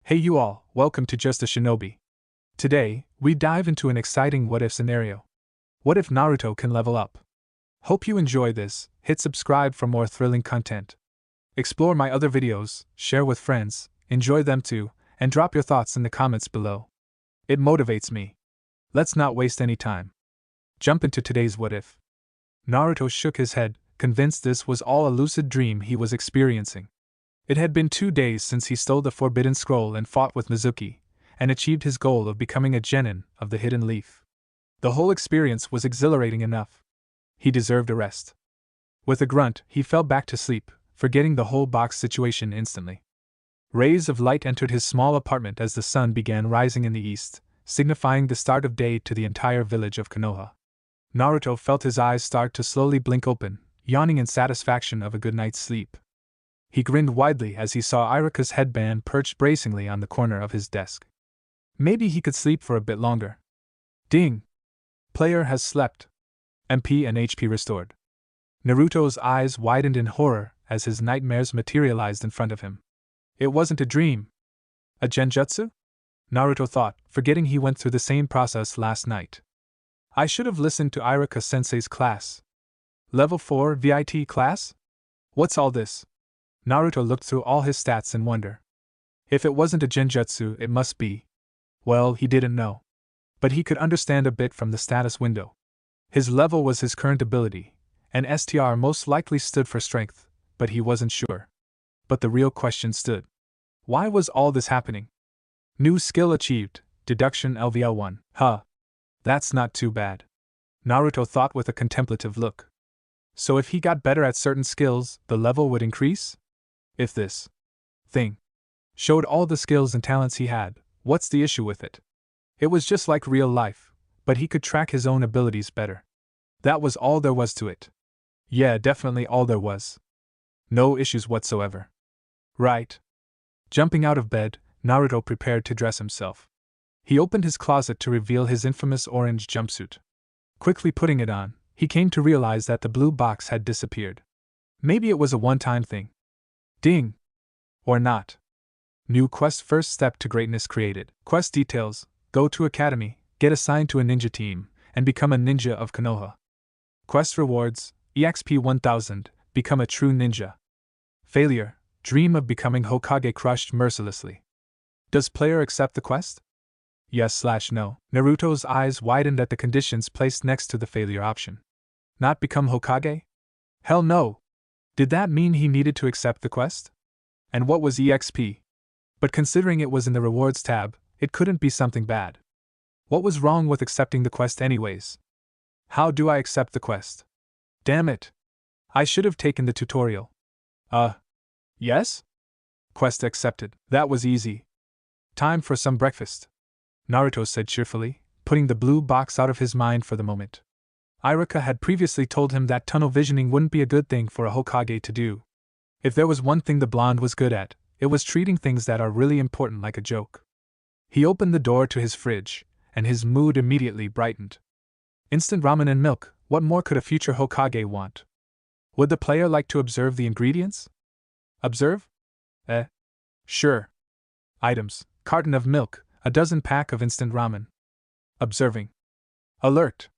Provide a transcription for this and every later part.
Hey you all, welcome to Just a Shinobi. Today, we dive into an exciting what if scenario. What if Naruto can level up? Hope you enjoy this, hit subscribe for more thrilling content. Explore my other videos, share with friends, enjoy them too, and drop your thoughts in the comments below. It motivates me. Let's not waste any time. Jump into today's what if. Naruto shook his head, convinced this was all a lucid dream he was experiencing. It had been 2 days since he stole the Forbidden Scroll and fought with Mizuki, and achieved his goal of becoming a genin of the Hidden Leaf. The whole experience was exhilarating enough. He deserved a rest. With a grunt, he fell back to sleep, forgetting the whole box situation instantly. Rays of light entered his small apartment as the sun began rising in the east, signifying the start of day to the entire village of Konoha. Naruto felt his eyes start to slowly blink open, yawning in satisfaction of a good night's sleep. He grinned widely as he saw Irika's headband perched bracingly on the corner of his desk. Maybe he could sleep for a bit longer. Ding! Player has slept. MP and HP restored. Naruto's eyes widened in horror as his nightmares materialized in front of him. It wasn't a dream. A genjutsu? Naruto thought, forgetting he went through the same process last night. I should have listened to Irika-sensei's class. Level 4 VIT class? What's all this? Naruto looked through all his stats in wonder. If it wasn't a genjutsu, it must be. Well, he didn't know. But he could understand a bit from the status window. His level was his current ability, and STR most likely stood for strength, but he wasn't sure. But the real question stood. Why was all this happening? New skill achieved, deduction LVL1. Huh. That's not too bad. Naruto thought with a contemplative look. So if he got better at certain skills, the level would increase? If this thing showed all the skills and talents he had, what's the issue with it? It was just like real life, but he could track his own abilities better. That was all there was to it. Yeah, definitely all there was. No issues whatsoever. Right. Jumping out of bed, Naruto prepared to dress himself. He opened his closet to reveal his infamous orange jumpsuit. Quickly putting it on, he came to realize that the blue box had disappeared. Maybe it was a one-time thing. Ding! Or not. New quest: first step to greatness created. Quest details: go to academy, get assigned to a ninja team, and become a ninja of Konoha. Quest rewards: EXP 1000, become a true ninja. Failure: dream of becoming Hokage crushed mercilessly. Does player accept the quest? Yes/no. Naruto's eyes widened at the conditions placed next to the failure option. Not become Hokage? Hell no! Did that mean he needed to accept the quest? And what was EXP? But considering it was in the rewards tab, it couldn't be something bad. What was wrong with accepting the quest anyways? How do I accept the quest? Damn it! I should have taken the tutorial. Yes? Quest accepted. That was easy. Time for some breakfast, Naruto said cheerfully, putting the blue box out of his mind for the moment. Irika had previously told him that tunnel visioning wouldn't be a good thing for a Hokage to do. If there was one thing the blonde was good at, it was treating things that are really important like a joke. He opened the door to his fridge, and his mood immediately brightened. Instant ramen and milk, what more could a future Hokage want? Would the player like to observe the ingredients? Observe? Sure. Items: carton of milk, a dozen pack of instant ramen. Observing. Alert!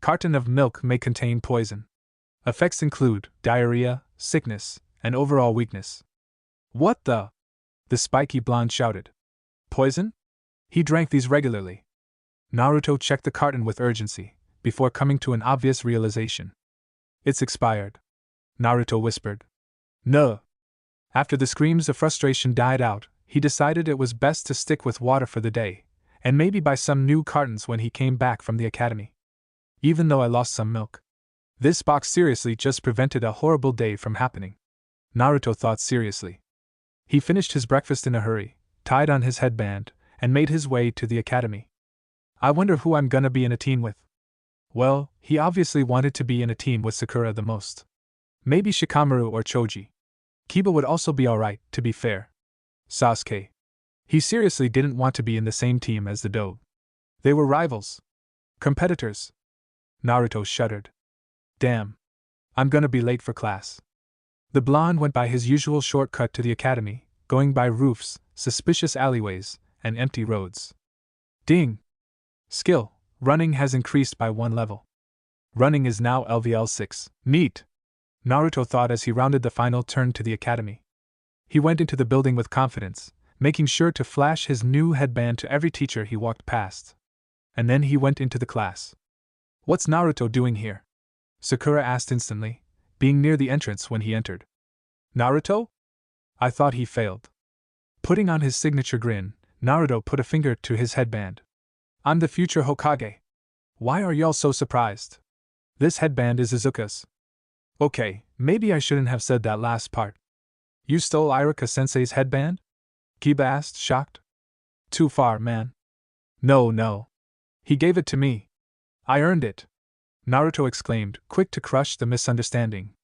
Carton of milk may contain poison. Effects include diarrhea, sickness, and overall weakness. What the? The spiky blonde shouted. Poison? He drank these regularly. Naruto checked the carton with urgency, before coming to an obvious realization. It's expired, Naruto whispered. No. After the screams of frustration died out, he decided it was best to stick with water for the day, and maybe buy some new cartons when he came back from the academy. Even though I lost some milk, this box seriously just prevented a horrible day from happening, Naruto thought seriously. He finished his breakfast in a hurry, tied on his headband, and made his way to the academy. I wonder who I'm gonna be in a team with. Well, he obviously wanted to be in a team with Sakura the most. Maybe Shikamaru or Choji. Kiba would also be alright, to be fair. Sasuke. He seriously didn't want to be in the same team as the Dobe. They were rivals. Competitors. Naruto shuddered. Damn. I'm gonna be late for class. The blonde went by his usual shortcut to the academy, going by roofs, suspicious alleyways, and empty roads. Ding! Skill: running has increased by 1 level. Running is now LVL 6. Neat! Naruto thought as he rounded the final turn to the academy. He went into the building with confidence, making sure to flash his new headband to every teacher he walked past. And then he went into the class. What's Naruto doing here? Sakura asked instantly, being near the entrance when he entered. Naruto? I thought he failed. Putting on his signature grin, Naruto put a finger to his headband. I'm the future Hokage. Why are y'all so surprised? This headband is Izuka's. Okay, maybe I shouldn't have said that last part. You stole Iruka-sensei's headband? Kiba asked, shocked. Too far, man. No. He gave it to me. I earned it. Naruto exclaimed, quick to crush the misunderstanding.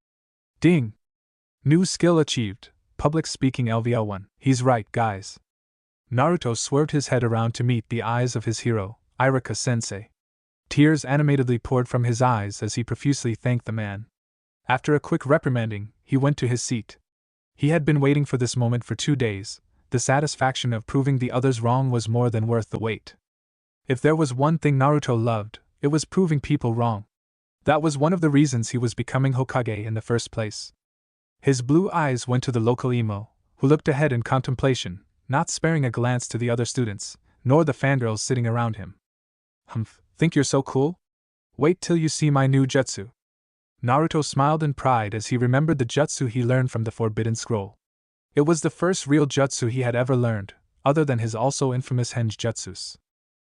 Ding! New skill achieved, public speaking LVL 1. He's right, guys. Naruto swerved his head around to meet the eyes of his hero, Iruka-sensei. Tears animatedly poured from his eyes as he profusely thanked the man. After a quick reprimanding, he went to his seat. He had been waiting for this moment for 2 days. The satisfaction of proving the others wrong was more than worth the wait. If there was one thing Naruto loved, it was proving people wrong. That was one of the reasons he was becoming Hokage in the first place. His blue eyes went to the local emo, who looked ahead in contemplation, not sparing a glance to the other students, nor the fangirls sitting around him. Humph, think you're so cool? Wait till you see my new jutsu. Naruto smiled in pride as he remembered the jutsu he learned from the Forbidden Scroll. It was the first real jutsu he had ever learned, other than his also infamous henge jutsus.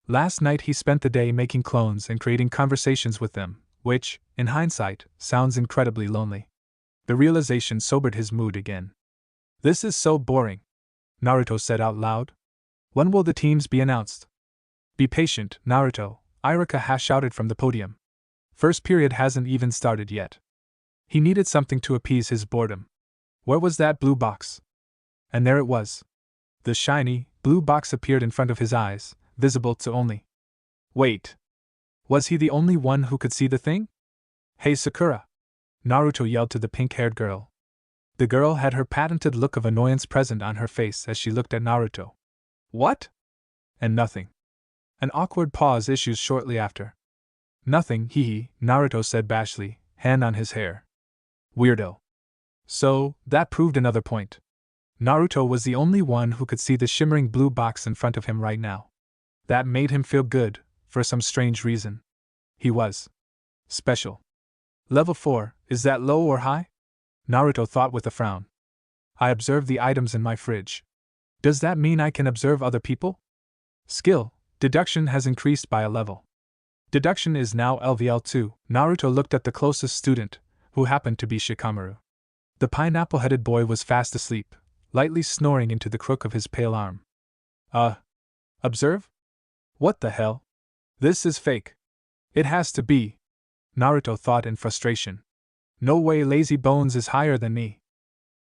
Last night he spent the day making clones and creating conversations with them, which, in hindsight, sounds incredibly lonely. The realization sobered his mood again. This is so boring, Naruto said out loud. When will the teams be announced? Be patient, Naruto, Iruka shouted from the podium. First period hasn't even started yet. He needed something to appease his boredom. Where was that blue box? And there it was. The shiny, blue box appeared in front of his eyes, visible to only. Wait. Was he the only one who could see the thing? Hey Sakura! Naruto yelled to the pink-haired girl. The girl had her patented look of annoyance present on her face as she looked at Naruto. What? And nothing. An awkward pause issues shortly after. Nothing, hee, Naruto said bashfully, hand on his hair. Weirdo. So, that proved another point. Naruto was the only one who could see the shimmering blue box in front of him right now. That made him feel good, for some strange reason. He was special. Level 4, is that low or high? Naruto thought with a frown. I observe the items in my fridge. Does that mean I can observe other people? Skill, deduction has increased by a level. Deduction is now LVL 2. Naruto looked at the closest student, who happened to be Shikamaru. The pineapple-headed boy was fast asleep, lightly snoring into the crook of his pale arm. Observe? What the hell? This is fake. It has to be. Naruto thought in frustration. No way Lazy Bones is higher than me.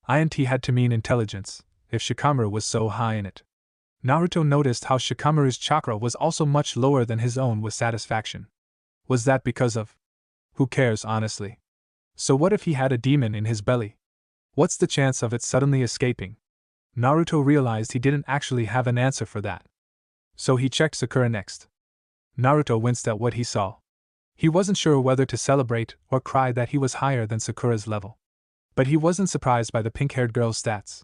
INT had to mean intelligence, if Shikamaru was so high in it. Naruto noticed how Shikamaru's chakra was also much lower than his own with satisfaction. Was that because of? Who cares, honestly? So what if he had a demon in his belly? What's the chance of it suddenly escaping? Naruto realized he didn't actually have an answer for that. So he checked Sakura next. Naruto winced at what he saw. He wasn't sure whether to celebrate or cry that he was higher than Sakura's level. But he wasn't surprised by the pink-haired girl's stats.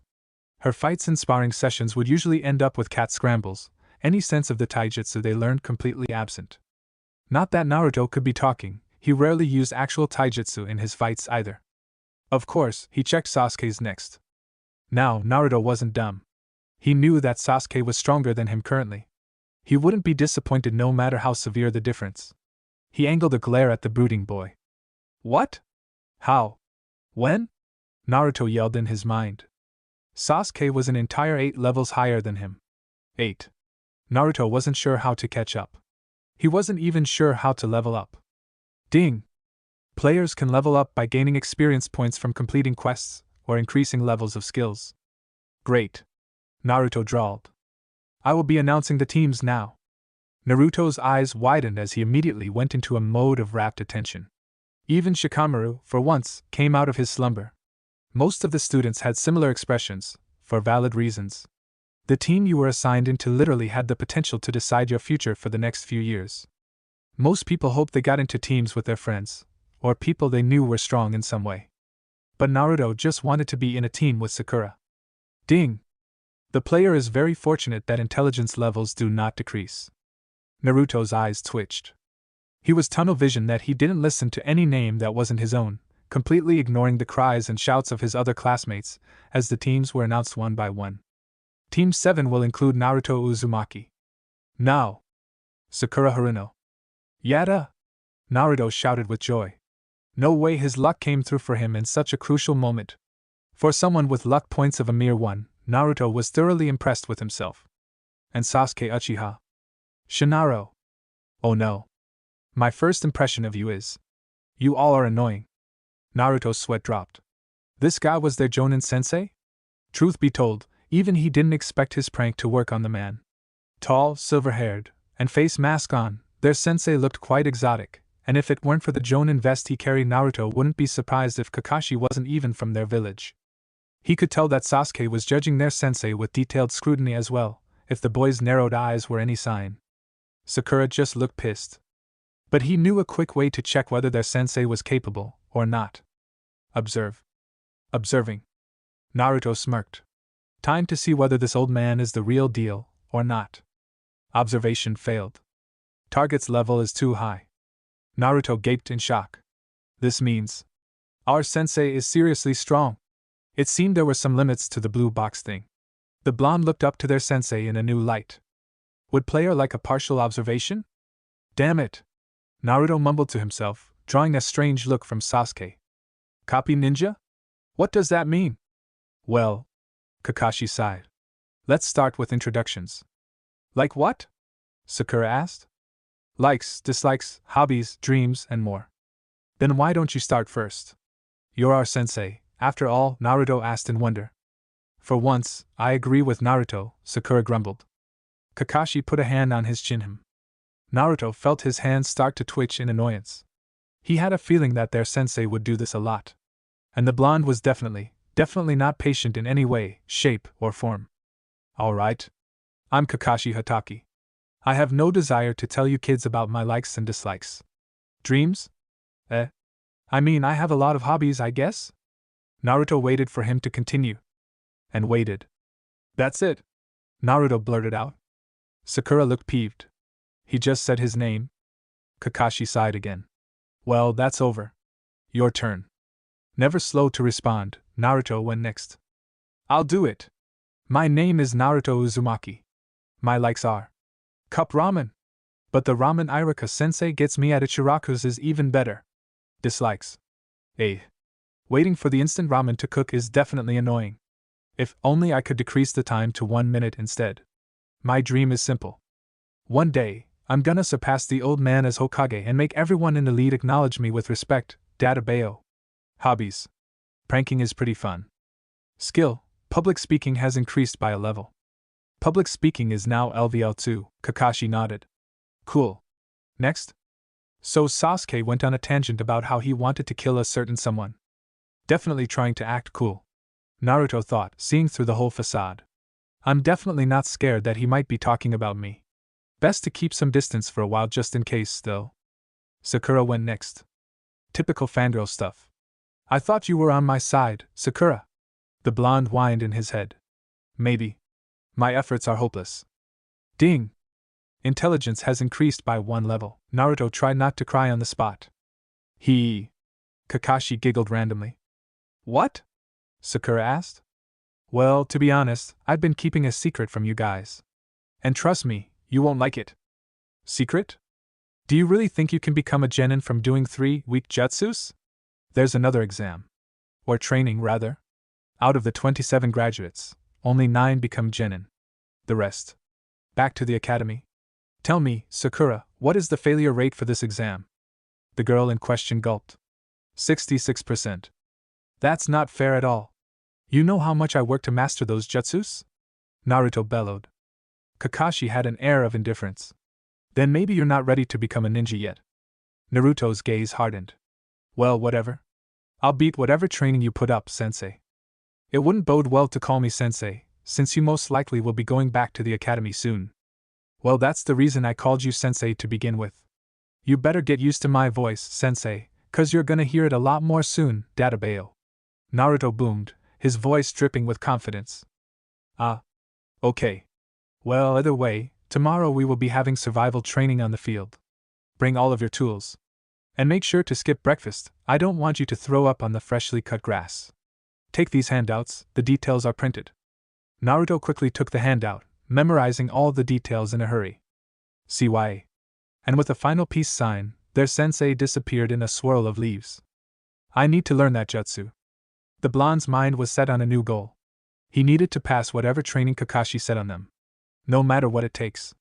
Her fights and sparring sessions would usually end up with cat scrambles, any sense of the taijutsu they learned completely absent. Not that Naruto could be talking, he rarely used actual taijutsu in his fights either. Of course, he checked Sasuke's next. Now, Naruto wasn't dumb. He knew that Sasuke was stronger than him currently. He wouldn't be disappointed no matter how severe the difference. He angled a glare at the brooding boy. What? How? When? Naruto yelled in his mind. Sasuke was an entire 8 levels higher than him. 8. Naruto wasn't sure how to catch up. He wasn't even sure how to level up. Ding! Players can level up by gaining experience points from completing quests, or increasing levels of skills. Great. Naruto drawled. I will be announcing the teams now. Naruto's eyes widened as he immediately went into a mode of rapt attention. Even Shikamaru, for once, came out of his slumber. Most of the students had similar expressions, for valid reasons. The team you were assigned into literally had the potential to decide your future for the next few years. Most people hoped they got into teams with their friends, or people they knew were strong in some way. But Naruto just wanted to be in a team with Sakura. Ding! The player is very fortunate that intelligence levels do not decrease. Naruto's eyes twitched. He was tunnel visioned that he didn't listen to any name that wasn't his own, completely ignoring the cries and shouts of his other classmates, as the teams were announced one by one. Team 7 will include Naruto Uzumaki. Now! Sakura Haruno. Yada! Naruto shouted with joy. No way his luck came through for him in such a crucial moment. For someone with luck points of a mere 1, Naruto was thoroughly impressed with himself. And Sasuke Uchiha. Shinaro. Oh no. My first impression of you is, you all are annoying. Naruto's sweat dropped. This guy was their Jonin sensei? Truth be told, even he didn't expect his prank to work on the man. Tall, silver-haired, and face mask on, their sensei looked quite exotic, and if it weren't for the Jonin vest he carried, Naruto wouldn't be surprised if Kakashi wasn't even from their village. He could tell that Sasuke was judging their sensei with detailed scrutiny as well, if the boy's narrowed eyes were any sign. Sakura just looked pissed. But he knew a quick way to check whether their sensei was capable or not. Observe. Observing. Naruto smirked. Time to see whether this old man is the real deal or not. Observation failed. Target's level is too high. Naruto gaped in shock. This means our sensei is seriously strong. It seemed there were some limits to the blue box thing. The blonde looked up to their sensei in a new light. Would player like a partial observation? Damn it! Naruto mumbled to himself, drawing a strange look from Sasuke. Copy ninja? What does that mean? Well, Kakashi sighed. Let's start with introductions. Like what? Sakura asked. Likes, dislikes, hobbies, dreams, and more. Then why don't you start first? You're our sensei, after all, Naruto asked in wonder. For once, I agree with Naruto, Sakura grumbled. Kakashi put a hand on his chin. Naruto felt his hands start to twitch in annoyance. He had a feeling that their sensei would do this a lot. And the blonde was definitely not patient in any way, shape, or form. Alright. I'm Kakashi Hatake. I have no desire to tell you kids about my likes and dislikes. Dreams? I mean, I have a lot of hobbies, I guess? Naruto waited for him to continue. And waited. That's it. Naruto blurted out. Sakura looked peeved. He just said his name. Kakashi sighed again. Well, that's over. Your turn. Never slow to respond, Naruto went next. I'll do it. My name is Naruto Uzumaki. My likes are cup ramen. But the ramen Irika sensei gets me at Ichiraku's is even better. Dislikes. Waiting for the instant ramen to cook is definitely annoying. If only I could decrease the time to 1 minute instead. My dream is simple. One day, I'm gonna surpass the old man as Hokage and make everyone in the lead acknowledge me with respect, Databeo. Hobbies. Pranking is pretty fun. Skill. Public speaking has increased by a level. Public speaking is now LVL2, Kakashi nodded. Cool. Next? So Sasuke went on a tangent about how he wanted to kill a certain someone. Definitely trying to act cool. Naruto thought, seeing through the whole facade. I'm definitely not scared that he might be talking about me. Best to keep some distance for a while just in case, though. Sakura went next. Typical fangirl stuff. I thought you were on my side, Sakura. The blonde whined in his head. Maybe. My efforts are hopeless. Ding! Intelligence has increased by 1 level. Naruto tried not to cry on the spot. Kakashi giggled randomly. What? Sakura asked. Well, to be honest, I've been keeping a secret from you guys. And trust me, you won't like it. Secret? Do you really think you can become a genin from doing 3-week jutsus? There's another exam. Or training, rather. Out of the 27 graduates, only 9 become genin. The rest. Back to the academy. Tell me, Sakura, what is the failure rate for this exam? The girl in question gulped. 66%. That's not fair at all. You know how much I work to master those jutsus? Naruto bellowed. Kakashi had an air of indifference. Then maybe you're not ready to become a ninja yet. Naruto's gaze hardened. Well, whatever. I'll beat whatever training you put up, sensei. It wouldn't bode well to call me sensei, since you most likely will be going back to the academy soon. Well, that's the reason I called you sensei to begin with. You better get used to my voice, sensei, 'cause you're gonna hear it a lot more soon, Databayo. Naruto boomed, his voice dripping with confidence. Ah. Okay. Well, either way, tomorrow we will be having survival training on the field. Bring all of your tools. And make sure to skip breakfast, I don't want you to throw up on the freshly cut grass. Take these handouts, the details are printed. Naruto quickly took the handout, memorizing all the details in a hurry. CYA. And with a final peace sign, their sensei disappeared in a swirl of leaves. I need to learn that jutsu. The blonde's mind was set on a new goal. He needed to pass whatever training Kakashi set on them. No matter what it takes.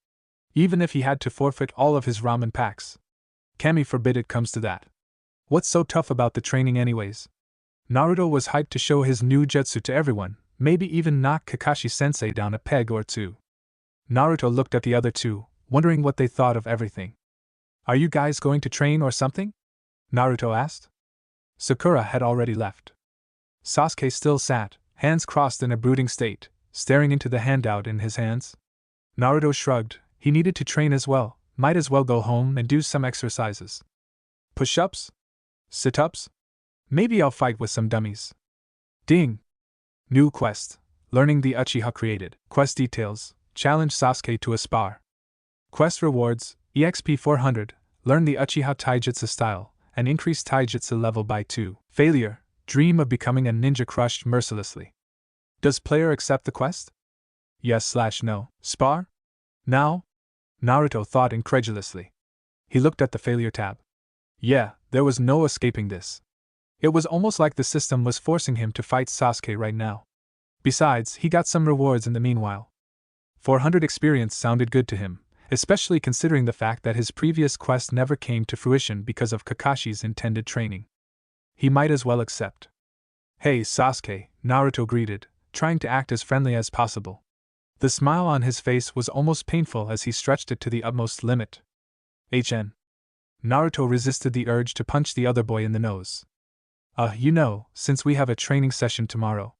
Even if he had to forfeit all of his ramen packs. Kami forbid it comes to that. What's so tough about the training anyways? Naruto was hyped to show his new jutsu to everyone, maybe even knock Kakashi-sensei down a peg or two. Naruto looked at the other two, wondering what they thought of everything. Are you guys going to train or something? Naruto asked. Sakura had already left. Sasuke still sat, hands crossed in a brooding state, staring into the handout in his hands. Naruto shrugged, he needed to train as well, might as well go home and do some exercises. Push-ups? Sit-ups? Maybe I'll fight with some dummies. Ding! New quest, learning the Uchiha created. Quest details, challenge Sasuke to a spar. Quest rewards, EXP 400, learn the Uchiha Taijutsu style, and increase Taijutsu level by 2. Failure, dream of becoming a ninja crushed mercilessly. Does player accept the quest? Yes/no. Spar? Now? Naruto thought incredulously. He looked at the failure tab. Yeah, there was no escaping this. It was almost like the system was forcing him to fight Sasuke right now. Besides, he got some rewards in the meanwhile. 400 experience sounded good to him, especially considering the fact that his previous quest never came to fruition because of Kakashi's intended training. He might as well accept. Hey Sasuke, Naruto greeted, trying to act as friendly as possible. The smile on his face was almost painful as he stretched it to the utmost limit. HN. Naruto resisted the urge to punch the other boy in the nose. Since we have a training session tomorrow.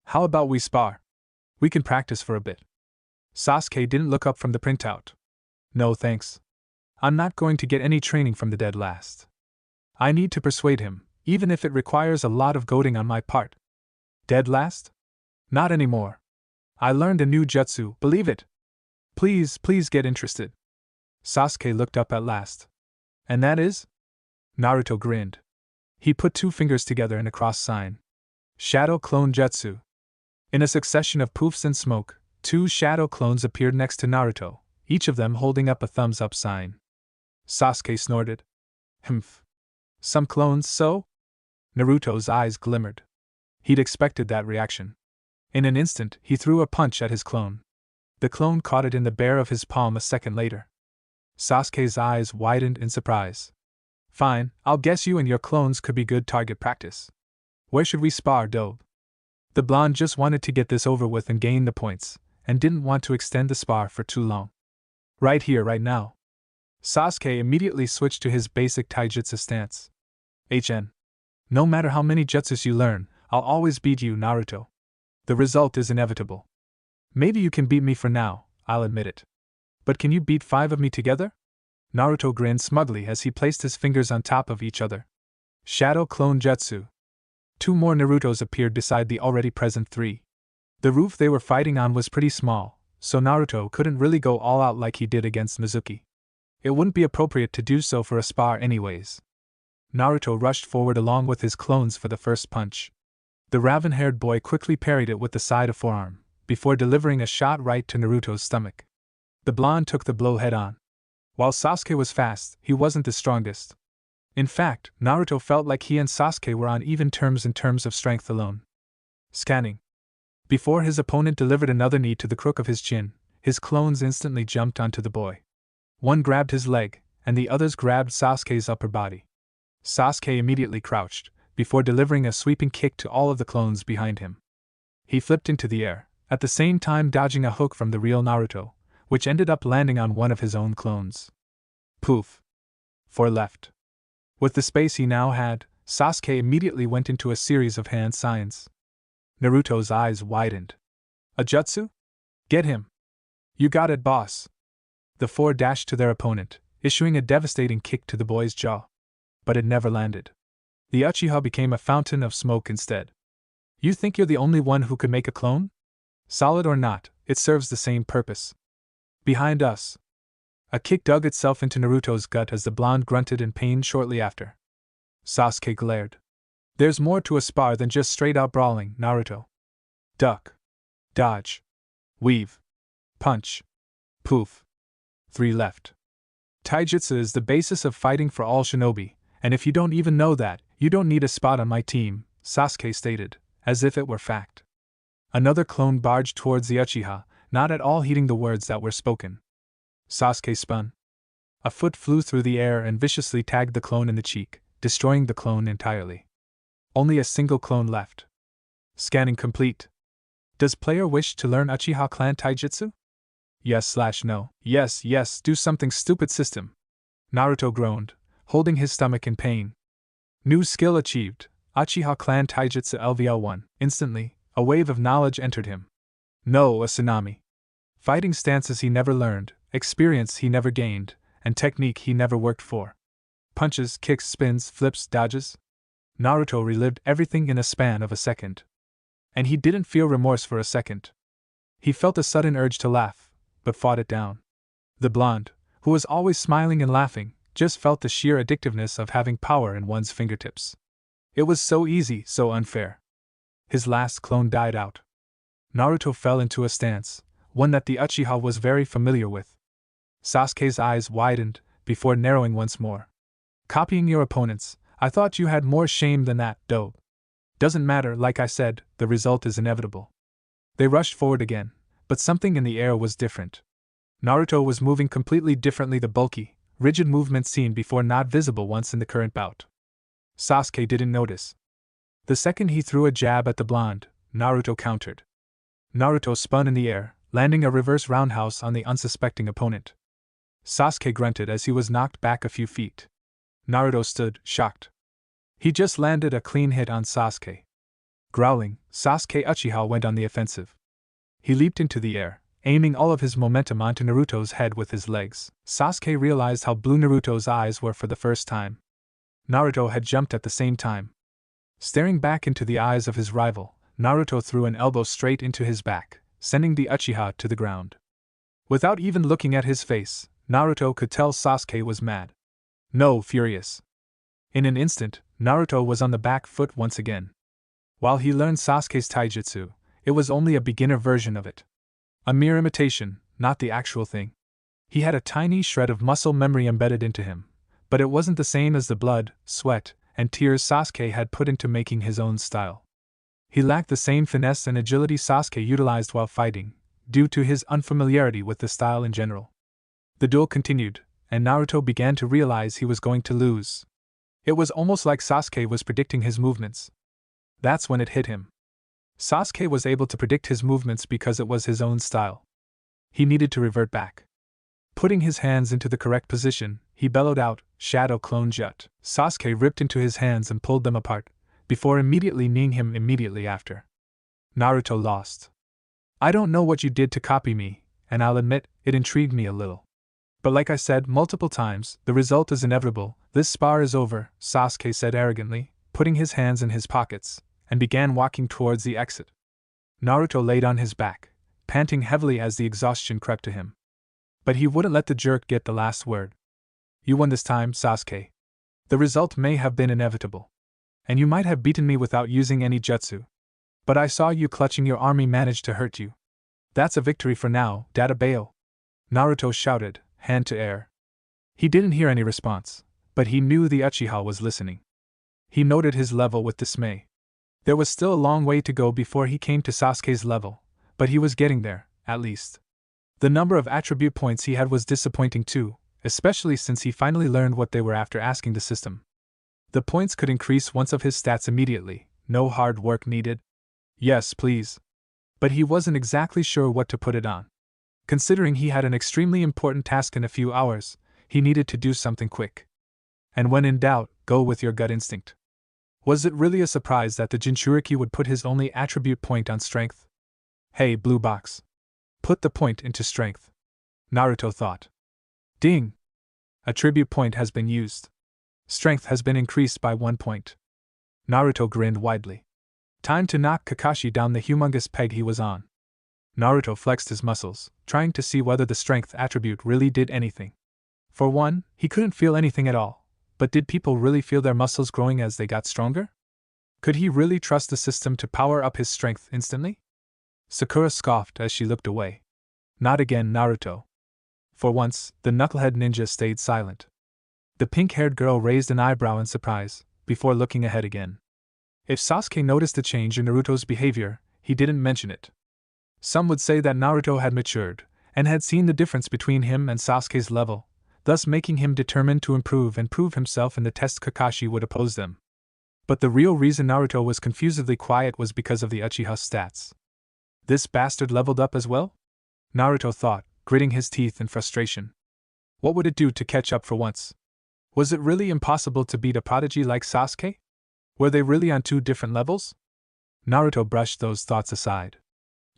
How about we spar? We can practice for a bit. Sasuke didn't look up from the printout. No thanks. I'm not going to get any training from the dead last. I need to persuade him, even if it requires a lot of goading on my part. Dead last? Not anymore. I learned a new jutsu, believe it. Please get interested. Sasuke looked up at last. And that is? Naruto grinned. He put two fingers together in a cross sign. Shadow Clone Jutsu. In a succession of poofs and smoke, two shadow clones appeared next to Naruto, each of them holding up a thumbs-up sign. Sasuke snorted. Humph. Some clones, so? Naruto's eyes glimmered. He'd expected that reaction. In an instant, he threw a punch at his clone. The clone caught it in the bare of his palm a second later. Sasuke's eyes widened in surprise. Fine, I'll guess you and your clones could be good target practice. Where should we spar, Dobe? The blonde just wanted to get this over with and gain the points, and didn't want to extend the spar for too long. Right here, right now. Sasuke immediately switched to his basic taijutsu stance. HN. No matter how many jutsus you learn, I'll always beat you, Naruto. The result is inevitable. Maybe you can beat me for now, I'll admit it. But can you beat 5 of me together? Naruto grinned smugly as he placed his fingers on top of each other. Shadow Clone Jutsu. 2 more Narutos appeared beside the already present 3. The roof they were fighting on was pretty small, so Naruto couldn't really go all out like he did against Mizuki. It wouldn't be appropriate to do so for a spar anyways. Naruto rushed forward along with his clones for the first punch. The raven-haired boy quickly parried it with the side of forearm, before delivering a shot right to Naruto's stomach. The blonde took the blow head-on. While Sasuke was fast, he wasn't the strongest. In fact, Naruto felt like he and Sasuke were on even terms in terms of strength alone. Scanning. Before his opponent delivered another knee to the crook of his chin, his clones instantly jumped onto the boy. One grabbed his leg, and the others grabbed Sasuke's upper body. Sasuke immediately crouched, before delivering a sweeping kick to all of the clones behind him. He flipped into the air, at the same time dodging a hook from the real Naruto, which ended up landing on one of his own clones. Poof. 4 left. With the space he now had, Sasuke immediately went into a series of hand signs. Naruto's eyes widened. A jutsu? Get him! You got it, boss! The four dashed to their opponent, issuing a devastating kick to the boy's jaw. But it never landed. The Uchiha became a fountain of smoke instead. You think you're the only one who could make a clone? Solid or not, it serves the same purpose. Behind us. A kick dug itself into Naruto's gut as the blonde grunted in pain shortly after. Sasuke glared. There's more to a spar than just straight-out brawling, Naruto. Duck. Dodge. Weave. Punch. Poof. 3 left. Taijutsu is the basis of fighting for all shinobi, and if you don't even know that, you don't need a spot on my team, Sasuke stated, as if it were fact. Another clone barged towards the Uchiha, not at all heeding the words that were spoken. Sasuke spun. A foot flew through the air and viciously tagged the clone in the cheek, destroying the clone entirely. Only a single clone left. Scanning complete. Does player wish to learn Uchiha clan taijutsu? Yes/no. Yes, do something stupid system. Naruto groaned, holding his stomach in pain. New skill achieved, Uchiha clan taijutsu LVL1. Instantly, a wave of knowledge entered him. No, a tsunami. Fighting stances he never learned, experience he never gained, and technique he never worked for. Punches, kicks, spins, flips, dodges. Naruto relived everything in a span of a second. And he didn't feel remorse for a second. He felt a sudden urge to laugh, but fought it down. The blonde, who was always smiling and laughing, just felt the sheer addictiveness of having power in one's fingertips. It was so easy, so unfair. His last clone died out. Naruto fell into a stance, one that the Uchiha was very familiar with. Sasuke's eyes widened, before narrowing once more. Copying your opponents, I thought you had more shame than that, dope. Doesn't matter, like I said, the result is inevitable. They rushed forward again, but something in the air was different. Naruto was moving completely differently, the bulky, rigid movement seen before not visible once in the current bout. Sasuke didn't notice. The second he threw a jab at the blonde, Naruto countered. Naruto spun in the air, landing a reverse roundhouse on the unsuspecting opponent. Sasuke grunted as he was knocked back a few feet. Naruto stood, shocked. He just landed a clean hit on Sasuke. Growling, Sasuke Uchiha went on the offensive. He leaped into the air, aiming all of his momentum onto Naruto's head with his legs. Sasuke realized how blue Naruto's eyes were for the first time. Naruto had jumped at the same time. Staring back into the eyes of his rival, Naruto threw an elbow straight into his back, sending the Uchiha to the ground. Without even looking at his face, Naruto could tell Sasuke was mad. No, furious. In an instant, Naruto was on the back foot once again. While he learned Sasuke's taijutsu, it was only a beginner version of it. A mere imitation, not the actual thing. He had a tiny shred of muscle memory embedded into him, but it wasn't the same as the blood, sweat, and tears Sasuke had put into making his own style. He lacked the same finesse and agility Sasuke utilized while fighting, due to his unfamiliarity with the style in general. The duel continued, and Naruto began to realize he was going to lose. It was almost like Sasuke was predicting his movements. That's when it hit him. Sasuke was able to predict his movements because it was his own style. He needed to revert back. Putting his hands into the correct position, he bellowed out, "Shadow Clone Jut." Sasuke ripped into his hands and pulled them apart, before immediately kneeing him immediately after. Naruto lost. I don't know what you did to copy me, and I'll admit, it intrigued me a little. But like I said multiple times, the result is inevitable. This spar is over, Sasuke said arrogantly, putting his hands in his pockets, and began walking towards the exit. Naruto laid on his back, panting heavily as the exhaustion crept to him. But he wouldn't let the jerk get the last word. You won this time, Sasuke. The result may have been inevitable. And you might have beaten me without using any jutsu. But I saw you clutching your army managed to hurt you. That's a victory for now, Dadabayo. Naruto shouted, hand to air. He didn't hear any response, but he knew the Uchiha was listening. He noted his level with dismay. There was still a long way to go before he came to Sasuke's level, but he was getting there, at least. The number of attribute points he had was disappointing too, especially since he finally learned what they were after asking the system. The points could increase once of his stats immediately, no hard work needed. Yes, please. But he wasn't exactly sure what to put it on. Considering he had an extremely important task in a few hours, he needed to do something quick. And when in doubt, go with your gut instinct. Was it really a surprise that the Jinchuriki would put his only attribute point on strength? Hey, blue box. Put the point into strength. Naruto thought. Ding! A tribute point has been used. Strength has been increased by 1 point. Naruto grinned widely. Time to knock Kakashi down the humongous peg he was on. Naruto flexed his muscles, trying to see whether the strength attribute really did anything. For one, he couldn't feel anything at all, but did people really feel their muscles growing as they got stronger? Could he really trust the system to power up his strength instantly? Sakura scoffed as she looked away. Not again, Naruto. For once, the knucklehead ninja stayed silent. The pink-haired girl raised an eyebrow in surprise, before looking ahead again. If Sasuke noticed a change in Naruto's behavior, he didn't mention it. Some would say that Naruto had matured, and had seen the difference between him and Sasuke's level, thus making him determined to improve and prove himself in the test Kakashi would oppose them. But the real reason Naruto was confusedly quiet was because of the Uchiha stats. This bastard leveled up as well? Naruto thought, gritting his teeth in frustration. What would it do to catch up for once? Was it really impossible to beat a prodigy like Sasuke? Were they really on 2 different levels? Naruto brushed those thoughts aside.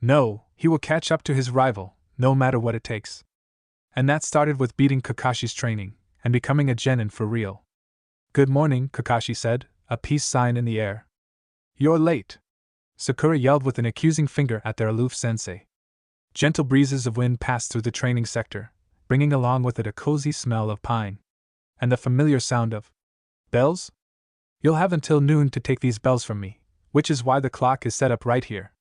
No, he will catch up to his rival, no matter what it takes. And that started with beating Kakashi's training, and becoming a genin for real. Good morning, Kakashi said, a peace sign in the air. You're late. Sakura yelled with an accusing finger at their aloof sensei. Gentle breezes of wind passed through the training sector, bringing along with it a cozy smell of pine. And the familiar sound of bells? You'll have until noon to take these bells from me, which is why the clock is set up right here.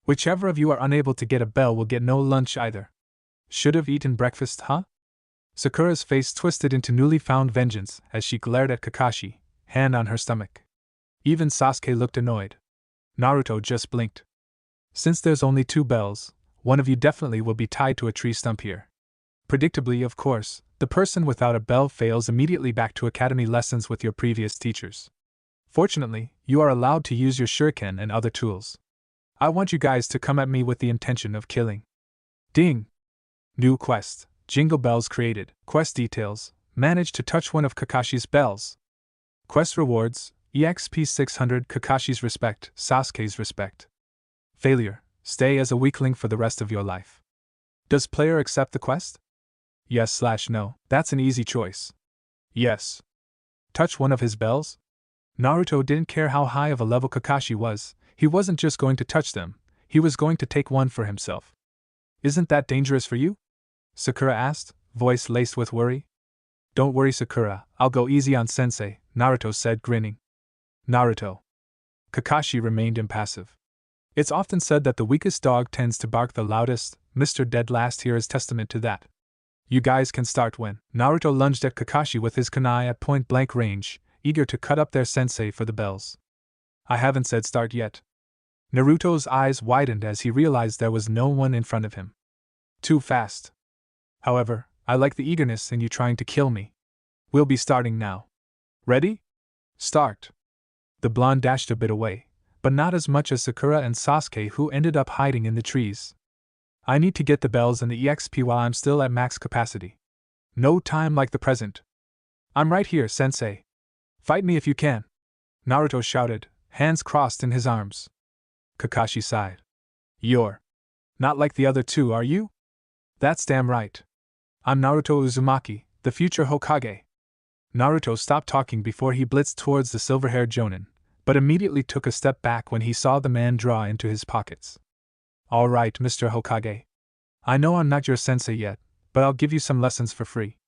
Whichever of you are unable to get a bell will get no lunch either. Should have eaten breakfast, huh? Sakura's face twisted into newly found vengeance as she glared at Kakashi, hand on her stomach. Even Sasuke looked annoyed. Naruto just blinked. Since there's only 2 bells, one of you definitely will be tied to a tree stump here. Predictably, of course, the person without a bell fails immediately back to academy lessons with your previous teachers. Fortunately, you are allowed to use your shuriken and other tools. I want you guys to come at me with the intention of killing. Ding! New quest. Jingle bells created. Quest details. Manage to touch one of Kakashi's bells. Quest rewards. EXP 600 Kakashi's respect, Sasuke's respect. Failure. Stay as a weakling for the rest of your life. Does player accept the quest? Yes/no. That's an easy choice. Yes. Touch one of his bells? Naruto didn't care how high of a level Kakashi was, he wasn't just going to touch them, he was going to take one for himself. Isn't that dangerous for you? Sakura asked, voice laced with worry. Don't worry, Sakura, I'll go easy on sensei, Naruto said, grinning. Naruto. Kakashi remained impassive. It's often said that the weakest dog tends to bark the loudest. Mr. Deadlast here is testament to that. You guys can start when. Naruto lunged at Kakashi with his kunai at point-blank range, eager to cut up their sensei for the bells. I haven't said start yet. Naruto's eyes widened as he realized there was no one in front of him. Too fast. However, I like the eagerness in you trying to kill me. We'll be starting now. Ready? Start. The blonde dashed a bit away, but not as much as Sakura and Sasuke, who ended up hiding in the trees. I need to get the bells and the EXP while I'm still at max capacity. No time like the present. I'm right here, sensei. Fight me if you can. Naruto shouted, hands crossed in his arms. Kakashi sighed. You're not like the other 2, are you? That's damn right. I'm Naruto Uzumaki, the future Hokage. Naruto stopped talking before he blitzed towards the silver-haired Jonin, but immediately took a step back when he saw the man draw into his pockets. All right, Mr. Hokage. I know I'm not your sensei yet, but I'll give you some lessons for free.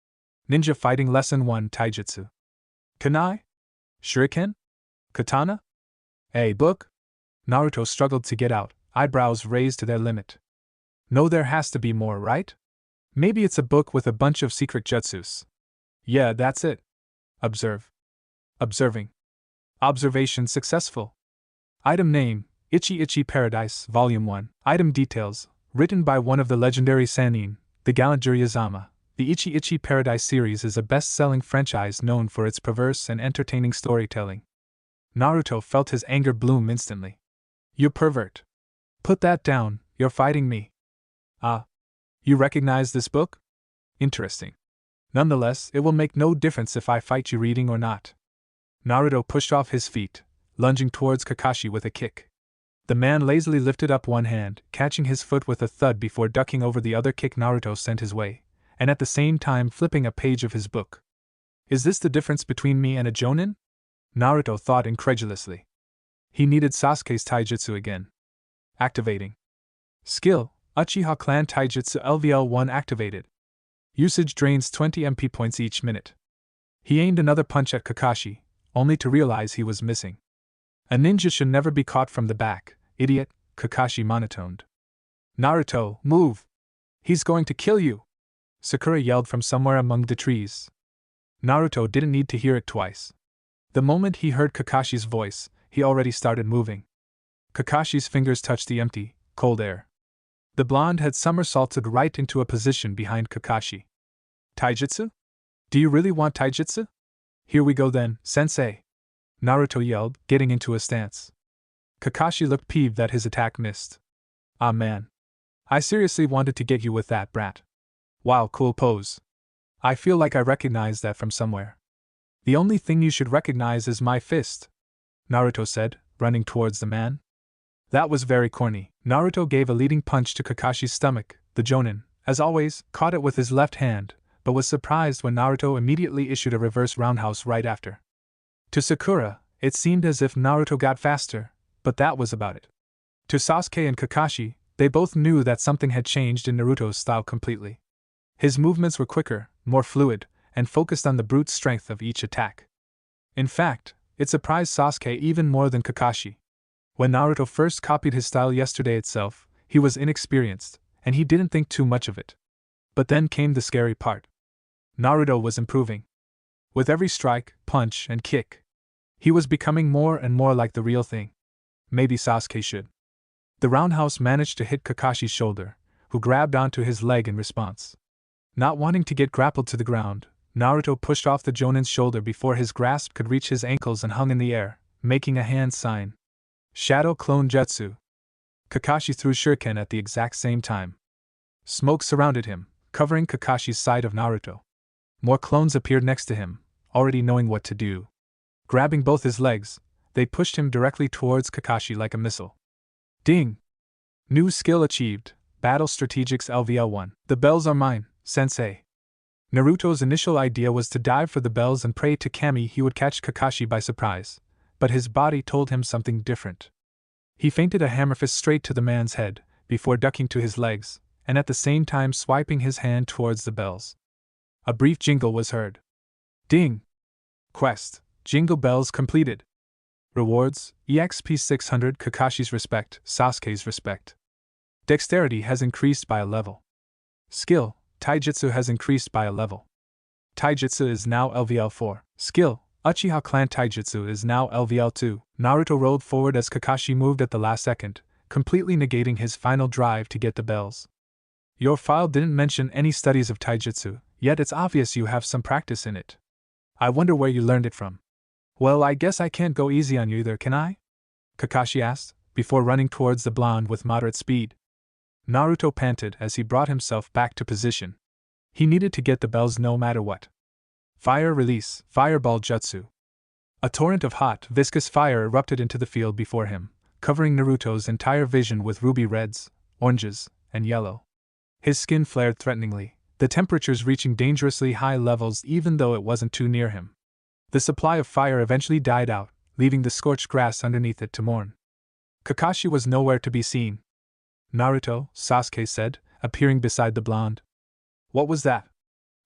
Ninja Fighting Lesson 1 Taijutsu. Kunai? Shuriken? Katana? A book? Naruto struggled to get out, eyebrows raised to their limit. No, there has to be more, right? Maybe it's a book with a bunch of secret jutsus. Yeah, that's it. Observe. Observing. Observation successful. Item name, Ichi Ichi Paradise, Volume 1. Item details, written by one of the legendary Sannin, the gallant Jiraiya. The Ichi Ichi Paradise series is a best-selling franchise known for its perverse and entertaining storytelling. Naruto felt his anger bloom instantly. You pervert. Put that down, you're fighting me. Ah. You recognize this book? Interesting. Nonetheless, it will make no difference if I fight you reading or not. Naruto pushed off his feet, lunging towards Kakashi with a kick. The man lazily lifted up one hand, catching his foot with a thud before ducking over the other kick Naruto sent his way, and at the same time flipping a page of his book. Is this the difference between me and a jonin? Naruto thought incredulously. He needed Sasuke's taijutsu again. Activating. Skill, Uchiha Clan Taijutsu LVL1 activated. Usage drains 20 MP points each minute. He aimed another punch at Kakashi, only to realize he was missing. A ninja should never be caught from the back, idiot, Kakashi monotoned. Naruto, move! He's going to kill you! Sakura yelled from somewhere among the trees. Naruto didn't need to hear it twice. The moment he heard Kakashi's voice, he already started moving. Kakashi's fingers touched the empty, cold air. The blonde had somersaulted right into a position behind Kakashi. Taijutsu? Do you really want taijutsu? Here we go then, sensei! Naruto yelled, getting into a stance. Kakashi looked peeved that his attack missed. Ah man. I seriously wanted to get you with that, brat. Wow, cool pose. I feel like I recognize that from somewhere. The only thing you should recognize is my fist, Naruto said, running towards the man. That was very corny. Naruto gave a leading punch to Kakashi's stomach. The jonin, as always, caught it with his left hand, but was surprised when Naruto immediately issued a reverse roundhouse right after. To Sakura, it seemed as if Naruto got faster, but that was about it. To Sasuke and Kakashi, they both knew that something had changed in Naruto's style completely. His movements were quicker, more fluid, and focused on the brute strength of each attack. In fact, it surprised Sasuke even more than Kakashi. When Naruto first copied his style yesterday itself, he was inexperienced, and he didn't think too much of it. But then came the scary part. Naruto was improving. With every strike, punch, and kick, he was becoming more and more like the real thing. Maybe Sasuke should. The roundhouse managed to hit Kakashi's shoulder, who grabbed onto his leg in response. Not wanting to get grappled to the ground, Naruto pushed off the jonin's shoulder before his grasp could reach his ankles and hung in the air, making a hand sign. Shadow Clone Jutsu. Kakashi threw shuriken at the exact same time. Smoke surrounded him, covering Kakashi's side of Naruto. More clones appeared next to him, already knowing what to do. Grabbing both his legs, they pushed him directly towards Kakashi like a missile. Ding! New skill achieved, Battle Strategics LVL1. The bells are mine, sensei. Naruto's initial idea was to dive for the bells and pray to Kami he would catch Kakashi by surprise, but his body told him something different. He feinted a hammer fist straight to the man's head, before ducking to his legs, and at the same time swiping his hand towards the bells. A brief jingle was heard. Ding! Quest, Jingle Bells completed. Rewards, EXP 600 Kakashi's respect, Sasuke's respect. Dexterity has increased by a level. Skill, Taijutsu has increased by a level. Taijutsu is now LVL 4. Skill, Uchiha Clan Taijutsu is now LVL 2. Naruto rolled forward as Kakashi moved at the last second, completely negating his final drive to get the bells. Your file didn't mention any studies of Taijutsu, yet it's obvious you have some practice in it. I wonder where you learned it from. Well, I guess I can't go easy on you either, can I? Kakashi asked, before running towards the blonde with moderate speed. Naruto panted as he brought himself back to position. He needed to get the bells no matter what. Fire release, Fireball Jutsu. A torrent of hot, viscous fire erupted into the field before him, covering Naruto's entire vision with ruby reds, oranges, and yellow. His skin flared threateningly, the temperatures reaching dangerously high levels even though it wasn't too near him. The supply of fire eventually died out, leaving the scorched grass underneath it to mourn. Kakashi was nowhere to be seen. Naruto, Sasuke said, appearing beside the blonde. What was that?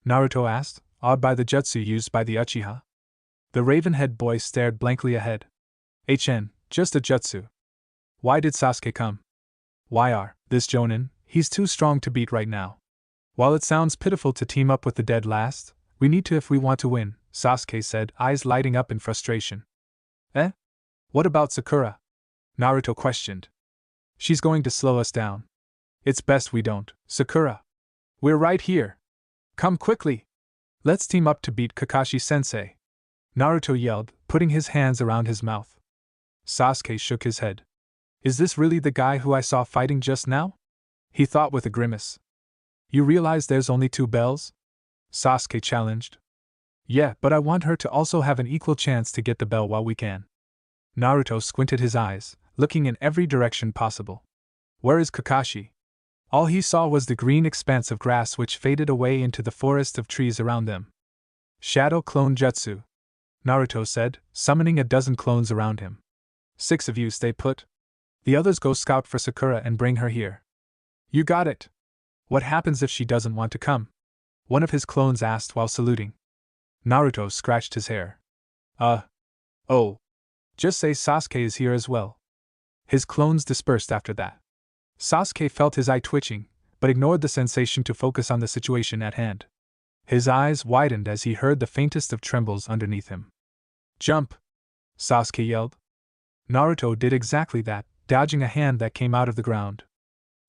Naruto asked, awed by the jutsu used by the Uchiha. The raven-head boy stared blankly ahead. Just a jutsu. Why did Sasuke come? This jonin, he's too strong to beat right now. While it sounds pitiful to team up with the dead last, we need to if we want to win, Sasuke said, eyes lighting up in frustration. What about Sakura? Naruto questioned. She's going to slow us down. It's best we don't. Sakura. We're right here. Come quickly. Let's team up to beat Kakashi-sensei. Naruto yelled, putting his hands around his mouth. Sasuke shook his head. Is this really the guy who I saw fighting just now? He thought with a grimace. You realize there's only 2 bells? Sasuke challenged. Yeah, but I want her to also have an equal chance to get the bell while we can. Naruto squinted his eyes, looking in every direction possible. Where is Kakashi? All he saw was the green expanse of grass which faded away into the forest of trees around them. Shadow Clone Jutsu, Naruto said, summoning a dozen clones around him. 6 of you stay put. The others go scout for Sakura and bring her here. You got it. What happens if she doesn't want to come? One of his clones asked while saluting. Naruto scratched his hair. Oh. Just say Sasuke is here as well. His clones dispersed after that. Sasuke felt his eye twitching, but ignored the sensation to focus on the situation at hand. His eyes widened as he heard the faintest of trembles underneath him. Jump! Sasuke yelled. Naruto did exactly that, dodging a hand that came out of the ground.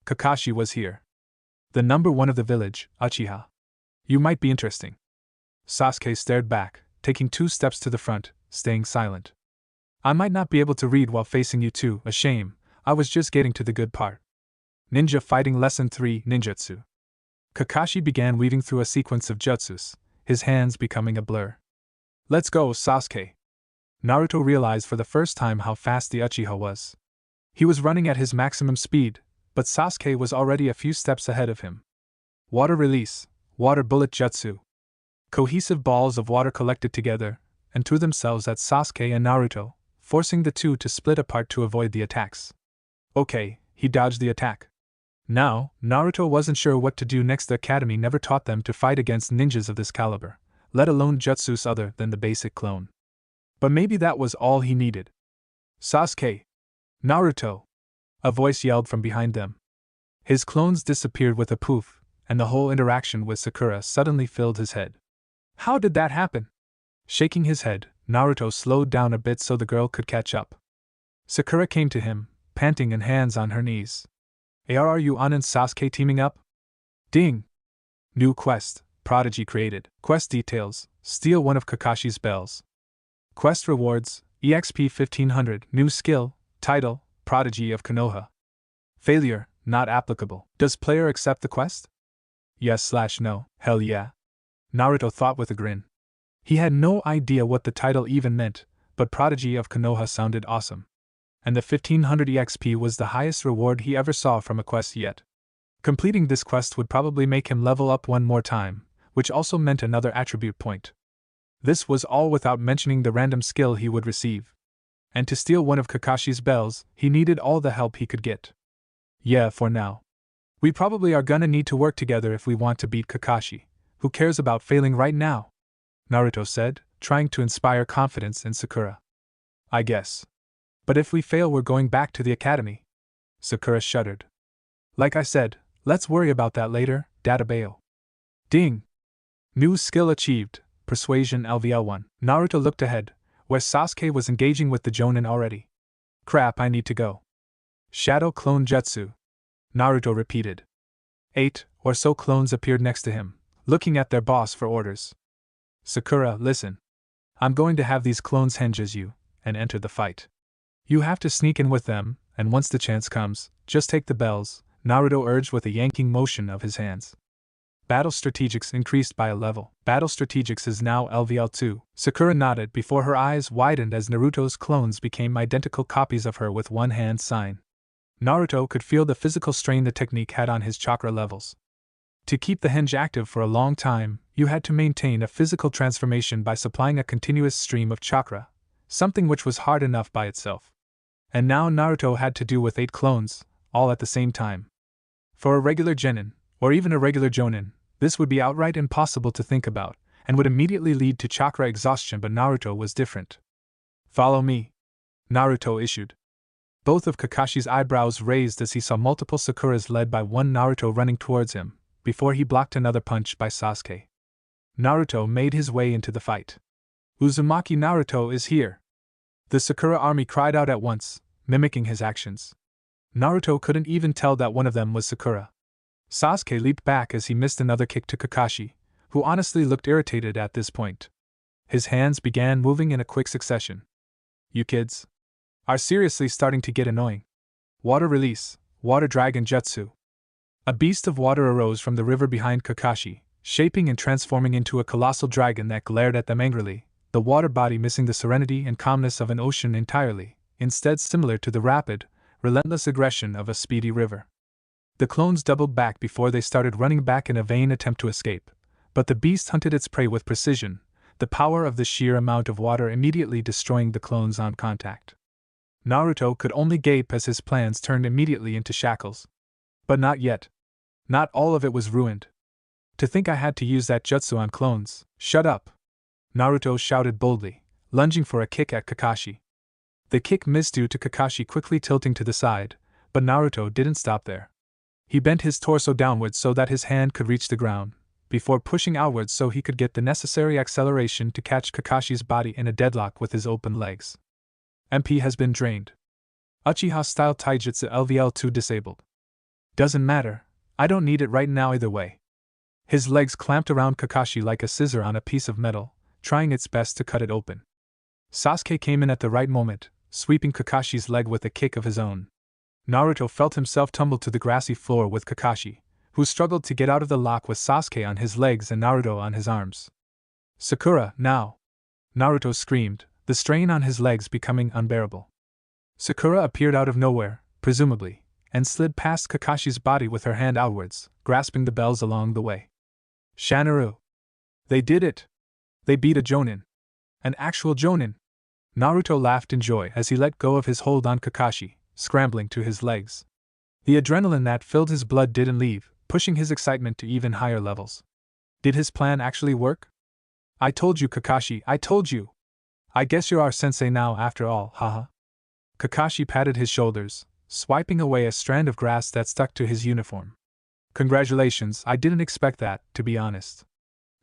Kakashi was here. The number 1 of the village, Uchiha. You might be interesting. Sasuke stared back, taking 2 steps to the front, staying silent. I might not be able to read while facing you two, a shame, I was just getting to the good part. Ninja Fighting Lesson 3 Ninjutsu. Kakashi began weaving through a sequence of jutsus, his hands becoming a blur. Let's go, Sasuke. Naruto realized for the first time how fast the Uchiha was. He was running at his maximum speed, but Sasuke was already a few steps ahead of him. Water Release, Water Bullet Jutsu. Cohesive balls of water collected together and threw themselves at Sasuke and Naruto, forcing the two to split apart to avoid the attacks. Okay, he dodged the attack. Now, Naruto wasn't sure what to do next. The academy never taught them to fight against ninjas of this caliber, let alone jutsus other than the basic clone. But maybe that was all he needed. Sasuke! Naruto! A voice yelled from behind them. His clones disappeared with a poof, and the whole interaction with Sakura suddenly filled his head. How did that happen? Shaking his head, Naruto slowed down a bit so the girl could catch up. Sakura came to him, panting and hands on her knees. Are you on and Sasuke teaming up? Ding! New quest, Prodigy created. Quest details, steal one of Kakashi's bells. Quest rewards, EXP 1500. New skill, title, Prodigy of Konoha. Failure, not applicable. Does player accept the quest? Yes/no, hell yeah. Naruto thought with a grin. He had no idea what the title even meant, but Prodigy of Konoha sounded awesome. And the 1500 EXP was the highest reward he ever saw from a quest yet. Completing this quest would probably make him level up one more time, which also meant another attribute point. This was all without mentioning the random skill he would receive. And to steal one of Kakashi's bells, he needed all the help he could get. Yeah, for now. We probably are gonna need to work together if we want to beat Kakashi. Who cares about failing right now? Naruto said, trying to inspire confidence in Sakura. I guess. But if we fail, we're going back to the academy. Sakura shuddered. Like I said, let's worry about that later, Databeo. Ding! New skill achieved, Persuasion LVL1. Naruto looked ahead, where Sasuke was engaging with the Jonin already. Crap, I need to go. Shadow Clone Jutsu. Naruto repeated. 8 or so clones appeared next to him, looking at their boss for orders. Sakura, listen. I'm going to have these clones henge as you, and enter the fight. You have to sneak in with them, and once the chance comes, just take the bells, Naruto urged with a yanking motion of his hands. Battle Strategics increased by a level. Battle Strategics is now LVL2. Sakura nodded before her eyes widened as Naruto's clones became identical copies of her with one hand sign. Naruto could feel the physical strain the technique had on his chakra levels. To keep the henge active for a long time, you had to maintain a physical transformation by supplying a continuous stream of chakra, something which was hard enough by itself. And now Naruto had to do with 8 clones, all at the same time. For a regular genin, or even a regular jonin, this would be outright impossible to think about, and would immediately lead to chakra exhaustion, but Naruto was different. Follow me, Naruto issued. Both of Kakashi's eyebrows raised as he saw multiple Sakuras led by one Naruto running towards him, before he blocked another punch by Sasuke. Naruto made his way into the fight. Uzumaki Naruto is here! The Sakura army cried out at once, mimicking his actions. Naruto couldn't even tell that one of them was Sakura. Sasuke leaped back as he missed another kick to Kakashi, who honestly looked irritated at this point. His hands began moving in a quick succession. You kids are seriously starting to get annoying. Water Release, Water Dragon Jutsu. A beast of water arose from the river behind Kakashi, shaping and transforming into a colossal dragon that glared at them angrily, the water body missing the serenity and calmness of an ocean entirely, instead similar to the rapid, relentless aggression of a speedy river. The clones doubled back before they started running back in a vain attempt to escape, but the beast hunted its prey with precision, the power of the sheer amount of water immediately destroying the clones on contact. Naruto could only gape as his plans turned immediately into shackles. But not yet. Not all of it was ruined. To think I had to use that jutsu on clones. Shut up! Naruto shouted boldly, lunging for a kick at Kakashi. The kick missed due to Kakashi quickly tilting to the side, but Naruto didn't stop there. He bent his torso downwards so that his hand could reach the ground, before pushing outwards so he could get the necessary acceleration to catch Kakashi's body in a deadlock with his open legs. MP has been drained. Uchiha-style taijutsu LVL2 disabled. Doesn't matter, I don't need it right now either way. His legs clamped around Kakashi like a scissor on a piece of metal, trying its best to cut it open. Sasuke came in at the right moment, sweeping Kakashi's leg with a kick of his own. Naruto felt himself tumble to the grassy floor with Kakashi, who struggled to get out of the lock with Sasuke on his legs and Naruto on his arms. Sakura, now! Naruto screamed, the strain on his legs becoming unbearable. Sakura appeared out of nowhere, presumably, and slid past Kakashi's body with her hand outwards, grasping the bells along the way. Shanaru! They did it! They beat a Jonin. An actual Jonin! Naruto laughed in joy as he let go of his hold on Kakashi, scrambling to his legs. The adrenaline that filled his blood didn't leave, pushing his excitement to even higher levels. Did his plan actually work? I told you, Kakashi, I told you! I guess you're our sensei now after all, haha. Kakashi patted his shoulders, swiping away a strand of grass that stuck to his uniform. Congratulations, I didn't expect that, to be honest.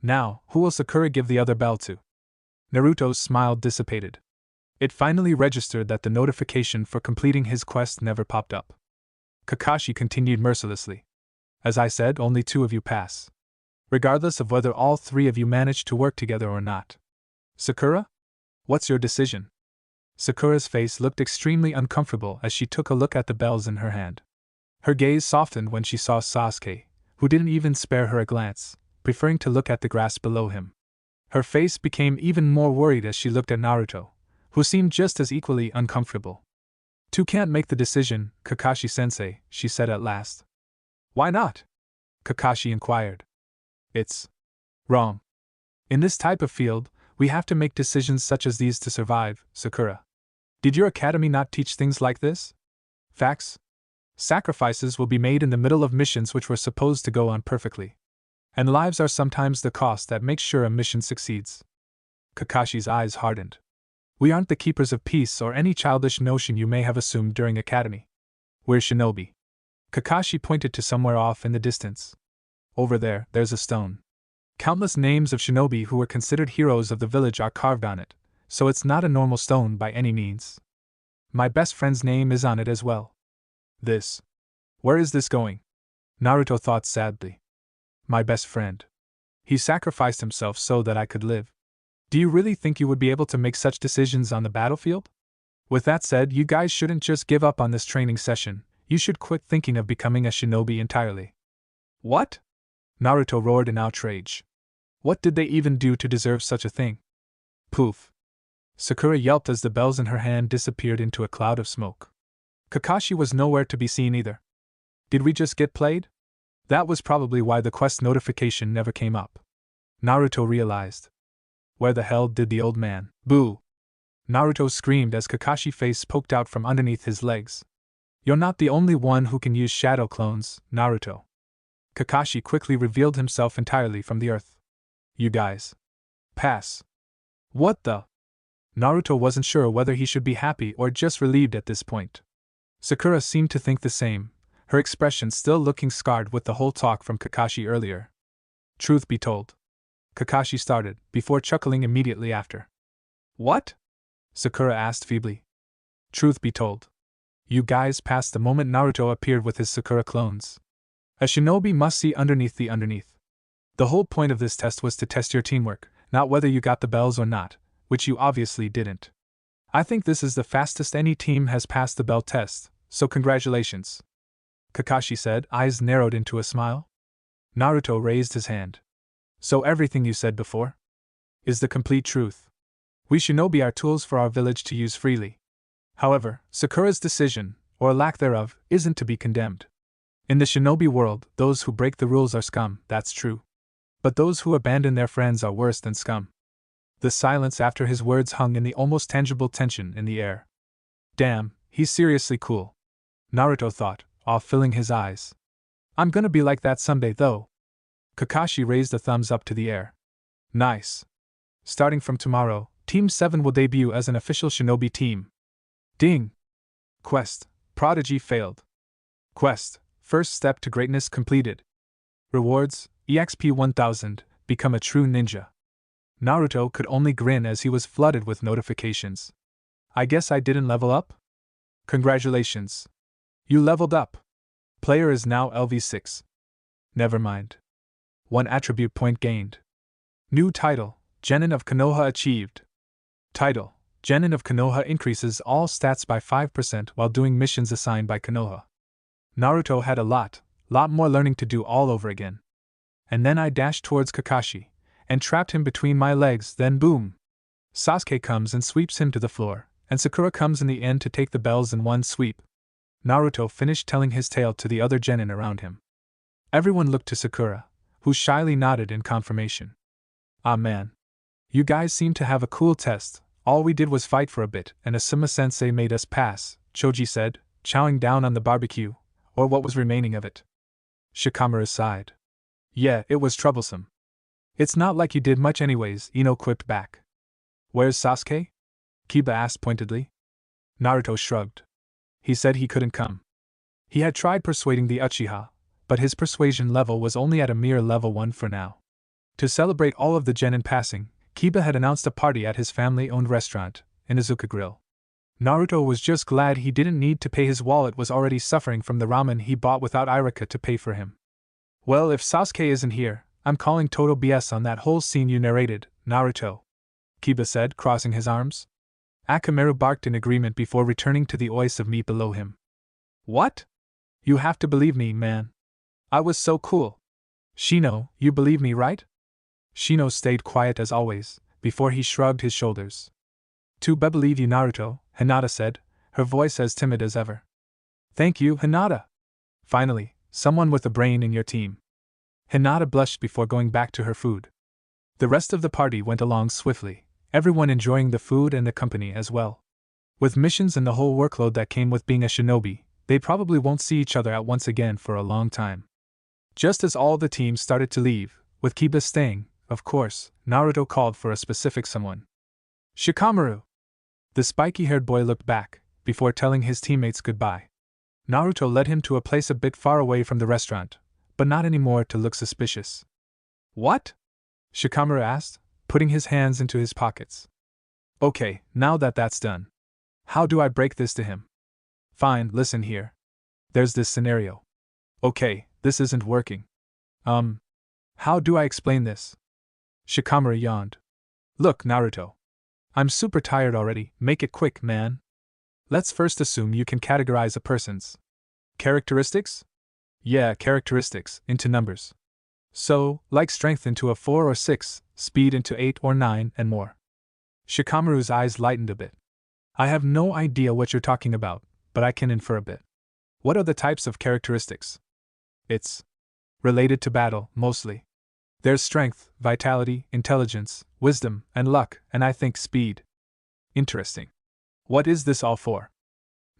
Now, who will Sakura give the other bell to? Naruto's smile dissipated. It finally registered that the notification for completing his quest never popped up. Kakashi continued mercilessly. As I said, only 2 of you pass. Regardless of whether all 3 of you manage to work together or not. Sakura? What's your decision? Sakura's face looked extremely uncomfortable as she took a look at the bells in her hand. Her gaze softened when she saw Sasuke, who didn't even spare her a glance, preferring to look at the grass below him. Her face became even more worried as she looked at Naruto, who seemed just as equally uncomfortable. 2 can't make the decision, Kakashi-sensei, she said at last. Why not? Kakashi inquired. It's wrong. In this type of field, we have to make decisions such as these to survive, Sakura. Did your academy not teach things like this? Facts? Sacrifices will be made in the middle of missions which were supposed to go on perfectly. And lives are sometimes the cost that makes sure a mission succeeds. Kakashi's eyes hardened. We aren't the keepers of peace or any childish notion you may have assumed during academy. We're shinobi. Kakashi pointed to somewhere off in the distance. Over there, there's a stone. Countless names of shinobi who were considered heroes of the village are carved on it, so it's not a normal stone by any means. My best friend's name is on it as well. This. Where is this going? Naruto thought sadly. My best friend. He sacrificed himself so that I could live. Do you really think you would be able to make such decisions on the battlefield? With that said, you guys shouldn't just give up on this training session, you should quit thinking of becoming a shinobi entirely. What? Naruto roared in outrage. What did they even do to deserve such a thing? Poof. Sakura yelped as the bells in her hand disappeared into a cloud of smoke. Kakashi was nowhere to be seen either. Did we just get played? That was probably why the quest notification never came up. Naruto realized. Where the hell did the old man? Boo! Naruto screamed as Kakashi's face poked out from underneath his legs. You're not the only one who can use shadow clones, Naruto. Kakashi quickly revealed himself entirely from the earth. You guys. Pass. What the? Naruto wasn't sure whether he should be happy or just relieved at this point. Sakura seemed to think the same, her expression still looking scarred with the whole talk from Kakashi earlier. Truth be told. Kakashi started, before chuckling immediately after. What? Sakura asked feebly. Truth be told. You guys passed the moment Naruto appeared with his Sakura clones. A shinobi must see underneath the underneath. The whole point of this test was to test your teamwork, not whether you got the bells or not, which you obviously didn't. I think this is the fastest any team has passed the bell test, so congratulations. Kakashi said, eyes narrowed into a smile. Naruto raised his hand. So everything you said before is the complete truth. We shinobi are tools for our village to use freely. However, Sakura's decision, or lack thereof, isn't to be condemned. In the shinobi world, those who break the rules are scum, that's true. But those who abandon their friends are worse than scum. The silence after his words hung in the almost tangible tension in the air. Damn, he's seriously cool, Naruto thought, off filling his eyes. I'm gonna be like that someday though. Kakashi raised a thumbs up to the air. Nice. Starting from tomorrow, Team 7 will debut as an official shinobi team. Ding! Quest, Prodigy failed. Quest, First step to greatness completed. Rewards, EXP 1000, become a true ninja. Naruto could only grin as he was flooded with notifications. I guess I didn't level up? Congratulations. You leveled up. Player is now LV6. Never mind. 1 attribute point gained. New title, Genin of Konoha achieved. Title, Genin of Konoha increases all stats by 5% while doing missions assigned by Konoha. Naruto had a lot more learning to do all over again. And then I dashed towards Kakashi, and trapped him between my legs, then boom! Sasuke comes and sweeps him to the floor, and Sakura comes in the end to take the bells in one sweep. Naruto finished telling his tale to the other genin around him. Everyone looked to Sakura, who shyly nodded in confirmation. Ah man. You guys seem to have a cool test. All we did was fight for a bit, and Asuma-sensei made us pass, Choji said, chowing down on the barbecue, or what was remaining of it. Shikamaru sighed. Yeah, it was troublesome. It's not like you did much anyways, Ino quipped back. Where's Sasuke? Kiba asked pointedly. Naruto shrugged. He said he couldn't come. He had tried persuading the Uchiha, but his persuasion level was only at a mere level 1 for now. To celebrate all of the genin passing, Kiba had announced a party at his family-owned restaurant, Inuzuka Grill. Naruto was just glad he didn't need to pay. His wallet was already suffering from the ramen he bought without Irika to pay for him. Well, if Sasuke isn't here, I'm calling total BS on that whole scene you narrated, Naruto, Kiba said, crossing his arms. Akamaru barked in agreement before returning to the oise of meat below him. What? You have to believe me, man. I was so cool. Shino, you believe me, right? Shino stayed quiet as always, before he shrugged his shoulders. To believe you, Naruto, Hinata said, her voice as timid as ever. Thank you, Hinata. Finally, someone with a brain in your team. Hinata blushed before going back to her food. The rest of the party went along swiftly, everyone enjoying the food and the company as well. With missions and the whole workload that came with being a shinobi, they probably won't see each other out once again for a long time. Just as all the teams started to leave, with Kiba staying, of course, Naruto called for a specific someone. Shikamaru! The spiky-haired boy looked back, before telling his teammates goodbye. Naruto led him to a place a bit far away from the restaurant, but not anymore to look suspicious. What? Shikamaru asked, putting his hands into his pockets. Okay, now that that's done. How do I break this to him? Fine, listen here. There's this scenario. Okay, this isn't working. How do I explain this? Shikamaru yawned. Look, Naruto. I'm super tired already, make it quick, man. Let's first assume you can categorize a person's characteristics? Yeah, characteristics, into numbers. So, like strength into a 4 or 6, speed into 8 or 9, and more. Shikamaru's eyes lightened a bit. I have no idea what you're talking about, but I can infer a bit. What are the types of characteristics? It's related to battle, mostly. There's strength, vitality, intelligence, wisdom, and luck, and I think speed. Interesting. What is this all for?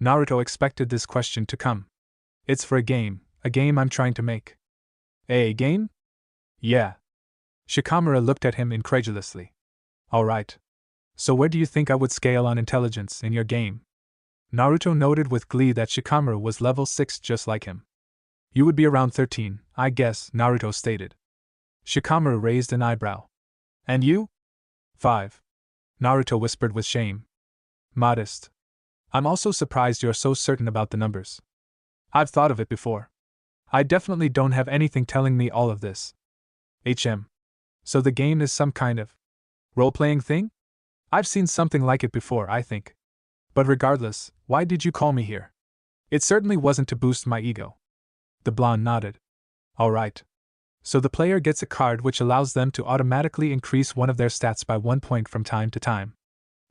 Naruto expected this question to come. It's for a game I'm trying to make. A game? Yeah. Shikamaru looked at him incredulously. Alright. So where do you think I would scale on intelligence in your game? Naruto noted with glee that Shikamaru was level 6 just like him. You would be around 13, I guess, Naruto stated. Shikamaru raised an eyebrow. And you? 5. Naruto whispered with shame. Modest. I'm also surprised you're so certain about the numbers. I've thought of it before. I definitely don't have anything telling me all of this. So the game is some kind of role-playing thing? I've seen something like it before, I think. But regardless, why did you call me here? It certainly wasn't to boost my ego. The blonde nodded. Alright. So the player gets a card which allows them to automatically increase one of their stats by 1 point from time to time.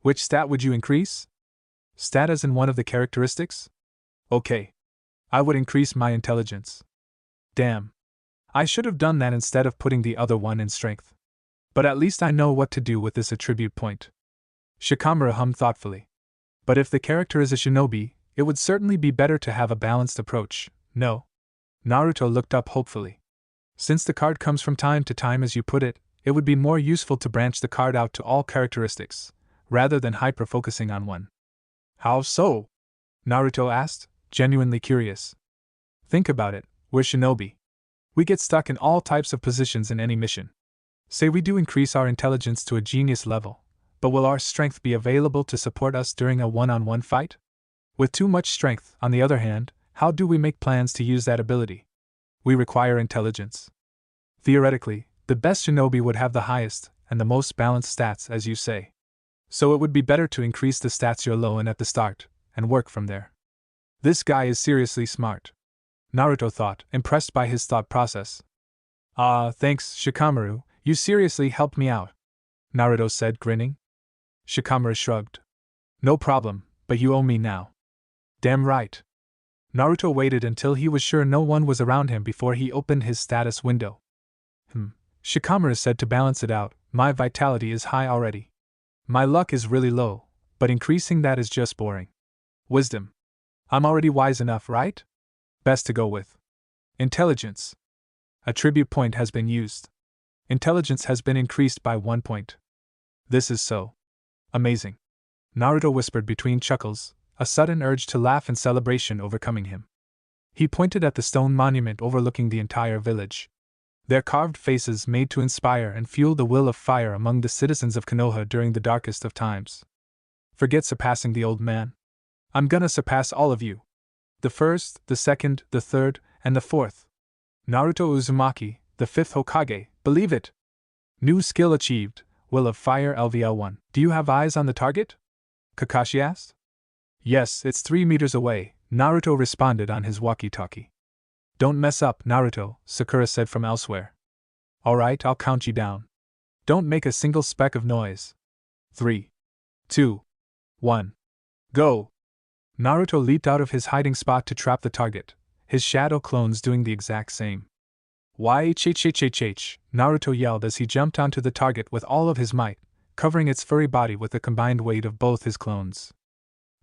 Which stat would you increase? Stat as in one of the characteristics? Okay. I would increase my intelligence. Damn. I should have done that instead of putting the other one in strength. But at least I know what to do with this attribute point. Shikamaru hummed thoughtfully. But if the character is a shinobi, it would certainly be better to have a balanced approach, no? Naruto looked up hopefully. Since the card comes from time to time as you put it, it would be more useful to branch the card out to all characteristics, rather than hyper-focusing on one. How so? Naruto asked, genuinely curious. Think about it, we're shinobi. We get stuck in all types of positions in any mission. Say we do increase our intelligence to a genius level, but will our strength be available to support us during a one-on-one fight? With too much strength, on the other hand, how do we make plans to use that ability? We require intelligence. Theoretically, the best shinobi would have the highest and the most balanced stats, as you say. So it would be better to increase the stats you're low in at the start, and work from there. This guy is seriously smart. Naruto thought, impressed by his thought process. Thanks, Shikamaru, you seriously helped me out, Naruto said, grinning. Shikamaru shrugged. No problem, but you owe me now. Damn right. Naruto waited until he was sure no one was around him before he opened his status window. Shikamaru said to balance it out, my vitality is high already. My luck is really low, but increasing that is just boring. Wisdom. I'm already wise enough, right? Best to go with. Intelligence. Attribute point has been used. Intelligence has been increased by 1 point. This is so amazing. Naruto whispered between chuckles, a sudden urge to laugh in celebration overcoming him. He pointed at the stone monument overlooking the entire village. Their carved faces made to inspire and fuel the will of fire among the citizens of Konoha during the darkest of times. Forget surpassing the old man. I'm gonna surpass all of you. The first, the second, the third, and the fourth. Naruto Uzumaki, the fifth Hokage, believe it! New skill achieved, Will of Fire LVL1. Do you have eyes on the target? Kakashi asked. Yes, it's 3 meters away, Naruto responded on his walkie-talkie. Don't mess up, Naruto, Sakura said from elsewhere. Alright, I'll count you down. Don't make a single speck of noise. 3, 2, 1. Go! Naruto leaped out of his hiding spot to trap the target, his shadow clones doing the exact same. YHHHHH, Naruto yelled as he jumped onto the target with all of his might, covering its furry body with the combined weight of both his clones.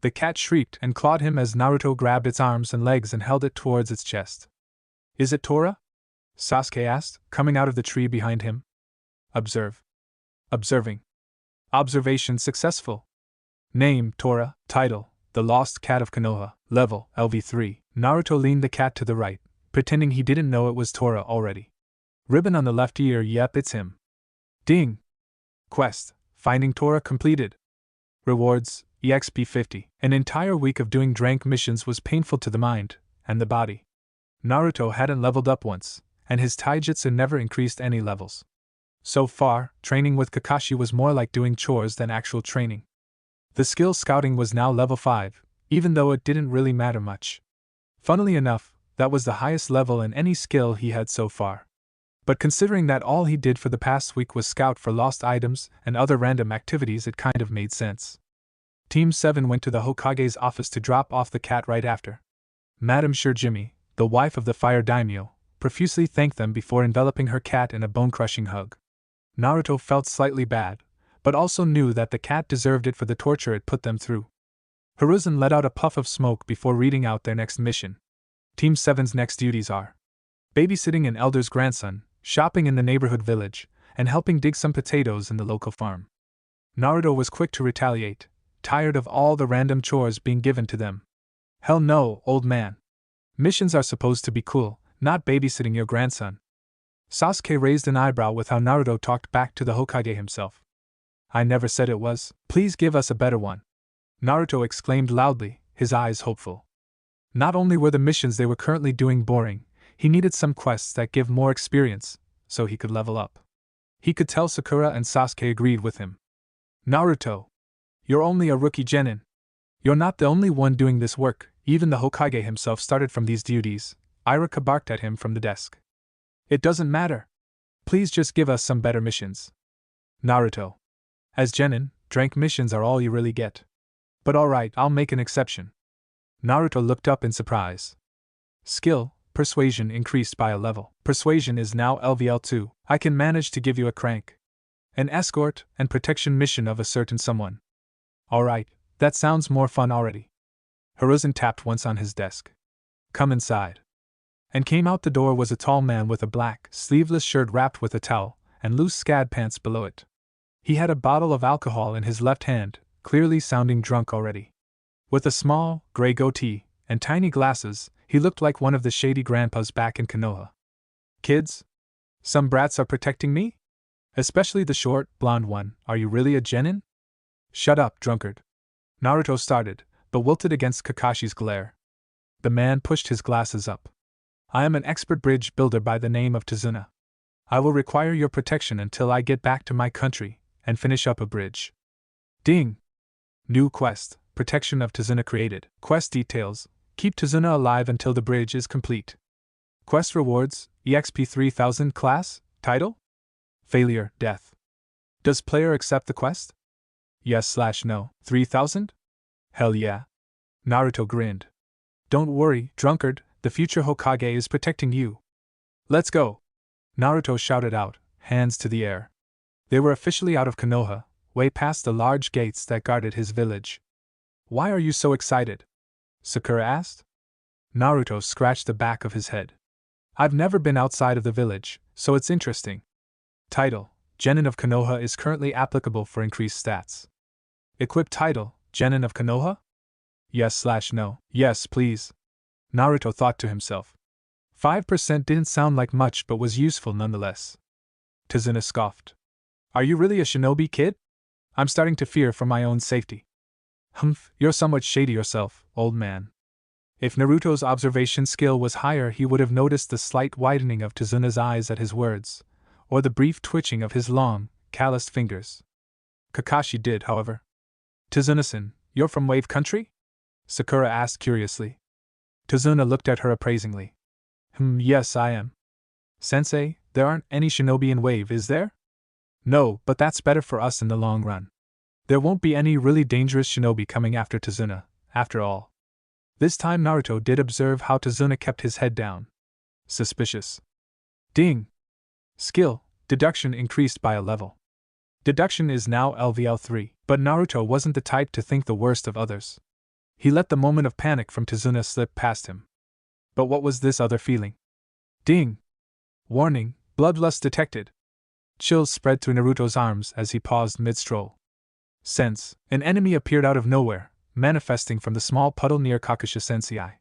The cat shrieked and clawed him as Naruto grabbed its arms and legs and held it towards its chest. Is it Tora? Sasuke asked, coming out of the tree behind him. Observe. Observing. Observation successful. Name, Tora. Title, The Lost Cat of Konoha. Level, LV3. Naruto leaned the cat to the right, pretending he didn't know it was Tora already. Ribbon on the left ear, yep, it's him. Ding! Quest, Finding Tora completed. Rewards, EXP 50. An entire week of doing drank missions was painful to the mind, and the body. Naruto hadn't leveled up once, and his taijutsu never increased any levels. So far, training with Kakashi was more like doing chores than actual training. The skill scouting was now level 5, even though it didn't really matter much. Funnily enough, that was the highest level in any skill he had so far. But considering that all he did for the past week was scout for lost items and other random activities, it kind of made sense. Team 7 went to the Hokage's office to drop off the cat right after. Madame Shirjimi, the wife of the fire daimyo, profusely thanked them before enveloping her cat in a bone-crushing hug. Naruto felt slightly bad, but also knew that the cat deserved it for the torture it put them through. Hiruzen let out a puff of smoke before reading out their next mission. Team 7's next duties are babysitting an elder's grandson, shopping in the neighborhood village, and helping dig some potatoes in the local farm. Naruto was quick to retaliate, tired of all the random chores being given to them. Hell no, old man. Missions are supposed to be cool, not babysitting your grandson. Sasuke raised an eyebrow with how Naruto talked back to the Hokage himself. I never said it was. Please give us a better one. Naruto exclaimed loudly, his eyes hopeful. Not only were the missions they were currently doing boring, he needed some quests that give more experience, so he could level up. He could tell Sakura and Sasuke agreed with him. Naruto, you're only a rookie genin. You're not the only one doing this work, even the Hokage himself started from these duties, Iruka barked at him from the desk. It doesn't matter. Please just give us some better missions. Naruto. As genin, drank missions are all you really get. But alright, I'll make an exception. Naruto looked up in surprise. Skill, Persuasion increased by a level. Persuasion is now LVL 2. I can manage to give you a crank. An escort and protection mission of a certain someone. Alright, that sounds more fun already. Hiruzen tapped once on his desk. Come inside. And came out the door was a tall man with a black, sleeveless shirt wrapped with a towel, and loose scad pants below it. He had a bottle of alcohol in his left hand, clearly sounding drunk already. With a small, gray goatee, and tiny glasses, he looked like one of the shady grandpas back in Konoha. Kids? Some brats are protecting me? Especially the short, blonde one. Are you really a genin? Shut up, drunkard. Naruto started, but wilted against Kakashi's glare. The man pushed his glasses up. I am an expert bridge builder by the name of Tazuna. I will require your protection until I get back to my country and finish up a bridge. Ding! New quest, Protection of Tazuna created. Quest details, keep Tazuna alive until the bridge is complete. Quest rewards, EXP 3000 class, title? Failure, death. Does player accept the quest? Yes/no. 3000? Hell yeah. Naruto grinned. Don't worry, drunkard, the future Hokage is protecting you. Let's go! Naruto shouted out, hands to the air. They were officially out of Konoha, way past the large gates that guarded his village. Why are you so excited? Sakura asked. Naruto scratched the back of his head. I've never been outside of the village, so it's interesting. Title, Genin of Konoha is currently applicable for increased stats. Equip title, Genin of Konoha? Yes/no. Yes, please. Naruto thought to himself. 5% didn't sound like much but was useful nonetheless. Tazuna scoffed. Are you really a shinobi, kid? I'm starting to fear for my own safety. Humph, you're somewhat shady yourself, old man. If Naruto's observation skill was higher, he would have noticed the slight widening of Tazuna's eyes at his words, or the brief twitching of his long, calloused fingers. Kakashi did, however. Tazuna-san, you're from Wave Country? Sakura asked curiously. Tazuna looked at her appraisingly. Yes, I am. Sensei, there aren't any shinobi in Wave, is there? No, but that's better for us in the long run. There won't be any really dangerous shinobi coming after Tazuna, after all. This time Naruto did observe how Tazuna kept his head down. Suspicious. Ding! Skill, Deduction increased by a level. Deduction is now LVL 3, but Naruto wasn't the type to think the worst of others. He let the moment of panic from Tazuna slip past him. But what was this other feeling? Ding! Warning, bloodlust detected. Chills spread through Naruto's arms as he paused mid-stroll. Sense, an enemy appeared out of nowhere, manifesting from the small puddle near Kakusha Sensei.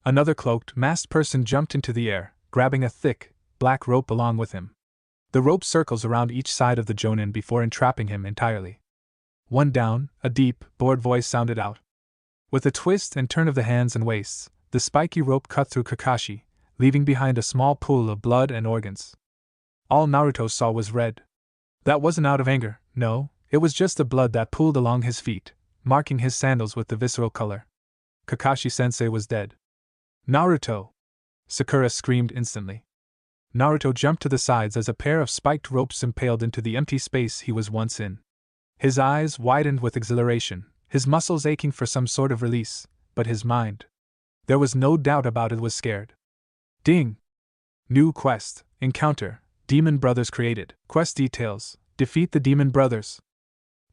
Another cloaked, masked person jumped into the air, grabbing a thick, black rope along with him. The rope circles around each side of the Jonin before entrapping him entirely. One down, a deep, bored voice sounded out. With a twist and turn of the hands and waists, the spiky rope cut through Kakashi, leaving behind a small pool of blood and organs. All Naruto saw was red. That wasn't out of anger, no, it was just the blood that pooled along his feet, marking his sandals with the visceral color. Kakashi-sensei was dead. Naruto! Sakura screamed instantly. Naruto jumped to the sides as a pair of spiked ropes impaled into the empty space he was once in. His eyes widened with exhilaration, his muscles aching for some sort of release, but his mind, there was no doubt about it, was scared. Ding! New quest, Encounter, Demon Brothers created. Quest details, defeat the Demon Brothers.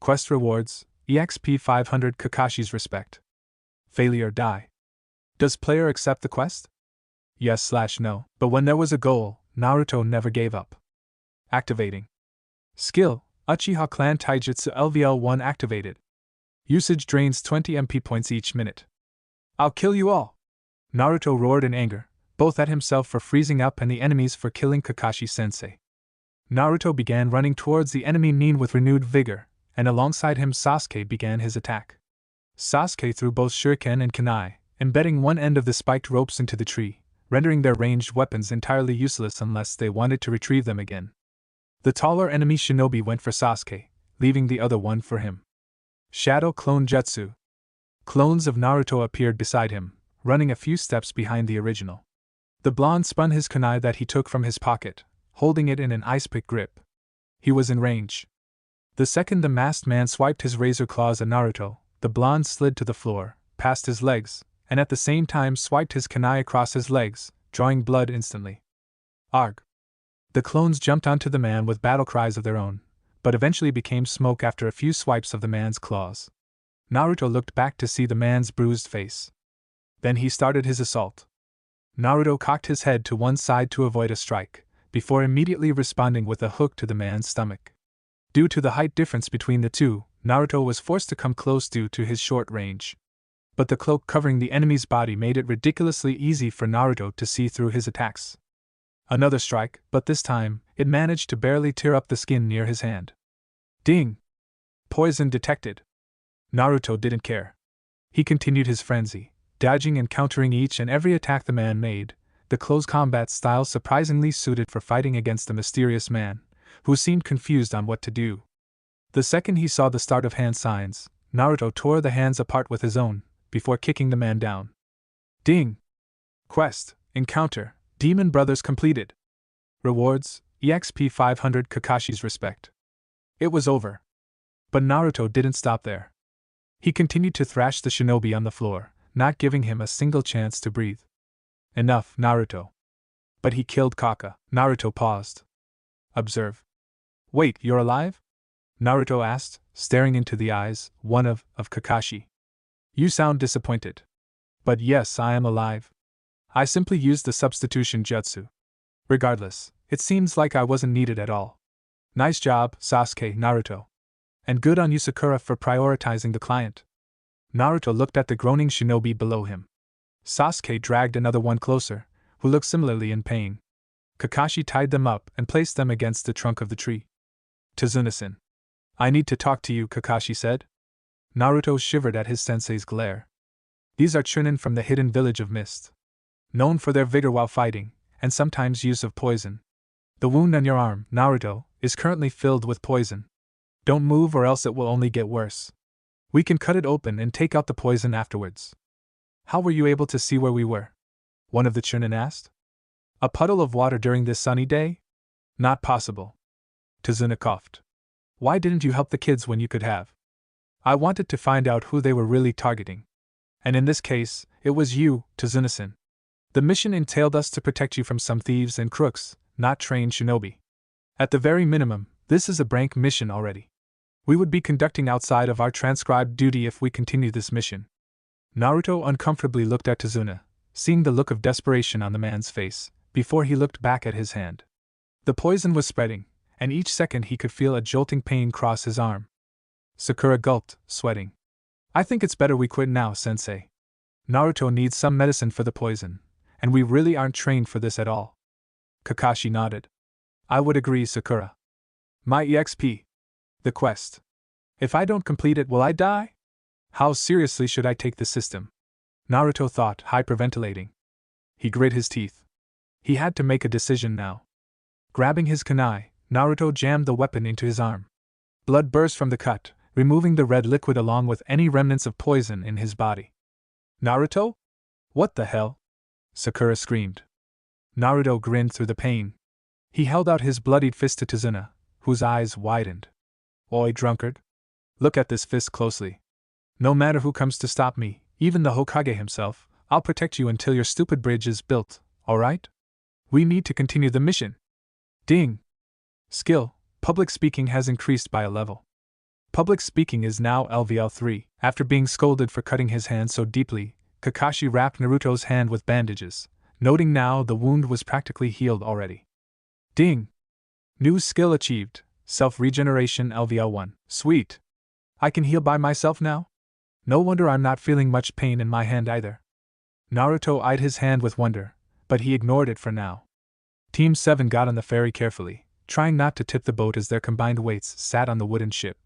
Quest rewards, EXP 500 Kakashi's respect. Failure, die. Does player accept the quest? Yes/no. But when there was a goal, Naruto never gave up. Activating. Skill, Uchiha Clan Taijutsu LVL 1 activated. Usage drains 20 MP points each minute. I'll kill you all! Naruto roared in anger, both at himself for freezing up and the enemies for killing Kakashi-sensei. Naruto began running towards the enemy Nin with renewed vigor, and alongside him Sasuke began his attack. Sasuke threw both shuriken and kunai, embedding one end of the spiked ropes into the tree, rendering their ranged weapons entirely useless unless they wanted to retrieve them again. The taller enemy shinobi went for Sasuke, leaving the other one for him. Shadow Clone Jutsu. Clones of Naruto appeared beside him, running a few steps behind the original. The blonde spun his kunai that he took from his pocket, holding it in an ice-pick grip. He was in range. The second the masked man swiped his razor claws at Naruto, The blonde slid to the floor, past his legs, and at the same time swiped his kunai across his legs, drawing blood instantly. Arg! The clones jumped onto the man with battle cries of their own, but eventually became smoke after a few swipes of the man's claws. Naruto looked back to see the man's bruised face. Then he started his assault. Naruto cocked his head to one side to avoid a strike, before immediately responding with a hook to the man's stomach. Due to the height difference between the two, Naruto was forced to come close due to his short range. But the cloak covering the enemy's body made it ridiculously easy for Naruto to see through his attacks. Another strike, but this time, it managed to barely tear up the skin near his hand. Ding! Poison detected. Naruto didn't care. He continued his frenzy, dodging and countering each and every attack the man made, the close combat style surprisingly suited for fighting against a mysterious man, who seemed confused on what to do. The second he saw the start of hand signs, Naruto tore the hands apart with his own, before kicking the man down. Ding! Quest, Encounter, Demon Brothers completed. Rewards, EXP 500 Kakashi's respect. It was over. But Naruto didn't stop there. He continued to thrash the shinobi on the floor, not giving him a single chance to breathe. Enough, Naruto. But he killed Kaka. Naruto paused. Observe. Wait, you're alive? Naruto asked, staring into the eyes, one of Kakashi. You sound disappointed. But yes, I am alive. I simply used the substitution jutsu. Regardless, it seems like I wasn't needed at all. Nice job, Sasuke, Naruto. And good on you, Sakura, for prioritizing the client. Naruto looked at the groaning shinobi below him. Sasuke dragged another one closer, who looked similarly in pain. Kakashi tied them up and placed them against the trunk of the tree. Tazuna-san. I need to talk to you, Kakashi said. Naruto shivered at his sensei's glare. These are Chunin from the hidden village of Mist. Known for their vigor while fighting, and sometimes use of poison. The wound on your arm, Naruto, is currently filled with poison. Don't move or else it will only get worse. We can cut it open and take out the poison afterwards. How were you able to see where we were? One of the Chunin asked. A puddle of water during this sunny day? Not possible. Tazuna coughed. Why didn't you help the kids when you could have? I wanted to find out who they were really targeting. And in this case, it was you, Tazuna-san. The mission entailed us to protect you from some thieves and crooks, not trained shinobi. At the very minimum, this is a rank mission already. We would be conducting outside of our transcribed duty if we continue this mission. Naruto uncomfortably looked at Tazuna, seeing the look of desperation on the man's face, before he looked back at his hand. The poison was spreading, and each second he could feel a jolting pain cross his arm. Sakura gulped, sweating. I think it's better we quit now, sensei. Naruto needs some medicine for the poison, and we really aren't trained for this at all. Kakashi nodded. I would agree, Sakura. My EXP. The quest. If I don't complete it, will I die? How seriously should I take the system? Naruto thought, hyperventilating. He grit his teeth. He had to make a decision now. Grabbing his kunai, Naruto jammed the weapon into his arm. Blood burst from the cut, removing the red liquid along with any remnants of poison in his body. Naruto? What the hell? Sakura screamed. Naruto grinned through the pain. He held out his bloodied fist to Tazuna, whose eyes widened. Oi, drunkard. Look at this fist closely. No matter who comes to stop me, even the Hokage himself, I'll protect you until your stupid bridge is built, alright? We need to continue the mission. Ding! Skill, public speaking has increased by a level. Public speaking is now LVL 3. After being scolded for cutting his hand so deeply, Kakashi wrapped Naruto's hand with bandages, noting now the wound was practically healed already. Ding! New skill achieved, self-regeneration LVL 1. Sweet! I can heal by myself now? No wonder I'm not feeling much pain in my hand either. Naruto eyed his hand with wonder, but he ignored it for now. Team 7 got on the ferry carefully, trying not to tip the boat as their combined weights sat on the wooden ship.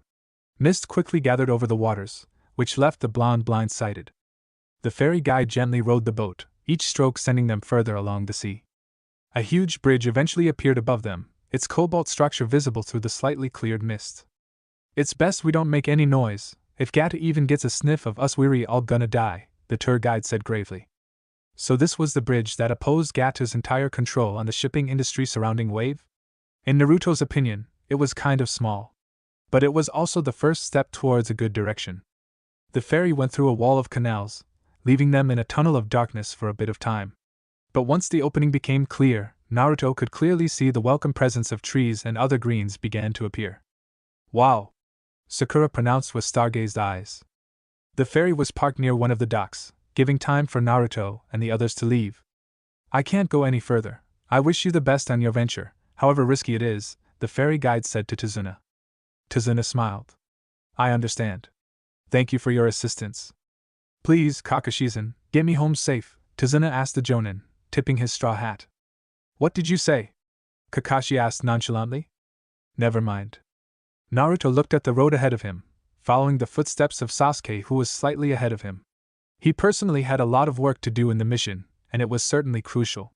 Mist quickly gathered over the waters, which left the blonde blindsided. The ferry guide gently rowed the boat, each stroke sending them further along the sea. A huge bridge eventually appeared above them, its cobalt structure visible through the slightly cleared mist. It's best we don't make any noise. If Gata even gets a sniff of us, we're all gonna die, the tour guide said gravely. So this was the bridge that opposed Gata's entire control on the shipping industry surrounding Wave? In Naruto's opinion, it was kind of small. But it was also the first step towards a good direction. The ferry went through a wall of canals, leaving them in a tunnel of darkness for a bit of time. But once the opening became clear, Naruto could clearly see the welcome presence of trees and other greens began to appear. Wow! Sakura pronounced with star-gazed eyes. The ferry was parked near one of the docks, giving time for Naruto and the others to leave. I can't go any further. I wish you the best on your venture, however risky it is, the ferry guide said to Tazuna. Tazuna smiled. I understand. Thank you for your assistance. Please, Kakashi-san, get me home safe, Tazuna asked the Jonin, tipping his straw hat. What did you say? Kakashi asked nonchalantly. Never mind. Naruto looked at the road ahead of him, following the footsteps of Sasuke, who was slightly ahead of him. He personally had a lot of work to do in the mission, and it was certainly crucial.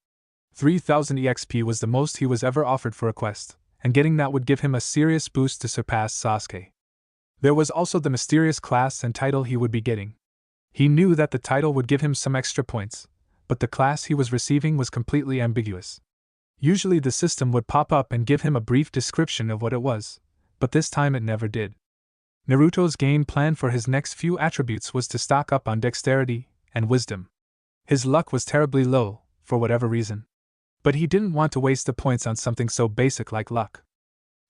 3000 EXP was the most he was ever offered for a quest, and getting that would give him a serious boost to surpass Sasuke. There was also the mysterious class and title he would be getting. He knew that the title would give him some extra points, but the class he was receiving was completely ambiguous. Usually the system would pop up and give him a brief description of what it was, but this time it never did. Naruto's game plan for his next few attributes was to stock up on dexterity and wisdom. His luck was terribly low, for whatever reason. But he didn't want to waste the points on something so basic like luck.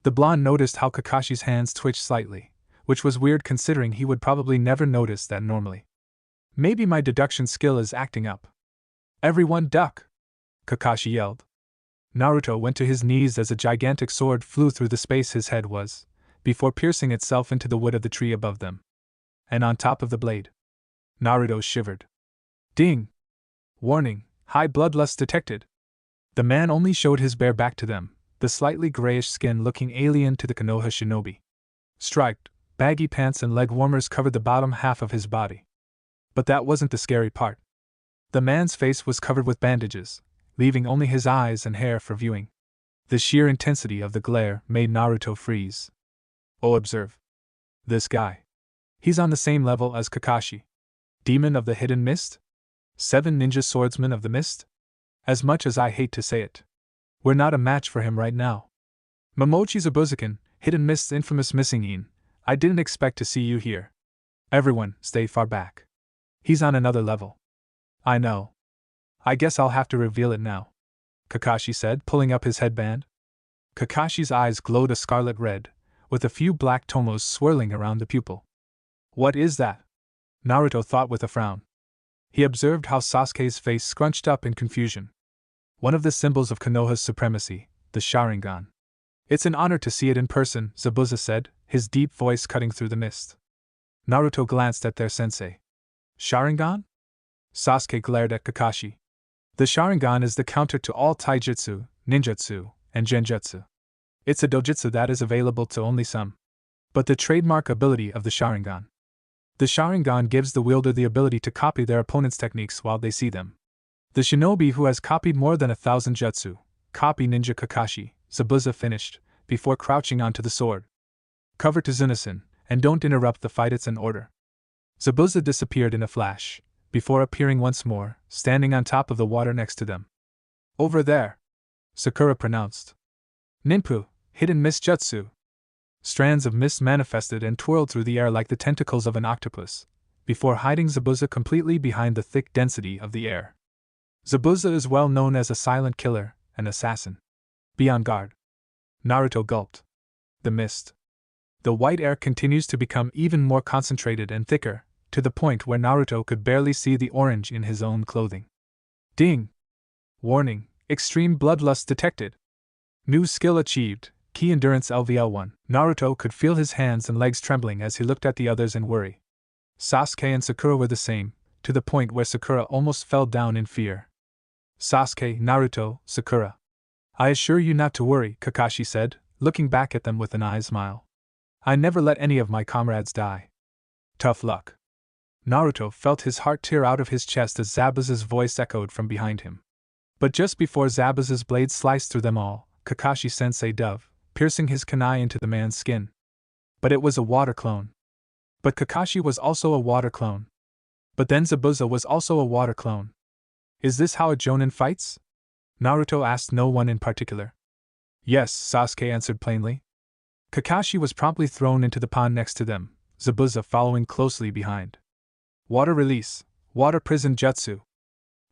The blonde noticed how Kakashi's hands twitched slightly, which was weird considering he would probably never notice that normally. Maybe my deduction skill is acting up. Everyone duck! Kakashi yelled. Naruto went to his knees as a gigantic sword flew through the space his head was, before piercing itself into the wood of the tree above them. And on top of the blade. Naruto shivered. Ding! Warning, high bloodlust detected. The man only showed his bare back to them, the slightly grayish skin looking alien to the Konoha shinobi. Striped, baggy pants and leg warmers covered the bottom half of his body. But that wasn't the scary part. The man's face was covered with bandages, leaving only his eyes and hair for viewing. The sheer intensity of the glare made Naruto freeze. Oh, observe. This guy. He's on the same level as Kakashi. Demon of the Hidden Mist? 7 ninja swordsmen of the mist? As much as I hate to say it, we're not a match for him right now. Momochi Zabuzakin, Hidden Mist's infamous missing in, I didn't expect to see you here. Everyone, stay far back. He's on another level. I know. I guess I'll have to reveal it now, Kakashi said, pulling up his headband. Kakashi's eyes glowed a scarlet red, with a few black tomos swirling around the pupil. What is that? Naruto thought with a frown. He observed how Sasuke's face scrunched up in confusion. One of the symbols of Konoha's supremacy, the Sharingan. It's an honor to see it in person, Zabuza said, his deep voice cutting through the mist. Naruto glanced at their sensei. Sharingan? Sasuke glared at Kakashi. The Sharingan is the counter to all taijutsu, ninjutsu, and genjutsu. It's a dojutsu that is available to only some. But the trademark ability of the Sharingan. The Sharingan gives the wielder the ability to copy their opponent's techniques while they see them. The shinobi who has copied more than 1,000 jutsu, copy Ninja Kakashi, Zabuza finished, before crouching onto the sword. Cover Tazuna-san, and don't interrupt the fight, it's an order. Zabuza disappeared in a flash, before appearing once more, standing on top of the water next to them. Over there, Sakura pronounced. Ninpu, Hidden Mist Jutsu. Strands of mist manifested and twirled through the air like the tentacles of an octopus, before hiding Zabuza completely behind the thick density of the air. Zabuza is well known as a silent killer, an assassin. Be on guard. Naruto gulped. The mist. The white air continues to become even more concentrated and thicker, to the point where Naruto could barely see the orange in his own clothing. Ding! Warning, extreme bloodlust detected. New skill achieved, Key Endurance LVL1. Naruto could feel his hands and legs trembling as he looked at the others in worry. Sasuke and Sakura were the same, to the point where Sakura almost fell down in fear. Sasuke, Naruto, Sakura. I assure you not to worry, Kakashi said, looking back at them with an eye smile. I never let any of my comrades die. Tough luck. Naruto felt his heart tear out of his chest as Zabuza's voice echoed from behind him. But just before Zabuza's blade sliced through them all, Kakashi-sensei dove, piercing his kunai into the man's skin. But it was a water clone. But Kakashi was also a water clone. But then Zabuza was also a water clone. Is this how a Jonin fights? Naruto asked no one in particular. Yes, Sasuke answered plainly. Kakashi was promptly thrown into the pond next to them, Zabuza following closely behind. Water release, water prison jutsu.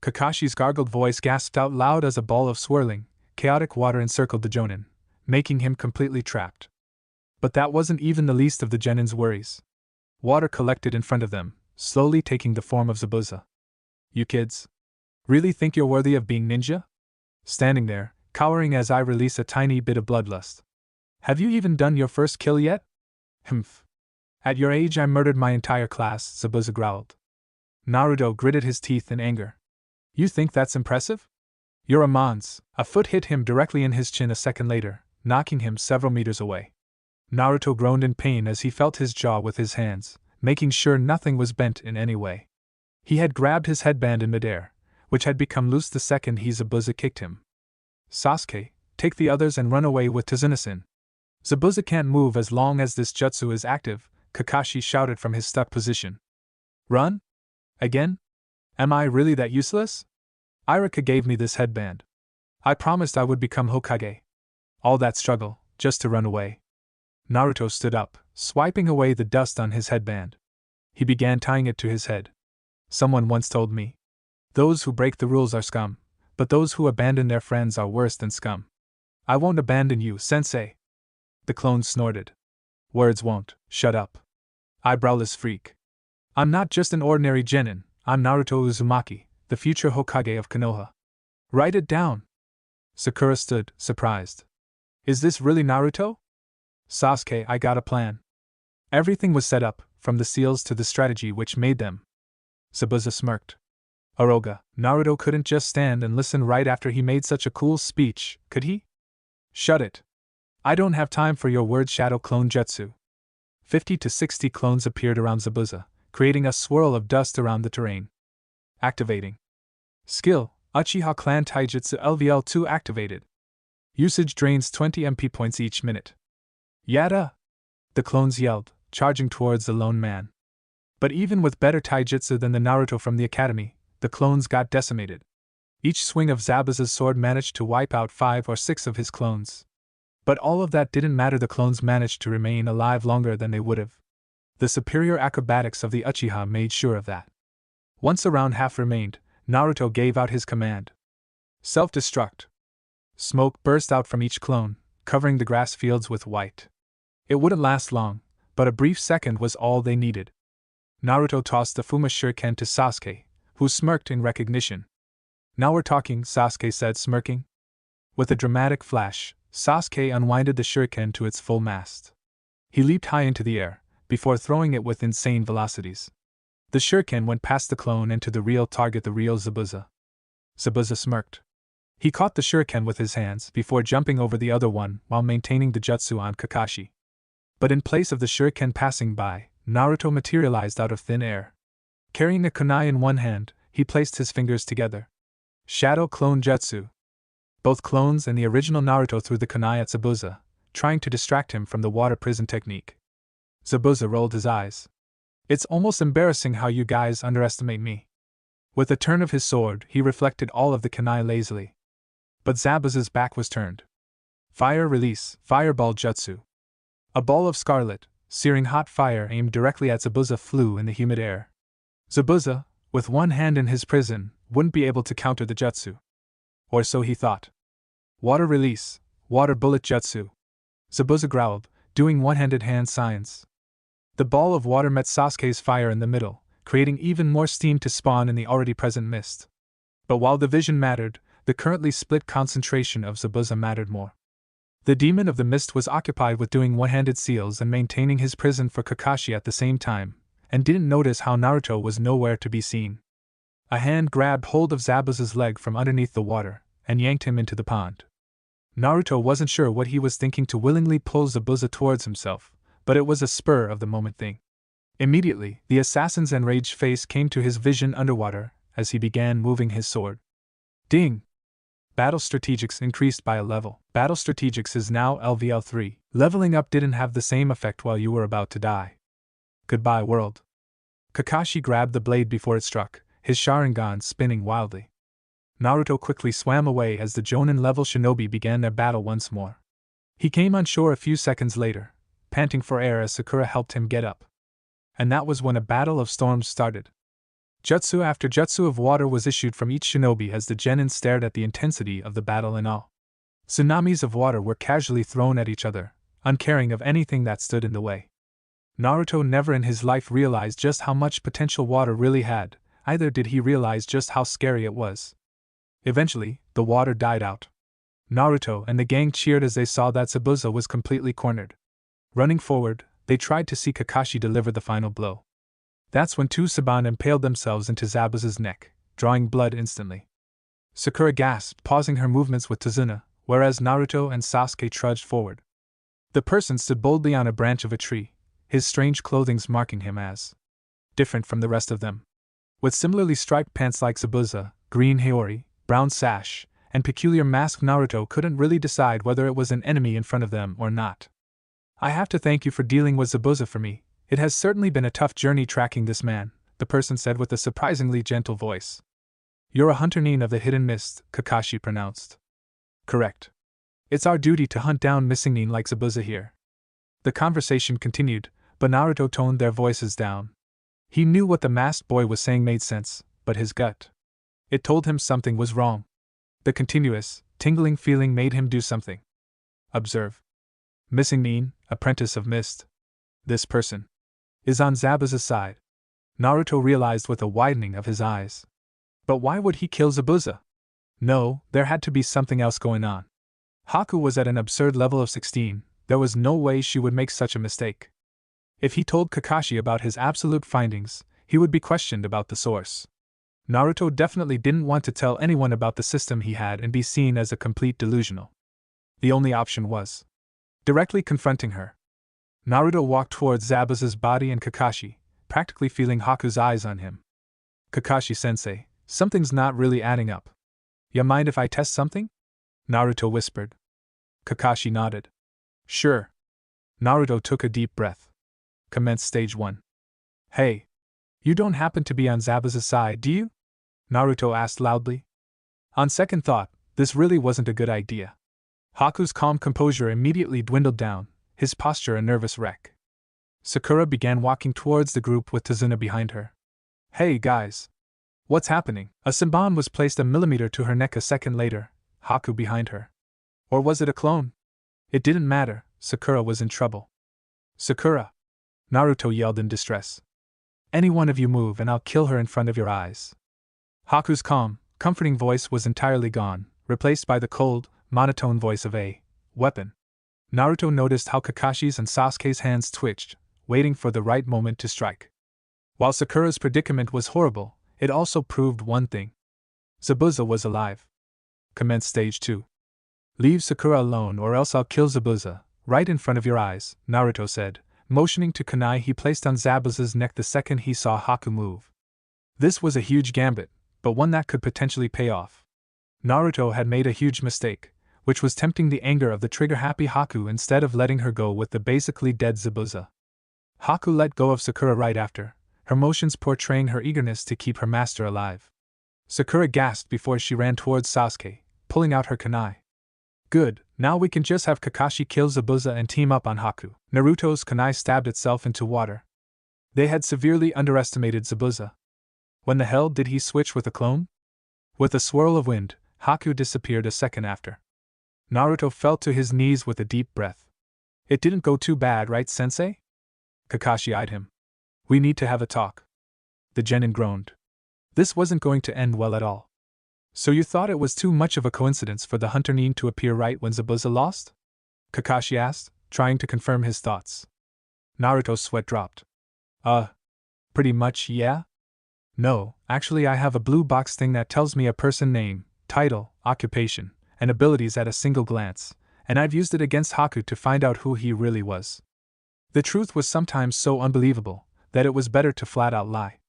Kakashi's gargled voice gasped out loud as a ball of swirling, chaotic water encircled the Jonin, making him completely trapped. But that wasn't even the least of the Genin's worries. Water collected in front of them, slowly taking the form of Zabuza. You kids really think you're worthy of being ninja? Standing there, cowering as I release a tiny bit of bloodlust. Have you even done your first kill yet? Humph. At your age I murdered my entire class, Zabuza growled. Naruto gritted his teeth in anger. You think that's impressive? You're a mons. A foot hit him directly in his chin a second later, knocking him several meters away. Naruto groaned in pain as he felt his jaw with his hands, making sure nothing was bent in any way. He had grabbed his headband in midair, which had become loose the second Zabuza kicked him. Sasuke, take the others and run away with Tsunasin. Zabuza can't move as long as this jutsu is active, Kakashi shouted from his step position. Run? Again? Am I really that useless? Irika gave me this headband. I promised I would become Hokage. All that struggle, just to run away. Naruto stood up, swiping away the dust on his headband. He began tying it to his head. Someone once told me, those who break the rules are scum, but those who abandon their friends are worse than scum. I won't abandon you, sensei. The clone snorted. Words won't, shut up. Eyebrowless freak. I'm not just an ordinary genin, I'm Naruto Uzumaki, the future Hokage of Konoha. Write it down. Sakura stood, surprised. Is this really Naruto? Sasuke, I got a plan. Everything was set up, from the seals to the strategy which made them. Zabuza smirked. Oroga, Naruto couldn't just stand and listen right after he made such a cool speech, could he? Shut it. I don't have time for your word shadow clone jutsu. 50 to 60 clones appeared around Zabuza, creating a swirl of dust around the terrain. Activating. Skill, Uchiha Clan Taijutsu LVL2 activated. Usage drains 20 MP points each minute. Yada! The clones yelled, charging towards the lone man. But even with better taijutsu than the Naruto from the academy, the clones got decimated. Each swing of Zabuza's sword managed to wipe out 5 or 6 of his clones. But all of that didn't matter, the clones managed to remain alive longer than they would have. The superior acrobatics of the Uchiha made sure of that. Once around half remained, Naruto gave out his command. Self-destruct. Smoke burst out from each clone, covering the grass fields with white. It wouldn't last long, but a brief second was all they needed. Naruto tossed the Fuma Shuriken to Sasuke, who smirked in recognition. Now we're talking, Sasuke said, smirking. With a dramatic flash, Sasuke unwinded the shuriken to its full mast. He leaped high into the air, before throwing it with insane velocities. The shuriken went past the clone and to the real target, the real Zabuza. Zabuza smirked. He caught the shuriken with his hands before jumping over the other one while maintaining the jutsu on Kakashi. But in place of the shuriken passing by, Naruto materialized out of thin air. Carrying a kunai in one hand, he placed his fingers together. Shadow Clone Jutsu. Both clones and the original Naruto threw the kunai at Zabuza, trying to distract him from the water prison technique. Zabuza rolled his eyes. It's almost embarrassing how you guys underestimate me. With a turn of his sword, he reflected all of the kunai lazily. But Zabuza's back was turned. Fire release, Fireball Jutsu. A ball of scarlet, searing hot fire aimed directly at Zabuza flew in the humid air. Zabuza, with one hand in his prison, wouldn't be able to counter the jutsu. Or so he thought. Water release, Water Bullet Jutsu. Zabuza growled, doing one-handed hand signs. The ball of water met Sasuke's fire in the middle, creating even more steam to spawn in the already present mist. But while the vision mattered, the currently split concentration of Zabuza mattered more. The demon of the mist was occupied with doing one-handed seals and maintaining his prison for Kakashi at the same time, and didn't notice how Naruto was nowhere to be seen. A hand grabbed hold of Zabuza's leg from underneath the water, and yanked him into the pond. Naruto wasn't sure what he was thinking to willingly pull Zabuza towards himself, but it was a spur-of-the-moment thing. Immediately, the assassin's enraged face came to his vision underwater, as he began moving his sword. Ding! Battle Strategics increased by a level. Battle Strategics is now LVL3. Leveling up didn't have the same effect while you were about to die. Goodbye, world. Kakashi grabbed the blade before it struck, his Sharingan spinning wildly. Naruto quickly swam away as the Jonin-level shinobi began their battle once more. He came on shore a few seconds later, panting for air as Sakura helped him get up. And that was when a battle of storms started. Jutsu after jutsu of water was issued from each shinobi as the genin stared at the intensity of the battle in awe. Tsunamis of water were casually thrown at each other, uncaring of anything that stood in the way. Naruto never in his life realized just how much potential water really had, either did he realize just how scary it was. Eventually, the water died out. Naruto and the gang cheered as they saw that Zabuza was completely cornered. Running forward, they tried to see Kakashi deliver the final blow. That's when two Saban impaled themselves into Zabuza's neck, drawing blood instantly. Sakura gasped, pausing her movements with Tazuna, whereas Naruto and Sasuke trudged forward. The person stood boldly on a branch of a tree, his strange clothings marking him as different from the rest of them. With similarly striped pants like Zabuza, green haori, brown sash, and peculiar mask, Naruto couldn't really decide whether it was an enemy in front of them or not. I have to thank you for dealing with Zabuza for me. It has certainly been a tough journey tracking this man, the person said with a surprisingly gentle voice. You're a hunter nin of the hidden mist, Kakashi pronounced. Correct. It's our duty to hunt down missing nin like Zabuza here. The conversation continued, but Naruto toned their voices down. He knew what the masked boy was saying made sense, but his gut, it told him something was wrong. The continuous, tingling feeling made him do something. Observe. Missing nin, apprentice of mist. This person is on Zabuza's side. Naruto realized with a widening of his eyes. But why would he kill Zabuza? No, there had to be something else going on. Haku was at an absurd level of 16, there was no way she would make such a mistake. If he told Kakashi about his absolute findings, he would be questioned about the source. Naruto definitely didn't want to tell anyone about the system he had and be seen as a complete delusional. The only option was directly confronting her. Naruto walked towards Zabuza's body and Kakashi, practically feeling Haku's eyes on him. Kakashi-sensei, something's not really adding up. Ya mind if I test something? Naruto whispered. Kakashi nodded. Sure. Naruto took a deep breath. Commence stage 1. Hey! You don't happen to be on Zabuza's side, do you? Naruto asked loudly. On second thought, this really wasn't a good idea. Haku's calm composure immediately dwindled down, his posture a nervous wreck. Sakura began walking towards the group with Tazuna behind her. Hey guys! What's happening? A Senbon was placed a millimeter to her neck a second later, Haku behind her. Or was it a clone? It didn't matter, Sakura was in trouble. Sakura! Naruto yelled in distress. Any one of you move and I'll kill her in front of your eyes. Haku's calm, comforting voice was entirely gone, replaced by the cold, monotone voice of a weapon. Naruto noticed how Kakashi's and Sasuke's hands twitched, waiting for the right moment to strike. While Sakura's predicament was horrible, it also proved one thing. Zabuza was alive. Commence stage 2. Leave Sakura alone or else I'll kill Zabuza, right in front of your eyes, Naruto said, motioning to kunai he placed on Zabuza's neck the second he saw Haku move. This was a huge gambit, but one that could potentially pay off. Naruto had made a huge mistake, which was tempting the anger of the trigger-happy Haku instead of letting her go with the basically dead Zabuza. Haku let go of Sakura right after, her motions portraying her eagerness to keep her master alive. Sakura gasped before she ran towards Sasuke, pulling out her kunai. Good, now we can just have Kakashi kill Zabuza and team up on Haku. Naruto's kunai stabbed itself into water. They had severely underestimated Zabuza. When the hell did he switch with a clone? With a swirl of wind, Haku disappeared a second after. Naruto fell to his knees with a deep breath. It didn't go too bad, right, sensei? Kakashi eyed him. We need to have a talk. The genin groaned. This wasn't going to end well at all. So you thought it was too much of a coincidence for the hunter nin to appear right when Zabuza lost? Kakashi asked, trying to confirm his thoughts. Naruto's sweat dropped. Pretty much, yeah? No, actually I have a blue box thing that tells me a person name, title, occupation, and abilities at a single glance, and I've used it against Haku to find out who he really was. The truth was sometimes so unbelievable that it was better to flat out lie.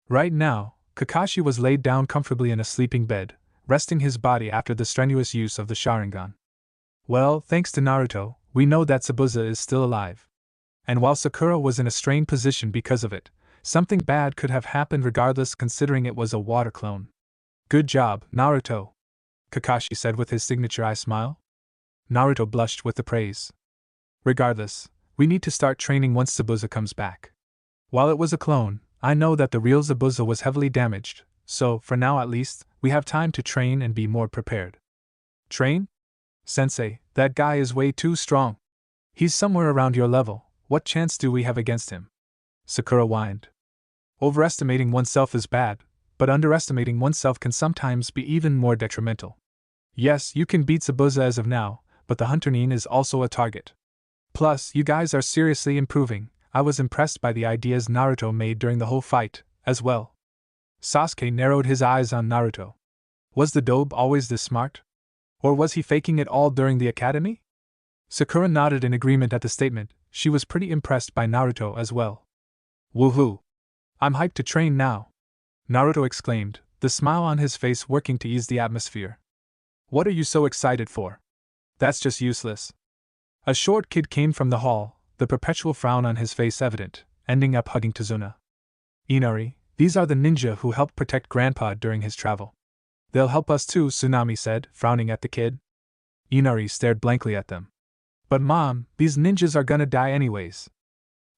Right now, Kakashi was laid down comfortably in a sleeping bed, resting his body after the strenuous use of the Sharingan. Well, thanks to Naruto, we know that Zabuza is still alive. And while Sakura was in a strained position because of it, something bad could have happened regardless considering it was a water clone. Good job, Naruto, Kakashi said with his signature eye smile. Naruto blushed with the praise. Regardless, we need to start training once Zabuza comes back. While it was a clone, I know that the real Zabuza was heavily damaged, so, for now at least, we have time to train and be more prepared. Train? Sensei, that guy is way too strong. He's somewhere around your level. What chance do we have against him? Sakura whined. Overestimating oneself is bad, but underestimating oneself can sometimes be even more detrimental. Yes, you can beat Zabuza as of now, but the Hunter Nin is also a target. Plus, you guys are seriously improving. I was impressed by the ideas Naruto made during the whole fight, as well. Sasuke narrowed his eyes on Naruto. Was the dobe always this smart? Or was he faking it all during the academy? Sakura nodded in agreement at the statement. She was pretty impressed by Naruto as well. Woohoo! I'm hyped to train now! Naruto exclaimed, the smile on his face working to ease the atmosphere. What are you so excited for? That's just useless. A short kid came from the hall, the perpetual frown on his face evident, ending up hugging Tazuna. Inari, these are the ninja who helped protect Grandpa during his travel. They'll help us too, Tsunami said, frowning at the kid. Inari stared blankly at them. But Mom, these ninjas are gonna die anyways.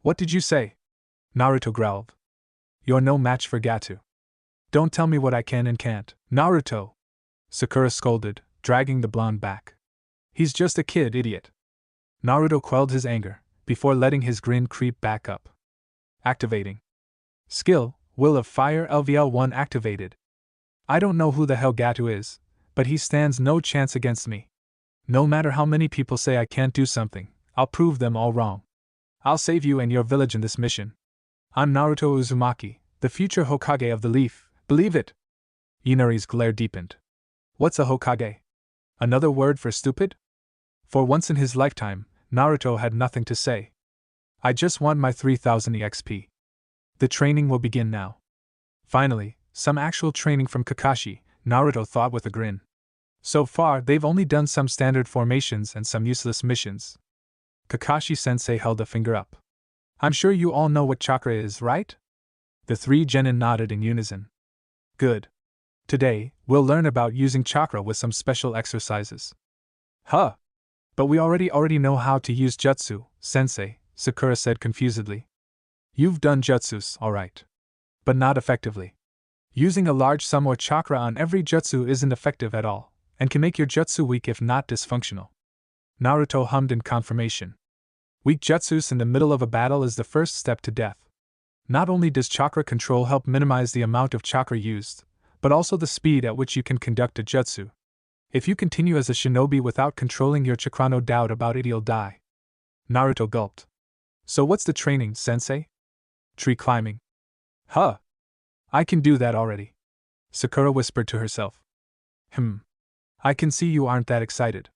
What did you say? Naruto growled. You're no match for Gato. Don't tell me what I can and can't. Naruto! Sakura scolded, dragging the blonde back. He's just a kid, idiot. Naruto quelled his anger, before letting his grin creep back up. Activating. Skill, Will of Fire LVL1 activated. I don't know who the hell Gato is, but he stands no chance against me. No matter how many people say I can't do something, I'll prove them all wrong. I'll save you and your village in this mission. I'm Naruto Uzumaki, the future Hokage of the Leaf, believe it? Inari's glare deepened. What's a Hokage? Another word for stupid? For once in his lifetime, Naruto had nothing to say. I just want my 3000 EXP. The training will begin now. Finally, some actual training from Kakashi, Naruto thought with a grin. So far, they've only done some standard formations and some useless missions. Kakashi-sensei held a finger up. I'm sure you all know what chakra is, right? The three genin nodded in unison. Good. Today, we'll learn about using chakra with some special exercises. Huh! But we already know how to use jutsu, sensei, Sakura said confusedly. You've done jutsus, alright. But not effectively. Using a large sum or chakra on every jutsu isn't effective at all, and can make your jutsu weak if not dysfunctional. Naruto hummed in confirmation. Weak jutsus in the middle of a battle is the first step to death. Not only does chakra control help minimize the amount of chakra used, but also the speed at which you can conduct a jutsu. If you continue as a shinobi without controlling your chakra, no doubt about it, you'll die. Naruto gulped. So what's the training, sensei? Tree climbing. Huh. I can do that already. Sakura whispered to herself. I can see you aren't that excited.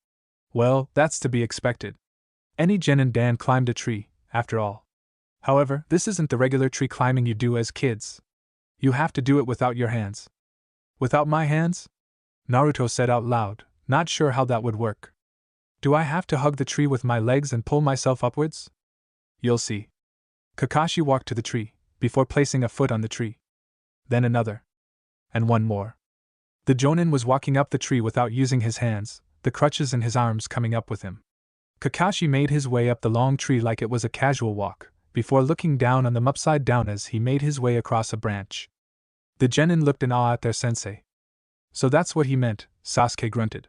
Well, that's to be expected. Any genin dan climbed a tree, after all. However, this isn't the regular tree climbing you do as kids. You have to do it without your hands. Without my hands? Naruto said out loud, not sure how that would work. Do I have to hug the tree with my legs and pull myself upwards? You'll see. Kakashi walked to the tree, before placing a foot on the tree. Then another. And one more. The Jonin was walking up the tree without using his hands, the crutches in his arms coming up with him. Kakashi made his way up the long tree like it was a casual walk, before looking down on them upside down as he made his way across a branch. The genin looked in awe at their sensei. So that's what he meant, Sasuke grunted.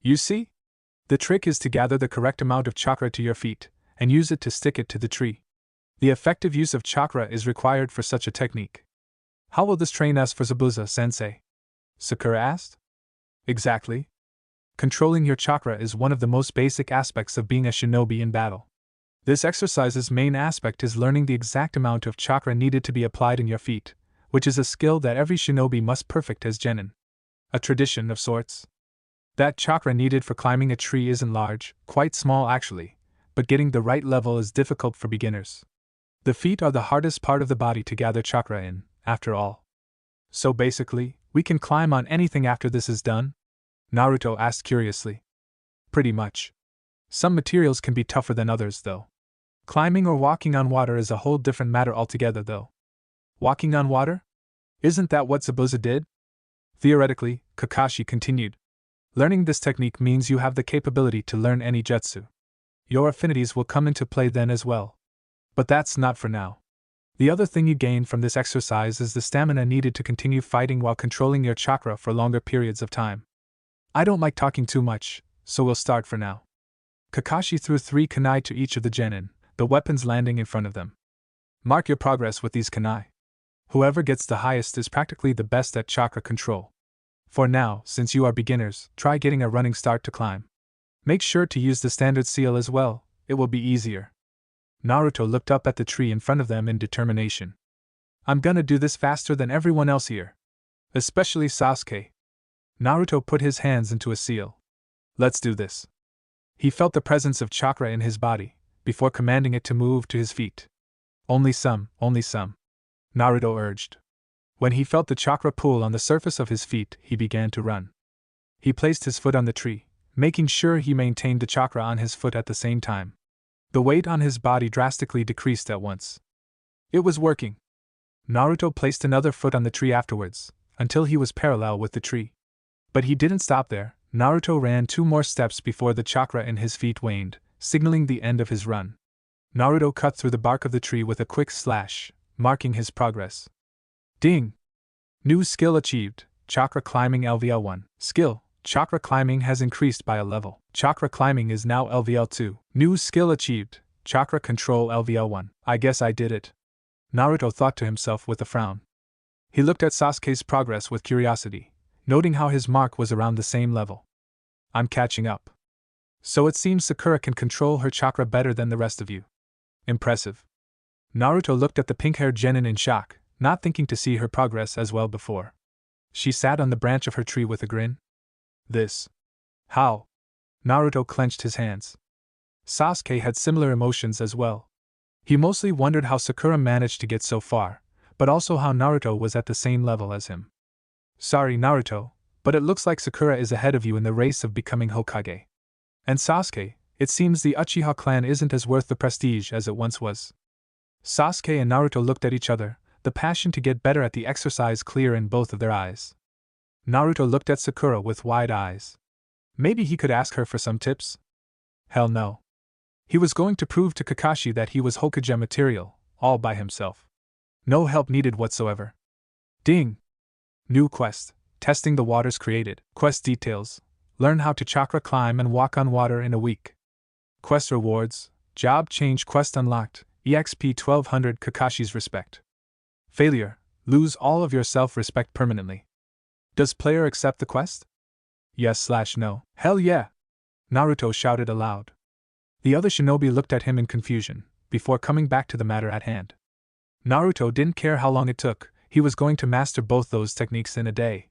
You see? The trick is to gather the correct amount of chakra to your feet, and use it to stick it to the tree. The effective use of chakra is required for such a technique. How will this train us for Zabuza, sensei? Sakura asked. Exactly. Controlling your chakra is one of the most basic aspects of being a shinobi in battle. This exercise's main aspect is learning the exact amount of chakra needed to be applied in your feet, which is a skill that every shinobi must perfect as genin. A tradition of sorts. That chakra needed for climbing a tree isn't large, quite small actually, but getting the right level is difficult for beginners. The feet are the hardest part of the body to gather chakra in, after all. So basically, we can climb on anything after this is done? Naruto asked curiously. Pretty much. Some materials can be tougher than others, though. Climbing or walking on water is a whole different matter altogether, though. Walking on water? Isn't that what Zabuza did? Theoretically, Kakashi continued. Learning this technique means you have the capability to learn any jutsu. Your affinities will come into play then as well. But that's not for now. The other thing you gain from this exercise is the stamina needed to continue fighting while controlling your chakra for longer periods of time. I don't like talking too much, so we'll start for now. Kakashi threw 3 kunai to each of the genin, the weapons landing in front of them. Mark your progress with these kunai. Whoever gets the highest is practically the best at chakra control. For now, since you are beginners, try getting a running start to climb. Make sure to use the standard seal as well, it will be easier. Naruto looked up at the tree in front of them in determination. I'm gonna do this faster than everyone else here. Especially Sasuke. Naruto put his hands into a seal. Let's do this. He felt the presence of chakra in his body, before commanding it to move to his feet. Only some, Naruto urged. When he felt the chakra pool on the surface of his feet, he began to run. He placed his foot on the tree, making sure he maintained the chakra on his foot at the same time. The weight on his body drastically decreased at once. It was working. Naruto placed another foot on the tree afterwards, until he was parallel with the tree. But he didn't stop there. Naruto ran 2 more steps before the chakra in his feet waned, signaling the end of his run. Naruto cut through the bark of the tree with a quick slash, marking his progress. Ding! New skill achieved, Chakra Climbing LVL1. Skill, Chakra Climbing has increased by a level. Chakra Climbing is now LVL2. New skill achieved, Chakra Control LVL1. I guess I did it. Naruto thought to himself with a frown. He looked at Sasuke's progress with curiosity, noting how his mark was around the same level. I'm catching up. So it seems Sakura can control her chakra better than the rest of you. Impressive. Naruto looked at the pink-haired genin in shock, not thinking to see her progress as well before. She sat on the branch of her tree with a grin. This. How? Naruto clenched his hands. Sasuke had similar emotions as well. He mostly wondered how Sakura managed to get so far, but also how Naruto was at the same level as him. Sorry, Naruto, but it looks like Sakura is ahead of you in the race of becoming Hokage. And Sasuke, it seems the Uchiha clan isn't as worth the prestige as it once was. Sasuke and Naruto looked at each other, the passion to get better at the exercise clear in both of their eyes. Naruto looked at Sakura with wide eyes. Maybe he could ask her for some tips? Hell no. He was going to prove to Kakashi that he was Hokage material, all by himself. No help needed whatsoever. Ding! New quest, testing the waters created. Quest details, learn how to chakra climb and walk on water in a week. Quest rewards, job change quest unlocked, EXP 1200 Kakashi's respect. Failure, lose all of your self-respect permanently. Does player accept the quest? Yes/no. Hell yeah! Naruto shouted aloud. The other shinobi looked at him in confusion, before coming back to the matter at hand. Naruto didn't care how long it took, he was going to master both those techniques in a day.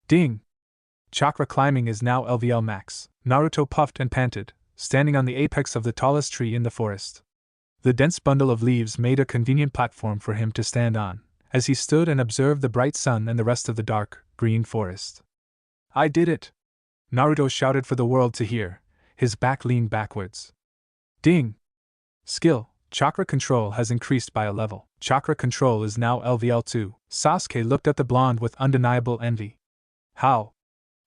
Ding! Chakra climbing is now LVL max. Naruto puffed and panted, standing on the apex of the tallest tree in the forest. The dense bundle of leaves made a convenient platform for him to stand on, as he stood and observed the bright sun and the rest of the dark, green forest. I did it! Naruto shouted for the world to hear, his back leaned backwards. Ding! Skill, Chakra Control has increased by a level. Chakra Control is now LVL2. Sasuke looked at the blonde with undeniable envy. How?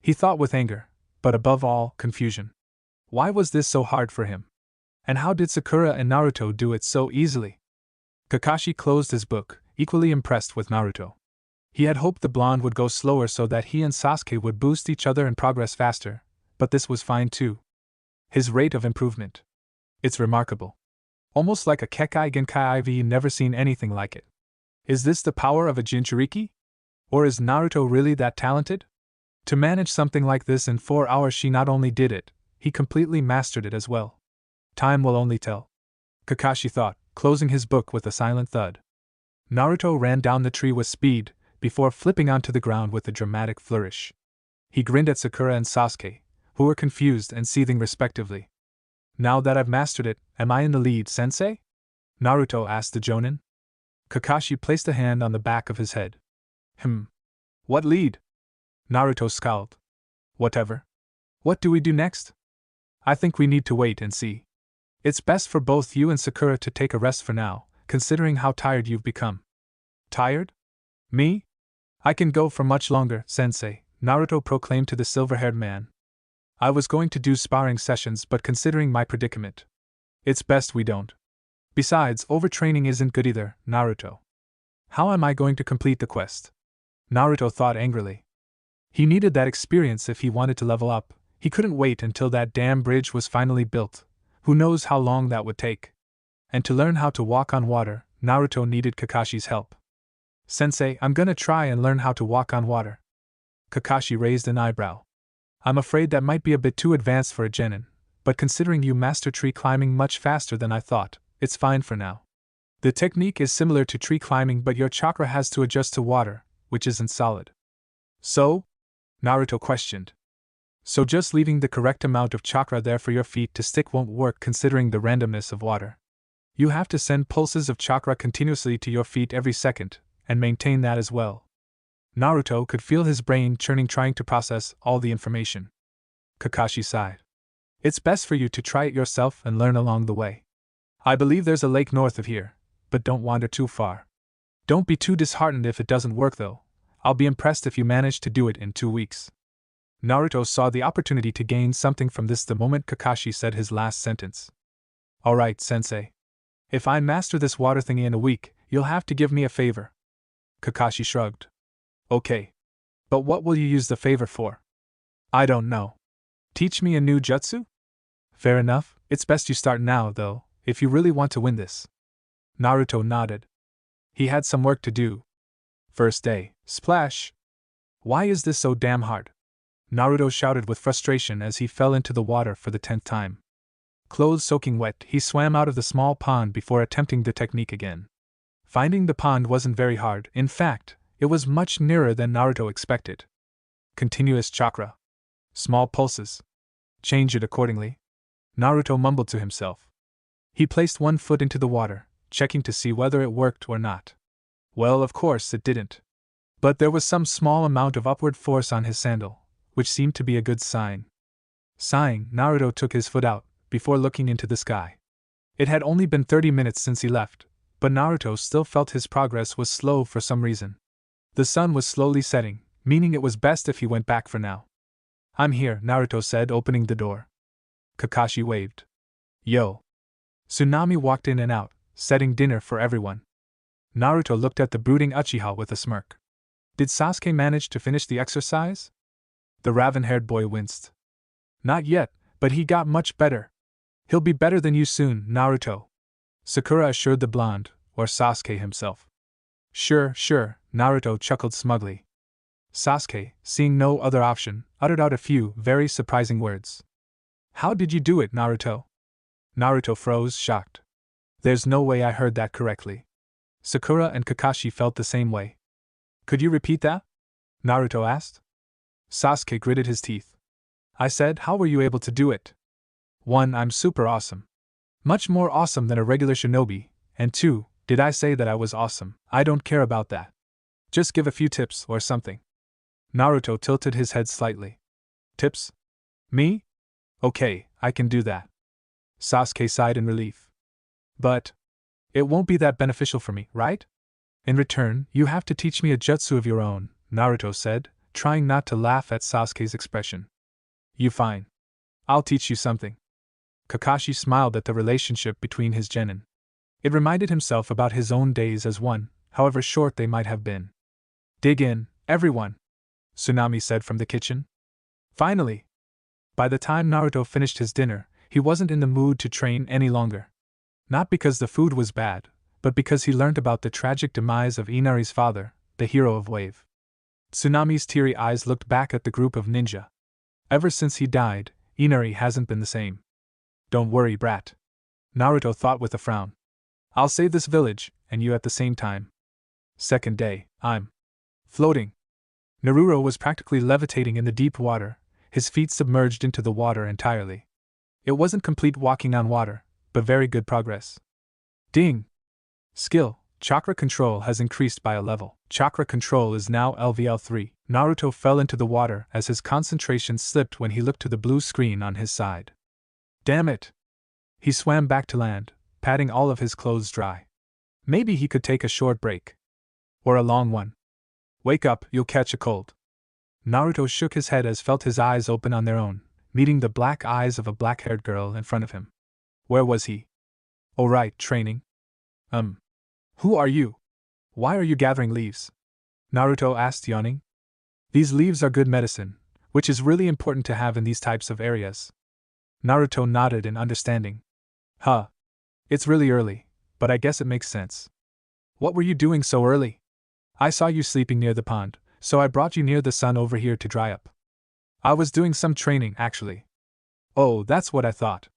He thought with anger, but above all, confusion. Why was this so hard for him? And how did Sakura and Naruto do it so easily? Kakashi closed his book, equally impressed with Naruto. He had hoped the blonde would go slower so that he and Sasuke would boost each other and progress faster, but this was fine too. His rate of improvement. It's remarkable. Almost like a Kekai Genkai IV, never seen anything like it. Is this the power of a Jinchuriki? Or is Naruto really that talented? To manage something like this in 4 hours, she not only did it, he completely mastered it as well. Time will only tell. Kakashi thought, closing his book with a silent thud. Naruto ran down the tree with speed, before flipping onto the ground with a dramatic flourish. He grinned at Sakura and Sasuke, who were confused and seething respectively. Now that I've mastered it, am I in the lead, sensei? Naruto asked the Jonin. Kakashi placed a hand on the back of his head. What lead? Naruto scowled. Whatever. What do we do next? I think we need to wait and see. It's best for both you and Sakura to take a rest for now, considering how tired you've become. Tired? Me? I can go for much longer, sensei, Naruto proclaimed to the silver-haired man. I was going to do sparring sessions, but considering my predicament, it's best we don't. Besides, overtraining isn't good either, Naruto. How am I going to complete the quest? Naruto thought angrily. He needed that experience if he wanted to level up. He couldn't wait until that damn bridge was finally built. Who knows how long that would take? And to learn how to walk on water, Naruto needed Kakashi's help. Sensei, I'm gonna try and learn how to walk on water. Kakashi raised an eyebrow. I'm afraid that might be a bit too advanced for a genin, but considering you master tree climbing much faster than I thought, it's fine for now. The technique is similar to tree climbing, but your chakra has to adjust to water, which isn't solid. So? Naruto questioned. So just leaving the correct amount of chakra there for your feet to stick won't work considering the randomness of water. You have to send pulses of chakra continuously to your feet every second, and maintain that as well. Naruto could feel his brain churning trying to process all the information. Kakashi sighed. It's best for you to try it yourself and learn along the way. I believe there's a lake north of here, but don't wander too far. Don't be too disheartened if it doesn't work though. I'll be impressed if you manage to do it in 2 weeks. Naruto saw the opportunity to gain something from this the moment Kakashi said his last sentence. Alright, sensei. If I master this water thingy in a week, you'll have to give me a favor. Kakashi shrugged. Okay. But what will you use the favor for? I don't know. Teach me a new jutsu? Fair enough, it's best you start now though, if you really want to win this. Naruto nodded. He had some work to do. First day, splash! Why is this so damn hard? Naruto shouted with frustration as he fell into the water for the 10th time. Clothes soaking wet, he swam out of the small pond before attempting the technique again. Finding the pond wasn't very hard, in fact, it was much nearer than Naruto expected. Continuous chakra. Small pulses. Change it accordingly. Naruto mumbled to himself. He placed one foot into the water, checking to see whether it worked or not. Well, of course it didn't. But there was some small amount of upward force on his sandal, which seemed to be a good sign. Sighing, Naruto took his foot out, before looking into the sky. It had only been 30 minutes since he left, but Naruto still felt his progress was slow for some reason. The sun was slowly setting, meaning it was best if he went back for now. I'm here, Naruto said, opening the door. Kakashi waved. Yo. Tsunami walked in and out, setting dinner for everyone. Naruto looked at the brooding Uchiha with a smirk. Did Sasuke manage to finish the exercise? The raven-haired boy winced. Not yet, but he got much better. He'll be better than you soon, Naruto. Sakura assured the blonde, or Sasuke himself. Sure, Naruto chuckled smugly. Sasuke, seeing no other option, uttered out a few very surprising words. How did you do it, Naruto? Naruto froze, shocked. There's no way I heard that correctly. Sakura and Kakashi felt the same way. Could you repeat that? Naruto asked. Sasuke gritted his teeth. I said, how were you able to do it? 1. I'm super awesome. Much more awesome than a regular shinobi, and 2. Did I say that I was awesome? I don't care about that. Just give a few tips or something. Naruto tilted his head slightly. Tips? Me? Okay, I can do that. Sasuke sighed in relief. But it won't be that beneficial for me, right? In return, you have to teach me a jutsu of your own, Naruto said, trying not to laugh at Sasuke's expression. You fine. I'll teach you something. Kakashi smiled at the relationship between his genin. It reminded himself about his own days as one, however short they might have been. Dig in, everyone, Tsunami said from the kitchen. Finally! By the time Naruto finished his dinner, he wasn't in the mood to train any longer. Not because the food was bad, but because he learned about the tragic demise of Inari's father, the hero of Wave. Tsunami's teary eyes looked back at the group of ninja. Ever since he died, Inari hasn't been the same. Don't worry, brat. Naruto thought with a frown. I'll save this village, and you at the same time. Second day, I'm floating. Naruto was practically levitating in the deep water, his feet submerged into the water entirely. It wasn't complete walking on water, but very good progress. Ding! Skill, chakra control has increased by a level. Chakra control is now LVL 3. Naruto fell into the water as his concentration slipped when he looked to the blue screen on his side. Damn it! He swam back to land, patting all of his clothes dry. Maybe he could take a short break. Or a long one. Wake up, you'll catch a cold. Naruto shook his head as felt his eyes open on their own, meeting the black eyes of a black-haired girl in front of him. Where was he? Oh right, training. Who are you? Why are you gathering leaves? Naruto asked, yawning. These leaves are good medicine, which is really important to have in these types of areas. Naruto nodded in understanding. Huh. It's really early, but I guess it makes sense. What were you doing so early? I saw you sleeping near the pond, so I brought you near the sun over here to dry up. I was doing some training, actually. Oh, that's what I thought.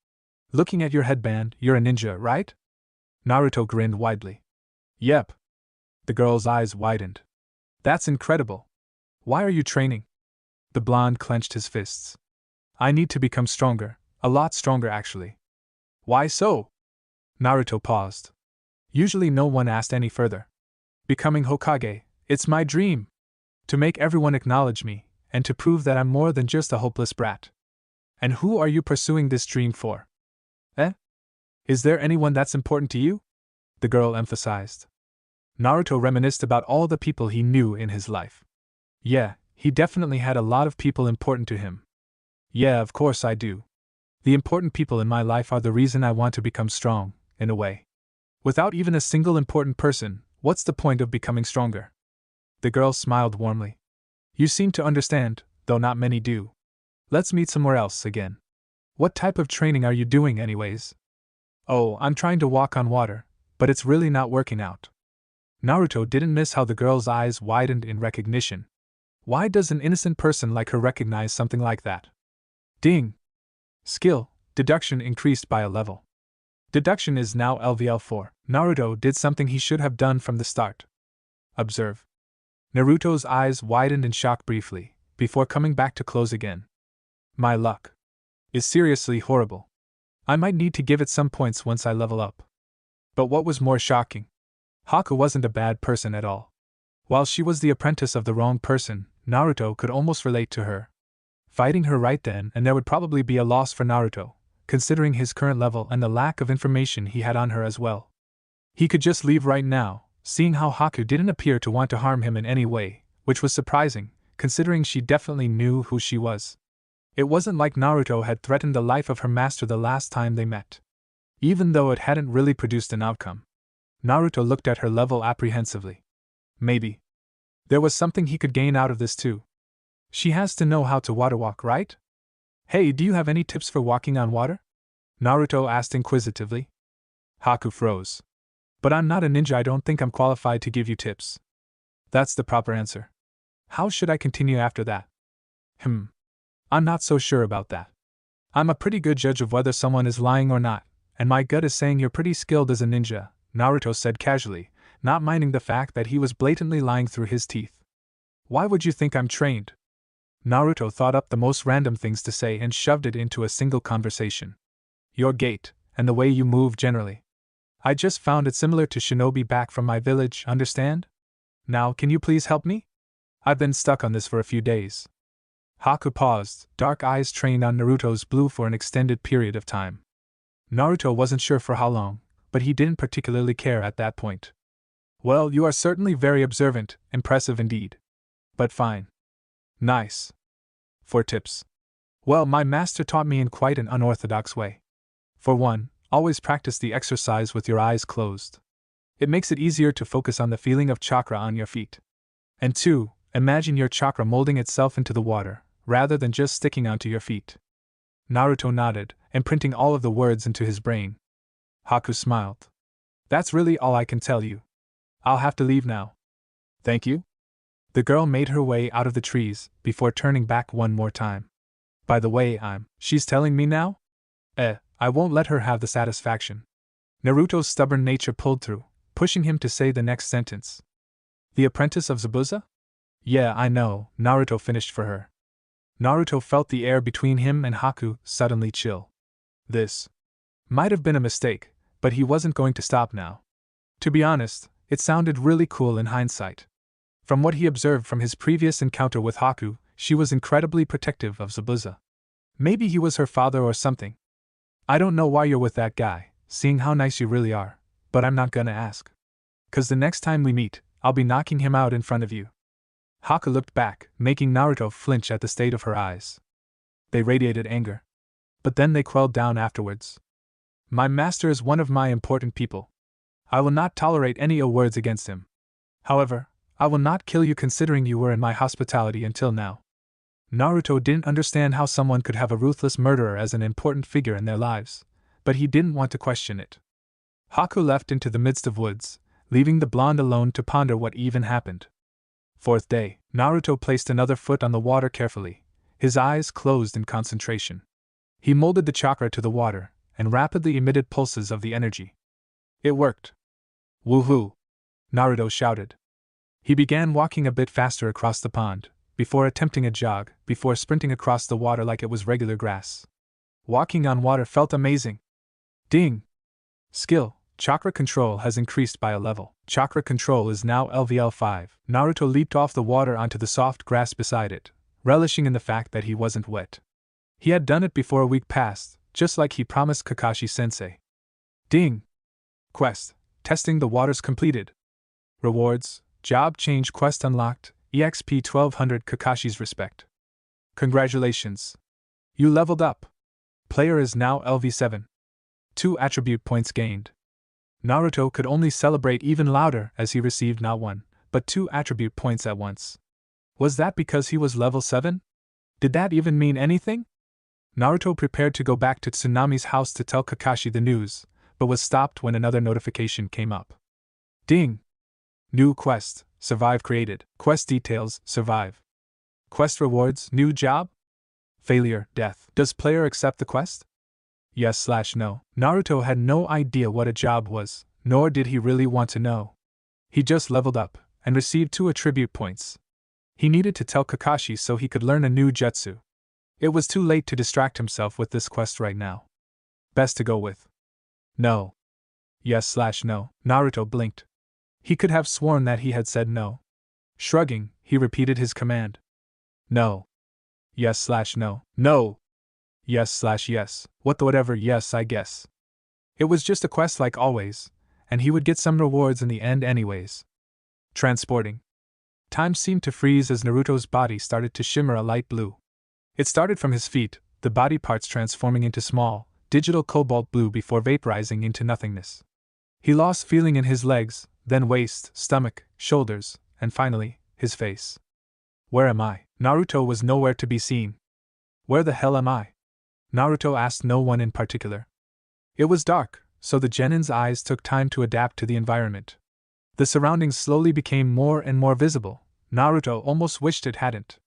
Looking at your headband, you're a ninja, right? Naruto grinned widely. Yep. The girl's eyes widened. That's incredible. Why are you training? The blonde clenched his fists. I need to become stronger, a lot stronger actually. Why so? Naruto paused. Usually no one asked any further. Becoming Hokage, it's my dream. To make everyone acknowledge me, and to prove that I'm more than just a hopeless brat. And who are you pursuing this dream for? Eh? Is there anyone that's important to you? The girl emphasized. Naruto reminisced about all the people he knew in his life. Yeah, he definitely had a lot of people important to him. Yeah, of course I do. The important people in my life are the reason I want to become strong, in a way. Without even a single important person, what's the point of becoming stronger? The girl smiled warmly. You seem to understand, though not many do. Let's meet somewhere else again. What type of training are you doing anyways? Oh, I'm trying to walk on water, but it's really not working out. Naruto didn't miss how the girl's eyes widened in recognition. Why does an innocent person like her recognize something like that? Ding! Skill, deduction increased by a level. Deduction is now LVL 4. Naruto did something he should have done from the start. Observe. Naruto's eyes widened in shock briefly, before coming back to close again. My luck is seriously horrible. I might need to give it some points once I level up. But what was more shocking? Haku wasn't a bad person at all. While she was the apprentice of the wrong person, Naruto could almost relate to her. Fighting her right then and there would probably be a loss for Naruto, considering his current level and the lack of information he had on her as well. He could just leave right now, seeing how Haku didn't appear to want to harm him in any way, which was surprising, considering she definitely knew who she was. It wasn't like Naruto had threatened the life of her master the last time they met. Even though it hadn't really produced an outcome. Naruto looked at her level apprehensively. Maybe there was something he could gain out of this too. She has to know how to water walk, right? Hey, do you have any tips for walking on water? Naruto asked inquisitively. Haku froze. But I'm not a ninja, I don't think I'm qualified to give you tips. That's the proper answer. How should I continue after that? I'm not so sure about that. I'm a pretty good judge of whether someone is lying or not, and my gut is saying you're pretty skilled as a ninja, Naruto said casually, not minding the fact that he was blatantly lying through his teeth. Why would you think I'm trained? Naruto thought up the most random things to say and shoved it into a single conversation. Your gait, and the way you move generally. I just found it similar to shinobi back from my village, understand? Now, can you please help me? I've been stuck on this for a few days. Haku paused, dark eyes trained on Naruto's blue for an extended period of time. Naruto wasn't sure for how long, but he didn't particularly care at that point. Well, you are certainly very observant, impressive indeed. But fine. Nice. For tips. Well, my master taught me in quite an unorthodox way. For one, always practice the exercise with your eyes closed. It makes it easier to focus on the feeling of chakra on your feet. And two, imagine your chakra molding itself into the water, rather than just sticking onto your feet. Naruto nodded, imprinting all of the words into his brain. Haku smiled. That's really all I can tell you. I'll have to leave now. Thank you. The girl made her way out of the trees, before turning back one more time. By the way, she's telling me now? I won't let her have the satisfaction. Naruto's stubborn nature pulled through, pushing him to say the next sentence. The apprentice of Zabuza? Yeah, I know, Naruto finished for her. Naruto felt the air between him and Haku suddenly chill. This might have been a mistake, but he wasn't going to stop now. To be honest, it sounded really cool in hindsight. From what he observed from his previous encounter with Haku, she was incredibly protective of Zabuza. Maybe he was her father or something. I don't know why you're with that guy, seeing how nice you really are, but I'm not gonna ask. 'Cause the next time we meet, I'll be knocking him out in front of you. Haku looked back, making Naruto flinch at the state of her eyes. They radiated anger. But then they quelled down afterwards. My master is one of my important people. I will not tolerate any ill words against him. However, I will not kill you considering you were in my hospitality until now. Naruto didn't understand how someone could have a ruthless murderer as an important figure in their lives, but he didn't want to question it. Haku left into the midst of woods, leaving the blonde alone to ponder what even happened. Fourth day, Naruto placed another foot on the water carefully, his eyes closed in concentration. He molded the chakra to the water, and rapidly emitted pulses of the energy. It worked. Woohoo! Naruto shouted. He began walking a bit faster across the pond, before attempting a jog, before sprinting across the water like it was regular grass. Walking on water felt amazing. Ding! Skill, chakra control has increased by a level. Chakra control is now LVL 5. Naruto leaped off the water onto the soft grass beside it, relishing in the fact that he wasn't wet. He had done it before a week passed, just like he promised Kakashi-sensei. Ding! Quest, testing the waters completed. Rewards, job change quest unlocked, EXP 1200 Kakashi's respect. Congratulations! You leveled up. Player is now LV7. 2 attribute points gained. Naruto could only celebrate even louder as he received not 1, but 2 attribute points at once. Was that because he was level 7? Did that even mean anything? Naruto prepared to go back to Tsunami's house to tell Kakashi the news, but was stopped when another notification came up. Ding! New quest, survive created. Quest details, survive. Quest rewards, new job? Failure, death. Does player accept the quest? Yes/no. Naruto had no idea what a job was, nor did he really want to know. He just leveled up, and received 2 attribute points. He needed to tell Kakashi so he could learn a new jutsu. It was too late to distract himself with this quest right now. Best to go with. No. Yes/no. Naruto blinked. He could have sworn that he had said no. Shrugging, he repeated his command. No. Yes/no. No! Yes/yes. Whatever, yes, I guess. It was just a quest like always, and he would get some rewards in the end anyways. Transporting. Time seemed to freeze as Naruto's body started to shimmer a light blue. It started from his feet, the body parts transforming into small, digital cobalt blue before vaporizing into nothingness. He lost feeling in his legs, then waist, stomach, shoulders, and finally, his face. Where am I? Naruto was nowhere to be seen. Where the hell am I? Naruto asked no one in particular. It was dark, so the genin's eyes took time to adapt to the environment. The surroundings slowly became more and more visible. Naruto almost wished it hadn't.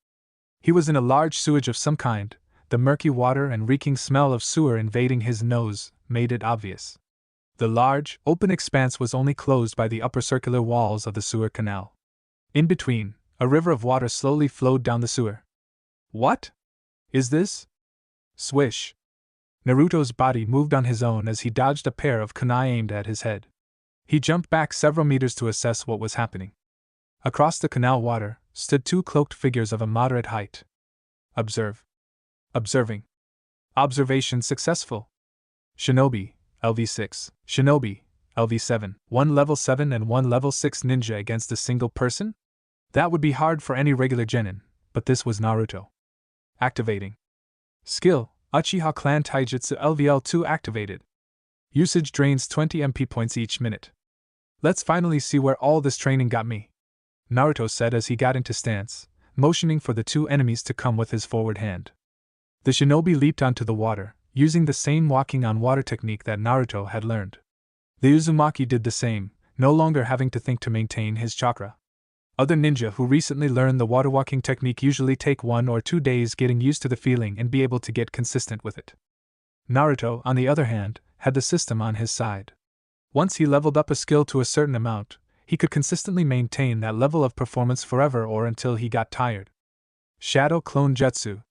He was in a large sewage of some kind. The murky water and reeking smell of sewer invading his nose made it obvious. The large, open expanse was only closed by the upper circular walls of the sewer canal. In between, a river of water slowly flowed down the sewer. What is this? Swish. Naruto's body moved on his own as he dodged a pair of kunai aimed at his head. He jumped back several meters to assess what was happening. Across the canal water stood 2 cloaked figures of a moderate height. Observe. Observing. Observation successful. Shinobi, LV6. Shinobi, LV7. 1 level 7 and 1 level 6 ninja against a single person? That would be hard for any regular genin, but this was Naruto. Activating. Skill, Uchiha Clan Taijutsu LVL2 activated. Usage drains 20 MP points each minute. Let's finally see where all this training got me, Naruto said as he got into stance, motioning for the 2 enemies to come with his forward hand. The shinobi leaped onto the water, using the same walking on water technique that Naruto had learned. The Uzumaki did the same, no longer having to think to maintain his chakra. Other ninja who recently learned the water walking technique usually take 1 or 2 days getting used to the feeling and be able to get consistent with it. Naruto, on the other hand, had the system on his side. Once he leveled up a skill to a certain amount, he could consistently maintain that level of performance forever or until he got tired. Shadow Clone Jutsu.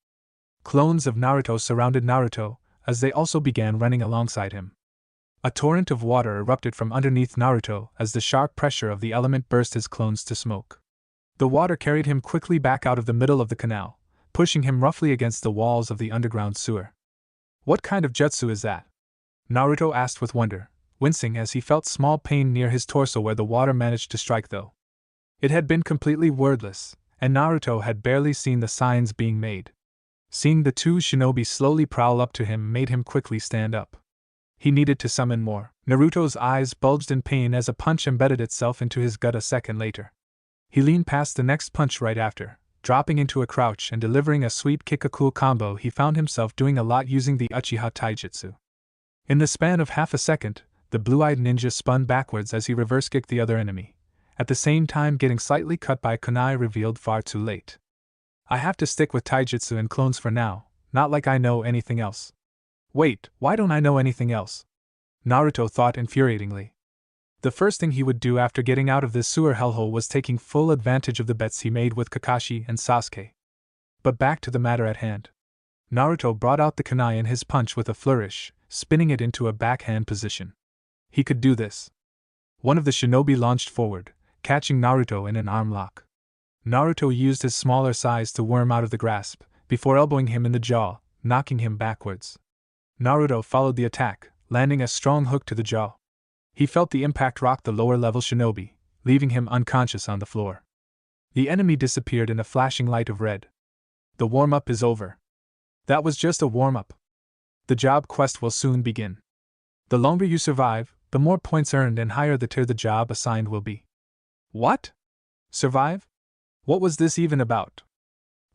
Clones of Naruto surrounded Naruto, as they also began running alongside him. A torrent of water erupted from underneath Naruto as the sharp pressure of the element burst his clones to smoke. The water carried him quickly back out of the middle of the canal, pushing him roughly against the walls of the underground sewer. What kind of jutsu is that? Naruto asked with wonder, wincing as he felt small pain near his torso where the water managed to strike though. It had been completely wordless, and Naruto had barely seen the signs being made. Seeing the 2 shinobi slowly prowl up to him made him quickly stand up. He needed to summon more. Naruto's eyes bulged in pain as a punch embedded itself into his gut a second later. He leaned past the next punch right after, dropping into a crouch and delivering a sweep kick, a cool combo he found himself doing a lot using the Uchiha Taijutsu. In the span of half a second, the blue-eyed ninja spun backwards as he reverse-kicked the other enemy, at the same time getting slightly cut by a kunai revealed far too late. I have to stick with taijutsu and clones for now, not like I know anything else. Wait, why don't I know anything else? Naruto thought infuriatingly. The first thing he would do after getting out of this sewer hellhole was taking full advantage of the bets he made with Kakashi and Sasuke. But back to the matter at hand. Naruto brought out the kunai in his punch with a flourish, spinning it into a backhand position. He could do this. One of the shinobi launched forward, catching Naruto in an arm lock. Naruto used his smaller size to worm out of the grasp, before elbowing him in the jaw, knocking him backwards. Naruto followed the attack, landing a strong hook to the jaw. He felt the impact rock the lower-level shinobi, leaving him unconscious on the floor. The enemy disappeared in a flashing light of red. The warm-up is over. That was just a warm-up. The job quest will soon begin. The longer you survive, the more points earned and higher the tier the job assigned will be. What? Survive? What was this even about?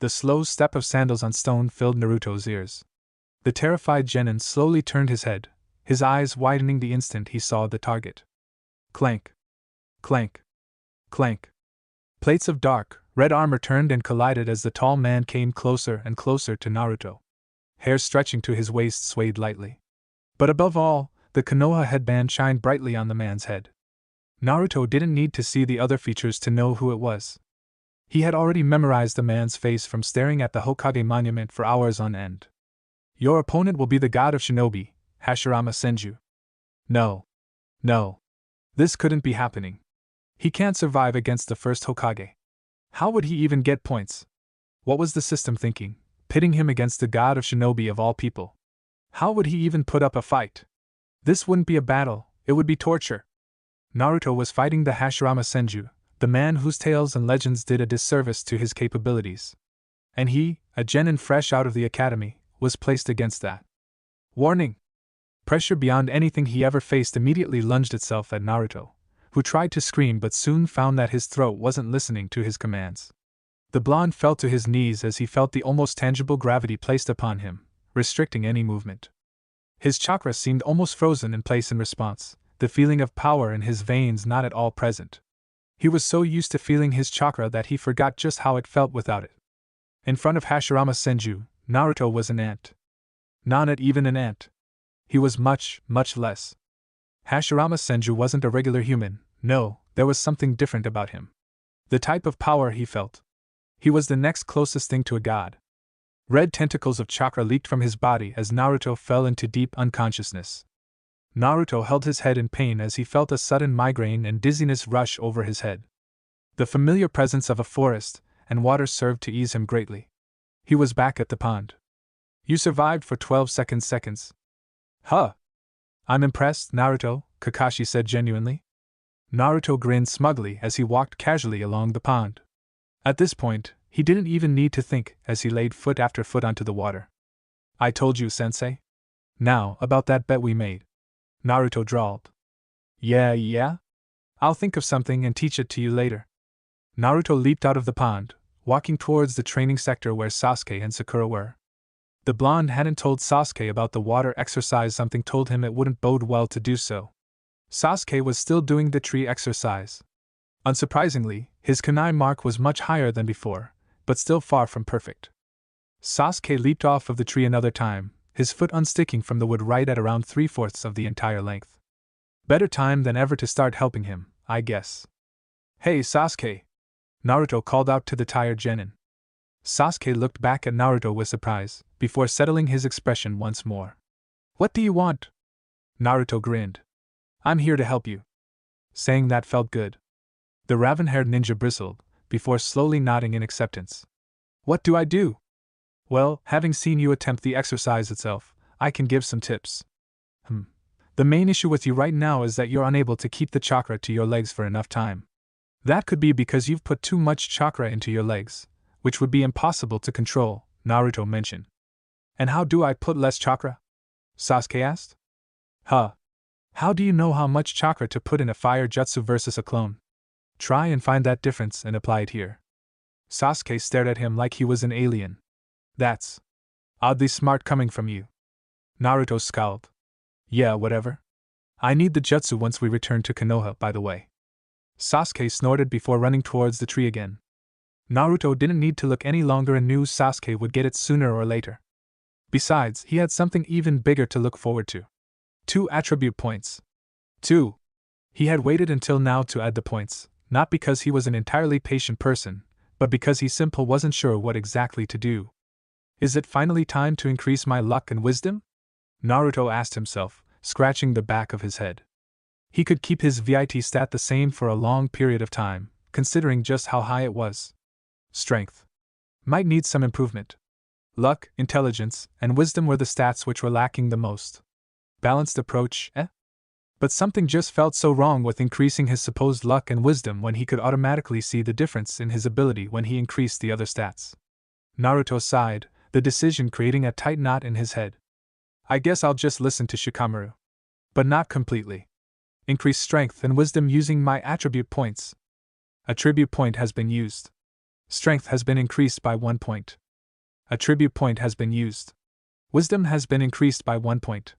The slow step of sandals on stone filled Naruto's ears. The terrified genin slowly turned his head, his eyes widening the instant he saw the target. Clank. Clank. Clank. Plates of dark, red armor turned and collided as the tall man came closer and closer to Naruto. Hair stretching to his waist swayed lightly. But above all, the Konoha headband shined brightly on the man's head. Naruto didn't need to see the other features to know who it was. He had already memorized the man's face from staring at the Hokage monument for hours on end. Your opponent will be the god of shinobi, Hashirama Senju. No. No. This couldn't be happening. He can't survive against the first Hokage. How would he even get points? What was the system thinking, pitting him against the god of shinobi of all people? How would he even put up a fight? This wouldn't be a battle, it would be torture. Naruto was fighting the Hashirama Senju, the man whose tales and legends did a disservice to his capabilities. And he, a genin fresh out of the academy, was placed against that. Warning! Pressure beyond anything he ever faced immediately lunged itself at Naruto, who tried to scream but soon found that his throat wasn't listening to his commands. The blonde fell to his knees as he felt the almost tangible gravity placed upon him, restricting any movement. His chakra seemed almost frozen in place in response, the feeling of power in his veins not at all present. He was so used to feeling his chakra that he forgot just how it felt without it. In front of Hashirama Senju, Naruto was an ant. Not even an ant. He was much, much less. Hashirama Senju wasn't a regular human, no, there was something different about him. The type of power he felt. He was the next closest thing to a god. Red tentacles of chakra leaked from his body as Naruto fell into deep unconsciousness. Naruto held his head in pain as he felt a sudden migraine and dizziness rush over his head. The familiar presence of a forest and water served to ease him greatly. He was back at the pond. You survived for 12 seconds. Huh. I'm impressed, Naruto, Kakashi said genuinely. Naruto grinned smugly as he walked casually along the pond. At this point, he didn't even need to think as he laid foot after foot onto the water. I told you, sensei. Now, about that bet we made. Naruto drawled. Yeah? I'll think of something and teach it to you later. Naruto leaped out of the pond, walking towards the training sector where Sasuke and Sakura were. The blonde hadn't told Sasuke about the water exercise, something told him it wouldn't bode well to do so. Sasuke was still doing the tree exercise. Unsurprisingly, his kunai mark was much higher than before, but still far from perfect. Sasuke leaped off of the tree another time, his foot unsticking from the wood right at around 3/4 of the entire length. Better time than ever to start helping him, I guess. Hey Sasuke! Naruto called out to the tired genin. Sasuke looked back at Naruto with surprise, before settling his expression once more. What do you want? Naruto grinned. I'm here to help you. Saying that felt good. The raven-haired ninja bristled, before slowly nodding in acceptance. What do I do? Well, having seen you attempt the exercise itself, I can give some tips. The main issue with you right now is that you're unable to keep the chakra to your legs for enough time. That could be because you've put too much chakra into your legs, which would be impossible to control, Naruto mentioned. And how do I put less chakra? Sasuke asked. Huh. How do you know how much chakra to put in a fire jutsu versus a clone? Try and find that difference and apply it here. Sasuke stared at him like he was an alien. That's oddly smart coming from you. Naruto scowled. Yeah, whatever. I need the jutsu once we return to Konoha, by the way. Sasuke snorted before running towards the tree again. Naruto didn't need to look any longer and knew Sasuke would get it sooner or later. Besides, he had something even bigger to look forward to. 2 attribute points. 2. He had waited until now to add the points, not because he was an entirely patient person, but because he simply wasn't sure what exactly to do. Is it finally time to increase my luck and wisdom? Naruto asked himself, scratching the back of his head. He could keep his VIT stat the same for a long period of time, considering just how high it was. Strength might need some improvement. Luck, intelligence, and wisdom were the stats which were lacking the most. Balanced approach, eh? But something just felt so wrong with increasing his supposed luck and wisdom when he could automatically see the difference in his ability when he increased the other stats. Naruto sighed, the decision creating a tight knot in his head. I guess I'll just listen to Shikamaru. But not completely. Increase strength and wisdom using my attribute points. Attribute point has been used. Strength has been increased by 1 point. Attribute point has been used. Wisdom has been increased by 1 point.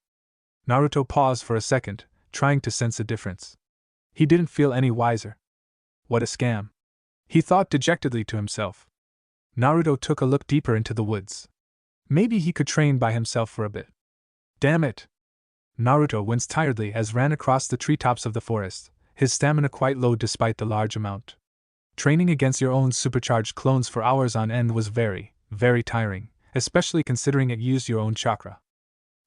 Naruto paused for a second, trying to sense a difference. He didn't feel any wiser. What a scam. He thought dejectedly to himself. Naruto took a look deeper into the woods. Maybe he could train by himself for a bit. Damn it! Naruto winced tiredly as ran across the treetops of the forest, his stamina quite low despite the large amount. Training against your own supercharged clones for hours on end was very, very tiring, especially considering it used your own chakra.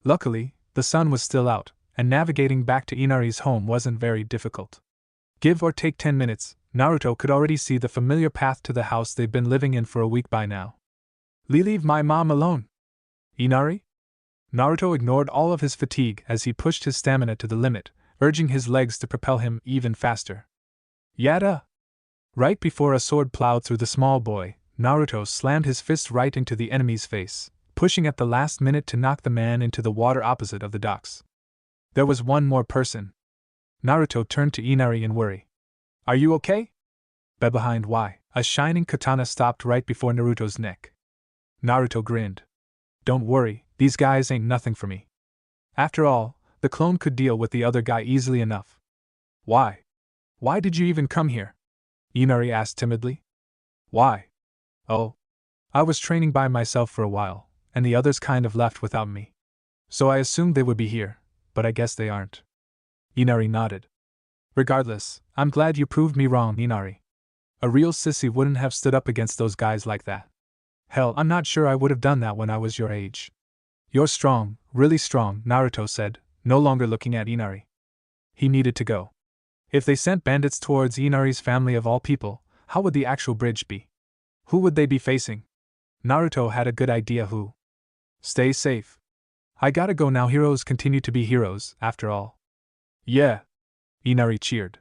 Luckily, the sun was still out, and navigating back to Inari's home wasn't very difficult. Give or take 10 minutes, Naruto could already see the familiar path to the house they'd been living in for a week by now. Leave my mom alone! Inari? Naruto ignored all of his fatigue as he pushed his stamina to the limit, urging his legs to propel him even faster. Yada! Right before a sword plowed through the small boy, Naruto slammed his fist right into the enemy's face, pushing at the last minute to knock the man into the water opposite of the docks. There was one more person. Naruto turned to Inari in worry. Are you okay? Behind why? A shining katana stopped right before Naruto's neck. Naruto grinned. Don't worry, these guys ain't nothing for me. After all, the clone could deal with the other guy easily enough. Why? Why did you even come here? Inari asked timidly. Why? Oh. I was training by myself for a while, and the others kind of left without me. So I assumed they would be here, but I guess they aren't. Inari nodded. Regardless, I'm glad you proved me wrong, Inari. A real sissy wouldn't have stood up against those guys like that. Hell, I'm not sure I would have done that when I was your age. You're strong, really strong, Naruto said, no longer looking at Inari. He needed to go. If they sent bandits towards Inari's family of all people, how would the actual bridge be? Who would they be facing? Naruto had a good idea who. Stay safe. I gotta go now. Heroes continue to be heroes, after all. Yeah. Inari cheered.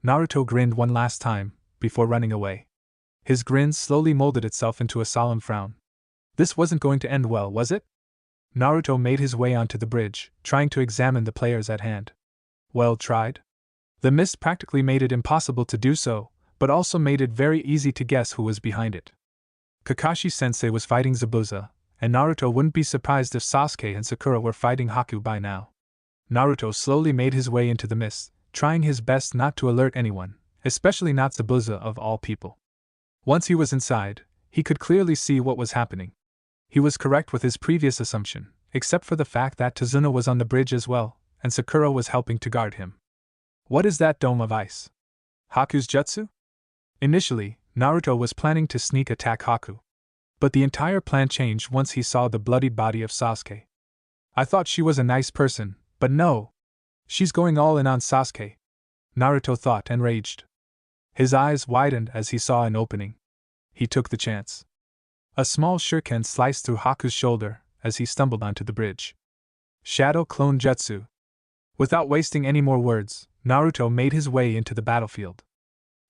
Naruto grinned one last time, before running away. His grin slowly molded itself into a solemn frown. This wasn't going to end well, was it? Naruto made his way onto the bridge, trying to examine the players at hand. Well tried. The mist practically made it impossible to do so, but also made it very easy to guess who was behind it. Kakashi-sensei was fighting Zabuza, and Naruto wouldn't be surprised if Sasuke and Sakura were fighting Haku by now. Naruto slowly made his way into the mist, trying his best not to alert anyone, especially not Zabuza of all people. Once he was inside, he could clearly see what was happening. He was correct with his previous assumption, except for the fact that Tazuna was on the bridge as well, and Sakura was helping to guard him. What is that dome of ice? Haku's jutsu? Initially, Naruto was planning to sneak attack Haku. But the entire plan changed once he saw the bloodied body of Sasuke. I thought she was a nice person, but no. She's going all in on Sasuke. Naruto thought and raged. His eyes widened as he saw an opening. He took the chance. A small shuriken sliced through Haku's shoulder as he stumbled onto the bridge. Shadow Clone Jutsu. Without wasting any more words, Naruto made his way into the battlefield.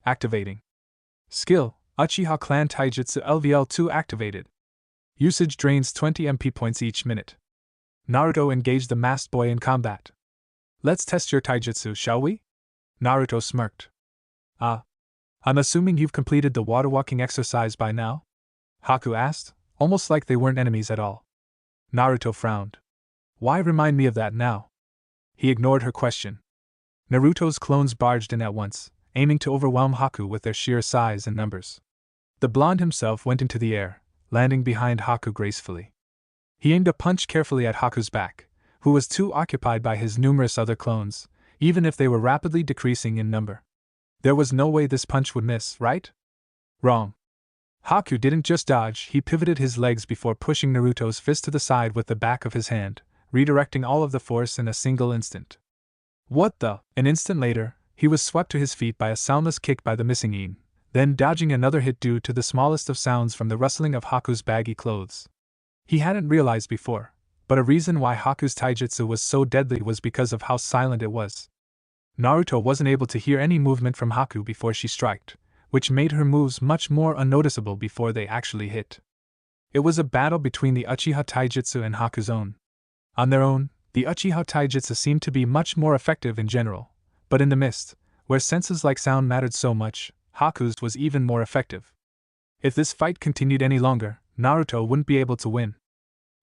Activating. Skill, Uchiha Clan Taijutsu LVL2 activated. Usage drains 20 MP points each minute. Naruto engaged the masked boy in combat. Let's test your taijutsu, shall we? Naruto smirked. Ah. I'm assuming you've completed the water walking exercise by now? Haku asked, almost like they weren't enemies at all. Naruto frowned. Why remind me of that now? He ignored her question. Naruto's clones barged in at once, aiming to overwhelm Haku with their sheer size and numbers. The blonde himself went into the air, landing behind Haku gracefully. He aimed a punch carefully at Haku's back, who was too occupied by his numerous other clones, even if they were rapidly decreasing in number. There was no way this punch would miss, right? Wrong. Haku didn't just dodge, he pivoted his legs before pushing Naruto's fist to the side with the back of his hand, redirecting all of the force in a single instant. What the? An instant later, he was swept to his feet by a soundless kick by the missing In, then dodging another hit due to the smallest of sounds from the rustling of Haku's baggy clothes. He hadn't realized before, but a reason why Haku's taijutsu was so deadly was because of how silent it was. Naruto wasn't able to hear any movement from Haku before she struck, which made her moves much more unnoticeable before they actually hit. It was a battle between the Uchiha taijutsu and Haku's own. On their own, the Uchiha taijutsu seemed to be much more effective in general, but in the mist, where senses like sound mattered so much, Haku's was even more effective. If this fight continued any longer, Naruto wouldn't be able to win.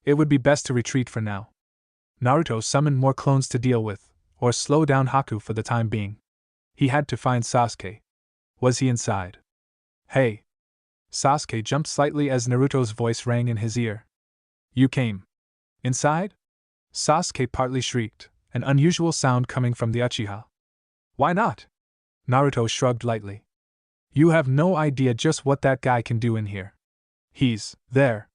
It would be best to retreat for now. Naruto summoned more clones to deal with, or slow down Haku for the time being. He had to find Sasuke. Was he inside? Hey! Sasuke jumped slightly as Naruto's voice rang in his ear. You came inside? Sasuke partly shrieked, an unusual sound coming from the Uchiha. Why not? Naruto shrugged lightly. You have no idea just what that guy can do in here. He's there,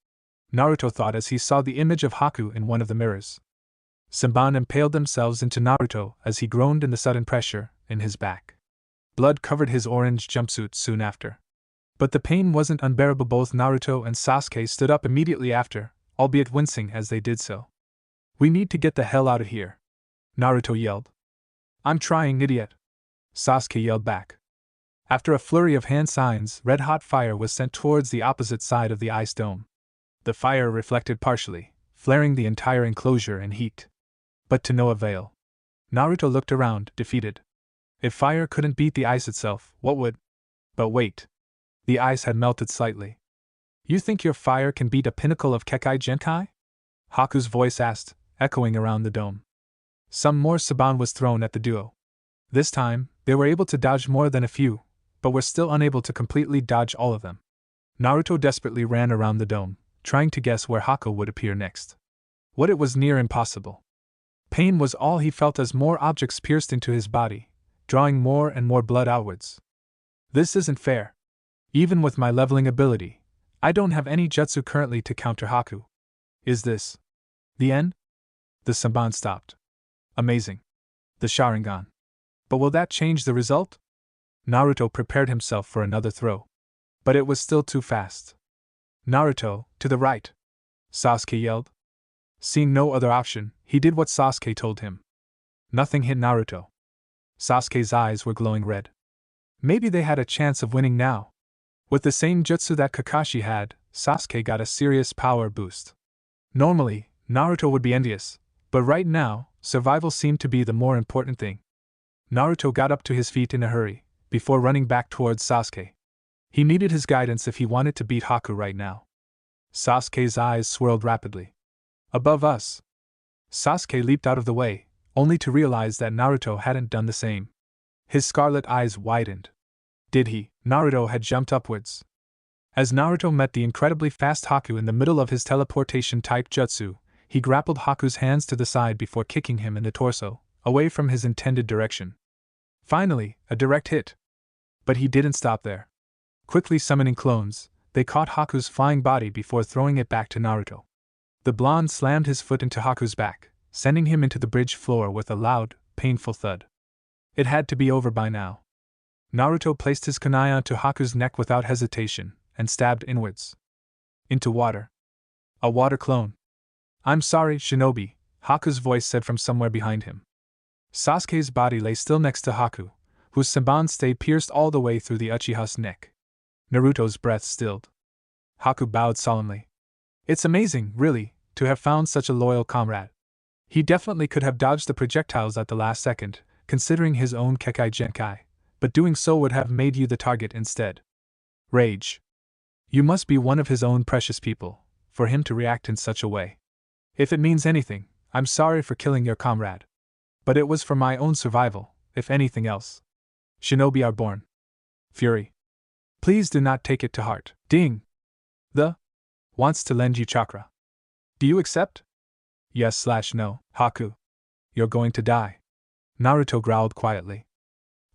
Naruto thought as he saw the image of Haku in one of the mirrors. Senbon impaled themselves into Naruto as he groaned in the sudden pressure in his back. Blood covered his orange jumpsuit soon after. But the pain wasn't unbearable. Both Naruto and Sasuke stood up immediately after, albeit wincing as they did so. We need to get the hell out of here, Naruto yelled. I'm trying, idiot, Sasuke yelled back. After a flurry of hand signs, red-hot fire was sent towards the opposite side of the ice dome. The fire reflected partially, flaring the entire enclosure in heat. But to no avail. Naruto looked around, defeated. If fire couldn't beat the ice itself, what would? But wait. The ice had melted slightly. You think your fire can beat a pinnacle of Kekkei Genkai? Haku's voice asked, echoing around the dome. Some more Saban was thrown at the duo. This time, they were able to dodge more than a few, but were still unable to completely dodge all of them. Naruto desperately ran around the dome, trying to guess where Haku would appear next. What it was near impossible. Pain was all he felt as more objects pierced into his body, drawing more and more blood outwards. This isn't fair. Even with my leveling ability, I don't have any jutsu currently to counter Haku. Is this the end? The Senbon stopped. Amazing. The Sharingan. But will that change the result? Naruto prepared himself for another throw. But it was still too fast. Naruto, to the right! Sasuke yelled. Seeing no other option, he did what Sasuke told him. Nothing hit Naruto. Sasuke's eyes were glowing red. Maybe they had a chance of winning now. With the same jutsu that Kakashi had, Sasuke got a serious power boost. Normally, Naruto would be envious, but right now, survival seemed to be the more important thing. Naruto got up to his feet in a hurry, before running back towards Sasuke. He needed his guidance if he wanted to beat Haku right now. Sasuke's eyes swirled rapidly. Above us! Sasuke leaped out of the way, only to realize that Naruto hadn't done the same. His scarlet eyes widened. Did he? Naruto had jumped upwards. As Naruto met the incredibly fast Haku in the middle of his teleportation-type jutsu, he grappled Haku's hands to the side before kicking him in the torso, away from his intended direction. Finally, a direct hit. But he didn't stop there. Quickly summoning clones, they caught Haku's flying body before throwing it back to Naruto. The blonde slammed his foot into Haku's back, sending him into the bridge floor with a loud, painful thud. It had to be over by now. Naruto placed his kunai onto Haku's neck without hesitation, and stabbed inwards. Into water. A water clone. I'm sorry, Shinobi, Haku's voice said from somewhere behind him. Sasuke's body lay still next to Haku, whose Senbon stayed pierced all the way through the Uchiha's neck. Naruto's breath stilled. Haku bowed solemnly. It's amazing, really, to have found such a loyal comrade. He definitely could have dodged the projectiles at the last second, considering his own Kekai Genkai, but doing so would have made you the target instead. Rage. You must be one of his own precious people, for him to react in such a way. If it means anything, I'm sorry for killing your comrade. But it was for my own survival, if anything else. Shinobi are born. Fury. Please do not take it to heart. Ding! The wants to lend you chakra. Do you accept? Yes/no. Haku. You're going to die. Naruto growled quietly.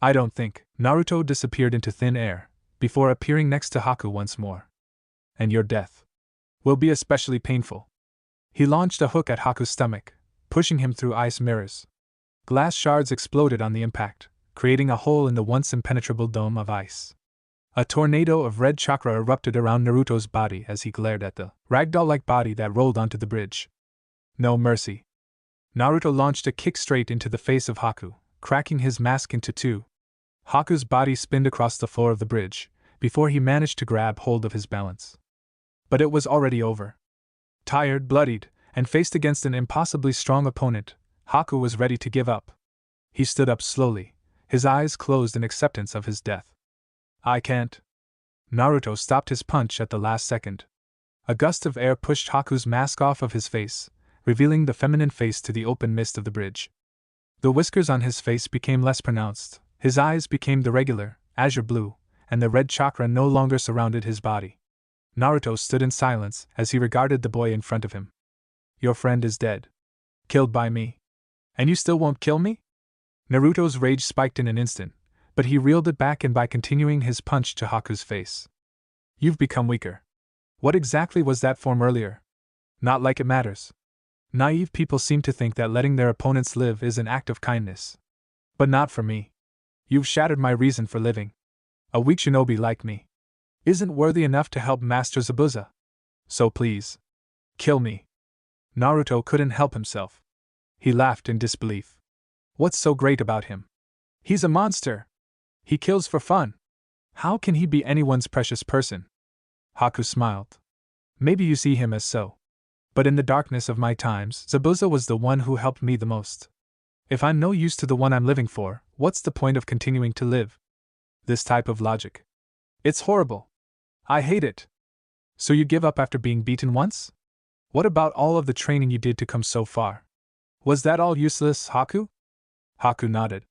I don't think. Naruto disappeared into thin air, before appearing next to Haku once more. And your death will be especially painful. He launched a hook at Haku's stomach, pushing him through ice mirrors. Glass shards exploded on the impact, creating a hole in the once impenetrable dome of ice. A tornado of red chakra erupted around Naruto's body as he glared at the ragdoll-like body that rolled onto the bridge. No mercy. Naruto launched a kick straight into the face of Haku, cracking his mask into two. Haku's body spinned across the floor of the bridge, before he managed to grab hold of his balance. But it was already over. Tired, bloodied, and faced against an impossibly strong opponent, Haku was ready to give up. He stood up slowly, his eyes closed in acceptance of his death. I can't. Naruto stopped his punch at the last second. A gust of air pushed Haku's mask off of his face, revealing the feminine face to the open mist of the bridge. The whiskers on his face became less pronounced, his eyes became the regular, azure blue, and the red chakra no longer surrounded his body. Naruto stood in silence as he regarded the boy in front of him. Your friend is dead. Killed by me. And you still won't kill me? Naruto's rage spiked in an instant, but he reeled it back in by continuing his punch to Haku's face. You've become weaker. What exactly was that form earlier? Not like it matters. Naive people seem to think that letting their opponents live is an act of kindness. But not for me. You've shattered my reason for living. A weak shinobi like me isn't worthy enough to help Master Zabuza. So please, kill me. Naruto couldn't help himself. He laughed in disbelief. What's so great about him? He's a monster. He kills for fun. How can he be anyone's precious person? Haku smiled. Maybe you see him as so. But in the darkness of my times, Zabuza was the one who helped me the most. If I'm no use to the one I'm living for, what's the point of continuing to live? This type of logic. It's horrible. I hate it. So you give up after being beaten once? What about all of the training you did to come so far? Was that all useless, Haku? Haku nodded.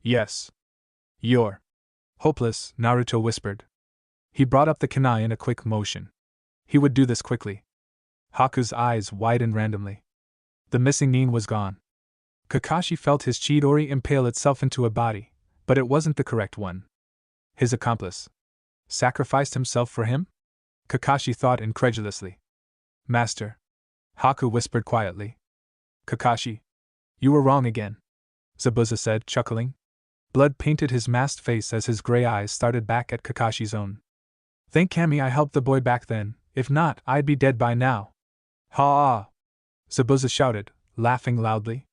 Yes. You're hopeless, Naruto whispered. He brought up the kunai in a quick motion. He would do this quickly. Haku's eyes widened randomly. The missing nin was gone. Kakashi felt his Chidori impale itself into a body, but it wasn't the correct one. His accomplice sacrificed himself for him? Kakashi thought incredulously. Master. Haku whispered quietly. Kakashi. You were wrong again. Zabuza said, chuckling. Blood painted his masked face as his gray eyes started back at Kakashi's own. Thank Kami I helped the boy back then, if not, I'd be dead by now. Ha! Zabuza shouted, laughing loudly.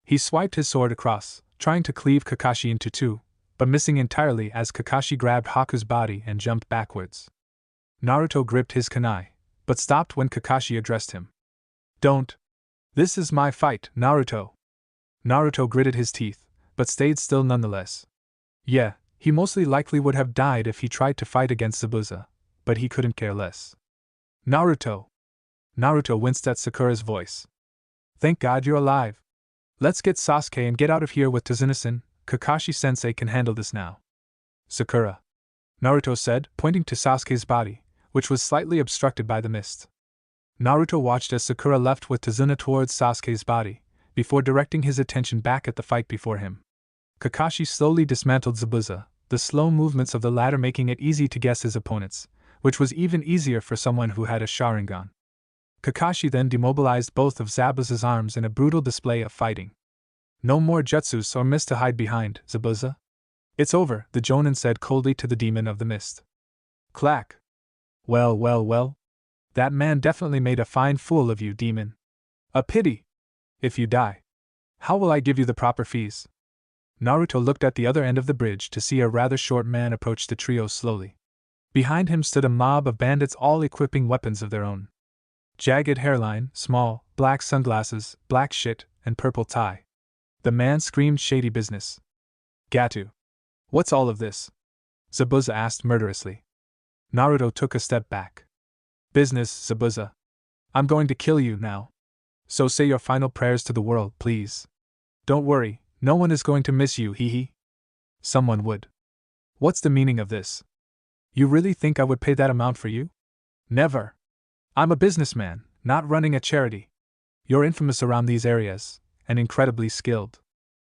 He swiped his sword across, trying to cleave Kakashi into two, but missing entirely as Kakashi grabbed Haku's body and jumped backwards. Naruto gripped his kunai, but stopped when Kakashi addressed him. Don't. This is my fight, Naruto. Naruto gritted his teeth, but stayed still nonetheless. Yeah, he mostly likely would have died if he tried to fight against Zabuza, but he couldn't care less. Naruto. Naruto winced at Sakura's voice. Thank God you're alive. Let's get Sasuke and get out of here with Tazuna-san. Kakashi-sensei can handle this now. Sakura. Naruto said, pointing to Sasuke's body, which was slightly obstructed by the mist. Naruto watched as Sakura left with Tazuna towards Sasuke's body, before directing his attention back at the fight before him. Kakashi slowly dismantled Zabuza, the slow movements of the latter making it easy to guess his opponents, which was even easier for someone who had a Sharingan. Kakashi then demobilized both of Zabuza's arms in a brutal display of fighting. No more jutsus or mist to hide behind, Zabuza. It's over, the Jonin said coldly to the demon of the mist. Clack. Well. That man definitely made a fine fool of you, demon. A pity. If you die, how will I give you the proper fees? Naruto looked at the other end of the bridge to see a rather short man approach the trio slowly. Behind him stood a mob of bandits all equipping weapons of their own. Jagged hairline, small, black sunglasses, black shit, and purple tie. The man screamed shady business. Gatu. What's all of this? Zabuza asked murderously. Naruto took a step back. Business, Zabuza. I'm going to kill you now. So say your final prayers to the world, please. Don't worry, no one is going to miss you, hee hee. Someone would. What's the meaning of this? You really think I would pay that amount for you? Never. I'm a businessman, not running a charity. You're infamous around these areas, and incredibly skilled.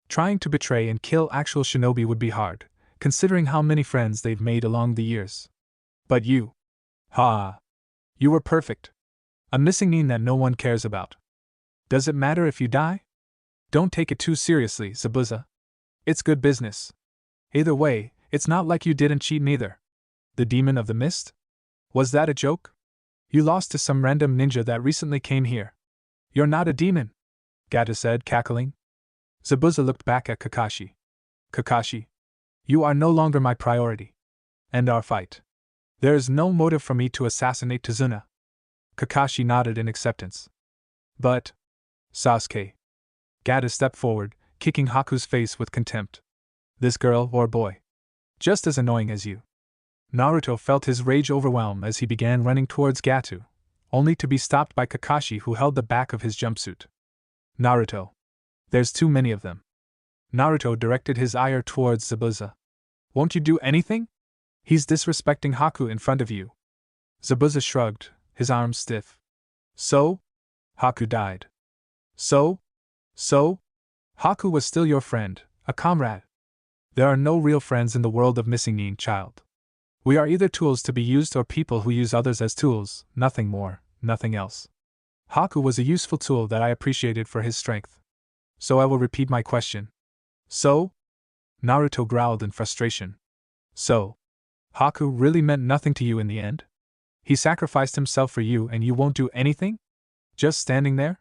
Trying to betray and kill actual shinobi would be hard, considering how many friends they've made along the years. But you. Ha! You were perfect. A missing nin that no one cares about. Does it matter if you die? Don't take it too seriously, Zabuza. It's good business. Either way, it's not like you didn't cheat neither. The demon of the mist? Was that a joke? You lost to some random ninja that recently came here. You're not a demon, Gata said, cackling. Zabuza looked back at Kakashi. Kakashi, you are no longer my priority. End our fight. There is no motive for me to assassinate Tazuna. Kakashi nodded in acceptance. But, Sasuke. Gata stepped forward, kicking Haku's face with contempt. This girl or boy. Just as annoying as you. Naruto felt his rage overwhelm as he began running towards Gatu, only to be stopped by Kakashi, who held the back of his jumpsuit. Naruto. There's too many of them. Naruto directed his ire towards Zabuza. Won't you do anything? He's disrespecting Haku in front of you. Zabuza shrugged, his arms stiff. So? Haku died. So? Haku was still your friend, a comrade. There are no real friends in the world of missing nin, child. We are either tools to be used or people who use others as tools, nothing more, nothing else. Haku was a useful tool that I appreciated for his strength. So I will repeat my question. So? Naruto growled in frustration. So? Haku really meant nothing to you in the end? He sacrificed himself for you and you won't do anything? Just standing there?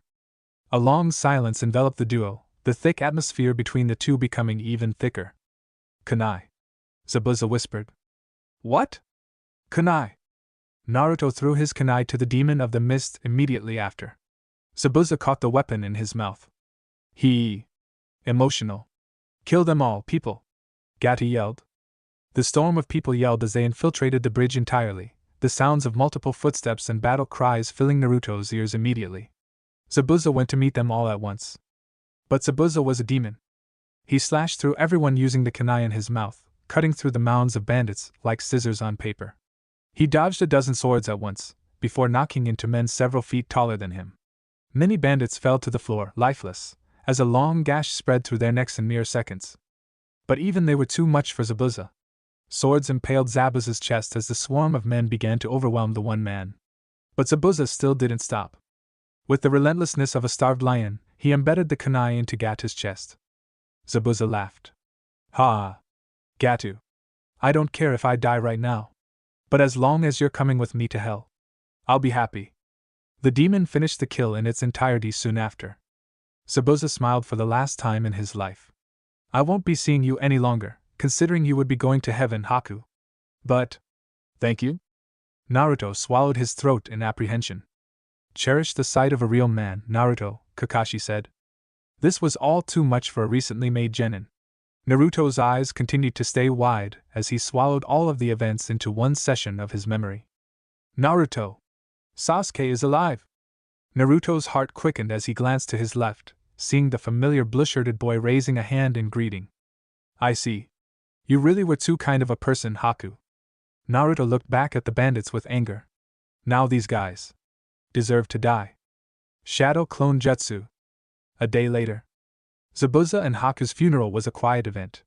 A long silence enveloped the duo, the thick atmosphere between the two becoming even thicker. Kunai. Zabuza whispered. What? Kunai. Naruto threw his kunai to the demon of the mist immediately after. Zabuza caught the weapon in his mouth. Emotional. Kill them all, people. Gata yelled. The storm of people yelled as they infiltrated the bridge entirely, the sounds of multiple footsteps and battle cries filling Naruto's ears immediately. Zabuza went to meet them all at once. But Zabuza was a demon. He slashed through everyone using the kunai in his mouth, cutting through the mounds of bandits like scissors on paper. He dodged a dozen swords at once, before knocking into men several feet taller than him. Many bandits fell to the floor, lifeless, as a long gash spread through their necks in mere seconds. But even they were too much for Zabuza. Swords impaled Zabuza's chest as the swarm of men began to overwhelm the one man. But Zabuza still didn't stop. With the relentlessness of a starved lion, he embedded the kunai into Gatu's chest. Zabuza laughed. Ha! Gatu. I don't care if I die right now. But as long as you're coming with me to hell, I'll be happy. The demon finished the kill in its entirety soon after. Zabuza smiled for the last time in his life. I won't be seeing you any longer, considering you would be going to heaven, Haku. But, thank you? Naruto swallowed his throat in apprehension. Cherish the sight of a real man, Naruto, Kakashi said. This was all too much for a recently made genin. Naruto's eyes continued to stay wide as he swallowed all of the events into one session of his memory. Naruto! Sasuke is alive! Naruto's heart quickened as he glanced to his left, seeing the familiar blue-shirted boy raising a hand in greeting. I see. You really were too kind of a person, Haku. Naruto looked back at the bandits with anger. Now these guys deserve to die. Shadow Clone Jutsu. A day later. Zabuza and Haku's funeral was a quiet event.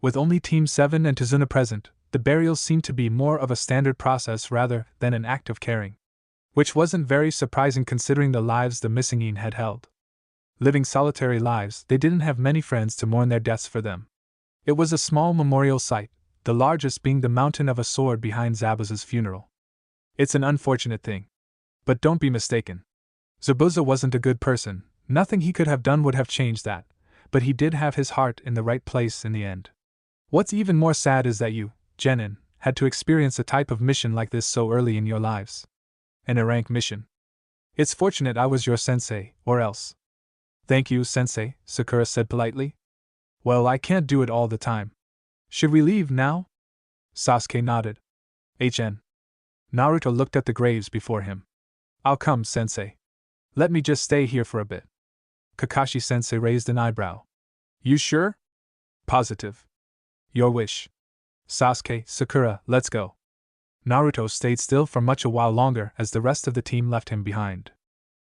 With only Team 7 and Tazuna present, the burial seemed to be more of a standard process rather than an act of caring. Which wasn't very surprising considering the lives the missing nin had held. Living solitary lives, they didn't have many friends to mourn their deaths for them. It was a small memorial site, the largest being the mountain of a sword behind Zabuza's funeral. It's an unfortunate thing. But don't be mistaken. Zabuza wasn't a good person, nothing he could have done would have changed that, but he did have his heart in the right place in the end. What's even more sad is that you, genin, had to experience a type of mission like this so early in your lives. An rank mission. It's fortunate I was your sensei, or else. Thank you, sensei, Sakura said politely. Well, I can't do it all the time. Should we leave now? Sasuke nodded. HN. Naruto looked at the graves before him. I'll come, sensei. Let me just stay here for a bit. Kakashi sensei raised an eyebrow. You sure? Positive. Your wish. Sasuke, Sakura, let's go. Naruto stayed still for much a while longer as the rest of the team left him behind.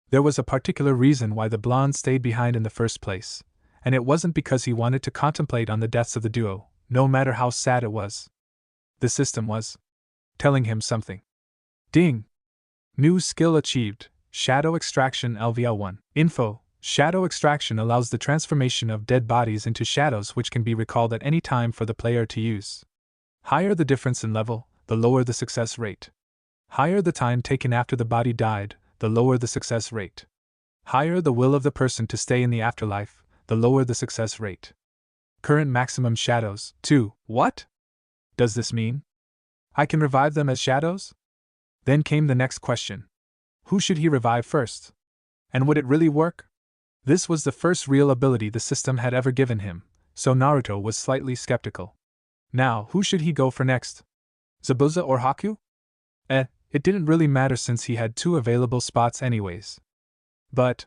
There was a particular reason why the blonde stayed behind in the first place, and it wasn't because he wanted to contemplate on the deaths of the duo, no matter how sad it was. The system was telling him something. Ding! New skill achieved, Shadow Extraction LVL1. Info: Shadow Extraction allows the transformation of dead bodies into shadows which can be recalled at any time for the player to use. Higher the difference in level, the lower the success rate. Higher the time taken after the body died, the lower the success rate. Higher the will of the person to stay in the afterlife, the lower the success rate. Current maximum shadows, 2. What does this mean? I can revive them as shadows? Then came the next question. Who should he revive first? And would it really work? This was the first real ability the system had ever given him, so Naruto was slightly skeptical. Now, who should he go for next? Zabuza or Haku? It didn't really matter since he had 2 available spots anyways. But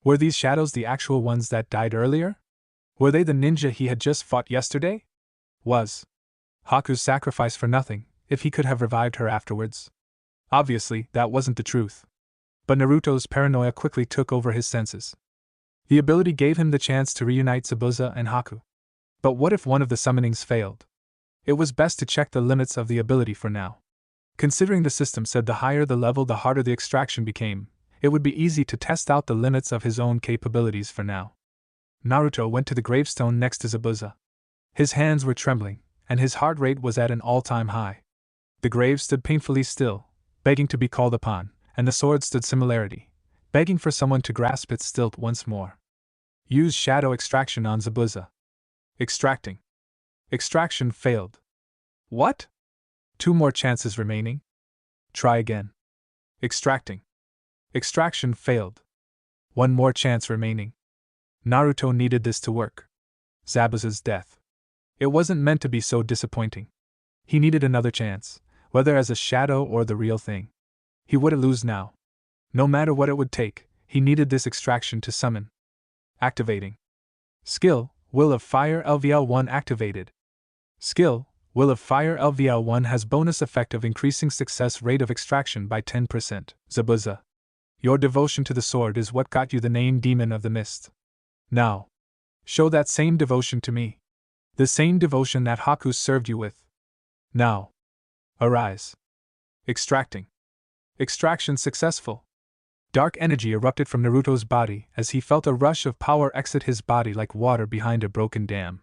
were these shadows the actual ones that died earlier? Were they the ninja he had just fought yesterday? Was Haku's sacrifice for nothing, if he could have revived her afterwards? Obviously, that wasn't the truth. But Naruto's paranoia quickly took over his senses. The ability gave him the chance to reunite Zabuza and Haku. But what if one of the summonings failed? It was best to check the limits of the ability for now. Considering the system said the higher the level the harder the extraction became, it would be easy to test out the limits of his own capabilities for now. Naruto went to the gravestone next to Zabuza. His hands were trembling, and his heart rate was at an all-time high. The grave stood painfully still, begging to be called upon, and the sword stood similarity, begging for someone to grasp its hilt once more. Use shadow extraction on Zabuza. Extracting. Extraction failed. What? 2 more chances remaining? Try again. Extracting. Extraction failed. 1 more chance remaining. Naruto needed this to work. Zabuza's death. It wasn't meant to be so disappointing. He needed another chance, whether as a shadow or the real thing. He wouldn't lose now. No matter what it would take, he needed this extraction to summon. Activating. Skill, Will of Fire LVL1 activated. Skill, Will of Fire LVL1 has bonus effect of increasing success rate of extraction by 10%. Zabuza. Your devotion to the sword is what got you the name Demon of the Mist. Now, show that same devotion to me. The same devotion that Haku served you with. Now, arise. Extracting. Extraction successful. Dark energy erupted from Naruto's body as he felt a rush of power exit his body like water behind a broken dam.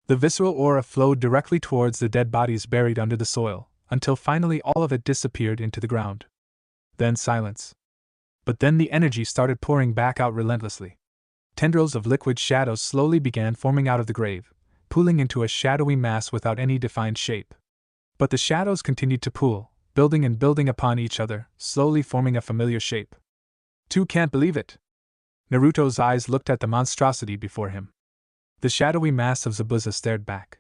The visceral aura flowed directly towards the dead bodies buried under the soil, until finally all of it disappeared into the ground. Then silence. But then the energy started pouring back out relentlessly. Tendrils of liquid shadows slowly began forming out of the grave, pooling into a shadowy mass without any defined shape. But the shadows continued to pool, building and building upon each other, slowly forming a familiar shape. 2 can't believe it. Naruto's eyes looked at the monstrosity before him. The shadowy mass of Zabuza stared back.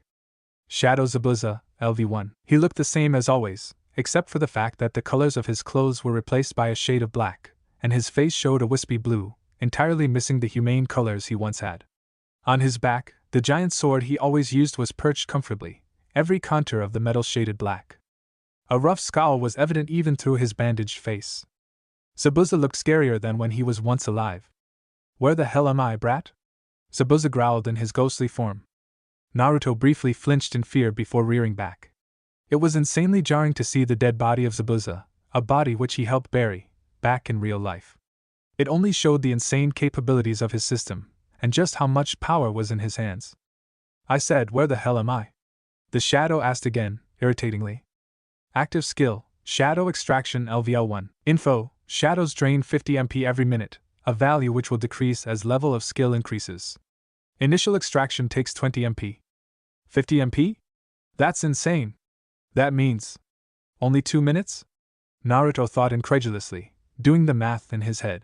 Shadow Zabuza, LV1. He looked the same as always, except for the fact that the colors of his clothes were replaced by a shade of black, and his face showed a wispy blue, entirely missing the humane colors he once had. On his back, the giant sword he always used was perched comfortably, every contour of the metal shaded black. A rough scowl was evident even through his bandaged face. Zabuza looked scarier than when he was once alive. Where the hell am I, brat? Zabuza growled in his ghostly form. Naruto briefly flinched in fear before rearing back. It was insanely jarring to see the dead body of Zabuza, a body which he helped bury, back in real life. It only showed the insane capabilities of his system, and just how much power was in his hands. I said, where the hell am I? The shadow asked again, irritatingly. Active skill, Shadow Extraction LVL1. Info, shadows drain 50 MP every minute, a value which will decrease as level of skill increases. Initial extraction takes 20 MP. 50 MP? That's insane. That means only 2 minutes? Naruto thought incredulously, doing the math in his head.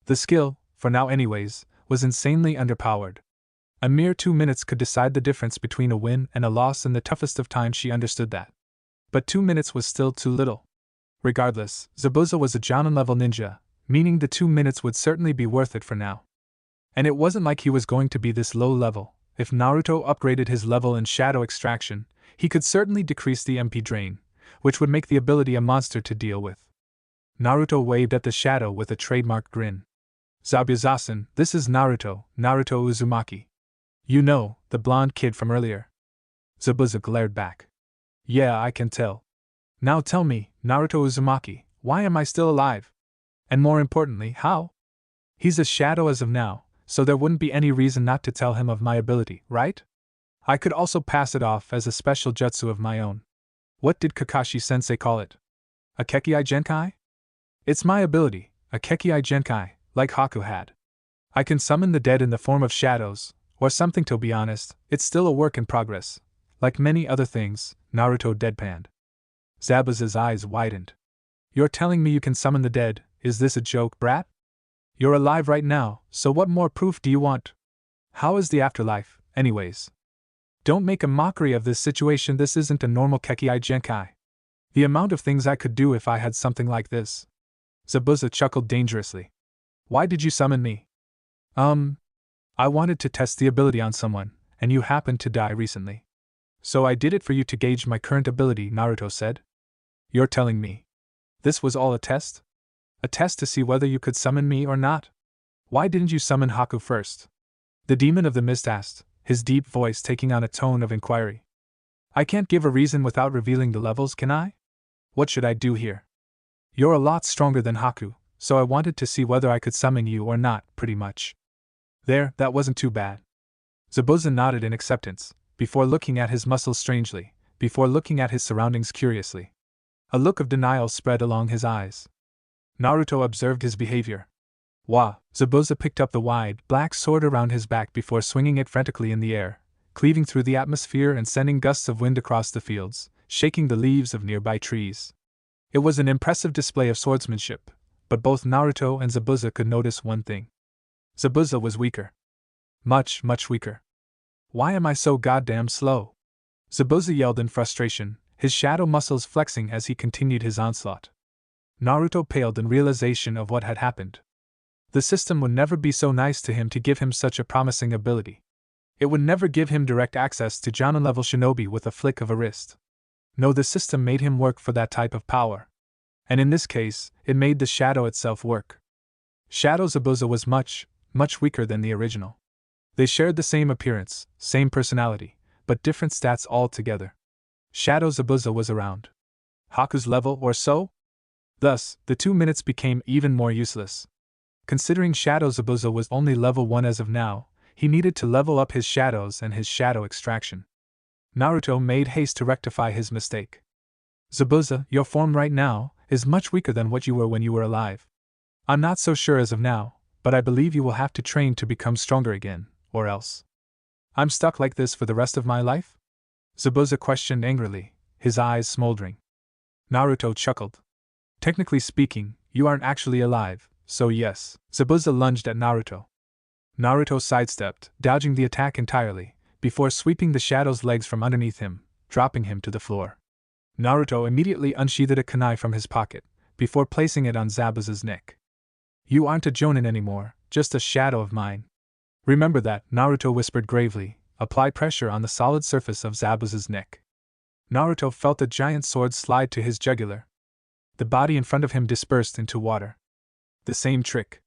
The skill, for now anyways, was insanely underpowered. A mere 2 minutes could decide the difference between a win and a loss in the toughest of times. She understood that. But 2 minutes was still too little. Regardless, Zabuza was a Jonin-level ninja, meaning the 2 minutes would certainly be worth it for now. And it wasn't like he was going to be this low level. If Naruto upgraded his level in shadow extraction, he could certainly decrease the MP drain, which would make the ability a monster to deal with. Naruto waved at the shadow with a trademark grin. Zabuza-san, this is Naruto, Naruto Uzumaki. You know, the blonde kid from earlier. Zabuza glared back. Yeah, I can tell. Now tell me, Naruto Uzumaki, why am I still alive? And more importantly, how? He's a shadow as of now, so there wouldn't be any reason not to tell him of my ability, right? I could also pass it off as a special jutsu of my own. What did Kakashi-sensei call it? A Kekii Genkai? It's my ability, a Kekii Genkai, like Haku had. I can summon the dead in the form of shadows, or something. To be honest, it's still a work in progress. Like many other things, Naruto deadpanned. Zabuza's eyes widened. You're telling me you can summon the dead? Is this a joke, brat? You're alive right now, so what more proof do you want? How is the afterlife, anyways? Don't make a mockery of this situation. This isn't a normal Kekii Genkai. The amount of things I could do if I had something like this. Zabuza chuckled dangerously. Why did you summon me? I wanted to test the ability on someone, and you happened to die recently. So I did it for you to gauge my current ability, Naruto said. You're telling me this was all a test? A test to see whether you could summon me or not? Why didn't you summon Haku first? The demon of the mist asked, his deep voice taking on a tone of inquiry. I can't give a reason without revealing the levels, can I? What should I do here? You're a lot stronger than Haku, so I wanted to see whether I could summon you or not, pretty much. There, that wasn't too bad. Zabuza nodded in acceptance, before looking at his muscles strangely, before looking at his surroundings curiously. A look of denial spread along his eyes. Naruto observed his behavior. Wah! Zabuza picked up the wide, black sword around his back before swinging it frantically in the air, cleaving through the atmosphere and sending gusts of wind across the fields, shaking the leaves of nearby trees. It was an impressive display of swordsmanship, but both Naruto and Zabuza could notice one thing. Zabuza was weaker. Much, much weaker. Why am I so goddamn slow? Zabuza yelled in frustration, his shadow muscles flexing as he continued his onslaught. Naruto paled in realization of what had happened. The system would never be so nice to him to give him such a promising ability. It would never give him direct access to Jonin-level shinobi with a flick of a wrist. No, the system made him work for that type of power. And in this case, it made the shadow itself work. Shadow Zabuza was much, much weaker than the original. They shared the same appearance, same personality, but different stats altogether. Shadow Zabuza was around Haku's level or so? Thus, the 2 minutes became even more useless. Considering Shadow Zabuza was only level 1 as of now, he needed to level up his shadows and his shadow extraction. Naruto made haste to rectify his mistake. Zabuza, your form right now is much weaker than what you were when you were alive. I'm not so sure as of now, but I believe you will have to train to become stronger again, or else. I'm stuck like this for the rest of my life? Zabuza questioned angrily, his eyes smoldering. Naruto chuckled. Technically speaking, you aren't actually alive, so yes. Zabuza lunged at Naruto. Naruto sidestepped, dodging the attack entirely, before sweeping the shadow's legs from underneath him, dropping him to the floor. Naruto immediately unsheathed a kunai from his pocket, before placing it on Zabuza's neck. You aren't a Jonin anymore, just a shadow of mine. Remember that, Naruto whispered gravely, apply pressure on the solid surface of Zabuza's neck. Naruto felt a giant sword slide to his jugular. The body in front of him dispersed into water. The same trick.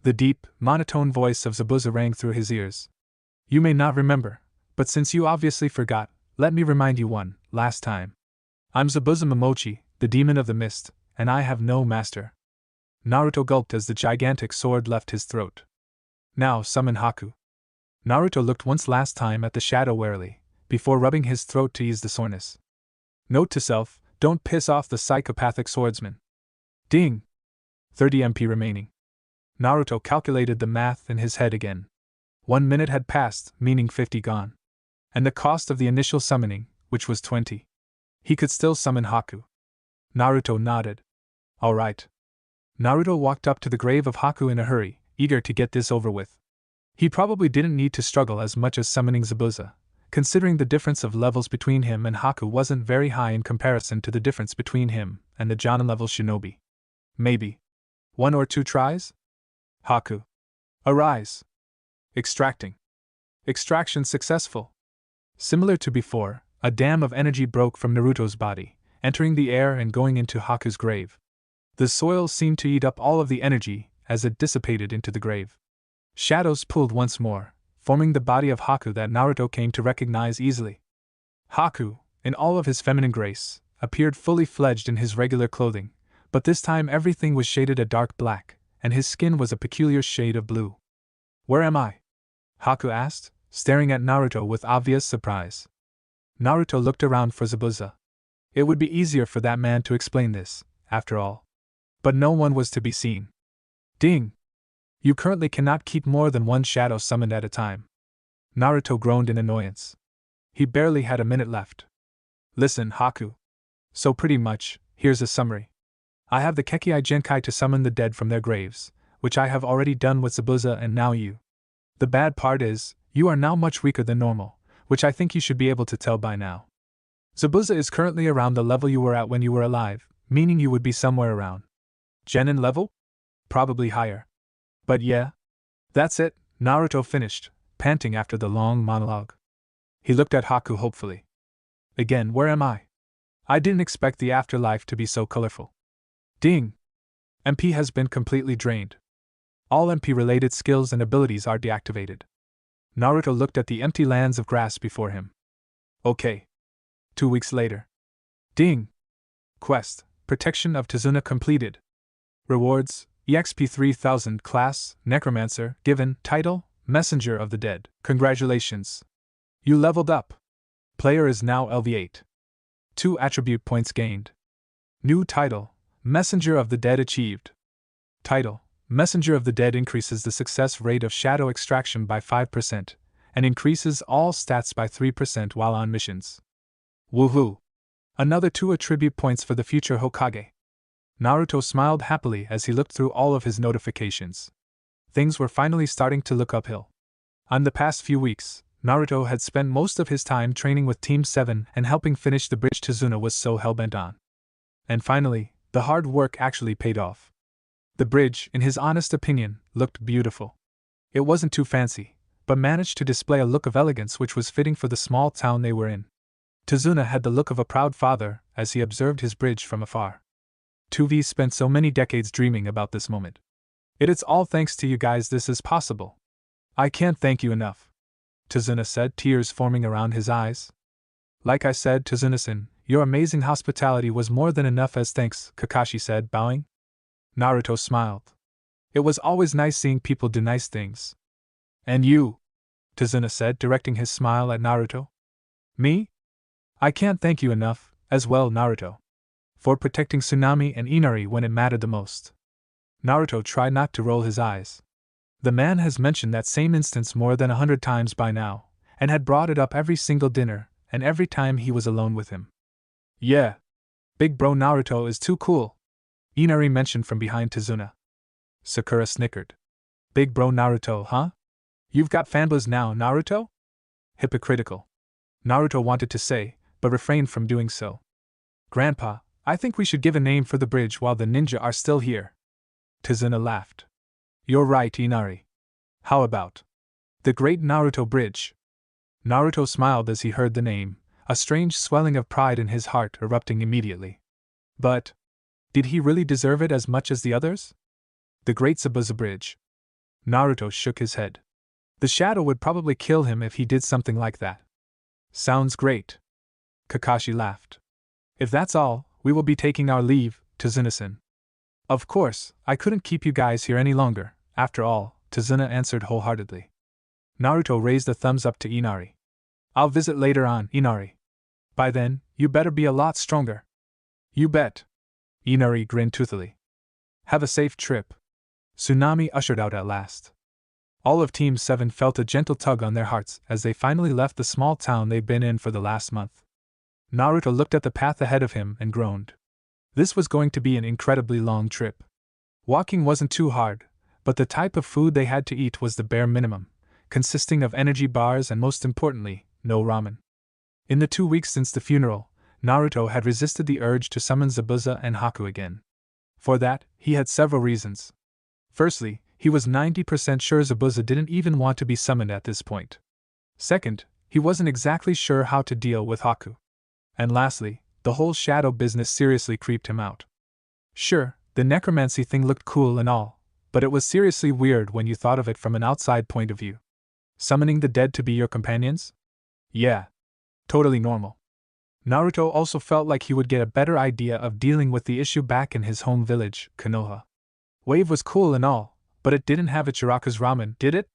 The deep, monotone voice of Zabuza rang through his ears. You may not remember, but since you obviously forgot, let me remind you one last time. I'm Zabuza Momochi, the demon of the mist, and I have no master. Naruto gulped as the gigantic sword left his throat. Now summon Haku. Naruto looked once last time at the shadow warily, before rubbing his throat to ease the soreness. Note to self, don't piss off the psychopathic swordsman. Ding! 30 MP remaining. Naruto calculated the math in his head again. 1 minute had passed, meaning 50 gone. And the cost of the initial summoning, which was 20. He could still summon Haku. Naruto nodded. All right. Naruto walked up to the grave of Haku in a hurry, eager to get this over with. He probably didn't need to struggle as much as summoning Zabuza, considering the difference of levels between him and Haku wasn't very high in comparison to the difference between him and the Jonin-level shinobi. Maybe 1 or 2 tries? Haku. Arise. Extracting. Extraction successful. Similar to before, a dam of energy broke from Naruto's body, entering the air and going into Haku's grave. The soil seemed to eat up all of the energy as it dissipated into the grave. Shadows pulled once more, forming the body of Haku that Naruto came to recognize easily. Haku, in all of his feminine grace, appeared fully fledged in his regular clothing, but this time everything was shaded a dark black, and his skin was a peculiar shade of blue. Where am I? Haku asked, staring at Naruto with obvious surprise. Naruto looked around for Zabuza. It would be easier for that man to explain this, after all. But no one was to be seen. Ding! You currently cannot keep more than 1 shadow summoned at a time. Naruto groaned in annoyance. He barely had a minute left. Listen, Haku. So pretty much, here's a summary. I have the Kekei Genkai to summon the dead from their graves, which I have already done with Zabuza and now you. The bad part is, you are now much weaker than normal, which I think you should be able to tell by now. Zabuza is currently around the level you were at when you were alive, meaning you would be somewhere around Genin level? Probably higher. But yeah. That's it, Naruto finished, panting after the long monologue. He looked at Haku hopefully. Again, where am I? I didn't expect the afterlife to be so colorful. Ding! MP has been completely drained. All MP-related skills and abilities are deactivated. Naruto looked at the empty lands of grass before him. Okay. 2 weeks later. Ding! Quest, Protection of Tazuna completed. Rewards, EXP 3000 Class, Necromancer, given, Title, Messenger of the Dead. Congratulations. You leveled up. Player is now LV8. 2 attribute points gained. New title, Messenger of the Dead achieved. Title, Messenger of the Dead increases the success rate of shadow extraction by 5%, and increases all stats by 3% while on missions. Woohoo! Another 2 attribute points for the future Hokage. Naruto smiled happily as he looked through all of his notifications. Things were finally starting to look uphill. On the past few weeks, Naruto had spent most of his time training with Team 7 and helping finish the bridge Tazuna was so hell-bent on. And finally, the hard work actually paid off. The bridge, in his honest opinion, looked beautiful. It wasn't too fancy, but managed to display a look of elegance which was fitting for the small town they were in. Tazuna had the look of a proud father as he observed his bridge from afar. 2V spent so many decades dreaming about this moment. It's all thanks to you guys this is possible. I can't thank you enough. Tazuna said, tears forming around his eyes. Like I said, Tazuna-san, your amazing hospitality was more than enough as thanks, Kakashi said, bowing. Naruto smiled. It was always nice seeing people do nice things. And you? Tazuna said, directing his smile at Naruto. Me? I can't thank you enough, as well, Naruto. For protecting Tsunami and Inari when it mattered the most. Naruto tried not to roll his eyes. The man has mentioned that same instance more than 100 times by now, and had brought it up every single dinner, and every time he was alone with him. Yeah. Big bro Naruto is too cool. Inari mentioned from behind Tazuna. Sakura snickered. Big bro Naruto, huh? You've got fanboys now, Naruto? Hypocritical. Naruto wanted to say, but refrained from doing so. Grandpa, I think we should give a name for the bridge while the ninja are still here. Tazuna laughed. You're right, Inari. How about the Great Naruto Bridge? Naruto smiled as he heard the name, a strange swelling of pride in his heart erupting immediately. But did he really deserve it as much as the others? The Great Zabuza Bridge. Naruto shook his head. The shadow would probably kill him if he did something like that. Sounds great. Kakashi laughed. If that's all, we will be taking our leave, Tazuna-san. Of course, I couldn't keep you guys here any longer, after all, Tazuna answered wholeheartedly. Naruto raised a thumbs up to Inari. I'll visit later on, Inari. By then, you better be a lot stronger. You bet. Inari grinned toothily. Have a safe trip. Tsunami ushered out at last. All of Team 7 felt a gentle tug on their hearts as they finally left the small town they'd been in for the last month. Naruto looked at the path ahead of him and groaned. This was going to be an incredibly long trip. Walking wasn't too hard, but the type of food they had to eat was the bare minimum, consisting of energy bars and, most importantly, no ramen. In the 2 weeks since the funeral, Naruto had resisted the urge to summon Zabuza and Haku again. For that, he had several reasons. Firstly, he was 90% sure Zabuza didn't even want to be summoned at this point. Second, he wasn't exactly sure how to deal with Haku. And lastly, the whole shadow business seriously creeped him out. Sure, the necromancy thing looked cool and all, but it was seriously weird when you thought of it from an outside point of view. Summoning the dead to be your companions? Yeah. Totally normal. Naruto also felt like he would get a better idea of dealing with the issue back in his home village, Konoha. Wave was cool and all, but it didn't have Ichiraku's ramen, did it?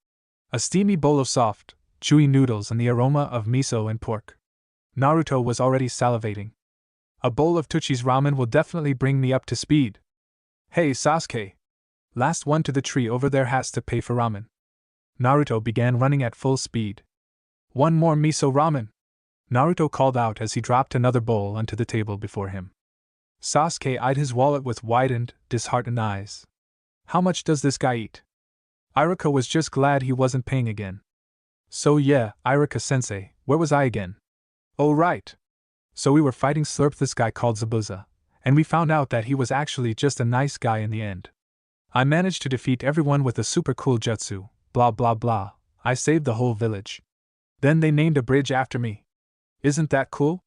A steamy bowl of soft, chewy noodles and the aroma of miso and pork. Naruto was already salivating. A bowl of Tuchi's ramen will definitely bring me up to speed. Hey Sasuke! Last one to the tree over there has to pay for ramen. Naruto began running at full speed. One more miso ramen! Naruto called out as he dropped another bowl onto the table before him. Sasuke eyed his wallet with widened, disheartened eyes. How much does this guy eat? Iruka was just glad he wasn't paying again. So yeah, Iruka-sensei, where was I again? Oh right. So we were fighting Slurp, this guy called Zabuza, and we found out that he was actually just a nice guy in the end. I managed to defeat everyone with a super cool jutsu, blah blah blah, I saved the whole village. Then they named a bridge after me. Isn't that cool?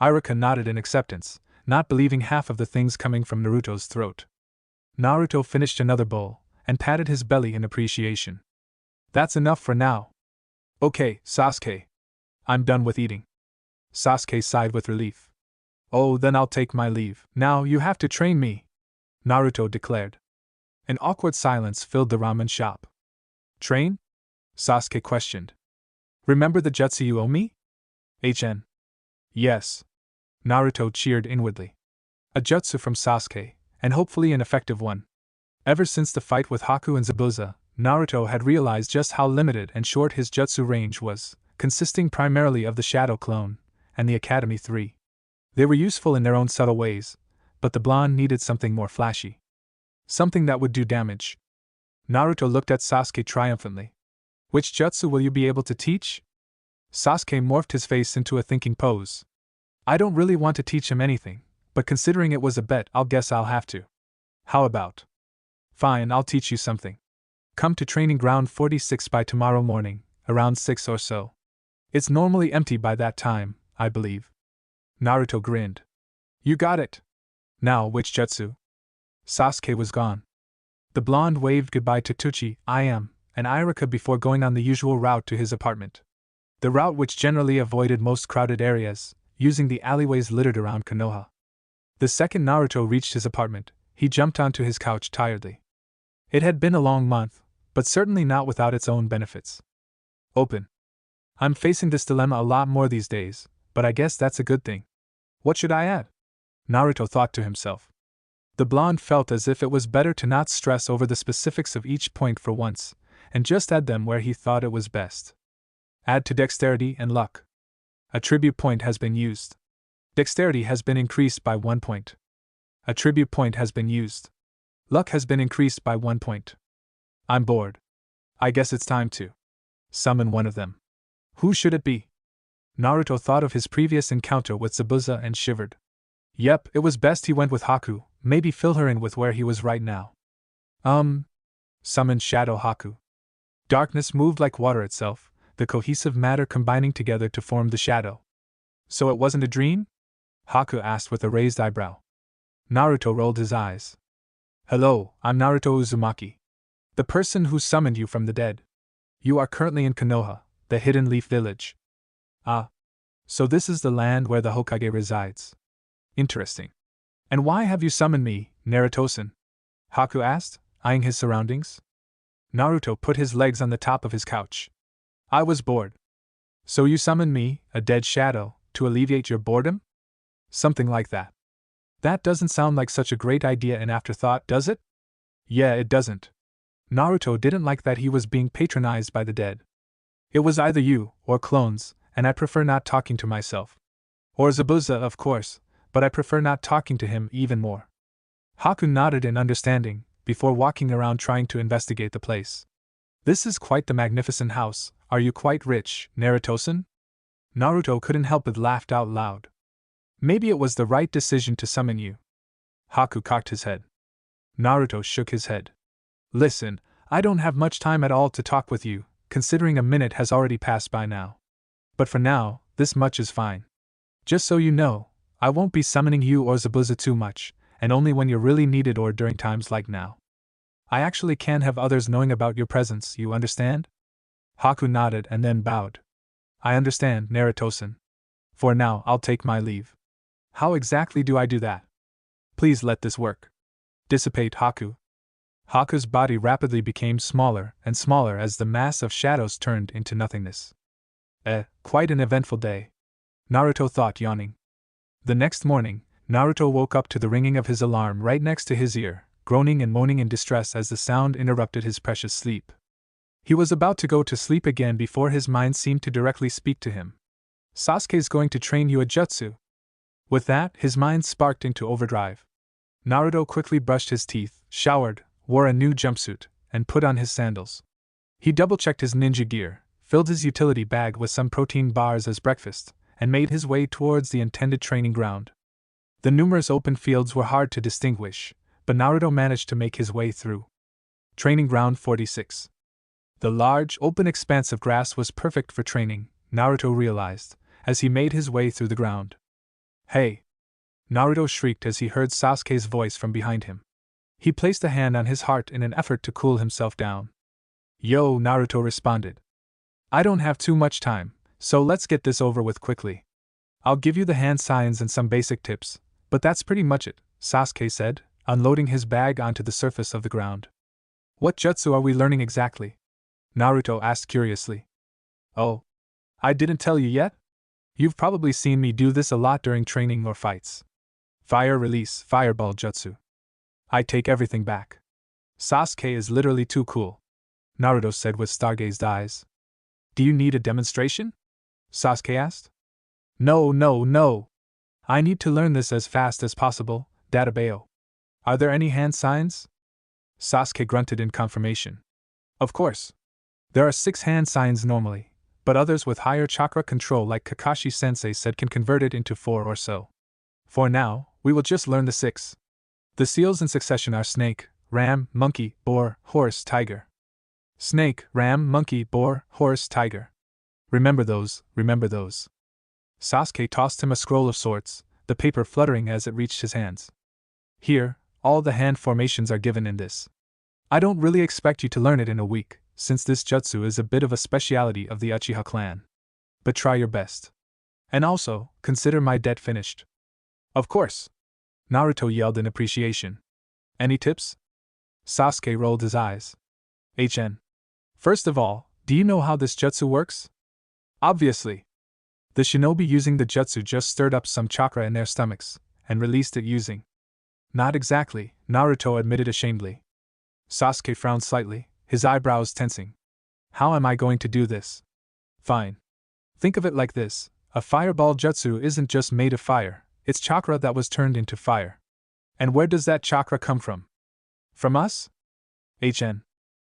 Iruka nodded in acceptance, not believing half of the things coming from Naruto's throat. Naruto finished another bowl, and patted his belly in appreciation. That's enough for now. Okay, Sasuke. I'm done with eating. Sasuke sighed with relief. Oh, then I'll take my leave. Now you have to train me, Naruto declared. An awkward silence filled the ramen shop. Train? Sasuke questioned. Remember the jutsu you owe me? HN. Yes. Naruto cheered inwardly. A jutsu from Sasuke, and hopefully an effective one. Ever since the fight with Haku and Zabuza, Naruto had realized just how limited and short his jutsu range was, consisting primarily of the Shadow Clone and the Academy 3. They were useful in their own subtle ways, but the blonde needed something more flashy. Something that would do damage. Naruto looked at Sasuke triumphantly. Which jutsu will you be able to teach? Sasuke morphed his face into a thinking pose. I don't really want to teach him anything, but considering it was a bet, I'll guess I'll have to. How about? Fine, I'll teach you something. Come to training ground 46 by tomorrow morning, around 6 or so. It's normally empty by that time, I believe. Naruto grinned. You got it. Now, which jutsu? Sasuke was gone. The blonde waved goodbye to Tuchi, Iam, and Iruka before going on the usual route to his apartment. The route which generally avoided most crowded areas, using the alleyways littered around Konoha. The second Naruto reached his apartment, he jumped onto his couch tiredly. It had been a long month, but certainly not without its own benefits. Open. I'm facing this dilemma a lot more these days, but I guess that's a good thing. What should I add? Naruto thought to himself. The blonde felt as if it was better to not stress over the specifics of each point for once, and just add them where he thought it was best. Add to dexterity and luck. Attribute point has been used. Dexterity has been increased by 1 point. Attribute point has been used. Luck has been increased by 1 point. I'm bored. I guess it's time to summon one of them. Who should it be? Naruto thought of his previous encounter with Zabuza and shivered. Yep, it was best he went with Haku, maybe fill her in with where he was right now. Summoned Shadow Haku. Darkness moved like water itself, the cohesive matter combining together to form the shadow. So it wasn't a dream? Haku asked with a raised eyebrow. Naruto rolled his eyes. Hello, I'm Naruto Uzumaki. The person who summoned you from the dead. You are currently in Konoha, the Hidden Leaf Village. Ah. So this is the land where the Hokage resides. Interesting. And why have you summoned me, Naruto-san? Haku asked, eyeing his surroundings. Naruto put his legs on the top of his couch. I was bored. So you summoned me, a dead shadow, to alleviate your boredom? Something like that. That doesn't sound like such a great idea in afterthought, does it? Yeah, it doesn't. Naruto didn't like that he was being patronized by the dead. It was either you, or clones, and I prefer not talking to myself. Or Zabuza, of course, but I prefer not talking to him even more. Haku nodded in understanding, before walking around trying to investigate the place. This is quite the magnificent house. Are you quite rich, Naruto-san? Naruto couldn't help but laugh out loud. Maybe it was the right decision to summon you. Haku cocked his head. Naruto shook his head. Listen, I don't have much time at all to talk with you, considering a minute has already passed by now. But for now, this much is fine. Just so you know, I won't be summoning you or Zabuza too much, and only when you're really needed or during times like now. I actually can't have others knowing about your presence, you understand? Haku nodded and then bowed. I understand, Naruto-san. For now, I'll take my leave. How exactly do I do that? Please let this work. Dissipate, Haku. Haku's body rapidly became smaller and smaller as the mass of shadows turned into nothingness. Quite an eventful day, Naruto thought, yawning. The next morning, Naruto woke up to the ringing of his alarm right next to his ear, groaning and moaning in distress as the sound interrupted his precious sleep. He was about to go to sleep again before his mind seemed to directly speak to him. Sasuke's going to train you a jutsu. With that, his mind sparked into overdrive. Naruto quickly brushed his teeth, showered, wore a new jumpsuit, and put on his sandals. He double-checked his ninja gear, filled his utility bag with some protein bars as breakfast, and made his way towards the intended training ground. The numerous open fields were hard to distinguish, but Naruto managed to make his way through. Training Ground 46. The large, open expanse of grass was perfect for training, Naruto realized, as he made his way through the ground. Hey! Naruto shrieked as he heard Sasuke's voice from behind him. He placed a hand on his heart in an effort to cool himself down. Yo, Naruto responded. I don't have too much time, so let's get this over with quickly. I'll give you the hand signs and some basic tips, but that's pretty much it, Sasuke said, unloading his bag onto the surface of the ground. What jutsu are we learning exactly? Naruto asked curiously. Oh, I didn't tell you yet? You've probably seen me do this a lot during training or fights. Fire release, fireball jutsu. I take everything back. Sasuke is literally too cool, Naruto said with stargazed eyes. Do you need a demonstration? Sasuke asked. No. I need to learn this as fast as possible, Databeo. Are there any hand signs? Sasuke grunted in confirmation. Of course. There are 6 hand signs normally, but others with higher chakra control like Kakashi-sensei said can convert it into 4 or so. For now, we will just learn the 6. The seals in succession are snake, ram, monkey, boar, horse, tiger. Snake, ram, monkey, boar, horse, tiger. Remember those. Sasuke tossed him a scroll of sorts, the paper fluttering as it reached his hands. Here, all the hand formations are given in this. I don't really expect you to learn it in a week, since this jutsu is a bit of a speciality of the Uchiha clan. But try your best. And also, consider my debt finished. Of course! Naruto yelled in appreciation. Any tips? Sasuke rolled his eyes. First of all, do you know how this jutsu works? Obviously. The shinobi using the jutsu just stirred up some chakra in their stomachs, and released it using. Not exactly, Naruto admitted ashamedly. Sasuke frowned slightly, his eyebrows tensing. How am I going to do this? Fine. Think of it like this, a fireball jutsu isn't just made of fire, it's chakra that was turned into fire. And where does that chakra come from? From us?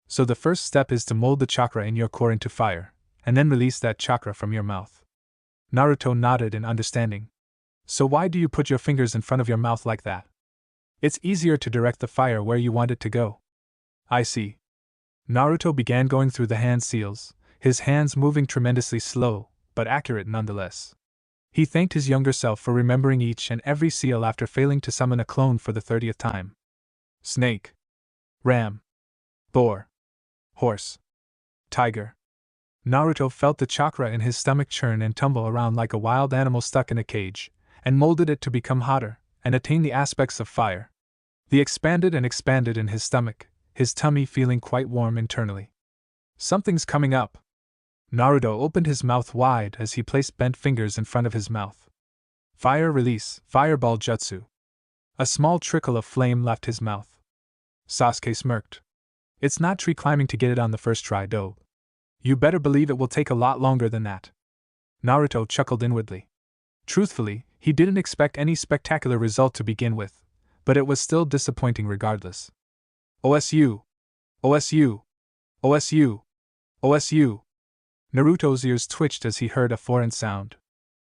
So the first step is to mold the chakra in your core into fire, and then release that chakra from your mouth. Naruto nodded in understanding. So why do you put your fingers in front of your mouth like that? It's easier to direct the fire where you want it to go. I see. Naruto began going through the hand seals, his hands moving tremendously slow, but accurate nonetheless. He thanked his younger self for remembering each and every seal after failing to summon a clone for the 30th time. Snake. Ram. Boar. Horse. Tiger. Naruto felt the chakra in his stomach churn and tumble around like a wild animal stuck in a cage, and molded it to become hotter, and attain the aspects of fire. The expanded in his stomach, his tummy feeling quite warm internally. Something's coming up. Naruto opened his mouth wide as he placed bent fingers in front of his mouth. Fire release, fireball jutsu. A small trickle of flame left his mouth. Sasuke smirked. It's not tree climbing to get it on the first try, though. You better believe it will take a lot longer than that. Naruto chuckled inwardly. Truthfully, he didn't expect any spectacular result to begin with, but it was still disappointing regardless. OSU! OSU! OSU! OSU! Naruto's ears twitched as he heard a foreign sound.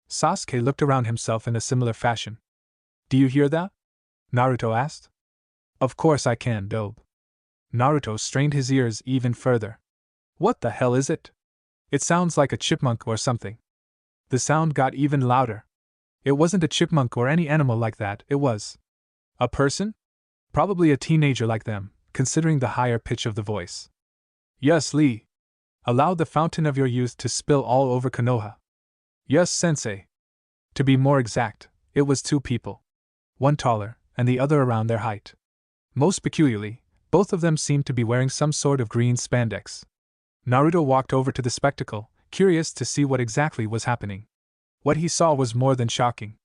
Sasuke looked around himself in a similar fashion. Do you hear that? Naruto asked. Of course I can, Dobe. Naruto strained his ears even further. What the hell is it? It sounds like a chipmunk or something. The sound got even louder. It wasn't a chipmunk or any animal like that, it was a person? Probably a teenager like them, considering the higher pitch of the voice. Yes, Lee. Allow the fountain of your youth to spill all over Konoha. Yes, sensei. To be more exact, it was two people. One taller, and the other around their height. Most peculiarly, both of them seemed to be wearing some sort of green spandex. Naruto walked over to the spectacle, curious to see what exactly was happening. What he saw was more than shocking.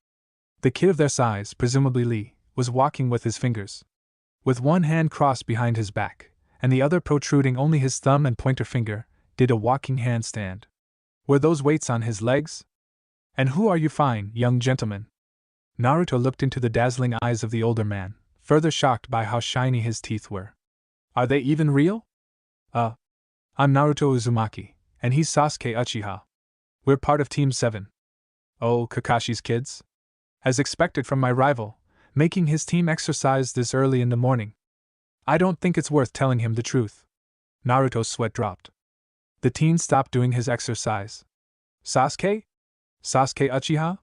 The kid of their size, presumably Lee, was walking with his fingers. With one hand crossed behind his back, and the other protruding only his thumb and pointer finger, did a walking handstand. Were those weights on his legs? And who are you, fine, young gentleman? Naruto looked into the dazzling eyes of the older man, further shocked by how shiny his teeth were. Are they even real? I'm Naruto Uzumaki, and he's Sasuke Uchiha. We're part of Team 7. Oh, Kakashi's kids? As expected from my rival, making his team exercise this early in the morning. I don't think it's worth telling him the truth. Naruto's sweat dropped. The teen stopped doing his exercise. Sasuke? Sasuke Uchiha?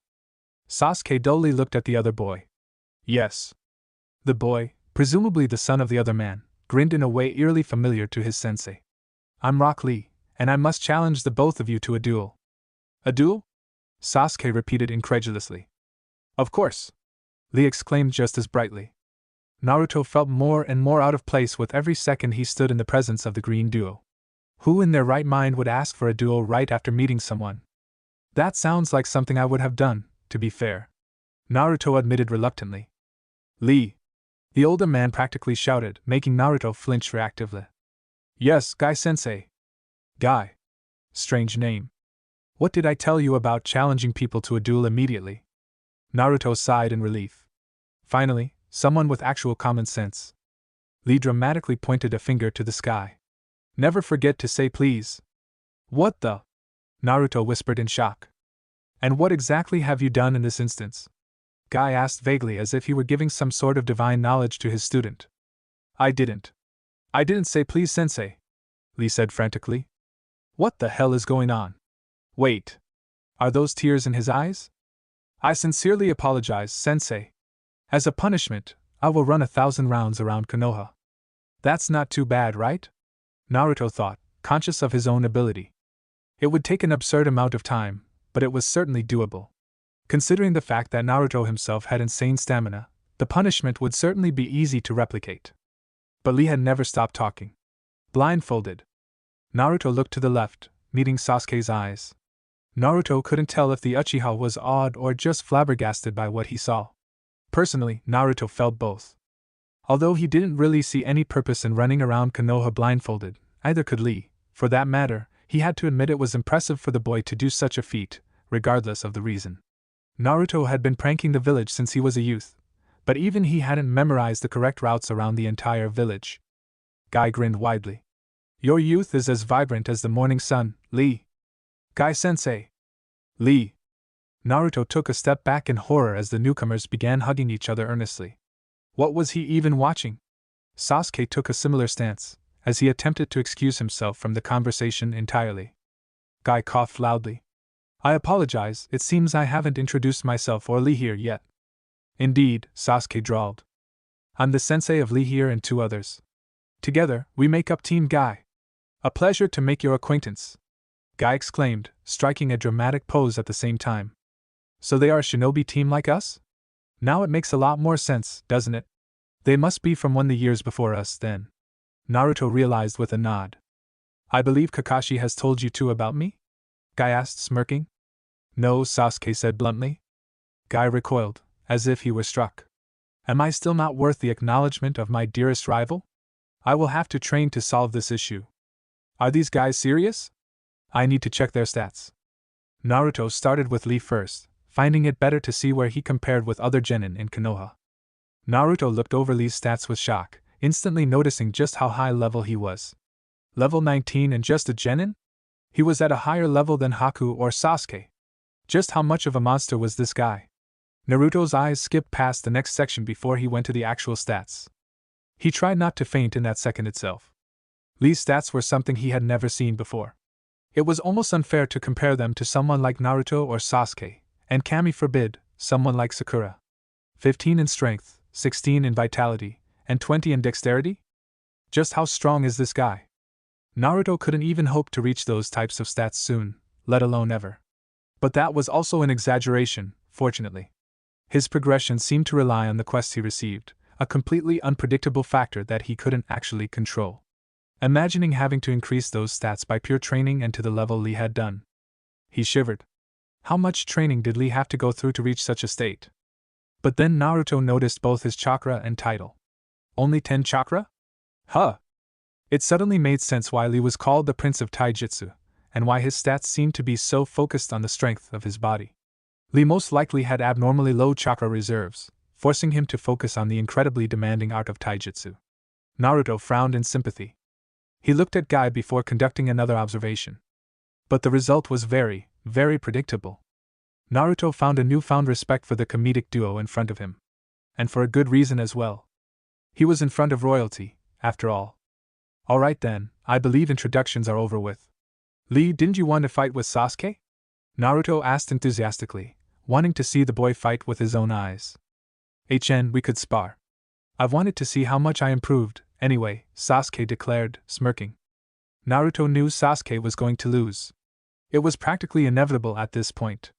Sasuke dully looked at the other boy. Yes. The boy, presumably the son of the other man, grinned in a way eerily familiar to his sensei. I'm Rock Lee, and I must challenge the both of you to a duel. A duel? Sasuke repeated incredulously. Of course! Lee exclaimed just as brightly. Naruto felt more and more out of place with every second he stood in the presence of the green duo. Who in their right mind would ask for a duel right after meeting someone? That sounds like something I would have done, to be fair. Naruto admitted reluctantly. Lee! The older man practically shouted, making Naruto flinch reactively. Yes, Guy-sensei. Guy. Strange name. What did I tell you about challenging people to a duel immediately? Naruto sighed in relief. Finally, someone with actual common sense. Lee dramatically pointed a finger to the sky. Never forget to say please. What the? Naruto whispered in shock. And what exactly have you done in this instance? Guy asked vaguely as if he were giving some sort of divine knowledge to his student. I didn't say please, sensei, Lee said frantically. What the hell is going on? Wait. Are those tears in his eyes? I sincerely apologize, sensei. As a punishment, I will run 1,000 rounds around Konoha. That's not too bad, right? Naruto thought, conscious of his own ability. It would take an absurd amount of time, but it was certainly doable. Considering the fact that Naruto himself had insane stamina, the punishment would certainly be easy to replicate. But Lee had never stopped talking. Blindfolded. Naruto looked to the left, meeting Sasuke's eyes. Naruto couldn't tell if the Uchiha was awed or just flabbergasted by what he saw. Personally, Naruto felt both. Although he didn't really see any purpose in running around Konoha blindfolded, either could Lee. For that matter, he had to admit it was impressive for the boy to do such a feat, regardless of the reason. Naruto had been pranking the village since he was a youth, but even he hadn't memorized the correct routes around the entire village. Guy grinned widely. Your youth is as vibrant as the morning sun, Lee. Guy-sensei. Lee. Naruto took a step back in horror as the newcomers began hugging each other earnestly. What was he even watching? Sasuke took a similar stance, as he attempted to excuse himself from the conversation entirely. Guy coughed loudly. I apologize, it seems I haven't introduced myself or Lee here yet. Indeed, Sasuke drawled. I'm the sensei of Lee here and 2 others. Together, we make up Team Guy. A pleasure to make your acquaintance, Guy exclaimed, striking a dramatic pose at the same time. So they are a shinobi team like us? Now it makes a lot more sense, doesn't it? They must be from one of the years before us, then. Naruto realized with a nod. I believe Kakashi has told you too about me? Guy asked, smirking. No, Sasuke said bluntly. Guy recoiled, as if he were struck. Am I still not worth the acknowledgement of my dearest rival? I will have to train to solve this issue. Are these guys serious? I need to check their stats. Naruto started with Lee first, finding it better to see where he compared with other genin in Konoha. Naruto looked over Lee's stats with shock, instantly noticing just how high level he was. Level 19 and just a genin? He was at a higher level than Haku or Sasuke. Just how much of a monster was this guy? Naruto's eyes skipped past the next section before he went to the actual stats. He tried not to faint in that second itself. Lee's stats were something he had never seen before. It was almost unfair to compare them to someone like Naruto or Sasuke, and Kami forbid, someone like Sakura. 15 in strength, 16 in vitality, and 20 in dexterity? Just how strong is this guy? Naruto couldn't even hope to reach those types of stats soon, let alone ever. But that was also an exaggeration, fortunately. His progression seemed to rely on the quests he received, a completely unpredictable factor that he couldn't actually control. Imagining having to increase those stats by pure training and to the level Lee had done. He shivered. How much training did Lee have to go through to reach such a state? But then Naruto noticed both his chakra and title. Only 10 chakra? Huh! It suddenly made sense why Lee was called the Prince of Taijutsu, and why his stats seemed to be so focused on the strength of his body. Lee most likely had abnormally low chakra reserves, forcing him to focus on the incredibly demanding art of taijutsu. Naruto frowned in sympathy. He looked at Guy before conducting another observation. But the result was very, very predictable. Naruto found a newfound respect for the comedic duo in front of him. And for a good reason as well. He was in front of royalty, after all. Alright then, I believe introductions are over with. Lee, didn't you want to fight with Sasuke? Naruto asked enthusiastically, wanting to see the boy fight with his own eyes. We could spar. I've wanted to see how much I improved, anyway, Sasuke declared, smirking. Naruto knew Sasuke was going to lose. It was practically inevitable at this point.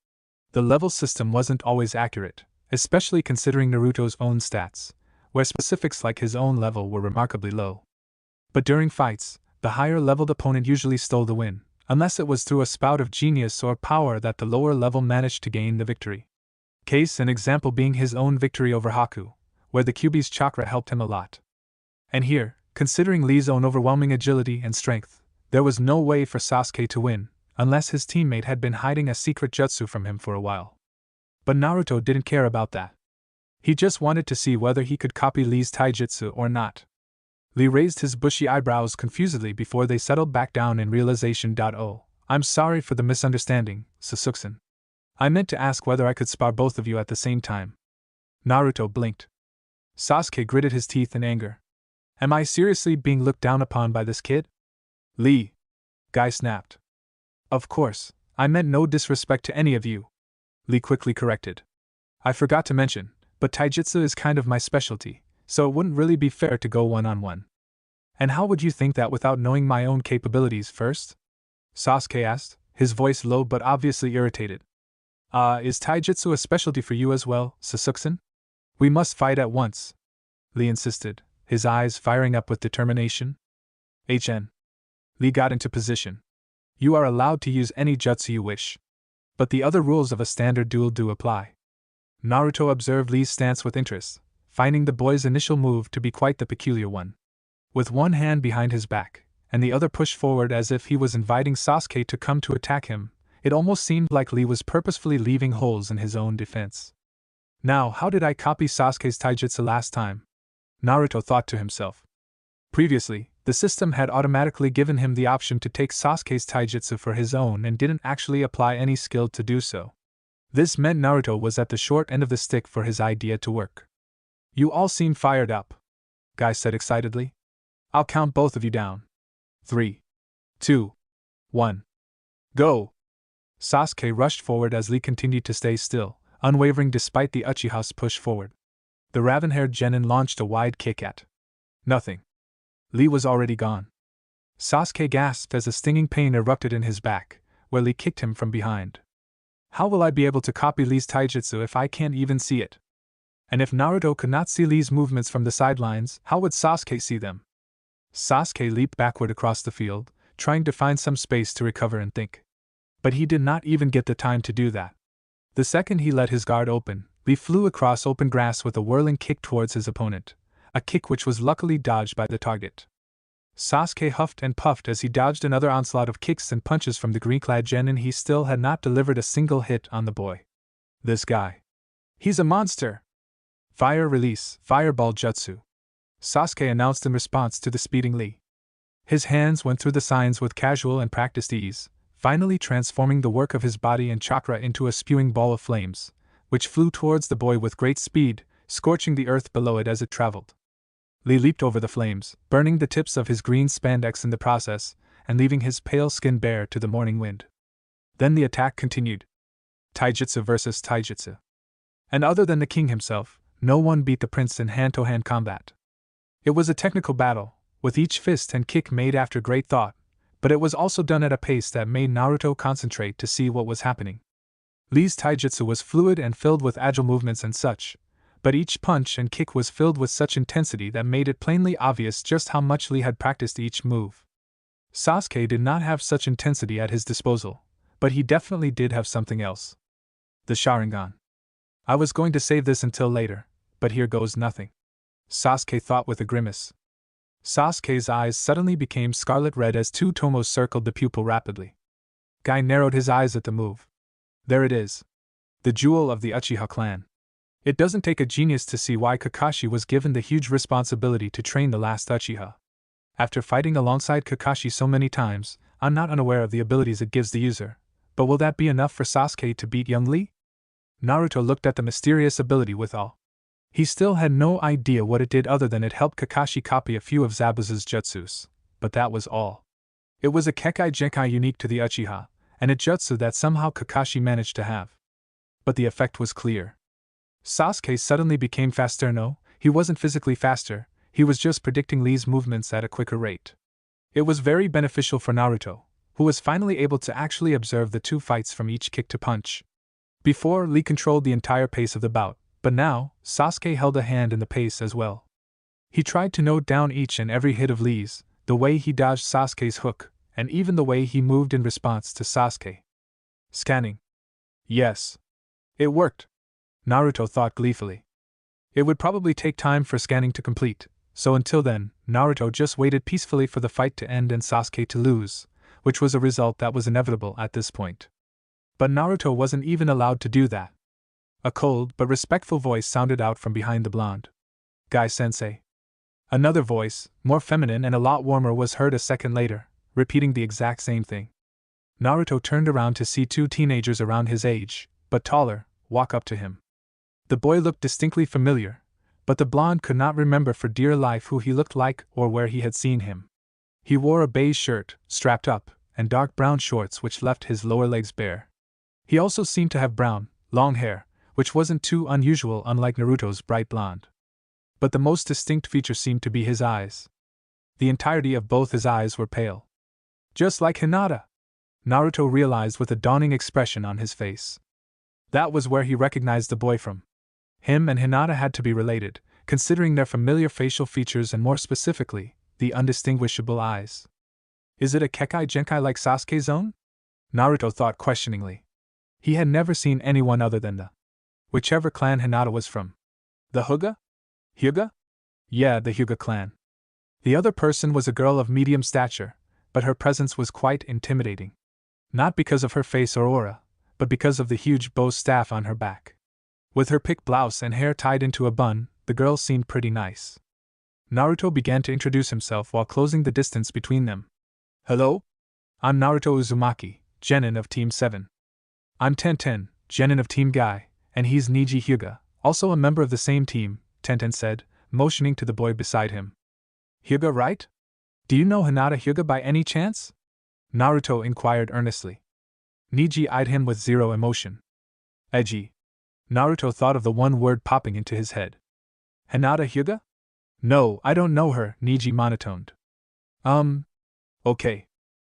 The level system wasn't always accurate, especially considering Naruto's own stats, where specifics like his own level were remarkably low. But during fights, the higher-leveled opponent usually stole the win, unless it was through a spout of genius or power that the lower level managed to gain the victory. Case in example being his own victory over Haku, where the Kyuubi's chakra helped him a lot. And here, considering Lee's own overwhelming agility and strength, there was no way for Sasuke to win, unless his teammate had been hiding a secret jutsu from him for a while. But Naruto didn't care about that. He just wanted to see whether he could copy Lee's taijutsu or not. Lee raised his bushy eyebrows confusedly before they settled back down in realization. Oh, I'm sorry for the misunderstanding, Sasuke-san. I meant to ask whether I could spar both of you at the same time. Naruto blinked. Sasuke gritted his teeth in anger. Am I seriously being looked down upon by this kid? Lee. Guy snapped. Of course, I meant no disrespect to any of you. Lee quickly corrected. I forgot to mention, but taijutsu is kind of my specialty, so it wouldn't really be fair to go one-on-one. And how would you think that without knowing my own capabilities first? Sasuke asked, his voice low but obviously irritated. Is taijutsu a specialty for you as well, Sasuke-san? We must fight at once, Lee insisted, his eyes firing up with determination. Lee got into position. You are allowed to use any jutsu you wish. But the other rules of a standard duel do apply. Naruto observed Lee's stance with interest, finding the boy's initial move to be quite the peculiar one. With one hand behind his back, and the other pushed forward as if he was inviting Sasuke to come to attack him, it almost seemed like Lee was purposefully leaving holes in his own defense. Now, how did I copy Sasuke's taijutsu last time? Naruto thought to himself. Previously, the system had automatically given him the option to take Sasuke's taijutsu for his own and didn't actually apply any skill to do so. This meant Naruto was at the short end of the stick for his idea to work. You all seem fired up, Guy said excitedly. I'll count both of you down. 3, 2, 1. Go! Sasuke rushed forward as Lee continued to stay still, unwavering despite the Uchiha's push forward. The raven-haired genin launched a wide kick at nothing. Lee was already gone. Sasuke gasped as a stinging pain erupted in his back, where Lee kicked him from behind. How will I be able to copy Lee's taijutsu if I can't even see it? And if Naruto could not see Lee's movements from the sidelines, how would Sasuke see them? Sasuke leaped backward across the field, trying to find some space to recover and think. But he did not even get the time to do that. The second he let his guard open, Lee flew across open grass with a whirling kick towards his opponent, a kick which was luckily dodged by the target. Sasuke huffed and puffed as he dodged another onslaught of kicks and punches from the green-clad genin. He still had not delivered a single hit on the boy. This guy. He's a monster! Fire release, fireball jutsu. Sasuke announced in response to the speeding Lee. His hands went through the signs with casual and practiced ease, finally transforming the work of his body and chakra into a spewing ball of flames, which flew towards the boy with great speed, scorching the earth below it as it traveled. Lee leaped over the flames, burning the tips of his green spandex in the process, and leaving his pale skin bare to the morning wind. Then the attack continued. Taijutsu versus Taijutsu. And other than the king himself, no one beat the prince in hand-to-hand combat. It was a technical battle, with each fist and kick made after great thought, but it was also done at a pace that made Naruto concentrate to see what was happening. Lee's taijutsu was fluid and filled with agile movements and such, but each punch and kick was filled with such intensity that made it plainly obvious just how much Lee had practiced each move. Sasuke did not have such intensity at his disposal, but he definitely did have something else. The Sharingan. I was going to save this until later, but here goes nothing. Sasuke thought with a grimace. Sasuke's eyes suddenly became scarlet red as two tomos circled the pupil rapidly. Guy narrowed his eyes at the move. There it is. The jewel of the Uchiha clan. It doesn't take a genius to see why Kakashi was given the huge responsibility to train the last Uchiha. After fighting alongside Kakashi so many times, I'm not unaware of the abilities it gives the user, but will that be enough for Sasuke to beat young Lee? Naruto looked at the mysterious ability with awe. He still had no idea what it did other than it helped Kakashi copy a few of Zabuza's jutsus, but that was all. It was a Kekai Genkai unique to the Uchiha, and a jutsu that somehow Kakashi managed to have. But the effect was clear. Sasuke suddenly became faster. No, he wasn't physically faster, he was just predicting Lee's movements at a quicker rate. It was very beneficial for Naruto, who was finally able to actually observe the two fights from each kick to punch. Before, Lee controlled the entire pace of the bout, but now, Sasuke held a hand in the pace as well. He tried to note down each and every hit of Lee's, the way he dodged Sasuke's hook, and even the way he moved in response to Sasuke. Scanning. Yes. It worked. Naruto thought gleefully. It would probably take time for scanning to complete, so until then, Naruto just waited peacefully for the fight to end and Sasuke to lose, which was a result that was inevitable at this point. But Naruto wasn't even allowed to do that. A cold but respectful voice sounded out from behind the blonde. Guy-sensei. Another voice, more feminine and a lot warmer, was heard a second later, repeating the exact same thing. Naruto turned around to see two teenagers around his age, but taller, walk up to him. The boy looked distinctly familiar, but the blonde could not remember for dear life who he looked like or where he had seen him. He wore a beige shirt, strapped up, and dark brown shorts which left his lower legs bare. He also seemed to have brown, long hair, which wasn't too unusual unlike Naruto's bright blonde. But the most distinct feature seemed to be his eyes. The entirety of both his eyes were pale. Just like Hinata, Naruto realized with a dawning expression on his face. That was where he recognized the boy from. Him and Hinata had to be related, considering their familiar facial features and more specifically, the undistinguishable eyes. Is it a Kekai Genkai like Sasuke's own? Naruto thought questioningly. He had never seen anyone other than the whichever clan Hinata was from. The Hyuga? Hyuga? Yeah, the Hyuga clan. The other person was a girl of medium stature, but her presence was quite intimidating. Not because of her face or aura, but because of the huge bow staff on her back. With her pick blouse and hair tied into a bun, the girl seemed pretty nice. Naruto began to introduce himself while closing the distance between them. Hello? I'm Naruto Uzumaki, Genin of Team 7. I'm Tenten, Genin of Team Guy, and he's Niji Hyuga, also a member of the same team, Tenten said, motioning to the boy beside him. Hyuga, right? Do you know Hinata Hyuga by any chance? Naruto inquired earnestly. Niji eyed him with zero emotion. Edgy. Naruto thought of the one word popping into his head. Hinata Hyuga? No, I don't know her, Niji monotoned. Okay.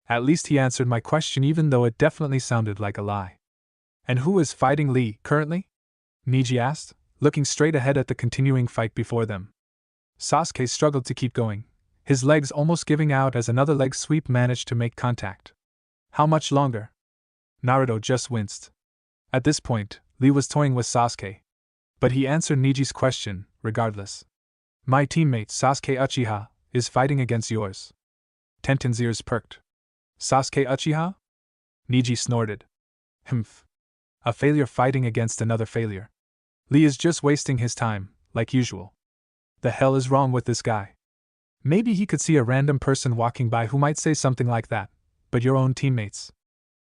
At least he answered my question even though it definitely sounded like a lie. And who is fighting Lee, currently? Niji asked, looking straight ahead at the continuing fight before them. Sasuke struggled to keep going, his legs almost giving out as another leg sweep managed to make contact. How much longer? Naruto just winced. At this point, Lee was toying with Sasuke. But he answered Niji's question, regardless. My teammate Sasuke Uchiha is fighting against yours. Tenten's ears perked. Sasuke Uchiha? Niji snorted. Humph. A failure fighting against another failure. Lee is just wasting his time, like usual. The hell is wrong with this guy? Maybe he could see a random person walking by who might say something like that, but your own teammates.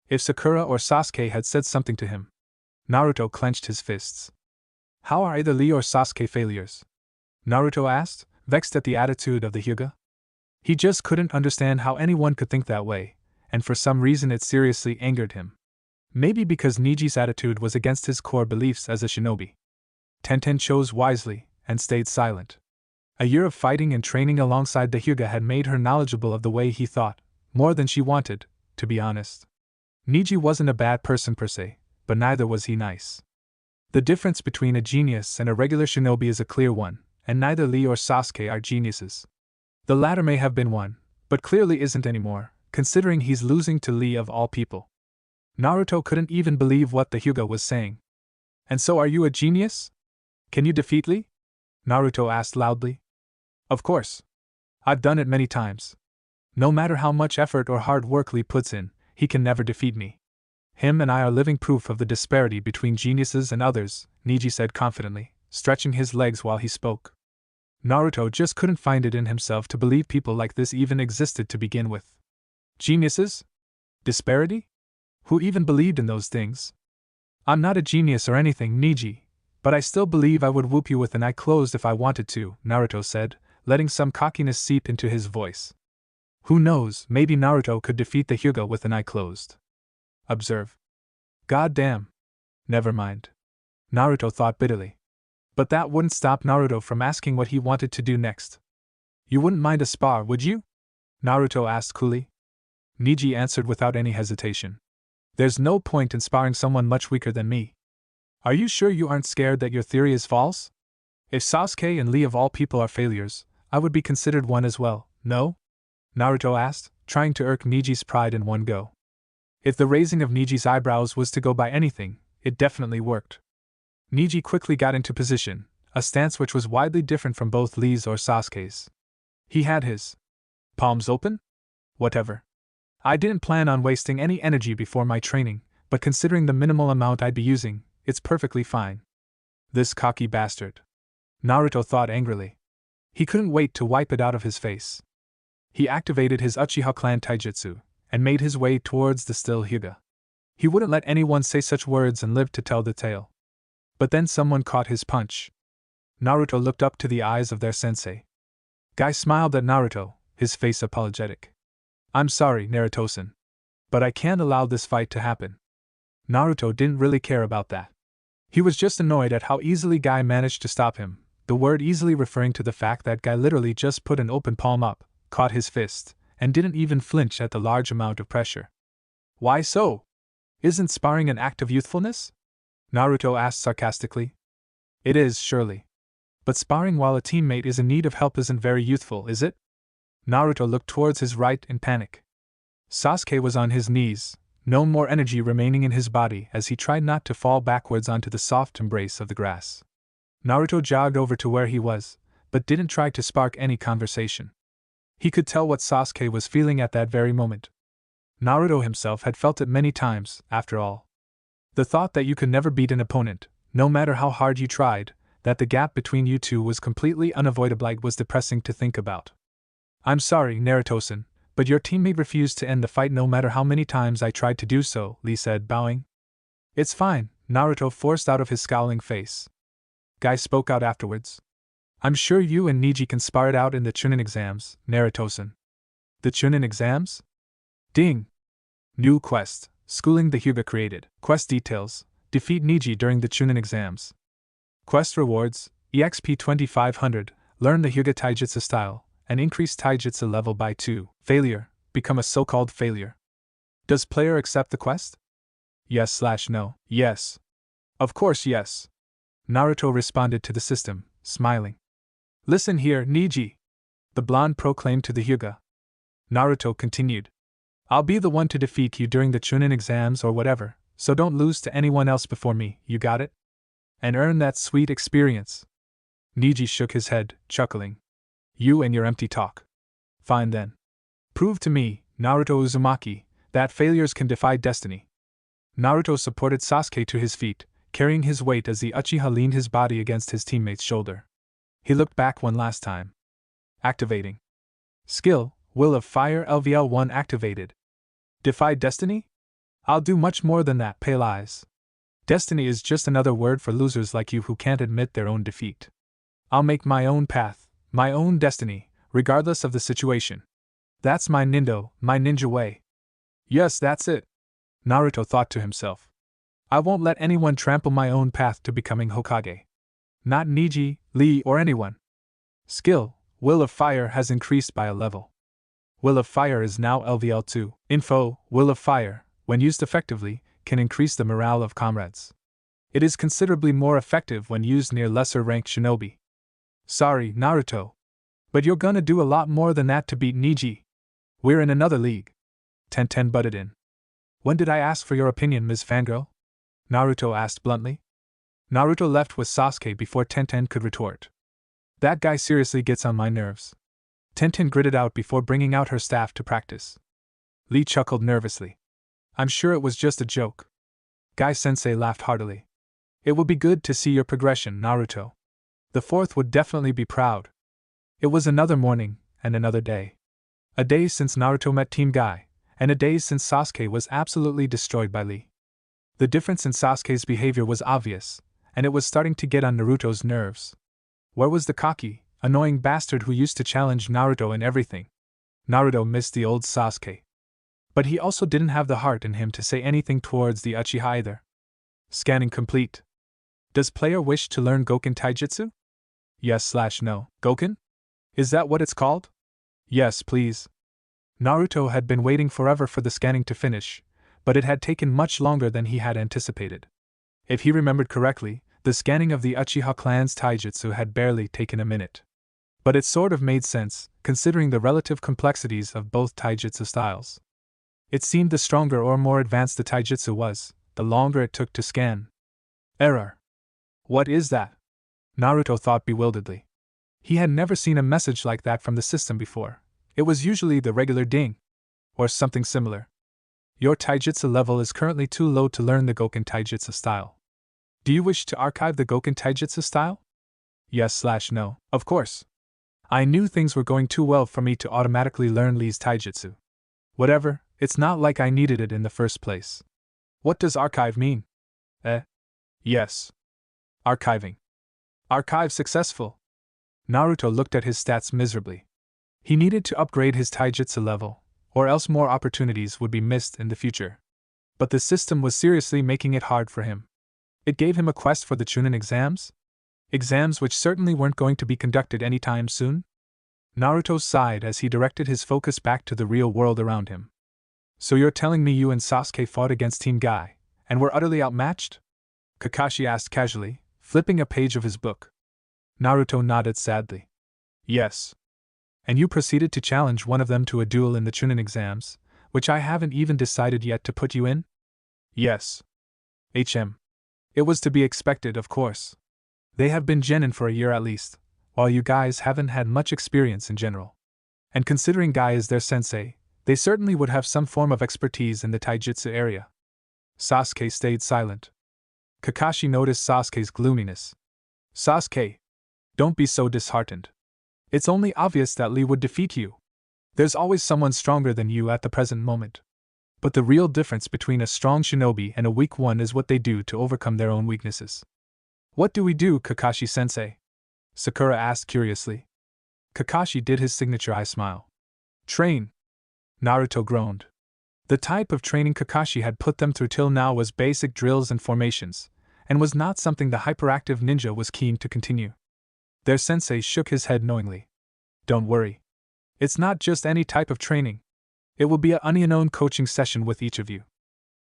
If Sakura or Sasuke had said something to him. Naruto clenched his fists. How are either Lee or Sasuke failures? Naruto asked, vexed at the attitude of the Hyuga. He just couldn't understand how anyone could think that way, and for some reason it seriously angered him. Maybe because Niji's attitude was against his core beliefs as a shinobi. Tenten chose wisely, and stayed silent. A year of fighting and training alongside the Hyuga had made her knowledgeable of the way he thought, more than she wanted, to be honest. Niji wasn't a bad person per se, but neither was he nice. The difference between a genius and a regular shinobi is a clear one, and neither Lee or Sasuke are geniuses. The latter may have been one, but clearly isn't anymore, considering he's losing to Lee of all people. Naruto couldn't even believe what the Hyuga was saying. And so are you a genius? Can you defeat Lee? Naruto asked loudly. Of course. I've done it many times. No matter how much effort or hard work Lee puts in, he can never defeat me. Him and I are living proof of the disparity between geniuses and others, Niji said confidently, stretching his legs while he spoke. Naruto just couldn't find it in himself to believe people like this even existed to begin with. Geniuses? Disparity? Who even believed in those things? I'm not a genius or anything, Niji, but I still believe I would whoop you with an eye closed if I wanted to, Naruto said, letting some cockiness seep into his voice. Who knows, maybe Naruto could defeat the Hyuga with an eye closed. Observe. God damn. Never mind. Naruto thought bitterly. But that wouldn't stop Naruto from asking what he wanted to do next. You wouldn't mind a spar, would you? Naruto asked coolly. Niji answered without any hesitation. There's no point in sparring someone much weaker than me. Are you sure you aren't scared that your theory is false? If Sasuke and Lee of all people are failures, I would be considered one as well, no? Naruto asked, trying to irk Niji's pride in one go. If the raising of Niji's eyebrows was to go by anything, it definitely worked. Niji quickly got into position, a stance which was widely different from both Lee's or Sasuke's. He had his palms open? Whatever. I didn't plan on wasting any energy before my training, but considering the minimal amount I'd be using, it's perfectly fine. This cocky bastard. Naruto thought angrily. He couldn't wait to wipe it out of his face. He activated his Uchiha clan taijutsu, and made his way towards the still Hyuga. He wouldn't let anyone say such words and live to tell the tale. But then someone caught his punch. Naruto looked up to the eyes of their sensei. Guy smiled at Naruto, his face apologetic. I'm sorry, Naruto-san. But I can't allow this fight to happen. Naruto didn't really care about that. He was just annoyed at how easily Guy managed to stop him, the word easily referring to the fact that Guy literally just put an open palm up, caught his fist, and didn't even flinch at the large amount of pressure. Why so? Isn't sparring an act of youthfulness? Naruto asked sarcastically. It is, surely. But sparring while a teammate is in need of help isn't very youthful, is it? Naruto looked towards his right in panic. Sasuke was on his knees, no more energy remaining in his body as he tried not to fall backwards onto the soft embrace of the grass. Naruto jogged over to where he was, but didn't try to spark any conversation. He could tell what Sasuke was feeling at that very moment. Naruto himself had felt it many times, after all. The thought that you could never beat an opponent, no matter how hard you tried, that the gap between you two was completely unavoidable was depressing to think about. I'm sorry, Naruto-san, but your teammate refused to end the fight no matter how many times I tried to do so, Lee said, bowing. It's fine, Naruto forced out of his scowling face. Guy spoke out afterwards. I'm sure you and Niji can spar it out in the Chunin exams, Naruto-san. The Chunin exams? Ding! New quest, schooling the Hyuga created. Quest details, defeat Niji during the Chunin exams. Quest rewards, EXP 2500, learn the Hyuga taijutsu style, and increase taijutsu level by 2. Failure, become a so-called failure. Does player accept the quest? Yes/no. Yes. Of course yes. Naruto responded to the system, smiling. Listen here, Niji, the blonde proclaimed to the Hyuga. Naruto continued. I'll be the one to defeat you during the Chunin exams or whatever, so don't lose to anyone else before me, you got it? And earn that sweet experience. Niji shook his head, chuckling. You and your empty talk. Fine then. Prove to me, Naruto Uzumaki, that failures can defy destiny. Naruto supported Sasuke to his feet, carrying his weight as the Uchiha leaned his body against his teammate's shoulder. He looked back one last time. Activating. Skill, Will of Fire LVL1 activated. Defy Destiny? I'll do much more than that, Pale Eyes. Destiny is just another word for losers like you who can't admit their own defeat. I'll make my own path, my own destiny, regardless of the situation. That's my ninja way. Yes, that's it. Naruto thought to himself. I won't let anyone trample my own path to becoming Hokage. Not Niji, Lee, or anyone. Skill, Will of Fire has increased by a level. Will of Fire is now LVL2. Info, Will of Fire, when used effectively, can increase the morale of comrades. It is considerably more effective when used near lesser-ranked shinobi. Sorry, Naruto. But you're gonna do a lot more than that to beat Niji. We're in another league. Tenten butted in. When did I ask for your opinion, Ms. Fangirl? Naruto asked bluntly. Naruto left with Sasuke before Tenten could retort. That guy seriously gets on my nerves. Tenten gritted out before bringing out her staff to practice. Lee chuckled nervously. I'm sure it was just a joke. Guy-sensei laughed heartily. It will be good to see your progression, Naruto. The fourth would definitely be proud. It was another morning, and another day. A day since Naruto met Team Guy, and a day since Sasuke was absolutely destroyed by Lee. The difference in Sasuke's behavior was obvious, and it was starting to get on Naruto's nerves. Where was the cocky, annoying bastard who used to challenge Naruto in everything? Naruto missed the old Sasuke. But he also didn't have the heart in him to say anything towards the Uchiha either. Scanning complete. Does player wish to learn Goken Taijutsu? Yes/no. Goken? Is that what it's called? Yes, please. Naruto had been waiting forever for the scanning to finish, but it had taken much longer than he had anticipated. If he remembered correctly, the scanning of the Uchiha clan's taijutsu had barely taken a minute. But it sort of made sense, considering the relative complexities of both taijutsu styles. It seemed the stronger or more advanced the taijutsu was, the longer it took to scan. Error. What is that? Naruto thought bewilderedly. He had never seen a message like that from the system before. It was usually the regular ding. Or something similar. Your taijutsu level is currently too low to learn the Goken taijutsu style. Do you wish to archive the Goken taijutsu style? Yes/no, of course. I knew things were going too well for me to automatically learn Lee's taijutsu. Whatever, it's not like I needed it in the first place. What does archive mean? Yes. Archiving. Archive successful. Naruto looked at his stats miserably. He needed to upgrade his taijutsu level, or else more opportunities would be missed in the future. But the system was seriously making it hard for him. It gave him a quest for the Chunin exams? Exams which certainly weren't going to be conducted anytime soon? Naruto sighed as he directed his focus back to the real world around him. So you're telling me you and Sasuke fought against Team Guy, and were utterly outmatched? Kakashi asked casually, flipping a page of his book. Naruto nodded sadly. Yes. And you proceeded to challenge one of them to a duel in the Chunin exams, which I haven't even decided yet to put you in? Yes. It was to be expected, of course. They have been genin for a year at least, while you guys haven't had much experience in general. And considering Guy is their sensei, they certainly would have some form of expertise in the taijutsu area. Sasuke stayed silent. Kakashi noticed Sasuke's gloominess. Sasuke, don't be so disheartened. It's only obvious that Lee would defeat you. There's always someone stronger than you at the present moment. But the real difference between a strong shinobi and a weak one is what they do to overcome their own weaknesses. What do we do, Kakashi-sensei? Sakura asked curiously. Kakashi did his signature eye smile. Train. Naruto groaned. The type of training Kakashi had put them through till now was basic drills and formations, and was not something the hyperactive ninja was keen to continue. Their sensei shook his head knowingly. Don't worry. It's not just any type of training. It will be a unknown coaching session with each of you.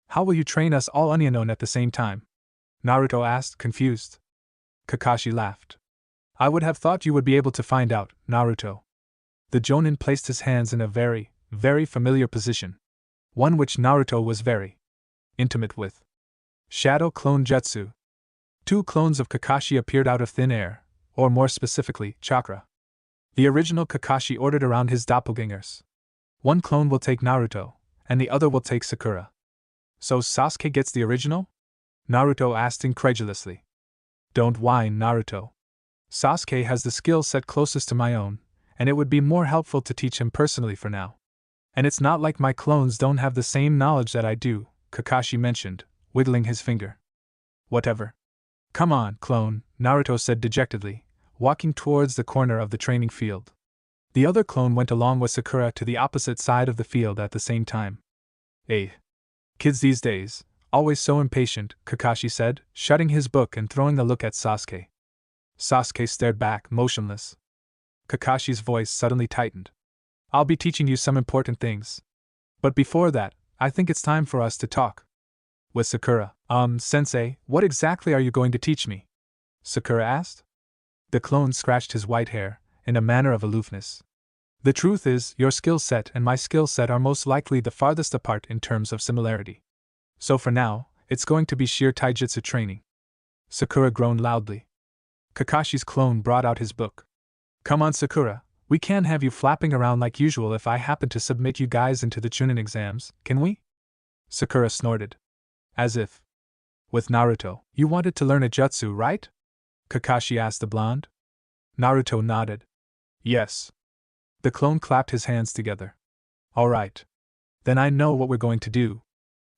How will you train us all unknown at the same time? Naruto asked, confused. Kakashi laughed. I would have thought you would be able to find out, Naruto. The Jonin placed his hands in a very, very familiar position. One which Naruto was very intimate with. Shadow Clone Jutsu. 2 clones of Kakashi appeared out of thin air, or more specifically, chakra. The original Kakashi ordered around his doppelgangers. One clone will take Naruto, and the other will take Sakura. So Sasuke gets the original? Naruto asked incredulously. Don't whine, Naruto. Sasuke has the skill set closest to my own, and it would be more helpful to teach him personally for now. And it's not like my clones don't have the same knowledge that I do, Kakashi mentioned, wiggling his finger. Whatever. Come on, clone, Naruto said dejectedly, walking towards the corner of the training field. The other clone went along with Sakura to the opposite side of the field at the same time. Kids these days, always so impatient, Kakashi said, shutting his book and throwing a look at Sasuke. Sasuke stared back, motionless. Kakashi's voice suddenly tightened. I'll be teaching you some important things. But before that, I think it's time for us to talk. With Sakura. Sensei, what exactly are you going to teach me? Sakura asked. The clone scratched his white hair, in a manner of aloofness. The truth is, your skill set and my skill set are most likely the farthest apart in terms of similarity. So for now, it's going to be sheer taijutsu training. Sakura groaned loudly. Kakashi's clone brought out his book. Come on, Sakura, we can't have you flapping around like usual if I happen to submit you guys into the Chunin exams, can we? Sakura snorted. As if. With Naruto, you wanted to learn a jutsu, right? Kakashi asked the blonde. Naruto nodded. Yes. The clone clapped his hands together. All right. Then I know what we're going to do.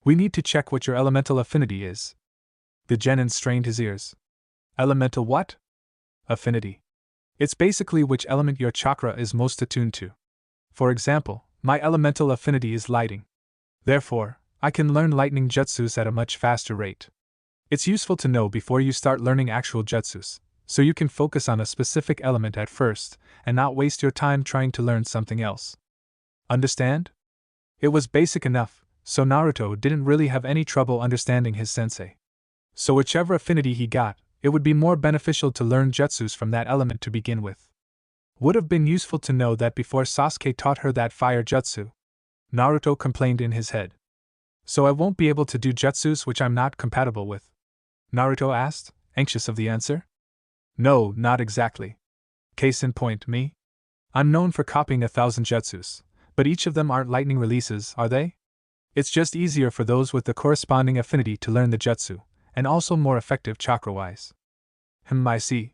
We need to check what your elemental affinity is. The genin strained his ears. Elemental what? Affinity. It's basically which element your chakra is most attuned to. For example, my elemental affinity is lighting. Therefore, I can learn lightning jutsus at a much faster rate. It's useful to know before you start learning actual jutsus, so you can focus on a specific element at first, and not waste your time trying to learn something else. Understand? It was basic enough, so Naruto didn't really have any trouble understanding his sensei. So whichever affinity he got, it would be more beneficial to learn jutsus from that element to begin with. Would have been useful to know that before Sasuke taught her that fire jutsu. Naruto complained in his head. So I won't be able to do jutsus which I'm not compatible with? Naruto asked, anxious of the answer. No, not exactly. Case in point, me. I'm known for copying 1,000 jutsus, but each of them aren't lightning releases, are they? It's just easier for those with the corresponding affinity to learn the jutsu, and also more effective chakra-wise. I see.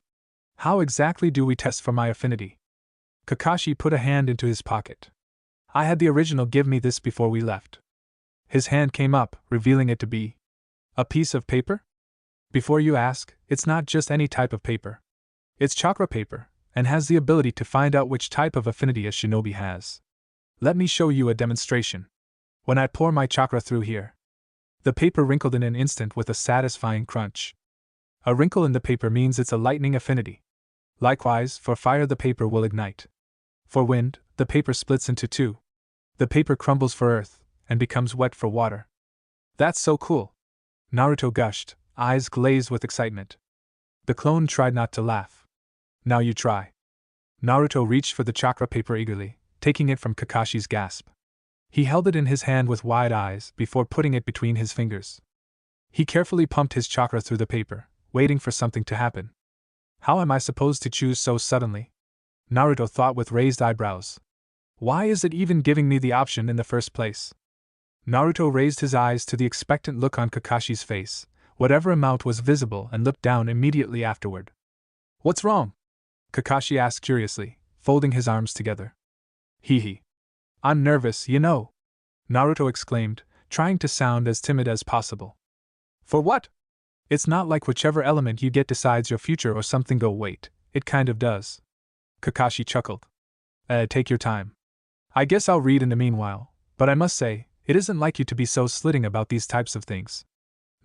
How exactly do we test for my affinity? Kakashi put a hand into his pocket. I had the original give me this before we left. His hand came up, revealing it to be a piece of paper? Before you ask, it's not just any type of paper. It's chakra paper, and has the ability to find out which type of affinity a shinobi has. Let me show you a demonstration. When I pour my chakra through here, the paper wrinkled in an instant with a satisfying crunch. A wrinkle in the paper means it's a lightning affinity. Likewise, for fire the paper will ignite. For wind, the paper splits into two. The paper crumbles for earth, and becomes wet for water. That's so cool! Naruto gushed, eyes glazed with excitement. The clone tried not to laugh. Now you try. Naruto reached for the chakra paper eagerly, taking it from Kakashi's grasp. He held it in his hand with wide eyes before putting it between his fingers. He carefully pumped his chakra through the paper, waiting for something to happen. How am I supposed to choose so suddenly? Naruto thought with raised eyebrows. Why is it even giving me the option in the first place? Naruto raised his eyes to the expectant look on Kakashi's face, whatever amount was visible, and looked down immediately afterward. What's wrong? Kakashi asked curiously, folding his arms together. Hee. I'm nervous, you know. Naruto exclaimed, trying to sound as timid as possible. For what? It's not like whichever element you get decides your future or something. Go wait, it kind of does. Kakashi chuckled. Take your time. I guess I'll read in the meanwhile, but I must say, it isn't like you to be so slitting about these types of things.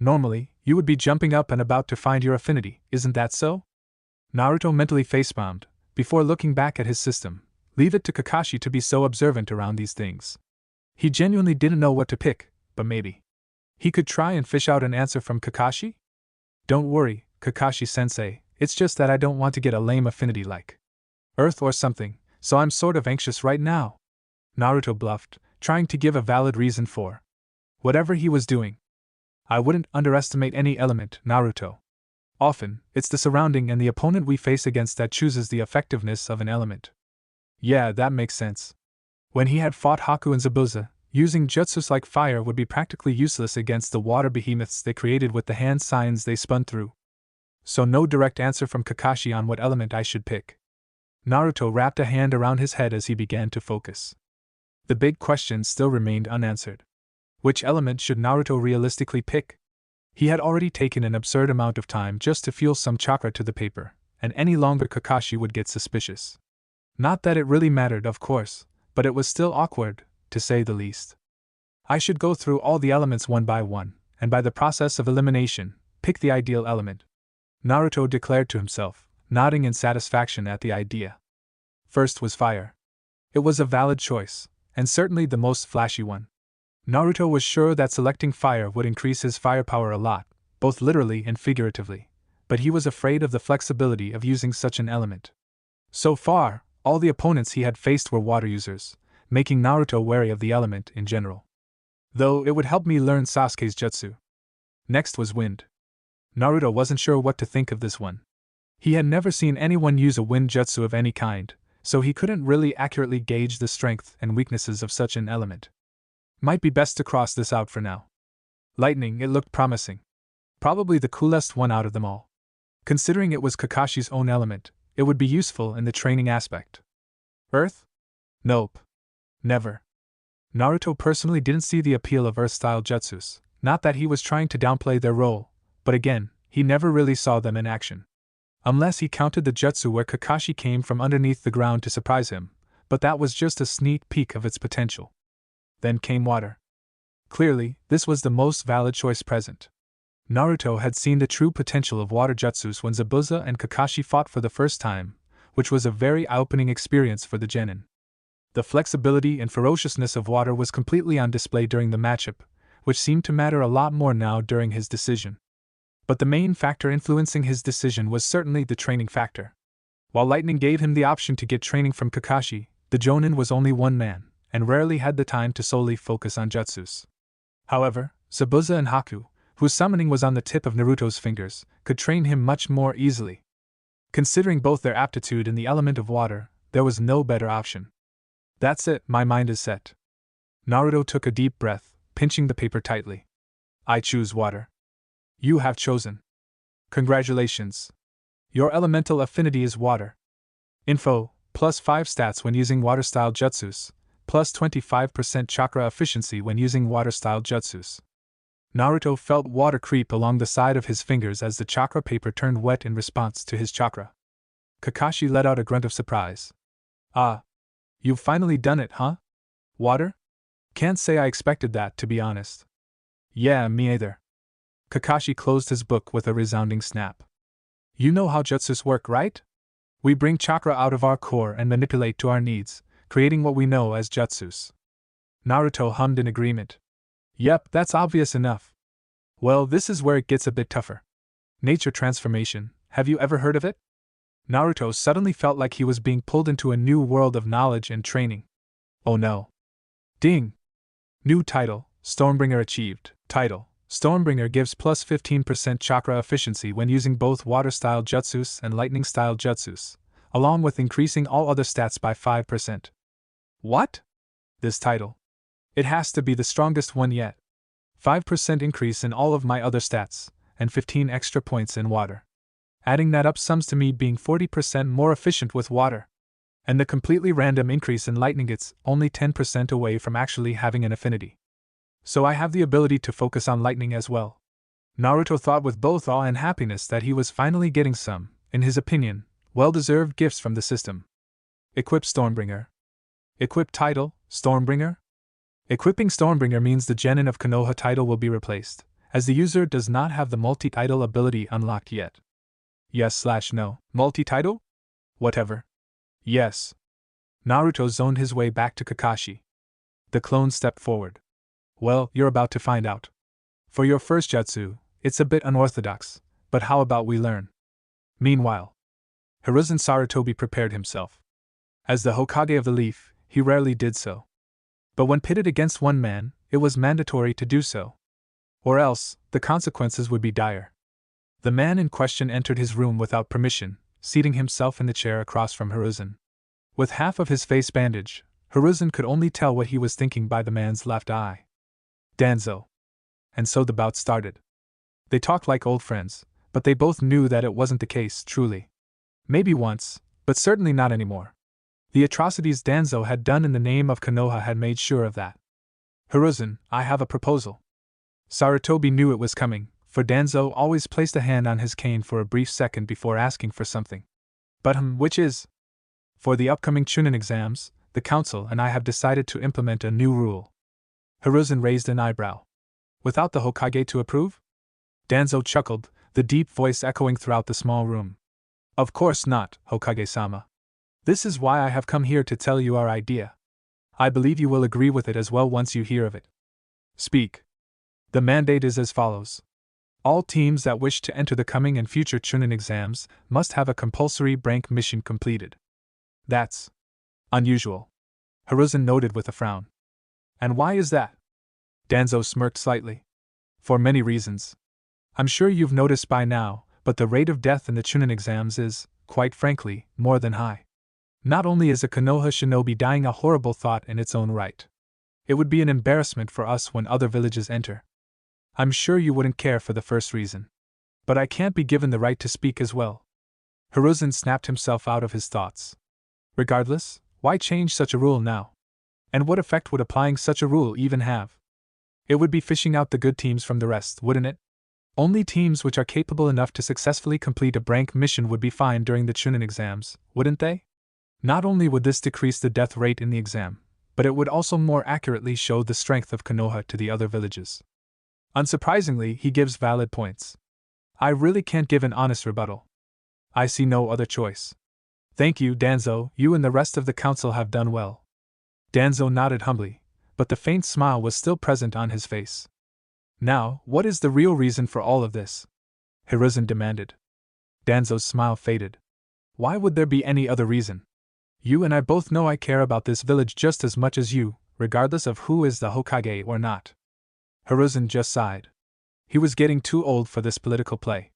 Normally, you would be jumping up and about to find your affinity, isn't that so? Naruto mentally facepalmed, before looking back at his system. Leave it to Kakashi to be so observant around these things. He genuinely didn't know what to pick, but maybe he could try and fish out an answer from Kakashi? Don't worry, Kakashi-sensei, it's just that I don't want to get a lame affinity like Earth or something, so I'm sort of anxious right now. Naruto bluffed, trying to give a valid reason for whatever he was doing. I wouldn't underestimate any element, Naruto. Often, it's the surrounding and the opponent we face against that chooses the effectiveness of an element. Yeah, that makes sense. When he had fought Haku and Zabuza, using jutsus like fire would be practically useless against the water behemoths they created with the hand signs they spun through. So no direct answer from Kakashi on what element I should pick. Naruto wrapped a hand around his head as he began to focus. The big question still remained unanswered. Which element should Naruto realistically pick? He had already taken an absurd amount of time just to fuel some chakra to the paper, and any longer Kakashi would get suspicious. Not that it really mattered, of course, but it was still awkward, to say the least. I should go through all the elements one by one, and by the process of elimination, pick the ideal element, Naruto declared to himself, nodding in satisfaction at the idea. First was fire. It was a valid choice, and certainly the most flashy one. Naruto was sure that selecting fire would increase his firepower a lot, both literally and figuratively, but he was afraid of the flexibility of using such an element. So far, all the opponents he had faced were water users, making Naruto wary of the element in general. Though it would help me learn Sasuke's jutsu. Next was wind. Naruto wasn't sure what to think of this one. He had never seen anyone use a wind jutsu of any kind, so he couldn't really accurately gauge the strength and weaknesses of such an element. Might be best to cross this out for now. Lightning, it looked promising. Probably the coolest one out of them all. Considering it was Kakashi's own element, it would be useful in the training aspect. Earth? Nope. Never. Naruto personally didn't see the appeal of Earth-style jutsus, not that he was trying to downplay their role, but again, he never really saw them in action. Unless he counted the jutsu where Kakashi came from underneath the ground to surprise him, but that was just a sneak peek of its potential. Then came water. Clearly, this was the most valid choice present. Naruto had seen the true potential of water jutsus when Zabuza and Kakashi fought for the first time, which was a very eye-opening experience for the genin. The flexibility and ferociousness of water was completely on display during the matchup, which seemed to matter a lot more now during his decision. But the main factor influencing his decision was certainly the training factor. While lightning gave him the option to get training from Kakashi, the Jonin was only one man, and rarely had the time to solely focus on jutsus. However, Zabuza and Haku, whose summoning was on the tip of Naruto's fingers, could train him much more easily. Considering both their aptitude in the element of water, there was no better option. That's it, my mind is set. Naruto took a deep breath, pinching the paper tightly. I choose water. You have chosen. Congratulations. Your elemental affinity is water. Info, +5 stats when using water-style jutsus, plus 25% chakra efficiency when using water-style jutsus. Naruto felt water creep along the side of his fingers as the chakra paper turned wet in response to his chakra. Kakashi let out a grunt of surprise. Ah. You've finally done it, huh? Water? Can't say I expected that, to be honest. Yeah, me either. Kakashi closed his book with a resounding snap. You know how jutsus work, right? We bring chakra out of our core and manipulate to our needs, creating what we know as jutsus. Naruto hummed in agreement. Yep, that's obvious enough. Well, this is where it gets a bit tougher. Nature transformation, have you ever heard of it? Naruto suddenly felt like he was being pulled into a new world of knowledge and training. Oh no. Ding! New title, Stormbringer achieved. Title, Stormbringer gives plus 15% chakra efficiency when using both water-style jutsus and lightning-style jutsus, along with increasing all other stats by 5%. What? This title. It has to be the strongest one yet. 5% increase in all of my other stats, and 15 extra points in water. Adding that up sums to me being 40% more efficient with water. And the completely random increase in lightning gets only 10% away from actually having an affinity. So I have the ability to focus on lightning as well. Naruto thought with both awe and happiness that he was finally getting some, in his opinion, well-deserved gifts from the system. Equip Stormbringer. Equip title, Stormbringer? Equipping Stormbringer means the genin of Konoha title will be replaced, as the user does not have the multi-title ability unlocked yet. Yes/no. Multi-title? Whatever. Yes. Naruto zoned his way back to Kakashi. The clone stepped forward. Well, you're about to find out. For your first jutsu, it's a bit unorthodox, but how about we learn? Meanwhile, Hiruzen Sarutobi prepared himself. As the Hokage of the Leaf, he rarely did so. But when pitted against one man, it was mandatory to do so. Or else, the consequences would be dire. The man in question entered his room without permission, seating himself in the chair across from Hiruzen. With half of his face bandaged, Hiruzen could only tell what he was thinking by the man's left eye. Danzo. And so the bout started. They talked like old friends, But they both knew that it wasn't the case, truly. Maybe once, but certainly not anymore. The atrocities Danzo had done in the name of Konoha had made sure of that. Hiruzen, I have a proposal. Sarutobi knew it was coming, for Danzo always placed a hand on his cane for a brief second before asking for something. But which is? For the upcoming Chunin exams, the council and I have decided to implement a new rule. Hiruzen raised an eyebrow. Without the Hokage to approve? Danzo chuckled, the deep voice echoing throughout the small room. Of course not, Hokage-sama. This is why I have come here to tell you our idea. I believe you will agree with it as well once you hear of it. Speak. The mandate is as follows. All teams that wish to enter the coming and future Chunin exams must have a compulsory rank mission completed. That's unusual. Hiruzen noted with a frown. And why is that? Danzo smirked slightly. For many reasons. I'm sure you've noticed by now, but the rate of death in the Chunin exams is, quite frankly, more than high. Not only is a Konoha shinobi dying a horrible thought in its own right, it would be an embarrassment for us when other villages enter. I'm sure you wouldn't care for the first reason. But I can't be given the right to speak as well. Hiruzen snapped himself out of his thoughts. Regardless, why change such a rule now? And what effect would applying such a rule even have? It would be fishing out the good teams from the rest, wouldn't it? Only teams which are capable enough to successfully complete a rank mission would be fine during the Chunin exams, wouldn't they? Not only would this decrease the death rate in the exam, but it would also more accurately show the strength of Konoha to the other villages. Unsurprisingly, he gives valid points. I really can't give an honest rebuttal. I see no other choice. Thank you, Danzo, you and the rest of the council have done well. Danzo nodded humbly, but the faint smile was still present on his face. Now, what is the real reason for all of this? Hiruzen demanded. Danzo's smile faded. Why would there be any other reason? You and I both know I care about this village just as much as you, regardless of who is the Hokage or not. Hiruzen just sighed. He was getting too old for this political play.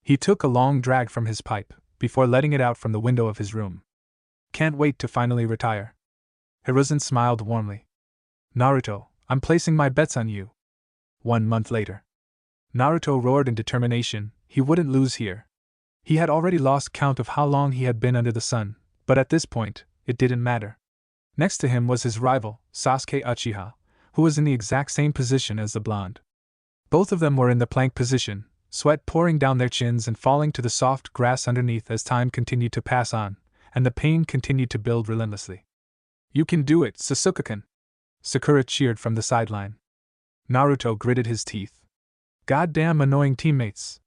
He took a long drag from his pipe, before letting it out from the window of his room. Can't wait to finally retire. Hiruzen smiled warmly. Naruto, I'm placing my bets on you. 1 month later. Naruto roared in determination, he wouldn't lose here. He had already lost count of how long he had been under the sun, but at this point, it didn't matter. Next to him was his rival, Sasuke Uchiha, who was in the exact same position as the blonde. Both of them were in the plank position, sweat pouring down their chins and falling to the soft grass underneath as time continued to pass on, and the pain continued to build relentlessly. You can do it, Sasuke-kun! Sakura cheered from the sideline. Naruto gritted his teeth. Goddamn annoying teammates.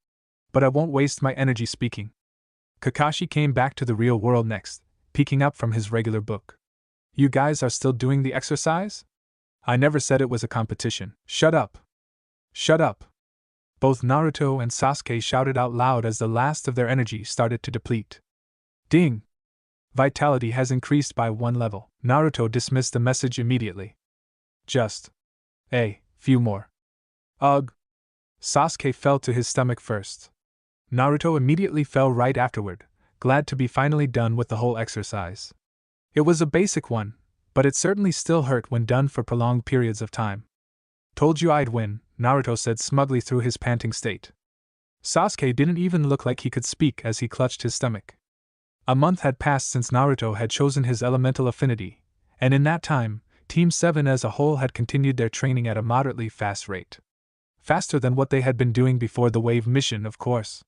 But I won't waste my energy speaking. Kakashi came back to the real world next, peeking up from his regular book. You guys are still doing the exercise? I never said it was a competition. Shut up. Shut up. Both Naruto and Sasuke shouted out loud as the last of their energy started to deplete. Ding! Vitality has increased by 1 level. Naruto dismissed the message immediately. Just a few more. Ugh! Sasuke fell to his stomach first. Naruto immediately fell right afterward, glad to be finally done with the whole exercise. It was a basic one, but it certainly still hurt when done for prolonged periods of time. Told you I'd win, Naruto said smugly through his panting state. Sasuke didn't even look like he could speak as he clutched his stomach. A month had passed since Naruto had chosen his elemental affinity, and in that time, Team 7 as a whole had continued their training at a moderately fast rate. Faster than what they had been doing before the wave mission, of course.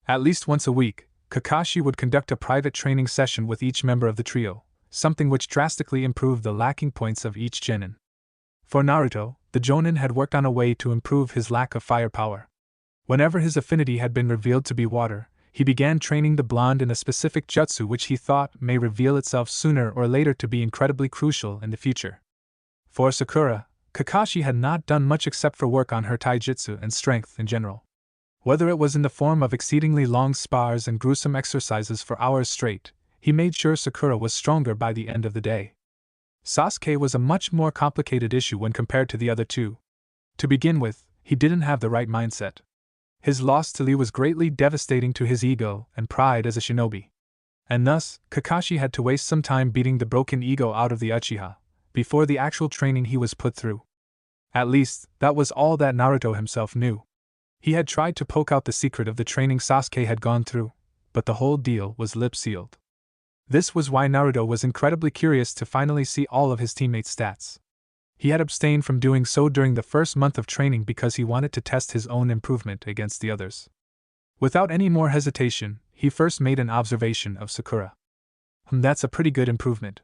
At least once a week, Kakashi would conduct a private training session with each member of the trio, something which drastically improved the lacking points of each genin. For Naruto, the Jonin had worked on a way to improve his lack of firepower. Whenever his affinity had been revealed to be water, he began training the blonde in a specific jutsu which he thought may reveal itself sooner or later to be incredibly crucial in the future. For Sakura, Kakashi had not done much except for work on her taijutsu and strength in general. Whether it was in the form of exceedingly long spars and gruesome exercises for hours straight, he made sure Sakura was stronger by the end of the day. Sasuke was a much more complicated issue when compared to the other two. To begin with, he didn't have the right mindset. His loss to Lee was greatly devastating to his ego and pride as a shinobi. And thus, Kakashi had to waste some time beating the broken ego out of the Uchiha, before the actual training he was put through. At least, that was all that Naruto himself knew. He had tried to poke out the secret of the training Sasuke had gone through, but the whole deal was lip-sealed. This was why Naruto was incredibly curious to finally see all of his teammates' stats. He had abstained from doing so during the first month of training because he wanted to test his own improvement against the others. Without any more hesitation, he first made an observation of Sakura. That's a pretty good improvement,"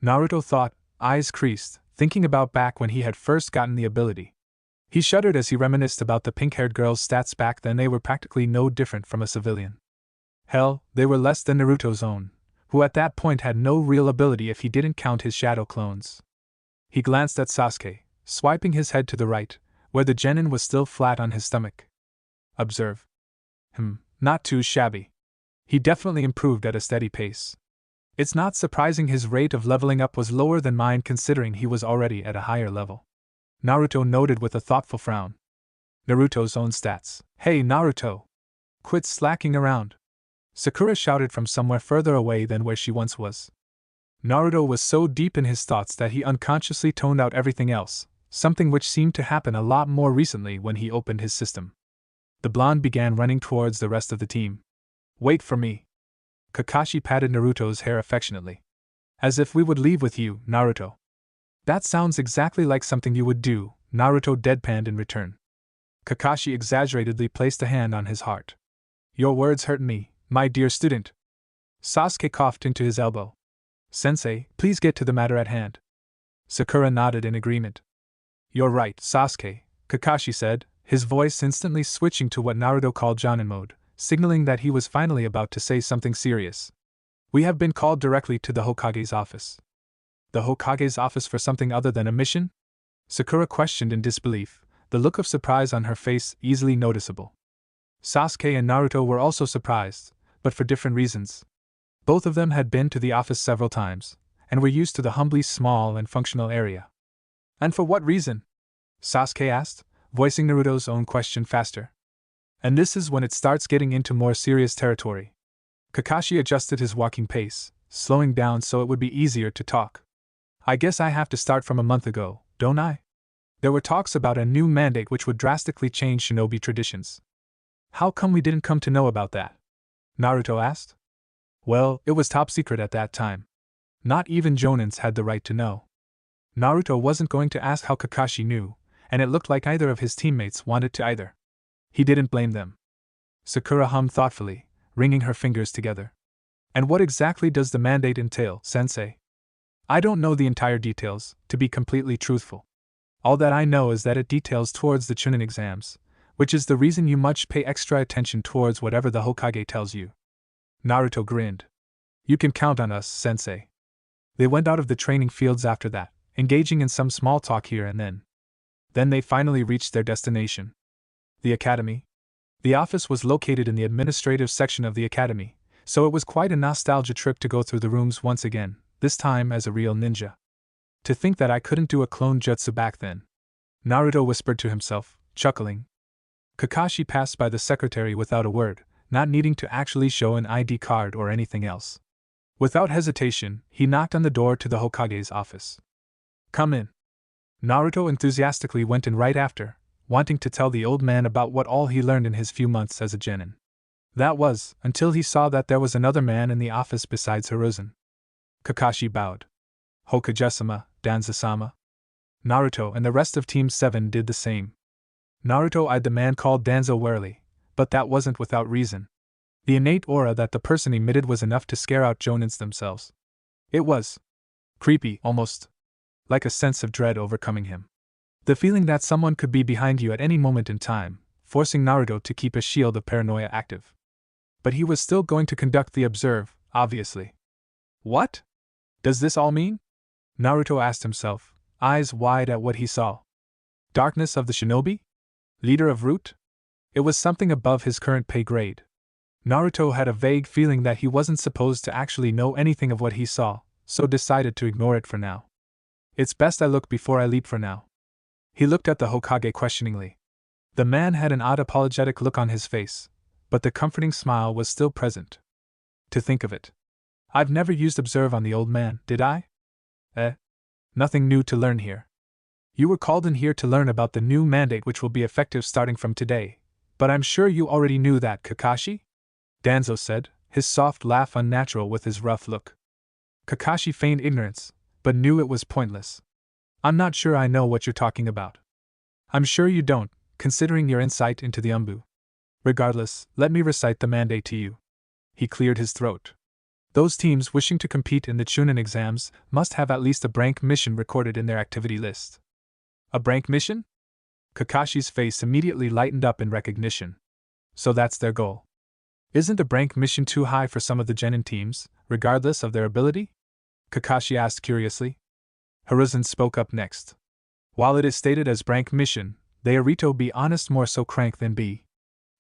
Naruto thought, eyes creased, thinking about back when he had first gotten the ability. He shuddered as he reminisced about the pink-haired girl's stats back then. They were practically no different from a civilian. Hell, they were less than Naruto's own, who at that point had no real ability if he didn't count his shadow clones. He glanced at Sasuke, swiping his head to the right, where the genin was still flat on his stomach. Observe. Not too shabby. He definitely improved at a steady pace. It's not surprising his rate of leveling up was lower than mine considering he was already at a higher level, Naruto noted with a thoughtful frown. Naruto's own stats. Hey Naruto! Quit slacking around! Sakura shouted from somewhere further away than where she once was. Naruto was so deep in his thoughts that he unconsciously toned out everything else, something which seemed to happen a lot more recently when he opened his system. The blonde began running towards the rest of the team. Wait for me. Kakashi patted Naruto's hair affectionately. As if we would leave with you, Naruto. That sounds exactly like something you would do, Naruto deadpanned in return. Kakashi exaggeratedly placed a hand on his heart. Your words hurt me, my dear student. Sasuke coughed into his elbow. Sensei, please get to the matter at hand. Sakura nodded in agreement. You're right, Sasuke, Kakashi said, his voice instantly switching to what Naruto called Jonin mode, signaling that he was finally about to say something serious. We have been called directly to the Hokage's office. The Hokage's office for something other than a mission? Sakura questioned in disbelief, the look of surprise on her face easily noticeable. Sasuke and Naruto were also surprised, but for different reasons. Both of them had been to the office several times, and were used to the humbly small and functional area. And for what reason? Sasuke asked, voicing Naruto's own question faster. And this is when it starts getting into more serious territory. Kakashi adjusted his walking pace, slowing down so it would be easier to talk. I guess I have to start from a month ago, don't I? There were talks about a new mandate which would drastically change shinobi traditions. How come we didn't come to know about that? Naruto asked. Well, it was top secret at that time. Not even Jonins had the right to know. Naruto wasn't going to ask how Kakashi knew, and it looked like either of his teammates wanted to either. He didn't blame them. Sakura hummed thoughtfully, wringing her fingers together. And what exactly does the mandate entail, Sensei? I don't know the entire details, to be completely truthful. All that I know is that it details towards the Chunin exams, which is the reason you must pay extra attention towards whatever the Hokage tells you. Naruto grinned. You can count on us, Sensei. They went out of the training fields after that, engaging in some small talk here and then. Then they finally reached their destination. The academy. The office was located in the administrative section of the academy, so it was quite a nostalgia trip to go through the rooms once again, this time as a real ninja. To think that I couldn't do a clone jutsu back then. Naruto whispered to himself, chuckling. Kakashi passed by the secretary without a word, not needing to actually show an ID card or anything else. Without hesitation, he knocked on the door to the Hokage's office. Come in. Naruto enthusiastically went in right after, wanting to tell the old man about what all he learned in his few months as a genin. That was, until he saw that there was another man in the office besides Hiruzen. Kakashi bowed. Hokage-sama, Danza-sama. Naruto and the rest of Team 7 did the same. Naruto eyed the man called Danzo warily, but that wasn't without reason. The innate aura that the person emitted was enough to scare out Jonins themselves. It was creepy, almost like a sense of dread overcoming him. The feeling that someone could be behind you at any moment in time, forcing Naruto to keep a shield of paranoia active. But he was still going to conduct the observe, obviously. What does this all mean? Naruto asked himself, eyes wide at what he saw. Darkness of the shinobi? Leader of Root? It was something above his current pay grade. Naruto had a vague feeling that he wasn't supposed to actually know anything of what he saw, so decided to ignore it for now. It's best I look before I leap for now. He looked at the Hokage questioningly. The man had an odd apologetic look on his face, but the comforting smile was still present. To think of it. I've never used observe on the old man, did I? Nothing new to learn here. You were called in here to learn about the new mandate which will be effective starting from today, But I'm sure you already knew that, Kakashi? Danzo said, his soft laugh unnatural with his rough look. Kakashi feigned ignorance, but knew it was pointless. I'm not sure I know what you're talking about. I'm sure you don't, considering your insight into the Umbu. Regardless, let me recite the mandate to you. He cleared his throat. Those teams wishing to compete in the Chunin exams must have at least a rank mission recorded in their activity list. A rank mission? Kakashi's face immediately lightened up in recognition. So that's their goal. Isn't a rank mission too high for some of the genin teams, regardless of their ability? Kakashi asked curiously. Hiruzen spoke up next. While it is stated as rank mission, they Arito be honest more so crank than be.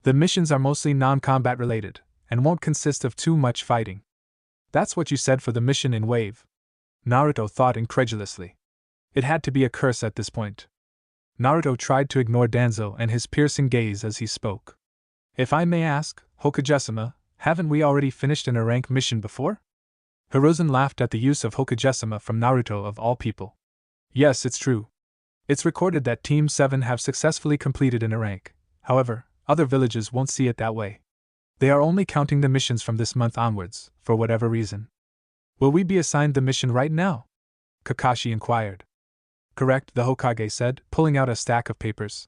The missions are mostly non-combat related, and won't consist of too much fighting. That's what you said for the mission in Wave. Naruto thought incredulously. It had to be a curse at this point. Naruto tried to ignore Danzo and his piercing gaze as he spoke. If I may ask, Hokage-sama, haven't we already finished an rank mission before? Hiruzen laughed at the use of Hokage-sama from Naruto of all people. Yes, it's true. It's recorded that Team 7 have successfully completed an rank. However, other villages won't see it that way. They are only counting the missions from this month onwards, for whatever reason. Will we be assigned the mission right now? Kakashi inquired. Correct, the Hokage said, pulling out a stack of papers.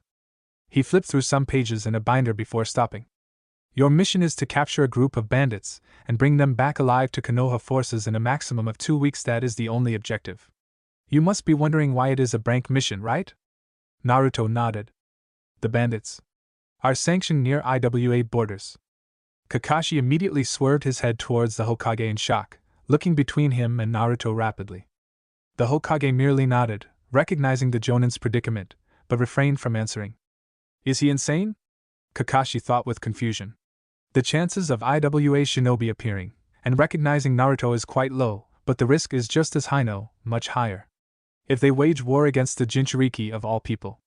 He flipped through some pages in a binder before stopping. Your mission is to capture a group of bandits and bring them back alive to Konoha forces in a maximum of 2 weeks. That is the only objective. You must be wondering why it is a rank mission, right? Naruto nodded. The bandits are sanctioned near IWA borders. Kakashi immediately swerved his head towards the Hokage in shock, looking between him and Naruto rapidly. The Hokage merely nodded, recognizing the Jonin's predicament, but refrained from answering. Is he insane? Kakashi thought with confusion. The chances of IWA shinobi appearing and recognizing Naruto is quite low, but the risk is just as high, no, much higher. If they wage war against the Jinchuriki of all people.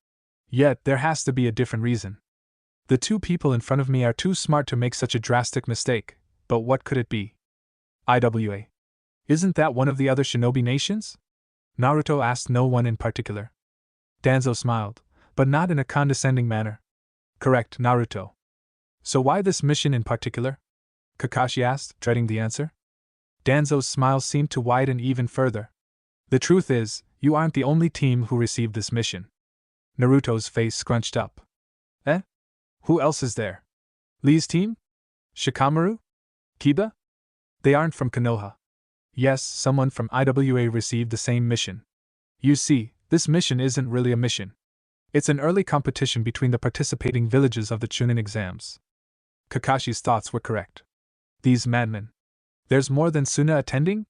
Yet there has to be a different reason. The two people in front of me are too smart to make such a drastic mistake, but what could it be? IWA. Isn't that one of the other shinobi nations? Naruto asked no one in particular. Danzo smiled, but not in a condescending manner. Correct, Naruto. So why this mission in particular? Kakashi asked, dreading the answer. Danzo's smile seemed to widen even further. The truth is, you aren't the only team who received this mission. Naruto's face scrunched up. Eh? Who else is there? Lee's team? Shikamaru? Kiba? They aren't from Konoha. Yes, someone from IWA received the same mission. You see, this mission isn't really a mission. It's an early competition between the participating villages of the Chunin exams. Kakashi's thoughts were correct. These madmen. There's more than Suna attending?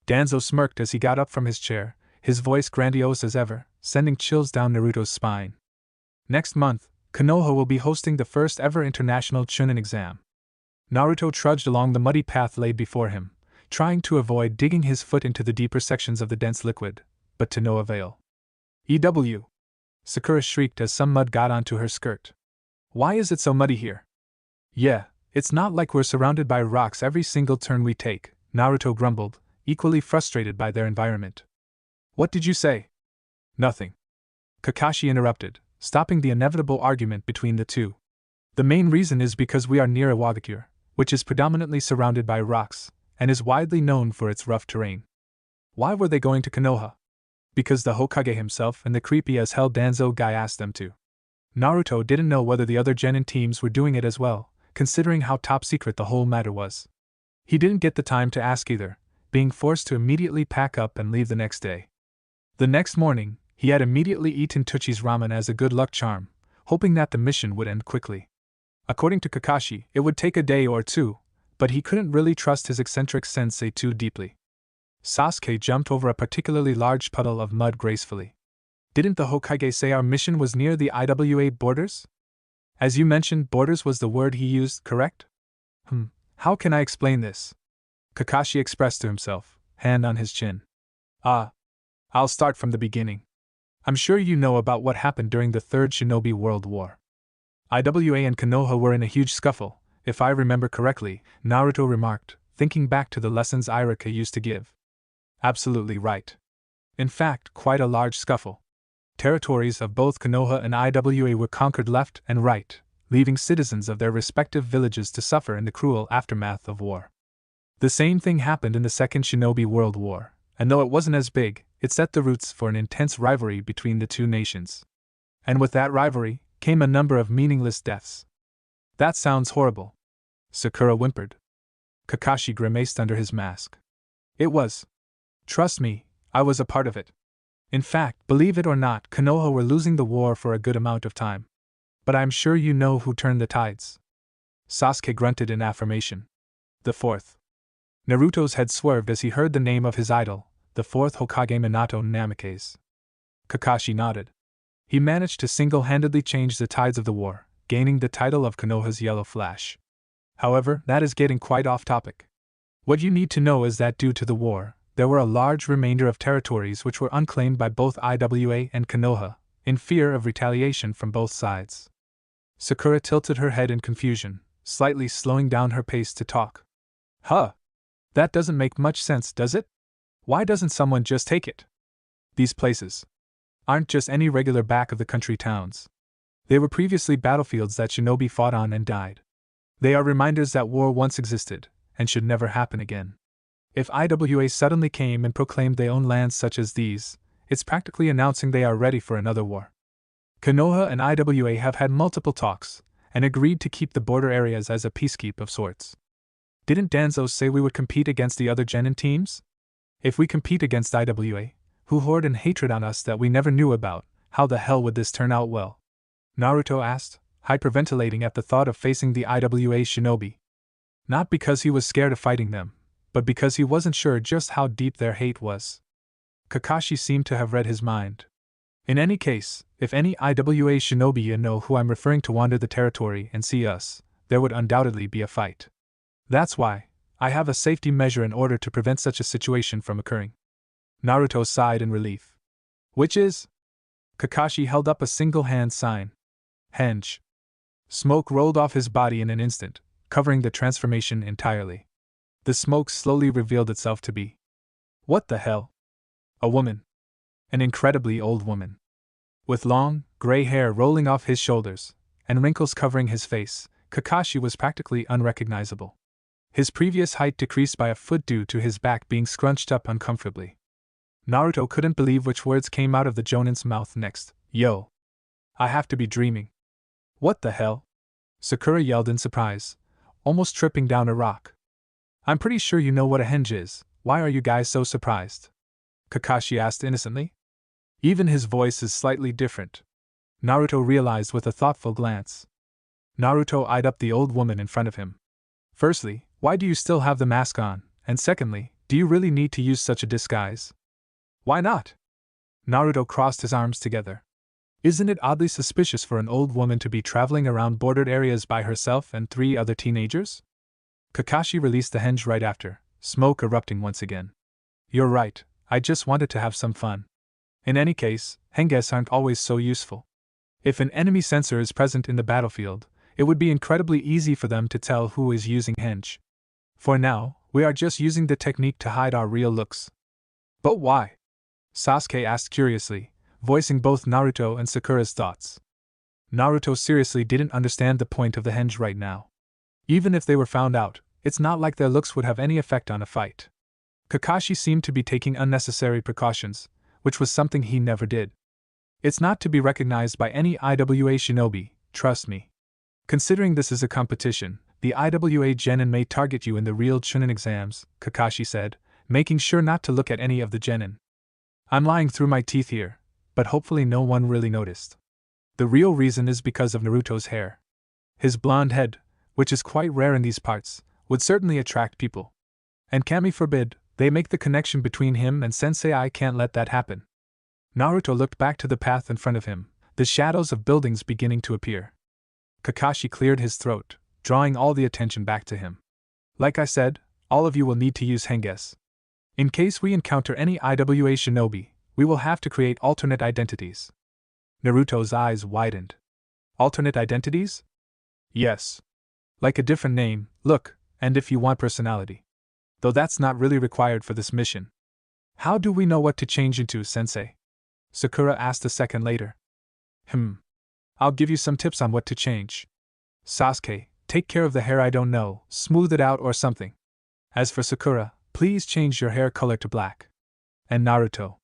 Danzo smirked as he got up from his chair, his voice grandiose as ever, sending chills down Naruto's spine. Next month, Konoha will be hosting the first ever international Chunin exam. Naruto trudged along the muddy path laid before him, trying to avoid digging his foot into the deeper sections of the dense liquid, but to no avail. EW! Sakura shrieked as some mud got onto her skirt. Why is it so muddy here? Yeah, it's not like we're surrounded by rocks every single turn we take, Naruto grumbled, equally frustrated by their environment. What did you say? Nothing. Kakashi interrupted, stopping the inevitable argument between the two. The main reason is because we are near Iwagakure, which is predominantly surrounded by rocks, and is widely known for its rough terrain. Why were they going to Konoha? Because the Hokage himself and the creepy-as-hell Danzo guy asked them to. Naruto didn't know whether the other genin teams were doing it as well, considering how top-secret the whole matter was. He didn't get the time to ask either, being forced to immediately pack up and leave the next day. The next morning, he had immediately eaten Tuchi's ramen as a good luck charm, hoping that the mission would end quickly. According to Kakashi, it would take a day or two, but he couldn't really trust his eccentric sensei too deeply. Sasuke jumped over a particularly large puddle of mud gracefully. Didn't the Hokage say our mission was near the IWA borders? As you mentioned, borders was the word he used, correct? How can I explain this? Kakashi expressed to himself, hand on his chin. I'll start from the beginning. I'm sure you know about what happened during the Third Shinobi World War. IWA and Konoha were in a huge scuffle, if I remember correctly, Naruto remarked, thinking back to the lessons Irika used to give. Absolutely right. In fact, quite a large scuffle. Territories of both Konoha and IWA were conquered left and right, leaving citizens of their respective villages to suffer in the cruel aftermath of war. The same thing happened in the Second Shinobi World War, and though it wasn't as big, it set the roots for an intense rivalry between the two nations. And with that rivalry came a number of meaningless deaths. That sounds horrible, Sakura whimpered. Kakashi grimaced under his mask. It was. Trust me, I was a part of it. In fact, believe it or not, Konoha were losing the war for a good amount of time. But I'm sure you know who turned the tides. Sasuke grunted in affirmation. The fourth. Naruto's head swerved as he heard the name of his idol, the fourth Hokage Minato Namikaze. Kakashi nodded. He managed to single-handedly change the tides of the war, gaining the title of Konoha's Yellow Flash. However, that is getting quite off topic. What you need to know is that due to the war, there were a large remainder of territories which were unclaimed by both IWA and Konoha, in fear of retaliation from both sides. Sakura tilted her head in confusion, slightly slowing down her pace to talk. Huh! That doesn't make much sense, does it? Why doesn't someone just take it? These places aren't just any regular back-of-the-country towns. They were previously battlefields that shinobi fought on and died. They are reminders that war once existed, and should never happen again. If IWA suddenly came and proclaimed they own lands such as these, it's practically announcing they are ready for another war. Konoha and IWA have had multiple talks, and agreed to keep the border areas as a peacekeep of sorts. Didn't Danzo say we would compete against the other genin teams? If we compete against IWA, who hoard in hatred on us that we never knew about, how the hell would this turn out well? Naruto asked, hyperventilating at the thought of facing the IWA shinobi. Not because he was scared of fighting them, but because he wasn't sure just how deep their hate was. Kakashi seemed to have read his mind. In any case, if any IWA shinobi know who I'm referring to wander the territory and see us, there would undoubtedly be a fight. That's why I have a safety measure in order to prevent such a situation from occurring. Naruto sighed in relief. Which is? Kakashi held up a single-hand sign. Henge. Smoke rolled off his body in an instant, covering the transformation entirely. The smoke slowly revealed itself to be. What the hell? A woman. An incredibly old woman. With long, gray hair rolling off his shoulders, and wrinkles covering his face, Kakashi was practically unrecognizable. His previous height decreased by a foot due to his back being scrunched up uncomfortably. Naruto couldn't believe which words came out of the Jonin's mouth next. Yo! I have to be dreaming. What the hell? Sakura yelled in surprise, almost tripping down a rock. I'm pretty sure you know what a henge is, why are you guys so surprised? Kakashi asked innocently. Even his voice is slightly different. Naruto realized with a thoughtful glance. Naruto eyed up the old woman in front of him. Firstly, why do you still have the mask on, and secondly, do you really need to use such a disguise? Why not? Naruto crossed his arms together. Isn't it oddly suspicious for an old woman to be traveling around bordered areas by herself and 3 other teenagers? Kakashi released the henge right after, smoke erupting once again. You're right, I just wanted to have some fun. In any case, henges aren't always so useful. If an enemy sensor is present in the battlefield, it would be incredibly easy for them to tell who is using henge. For now, we are just using the technique to hide our real looks. But why? Sasuke asked curiously, voicing both Naruto and Sakura's thoughts. Naruto seriously didn't understand the point of the henge right now. Even if they were found out, it's not like their looks would have any effect on a fight. Kakashi seemed to be taking unnecessary precautions, which was something he never did. It's not to be recognized by any IWA shinobi, trust me. Considering this is a competition, the IWA genin may target you in the real Chunin exams, Kakashi said, making sure not to look at any of the genin. I'm lying through my teeth here, but hopefully no one really noticed. The real reason is because of Naruto's hair. His blonde head, which is quite rare in these parts, would certainly attract people. And Kami forbid, they make the connection between him and Sensei. I can't let that happen. Naruto looked back to the path in front of him, the shadows of buildings beginning to appear. Kakashi cleared his throat, drawing all the attention back to him. Like I said, all of you will need to use henges. In case we encounter any IWA shinobi, we will have to create alternate identities. Naruto's eyes widened. Alternate identities? Yes. Like a different name, look, and if you want personality. Though that's not really required for this mission. How do we know what to change into, Sensei? Sakura asked a second later. I'll give you some tips on what to change. Sasuke, take care of the hair, I don't know, smooth it out or something. As for Sakura, please change your hair color to black. And Naruto,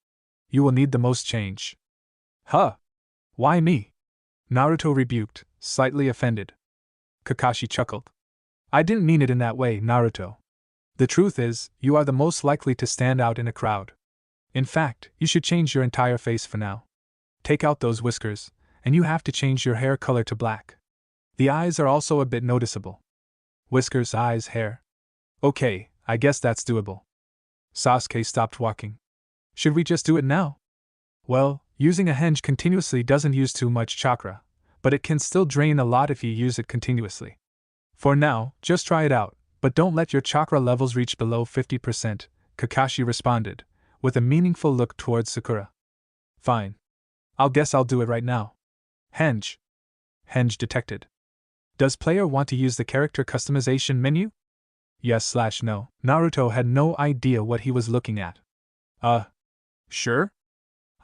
you will need the most change. Huh? Why me? Naruto rebuked, slightly offended. Kakashi chuckled. I didn't mean it in that way, Naruto. The truth is, you are the most likely to stand out in a crowd. In fact, you should change your entire face for now. Take out those whiskers, and you have to change your hair color to black. The eyes are also a bit noticeable. Whiskers, eyes, hair. Okay, I guess that's doable. Sasuke stopped walking. Should we just do it now? Well, using a henge continuously doesn't use too much chakra, but it can still drain a lot if you use it continuously. For now, just try it out, but don't let your chakra levels reach below 50%, Kakashi responded, with a meaningful look towards Sakura. Fine. I'll guess I'll do it right now. Henge. Henge detected. Does player want to use the character customization menu? Yes/no. Naruto had no idea what he was looking at. Sure?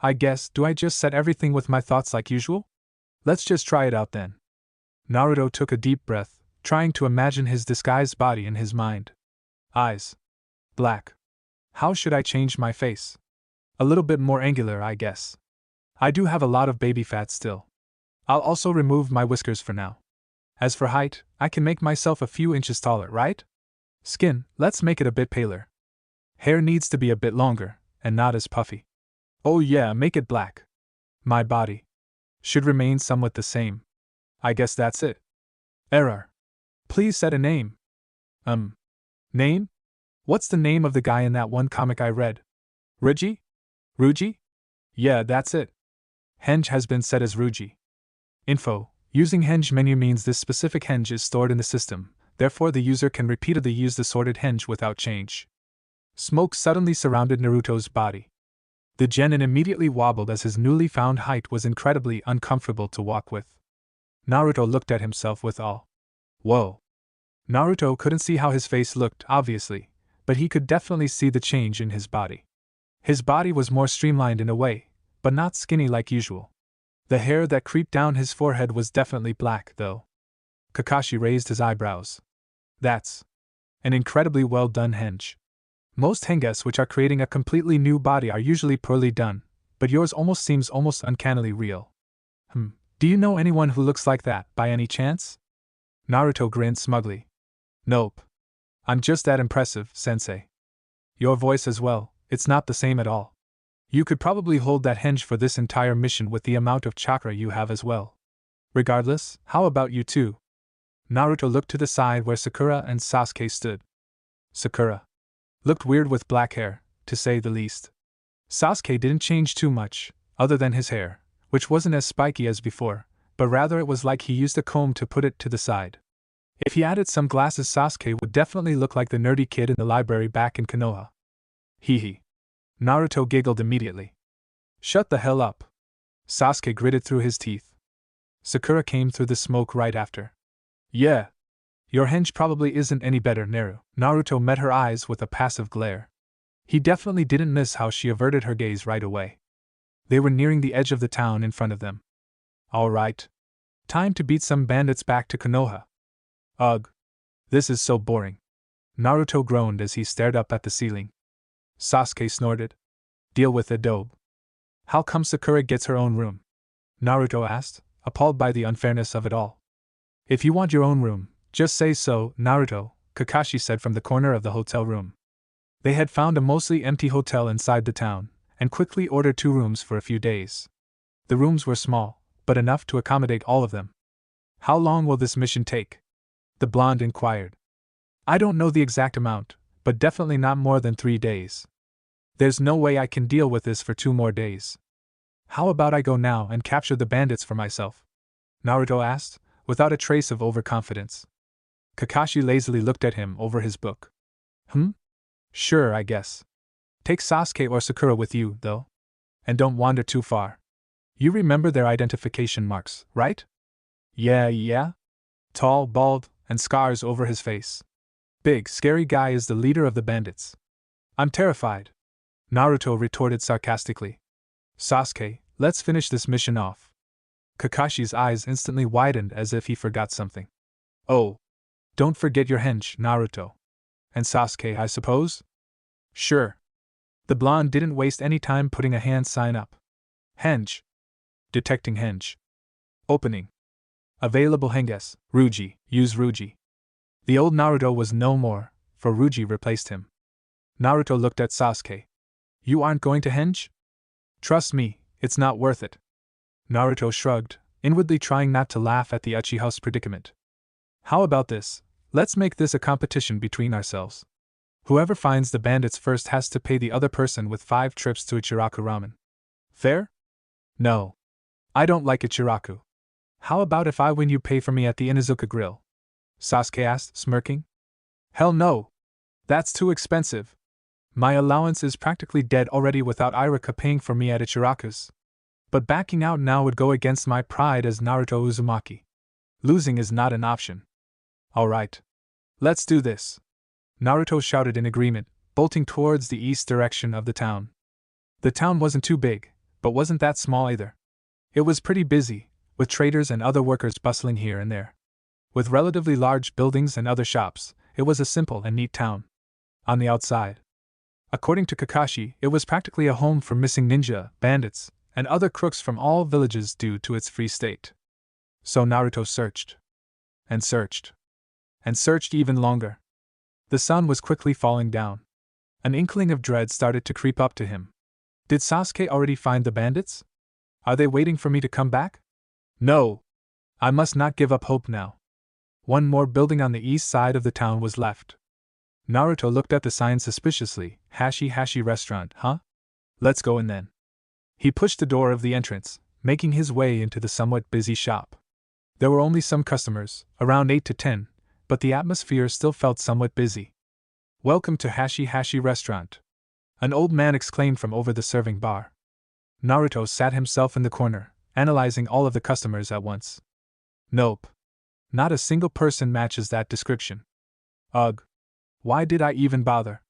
I guess, do I just set everything with my thoughts like usual? Let's just try it out then. Naruto took a deep breath, trying to imagine his disguised body in his mind. Eyes. Black. How should I change my face? A little bit more angular, I guess. I do have a lot of baby fat still. I'll also remove my whiskers for now. As for height, I can make myself a few inches taller, right? Skin, let's make it a bit paler. Hair needs to be a bit longer, and not as puffy. Oh yeah, make it black. My body should remain somewhat the same. I guess that's it. Error. Please set a name. Name? What's the name of the guy in that one comic I read? Ruji? Ruji? Yeah, that's it. Henge has been set as Ruji. Info. Using henge menu means this specific henge is stored in the system, therefore the user can repeatedly use the sorted henge without change. Smoke suddenly surrounded Naruto's body. The genin immediately wobbled as his newly found height was incredibly uncomfortable to walk with. Naruto looked at himself with awe. Whoa. Naruto couldn't see how his face looked, obviously, but he could definitely see the change in his body. His body was more streamlined in a way, but not skinny like usual. The hair that creeped down his forehead was definitely black, though. Kakashi raised his eyebrows. That's an incredibly well done henge. Most henges which are creating a completely new body are usually poorly done, but yours seems almost uncannily real. Do you know anyone who looks like that, by any chance? Naruto grinned smugly. Nope. I'm just that impressive, sensei. Your voice as well, it's not the same at all. You could probably hold that henge for this entire mission with the amount of chakra you have as well. Regardless, how about you two? Naruto looked to the side where Sakura and Sasuke stood. Sakura looked weird with black hair, to say the least. Sasuke didn't change too much, other than his hair, which wasn't as spiky as before, but rather it was like he used a comb to put it to the side. If he added some glasses, Sasuke would definitely look like the nerdy kid in the library back in Konoha. Hee. Naruto giggled immediately. Shut the hell up. Sasuke gritted through his teeth. Sakura came through the smoke right after. Yeah. Your henge probably isn't any better, Naru. Naruto met her eyes with a passive glare. He definitely didn't miss how she averted her gaze right away. They were nearing the edge of the town in front of them. All right. Time to beat some bandits back to Konoha. Ugh. This is so boring. Naruto groaned as he stared up at the ceiling. Sasuke snorted. Deal with it, dope. How come Sakura gets her own room? Naruto asked, appalled by the unfairness of it all. If you want your own room, just say so, Naruto, Kakashi said from the corner of the hotel room. They had found a mostly empty hotel inside the town, and quickly ordered 2 rooms for a few days. The rooms were small, but enough to accommodate all of them. How long will this mission take? The blonde inquired. I don't know the exact amount, but definitely not more than 3 days. There's no way I can deal with this for 2 more days. How about I go now and capture the bandits for myself? Naruto asked, without a trace of overconfidence. Kakashi lazily looked at him over his book. Sure, I guess. Take Sasuke or Sakura with you, though. And don't wander too far. You remember their identification marks, right? Yeah. Tall, bald, and scars over his face. Big, scary guy is the leader of the bandits. I'm terrified. Naruto retorted sarcastically. Sasuke, let's finish this mission off. Kakashi's eyes instantly widened as if he forgot something. Oh, don't forget your henge, Naruto. And Sasuke, I suppose? Sure. The blonde didn't waste any time putting a hand sign up. Henge. Detecting henge. Opening. Available henges, Ruji, use Ruji. The old Naruto was no more, for Ruji replaced him. Naruto looked at Sasuke. You aren't going to henge? Trust me, it's not worth it. Naruto shrugged, inwardly trying not to laugh at the Uchiha's predicament. How about this? Let's make this a competition between ourselves. Whoever finds the bandits first has to pay the other person with 5 trips to Ichiraku Ramen. Fair? No. I don't like Ichiraku. How about if I win, you pay for me at the Inuzuka Grill? Sasuke asked, smirking. Hell no. That's too expensive. My allowance is practically dead already without Iruka paying for me at Ichiraku's. But backing out now would go against my pride as Naruto Uzumaki. Losing is not an option. Alright. Let's do this. Naruto shouted in agreement, bolting towards the east direction of the town. The town wasn't too big, but wasn't that small either. It was pretty busy, with traders and other workers bustling here and there. With relatively large buildings and other shops, it was a simple and neat town. On the outside, according to Kakashi, it was practically a home for missing ninja, bandits, and other crooks from all villages due to its free state. So Naruto searched. And searched. And searched even longer. The sun was quickly falling down. An inkling of dread started to creep up to him. Did Sasuke already find the bandits? Are they waiting for me to come back? No. I must not give up hope now. One more building on the east side of the town was left. Naruto looked at the sign suspiciously. Hashi restaurant, huh? Let's go in then. He pushed the door of the entrance, making his way into the somewhat busy shop. There were only some customers, around 8 to 10, but the atmosphere still felt somewhat busy. Welcome to Hashi restaurant, an old man exclaimed from over the serving bar. Naruto sat himself in the corner, analyzing all of the customers at once. Nope. Not a single person matches that description. Ugh. Why did I even bother?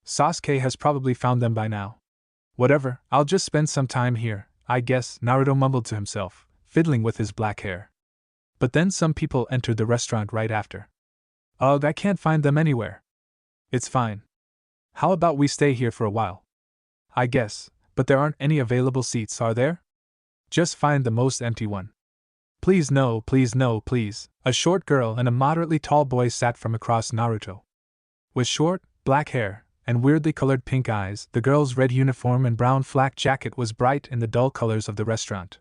Sasuke has probably found them by now. Whatever, I'll just spend some time here, I guess, Naruto mumbled to himself, fiddling with his black hair. But then some people entered the restaurant right after. Ugh, I can't find them anywhere. It's fine. How about we stay here for a while? I guess, but there aren't any available seats, are there? Just find the most empty one. Please no, please no, please. A short girl and a moderately tall boy sat from across Naruto. With short, black hair, and weirdly colored pink eyes, the girl's red uniform and brown flak jacket was bright in the dull colors of the restaurant.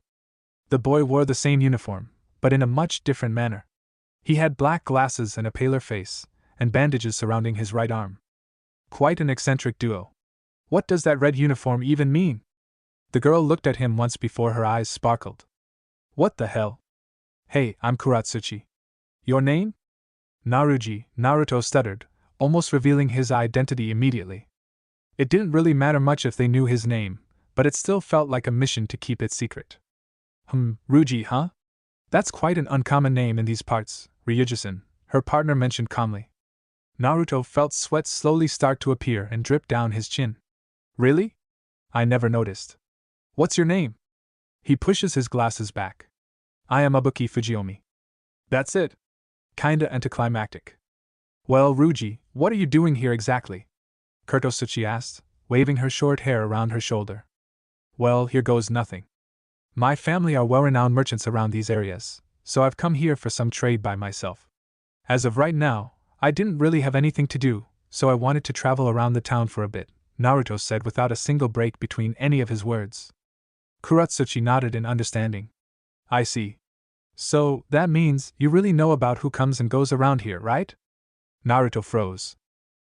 The boy wore the same uniform, but in a much different manner. He had black glasses and a paler face, and bandages surrounding his right arm. Quite an eccentric duo. What does that red uniform even mean? The girl looked at him once before her eyes sparkled. What the hell? Hey, I'm Kuratsuchi. Your name? Naruji, Naruto stuttered, almost revealing his identity immediately. It didn't really matter much if they knew his name, but it still felt like a mission to keep it secret. Ruji, huh? That's quite an uncommon name in these parts, Ryuji-san, her partner mentioned calmly. Naruto felt sweat slowly start to appear and drip down his chin. Really? I never noticed. What's your name? He pushes his glasses back. I am Ibuki Fujiomi. That's it. Kinda anticlimactic. Well, Ruji, what are you doing here exactly? Kurtotsuchi asked, waving her short hair around her shoulder. Well, here goes nothing. My family are well-renowned merchants around these areas, so I've come here for some trade by myself. As of right now, I didn't really have anything to do, so I wanted to travel around the town for a bit, Naruto said without a single break between any of his words. Kuratsuchi nodded in understanding. I see. So, that means you really know about who comes and goes around here, right? Naruto froze.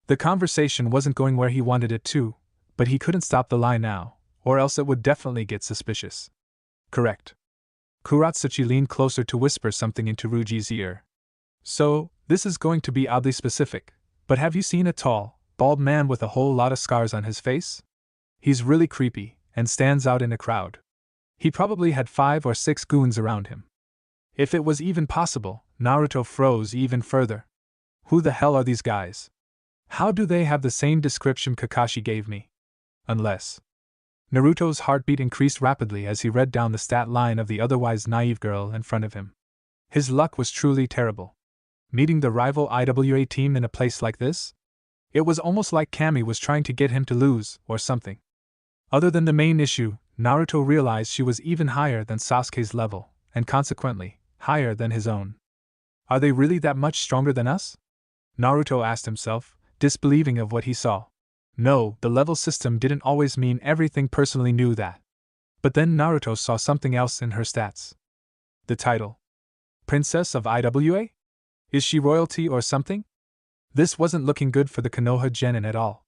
The conversation wasn't going where he wanted it to, but he couldn't stop the lie now, or else it would definitely get suspicious. Correct. Kuratsuchi leaned closer to whisper something into Ruji's ear. So, this is going to be oddly specific, but have you seen a tall, bald man with a whole lot of scars on his face? He's really creepy, and stands out in a crowd. He probably had 5 or 6 goons around him. If it was even possible, Naruto froze even further. Who the hell are these guys? How do they have the same description Kakashi gave me? Unless... Naruto's heartbeat increased rapidly as he read down the stat line of the otherwise naive girl in front of him. His luck was truly terrible. Meeting the rival IWA team in a place like this? It was almost like Kami was trying to get him to lose, or something. Other than the main issue, Naruto realized she was even higher than Sasuke's level, and consequently, higher than his own. Are they really that much stronger than us? Naruto asked himself, disbelieving of what he saw. No, the level system didn't always mean everything. Personally knew that. But then Naruto saw something else in her stats. The title. Princess of IWA? Is she royalty or something? This wasn't looking good for the Konoha genin at all.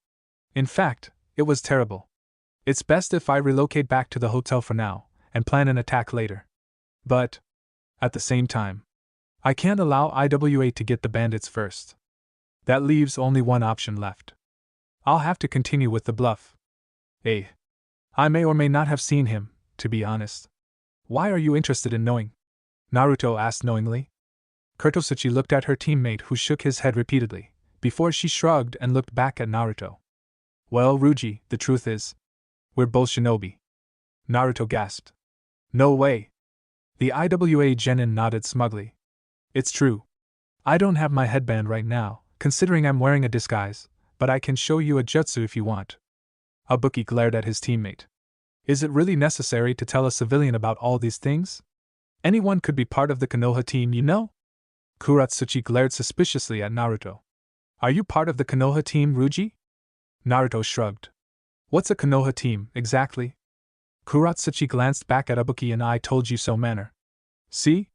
In fact, it was terrible. It's best if I relocate back to the hotel for now, and plan an attack later. But, at the same time, I can't allow IWA to get the bandits first. That leaves only one option left. I'll have to continue with the bluff. I may or may not have seen him, to be honest. Why are you interested in knowing? Naruto asked knowingly. Kurtosaki looked at her teammate, who shook his head repeatedly, before she shrugged and looked back at Naruto. Well, Ruji, the truth is, we're both shinobi. Naruto gasped. No way. The IWA genin nodded smugly. It's true. I don't have my headband right now, considering I'm wearing a disguise, but I can show you a jutsu if you want. Abuki glared at his teammate. Is it really necessary to tell a civilian about all these things? Anyone could be part of the Konoha team, you know? Kuratsuchi glared suspiciously at Naruto. Are you part of the Konoha team, Ruji? Naruto shrugged. What's a Konoha team, exactly? Kuratsuchi glanced back at Abuki in I told you so manner. See?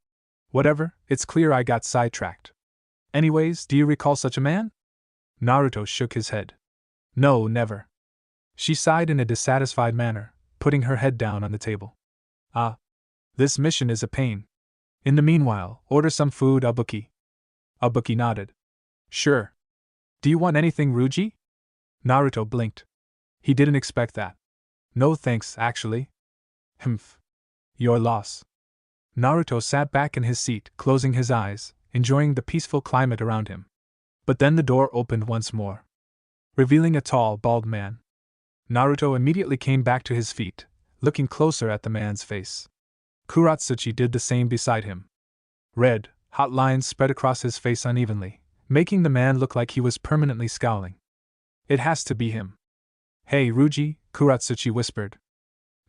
Whatever, it's clear I got sidetracked. Anyways, do you recall such a man? Naruto shook his head. No, never. She sighed in a dissatisfied manner, putting her head down on the table. This mission is a pain. In the meanwhile, order some food, Abuki. Abuki nodded. Sure. Do you want anything, Ruji? Naruto blinked. He didn't expect that. No thanks, actually. Humph. Your loss. Naruto sat back in his seat, closing his eyes, enjoying the peaceful climate around him. But then the door opened once more, revealing a tall, bald man. Naruto immediately came back to his feet, looking closer at the man's face. Kuratsuchi did the same beside him. Red, hot lines spread across his face unevenly, making the man look like he was permanently scowling. It has to be him. Hey, Ruji, Kuratsuchi whispered.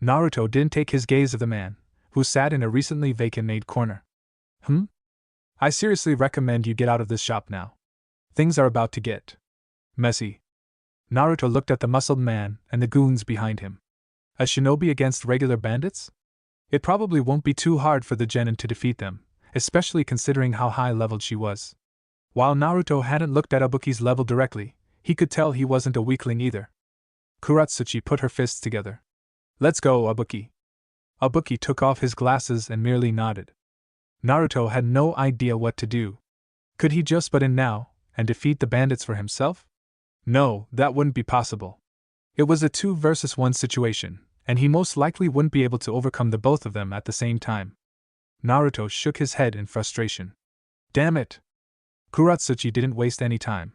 Naruto didn't take his gaze of the man, who sat in a recently vacant corner. I seriously recommend you get out of this shop now. Things are about to get messy. Naruto looked at the muscled man and the goons behind him. A shinobi against regular bandits? It probably won't be too hard for the genin to defeat them, especially considering how high-leveled she was. While Naruto hadn't looked at Abuki's level directly, he could tell he wasn't a weakling either. Kuratsuchi put her fists together. Let's go, Abuki. Abuki took off his glasses and merely nodded. Naruto had no idea what to do. Could he just butt in now, and defeat the bandits for himself? No, that wouldn't be possible. It was a 2 versus 1 situation, and he most likely wouldn't be able to overcome the both of them at the same time. Naruto shook his head in frustration. Damn it! Kuratsuchi didn't waste any time.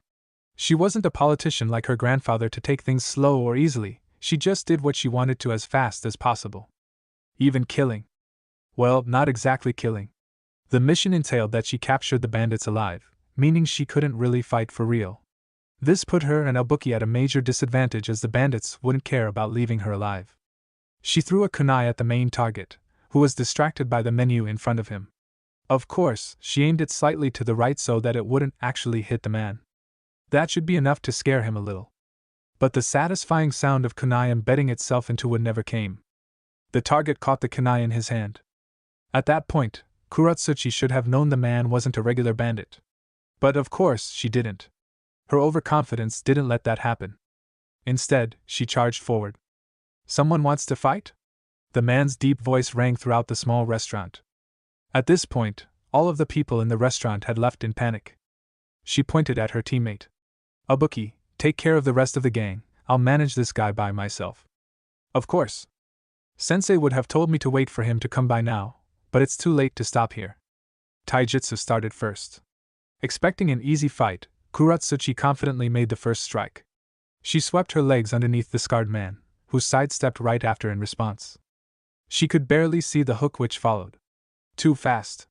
She wasn't a politician like her grandfather to take things slow or easily, she just did what she wanted to as fast as possible. Even killing. Well, not exactly killing. The mission entailed that she captured the bandits alive, meaning she couldn't really fight for real. This put her and Abuki at a major disadvantage as the bandits wouldn't care about leaving her alive. She threw a kunai at the main target, who was distracted by the menu in front of him. Of course, she aimed it slightly to the right so that it wouldn't actually hit the man. That should be enough to scare him a little. But the satisfying sound of kunai embedding itself into wood never came. The target caught the kunai in his hand. At that point, Kuratsuchi should have known the man wasn't a regular bandit. But of course, she didn't. Her overconfidence didn't let that happen. Instead, she charged forward. Someone wants to fight? The man's deep voice rang throughout the small restaurant. At this point, all of the people in the restaurant had left in panic. She pointed at her teammate. Abuki, take care of the rest of the gang, I'll manage this guy by myself. Of course. Sensei would have told me to wait for him to come by now, but it's too late to stop here. Taijutsu started first. Expecting an easy fight, Kuratsuchi confidently made the first strike. She swept her legs underneath the scarred man, who sidestepped right after in response. She could barely see the hook which followed. Too fast.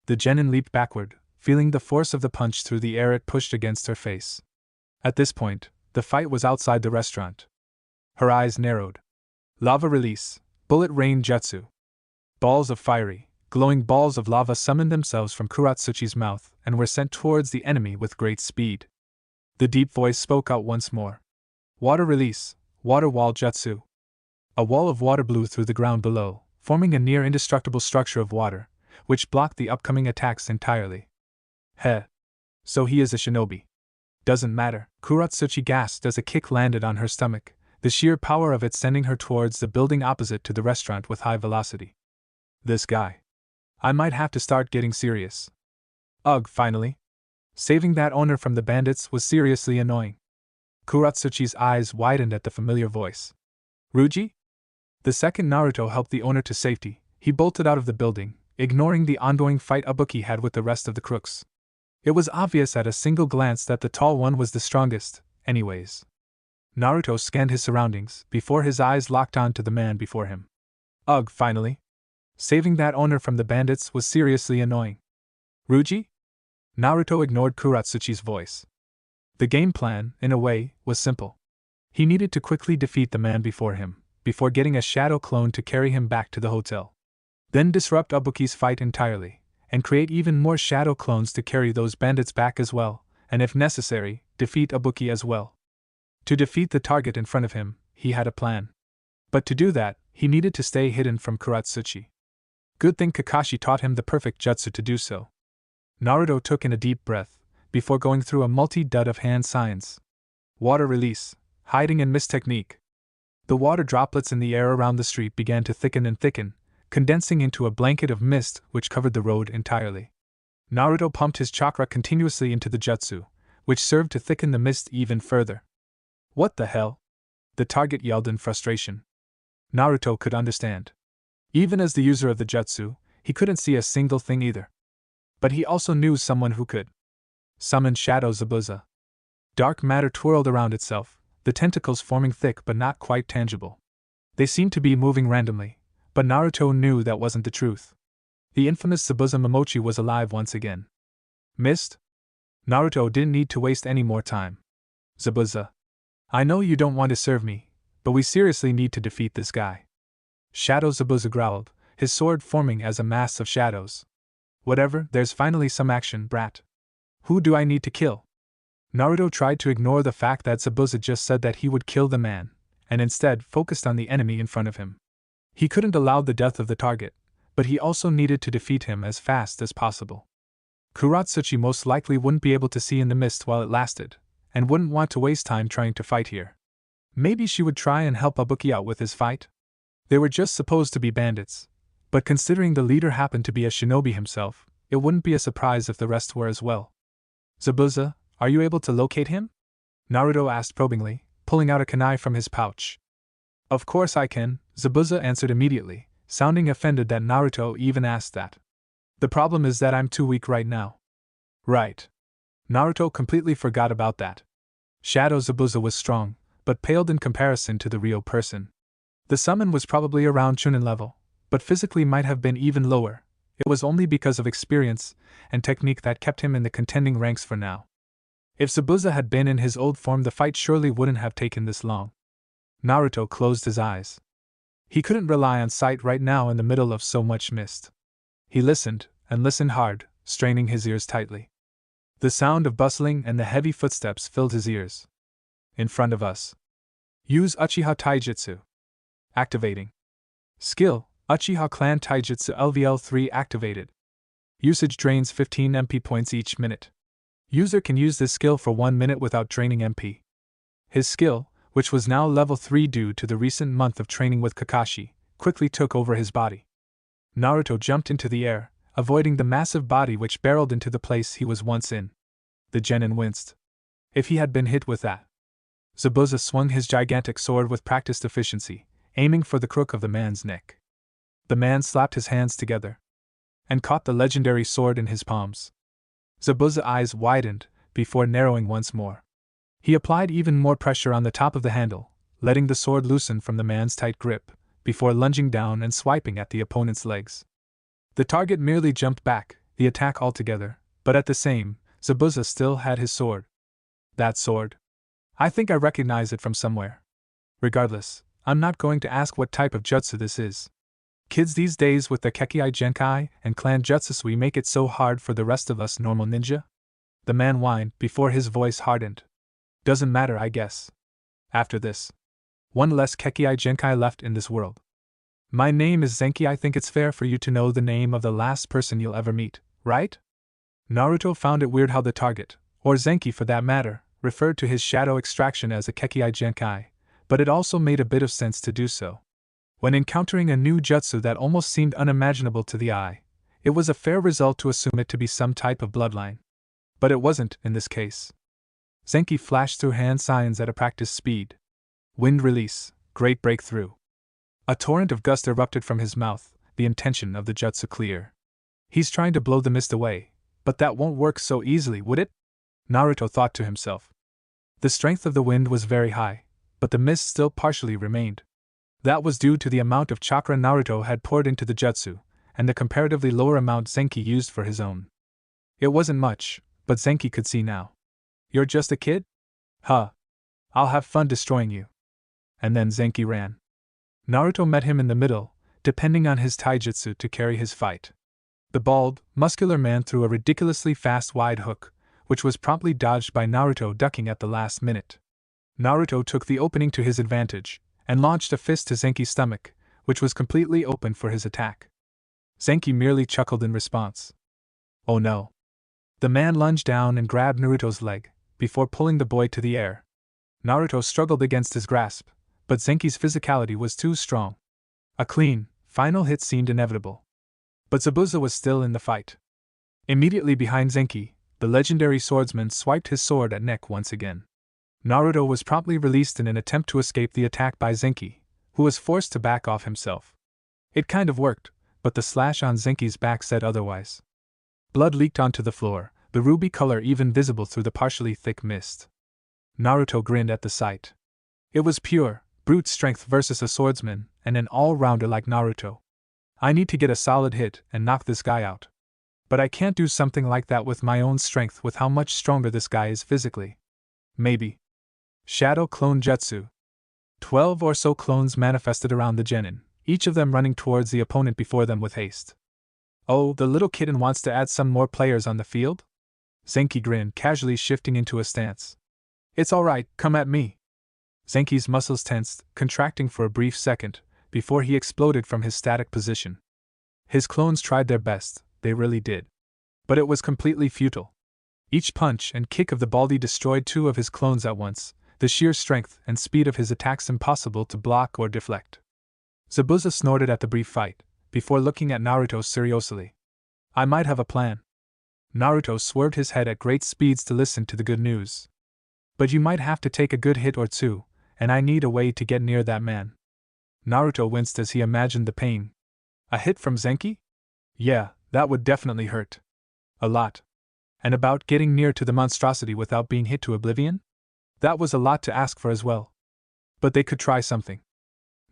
The genin leaped backward, feeling the force of the punch through the air it pushed against her face. At this point, the fight was outside the restaurant. Her eyes narrowed. Lava release, bullet rain jutsu. Balls of fiery, glowing balls of lava summoned themselves from Kuratsuchi's mouth and were sent towards the enemy with great speed. The deep voice spoke out once more. Water release, water wall jutsu. A wall of water blew through the ground below, forming a near indestructible structure of water, which blocked the upcoming attacks entirely. Heh. So he is a shinobi. Doesn't matter, Kuratsuchi gasped as a kick landed on her stomach, the sheer power of it sending her towards the building opposite to the restaurant with high velocity. This guy. I might have to start getting serious. Ugh, finally. Saving that owner from the bandits was seriously annoying. Kuratsuchi's eyes widened at the familiar voice. Ruji? The second Naruto helped the owner to safety, he bolted out of the building, ignoring the ongoing fight Ibuki had with the rest of the crooks. It was obvious at a single glance that the tall one was the strongest, anyways. Naruto scanned his surroundings before his eyes locked on to the man before him. Ugh, finally. Saving that owner from the bandits was seriously annoying. Ruji? Naruto ignored Kuratsuchi's voice. The game plan, in a way, was simple. He needed to quickly defeat the man before him, before getting a shadow clone to carry him back to the hotel. Then disrupt Ibuki's fight entirely, and create even more shadow clones to carry those bandits back as well, and if necessary, defeat Ibuki as well. To defeat the target in front of him, he had a plan. But to do that, he needed to stay hidden from Kuratsuchi. Good thing Kakashi taught him the perfect jutsu to do so. Naruto took in a deep breath, before going through a multi-dud of hand signs. Water release, hiding and mist technique. The water droplets in the air around the street began to thicken and thicken, condensing into a blanket of mist which covered the road entirely. Naruto pumped his chakra continuously into the jutsu, which served to thicken the mist even further. What the hell? The target yelled in frustration. Naruto could understand. Even as the user of the jutsu, he couldn't see a single thing either. But he also knew someone who could. Summoned Shadow Zabuza. Dark matter twirled around itself, the tentacles forming thick but not quite tangible. They seemed to be moving randomly, but Naruto knew that wasn't the truth. The infamous Zabuza Momochi was alive once again. Mist? Naruto didn't need to waste any more time. Zabuza. I know you don't want to serve me, but we seriously need to defeat this guy. Shadow Zabuza growled, his sword forming as a mass of shadows. Whatever, there's finally some action, brat. Who do I need to kill? Naruto tried to ignore the fact that Zabuza just said that he would kill the man, and instead focused on the enemy in front of him. He couldn't allow the death of the target, but he also needed to defeat him as fast as possible. Kuratsuchi most likely wouldn't be able to see in the mist while it lasted, and wouldn't want to waste time trying to fight here. Maybe she would try and help Ibuki out with his fight? They were just supposed to be bandits, but considering the leader happened to be a shinobi himself, it wouldn't be a surprise if the rest were as well. Zabuza, are you able to locate him? Naruto asked probingly, pulling out a kunai from his pouch. Of course I can, Zabuza answered immediately, sounding offended that Naruto even asked that. The problem is that I'm too weak right now. Right. Naruto completely forgot about that. Shadow Zabuza was strong, but paled in comparison to the real person. The summon was probably around Chunin level, but physically might have been even lower. It was only because of experience and technique that kept him in the contending ranks for now. If Zabuza had been in his old form, the fight surely wouldn't have taken this long. Naruto closed his eyes. He couldn't rely on sight right now in the middle of so much mist. He listened, and listened hard, straining his ears tightly. The sound of bustling and the heavy footsteps filled his ears. In front of us. Use Uchiha Taijutsu. Activating. Skill, Uchiha Clan Taijutsu LVL3 activated. Usage drains 15 MP points each minute. User can use this skill for 1 minute without draining MP. His skill, which was now level 3 due to the recent month of training with Kakashi, quickly took over his body. Naruto jumped into the air, avoiding the massive body which barreled into the place he was once in. The genin winced. If he had been hit with that. Zabuza swung his gigantic sword with practiced efficiency, aiming for the crook of the man's neck. The man slapped his hands together and caught the legendary sword in his palms. Zabuza's eyes widened, before narrowing once more. He applied even more pressure on the top of the handle, letting the sword loosen from the man's tight grip, before lunging down and swiping at the opponent's legs. The target merely jumped back, the attack altogether, But at the same, Zabuza still had his sword. That sword? I think I recognize it from somewhere. Regardless, I'm not going to ask what type of jutsu this is. Kids these days with the Kekkai Genkai and clan jutsusui make it so hard for the rest of us normal ninja? The man whined before his voice hardened. Doesn't matter, I guess. After this, one less Kekkai Genkai left in this world. My name is Zenki. I think it's fair for you to know the name of the last person you'll ever meet, right? Naruto found it weird how the target, or Zenki for that matter, referred to his shadow extraction as a Kekkai Genkai, but it also made a bit of sense to do so. When encountering a new jutsu that almost seemed unimaginable to the eye, it was a fair result to assume it to be some type of bloodline. But it wasn't in this case. Zenki flashed through hand signs at a practice speed. Wind release, great breakthrough. A torrent of gust erupted from his mouth, the intention of the jutsu clear. He's trying to blow the mist away, but that won't work so easily, would it? Naruto thought to himself. The strength of the wind was very high, but the mist still partially remained. That was due to the amount of chakra Naruto had poured into the jutsu, and the comparatively lower amount Zenki used for his own. It wasn't much, but Zenki could see now. You're just a kid? Huh. I'll have fun destroying you. And then Zenki ran. Naruto met him in the middle, depending on his taijutsu to carry his fight. The bald, muscular man threw a ridiculously fast wide hook, which was promptly dodged by Naruto ducking at the last minute. Naruto took the opening to his advantage, and launched a fist to Zenki's stomach, which was completely open for his attack. Zenki merely chuckled in response. Oh no. The man lunged down and grabbed Naruto's leg, before pulling the boy to the air. Naruto struggled against his grasp, but Zenki's physicality was too strong. A clean, final hit seemed inevitable. But Zabuza was still in the fight. Immediately behind Zenki, the legendary swordsman swiped his sword at neck once again. Naruto was promptly released in an attempt to escape the attack by Zenki, who was forced to back off himself. It kind of worked, but the slash on Zenki's back said otherwise. Blood leaked onto the floor, the ruby color even visible through the partially thick mist. Naruto grinned at the sight. It was pure, brute strength versus a swordsman, and an all-rounder like Naruto. I need to get a solid hit and knock this guy out. But I can't do something like that with my own strength with how much stronger this guy is physically. Maybe. Shadow Clone Jutsu. 12 or so clones manifested around the genin, each of them running towards the opponent before them with haste. Oh, the little kitten wants to add some more players on the field? Zenki grinned, casually shifting into a stance. It's alright, come at me. Zenki's muscles tensed, contracting for a brief second, before he exploded from his static position. His clones tried their best, they really did. But it was completely futile. Each punch and kick of the Baldy destroyed 2 of his clones at once, the sheer strength and speed of his attacks impossible to block or deflect. Zabuza snorted at the brief fight, before looking at Naruto seriously. I might have a plan. Naruto swerved his head at great speeds to listen to the good news. But you might have to take a good hit or two, and I need a way to get near that man. Naruto winced as he imagined the pain. A hit from Zenki? Yeah, that would definitely hurt. A lot. And about getting near to the monstrosity without being hit to oblivion? That was a lot to ask for as well. But they could try something.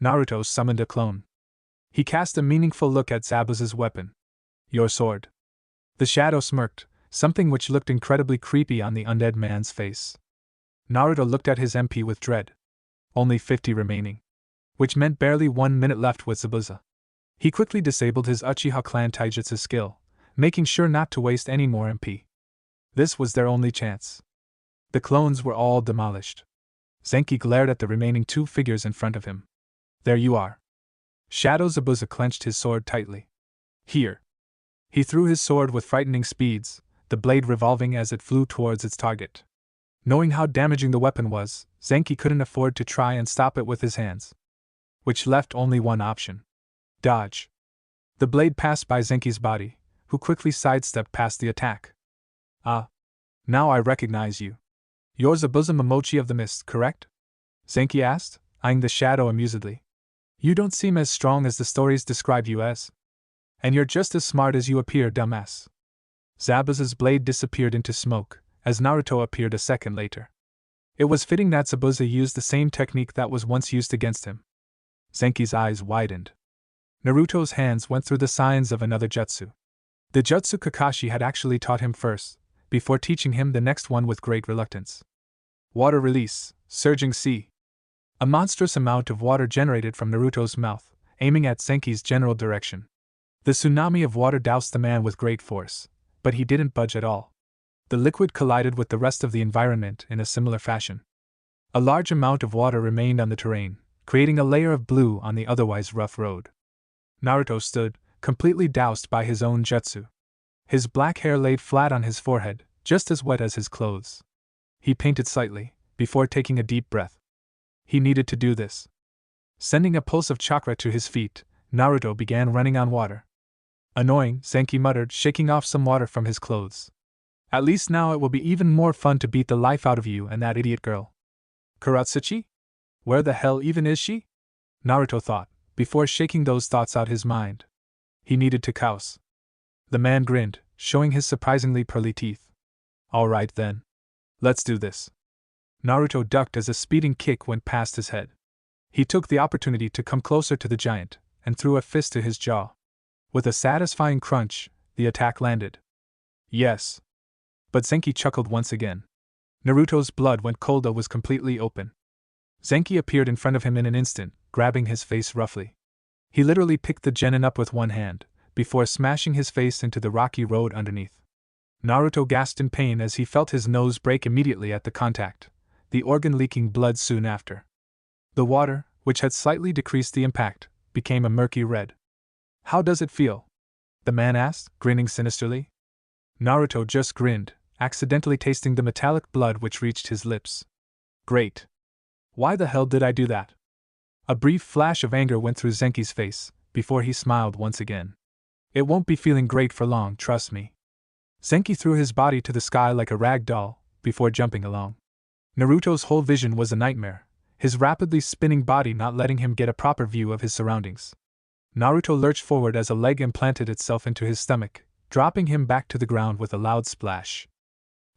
Naruto summoned a clone. He cast a meaningful look at Zabuza's weapon. Your sword. The shadow smirked, something which looked incredibly creepy on the undead man's face. Naruto looked at his MP with dread. Only 50 remaining. Which meant barely 1 minute left with Zabuza. He quickly disabled his Uchiha clan taijutsu skill, making sure not to waste any more MP. This was their only chance. The clones were all demolished. Zenki glared at the remaining 2 figures in front of him. There you are. Shadow Zabuza clenched his sword tightly. Here. He threw his sword with frightening speeds, the blade revolving as it flew towards its target. Knowing how damaging the weapon was, Zenki couldn't afford to try and stop it with his hands. Which left only one option. Dodge. The blade passed by Zenki's body, who quickly sidestepped past the attack. Ah. Now I recognize you. You're Zabuza Momochi of the Mist, correct? Zenki asked, eyeing the shadow amusedly. You don't seem as strong as the stories describe you as. And you're just as smart as you appear, dumbass. Zabuza's blade disappeared into smoke, as Naruto appeared a second later. It was fitting that Zabuza used the same technique that was once used against him. Zenki's eyes widened. Naruto's hands went through the signs of another jutsu. The jutsu Kakashi had actually taught him first, before teaching him the next one with great reluctance. Water release, surging sea. A monstrous amount of water generated from Naruto's mouth, aiming at Zenki's general direction. The tsunami of water doused the man with great force, but he didn't budge at all. The liquid collided with the rest of the environment in a similar fashion. A large amount of water remained on the terrain, creating a layer of blue on the otherwise rough road. Naruto stood, completely doused by his own jutsu. His black hair laid flat on his forehead, just as wet as his clothes. He panted slightly, before taking a deep breath. He needed to do this. Sending a pulse of chakra to his feet, Naruto began running on water. Annoying, Zenki muttered, shaking off some water from his clothes. At least now it will be even more fun to beat the life out of you and that idiot girl. Kuratsuchi? Where the hell even is she? Naruto thought, before shaking those thoughts out his mind. He needed to couse. The man grinned, showing his surprisingly pearly teeth. Alright then. Let's do this. Naruto ducked as a speeding kick went past his head. He took the opportunity to come closer to the giant, and threw a fist to his jaw. With a satisfying crunch, the attack landed. Yes. But Zenki chuckled once again. Naruto's blood went cold and was completely open. Zenki appeared in front of him in an instant, grabbing his face roughly. He literally picked the genin up with one hand, before smashing his face into the rocky road underneath. Naruto gasped in pain as he felt his nose break immediately at the contact, the organ leaking blood soon after. The water, which had slightly decreased the impact, became a murky red. How does it feel? The man asked, grinning sinisterly. Naruto just grinned, accidentally tasting the metallic blood which reached his lips. Great. Why the hell did I do that? A brief flash of anger went through Zenki's face, before he smiled once again. It won't be feeling great for long, trust me. Zenki threw his body to the sky like a rag doll, before jumping along. Naruto's whole vision was a nightmare, his rapidly spinning body not letting him get a proper view of his surroundings. Naruto lurched forward as a leg implanted itself into his stomach, dropping him back to the ground with a loud splash.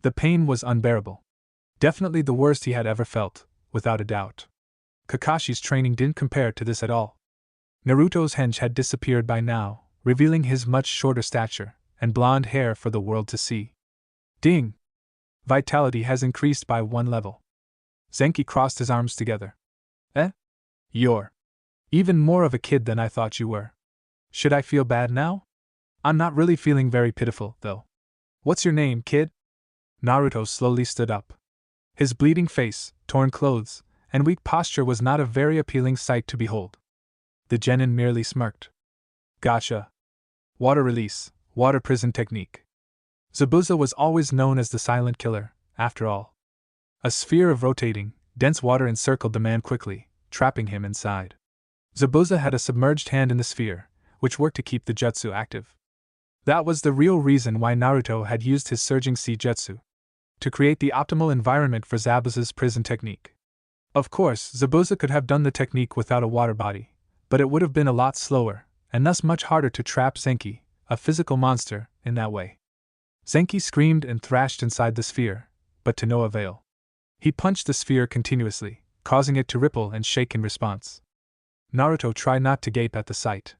The pain was unbearable. Definitely the worst he had ever felt, without a doubt. Kakashi's training didn't compare to this at all. Naruto's henge had disappeared by now, revealing his much shorter stature and blonde hair for the world to see. Ding! Vitality has increased by 1 level. Zenki crossed his arms together. You're even more of a kid than I thought you were. Should I feel bad now? I'm not really feeling very pitiful, though. What's your name, kid? Naruto slowly stood up. His bleeding face, torn clothes, and weak posture was not a very appealing sight to behold. The genin merely smirked. Gotcha. Water release, water prison technique. Zabuza was always known as the silent killer, after all. A sphere of rotating, dense water encircled the man quickly, trapping him inside. Zabuza had a submerged hand in the sphere, which worked to keep the jutsu active. That was the real reason why Naruto had used his surging sea jutsu. To create the optimal environment for Zabuza's prison technique. Of course, Zabuza could have done the technique without a water body, but it would have been a lot slower, and thus much harder to trap Zenki, a physical monster, in that way. Zenki screamed and thrashed inside the sphere, but to no avail. He punched the sphere continuously, causing it to ripple and shake in response. Naruto tried not to gape at the sight.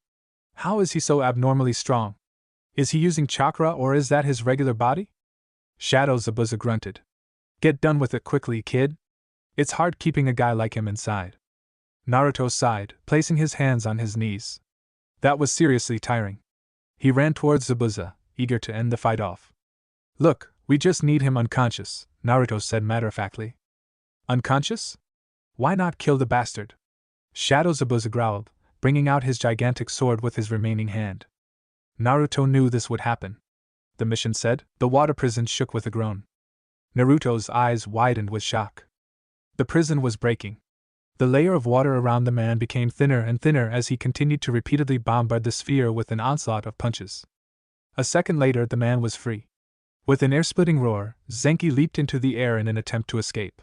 How is he so abnormally strong? Is he using chakra or is that his regular body? Shadow Zabuza grunted. Get done with it quickly, kid. It's hard keeping a guy like him inside. Naruto sighed, placing his hands on his knees. That was seriously tiring. He ran towards Zabuza, eager to end the fight off. Look, we just need him unconscious, Naruto said matter-of-factly. Unconscious? Why not kill the bastard? Shadow Zabuza growled, bringing out his gigantic sword with his remaining hand. Naruto knew this would happen. The mission said. The water prison shook with a groan. Naruto's eyes widened with shock. The prison was breaking. The layer of water around the man became thinner and thinner as he continued to repeatedly bombard the sphere with an onslaught of punches. A second later, the man was free. With an air-splitting roar, Zenki leaped into the air in an attempt to escape.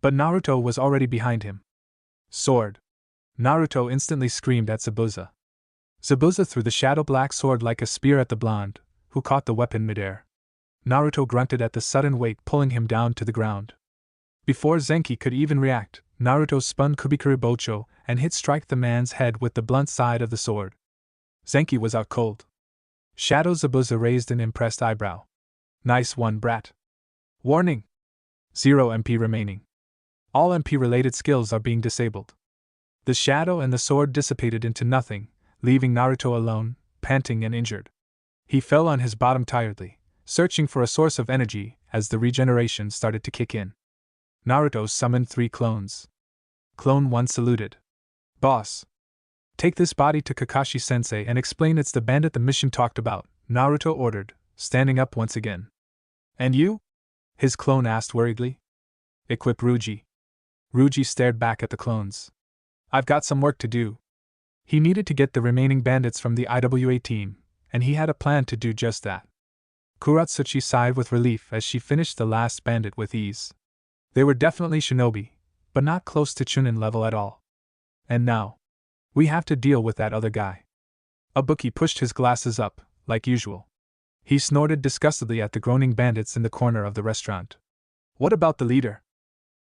But Naruto was already behind him. Sword! Naruto instantly screamed at Zabuza. Zabuza threw the shadow-black sword like a spear at the blonde, who caught the weapon midair. Naruto grunted at the sudden weight pulling him down to the ground. Before Zenki could even react, Naruto spun Kubikuri Bocho and hit strike the man's head with the blunt side of the sword. Zenki was out cold. Shadow Zabuza raised an impressed eyebrow. Nice one, brat. Warning! 0 MP remaining. All MP-related skills are being disabled. The shadow and the sword dissipated into nothing, leaving Naruto alone, panting and injured. He fell on his bottom tiredly, searching for a source of energy as the regeneration started to kick in. Naruto summoned 3 clones. Clone 1 saluted. Boss. Take this body to Kakashi-sensei and explain it's the bandit the mission talked about, Naruto ordered, standing up once again. And you? His clone asked worriedly. Equip Ruji. Ruji stared back at the clones. I've got some work to do. He needed to get the remaining bandits from the IWA team, and he had a plan to do just that. Kuratsuchi sighed with relief as she finished the last bandit with ease. They were definitely shinobi, but not close to Chunin level at all. And now, we have to deal with that other guy. Ibuki pushed his glasses up, like usual. He snorted disgustedly at the groaning bandits in the corner of the restaurant. What about the leader?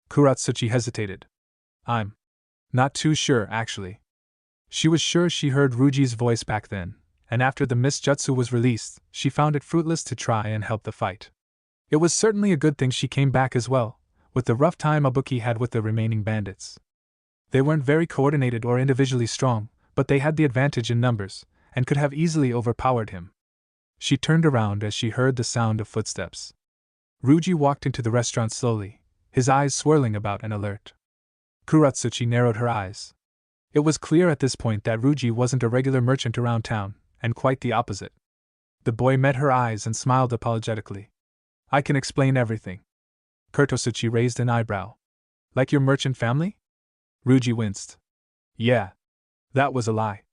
Kuratsuchi hesitated. I'm not too sure, actually. She was sure she heard Ruji's voice back then, and after the mist jutsu was released, she found it fruitless to try and help the fight. It was certainly a good thing she came back as well, with the rough time Ibuki had with the remaining bandits. They weren't very coordinated or individually strong, but they had the advantage in numbers, and could have easily overpowered him. She turned around as she heard the sound of footsteps. Ruji walked into the restaurant slowly, his eyes swirling about and alert. Kuratsuchi narrowed her eyes. It was clear at this point that Ruji wasn't a regular merchant around town, and quite the opposite. The boy met her eyes and smiled apologetically. I can explain everything. Kurtotsuchi raised an eyebrow. Like your merchant family? Ruji winced. Yeah. That was a lie.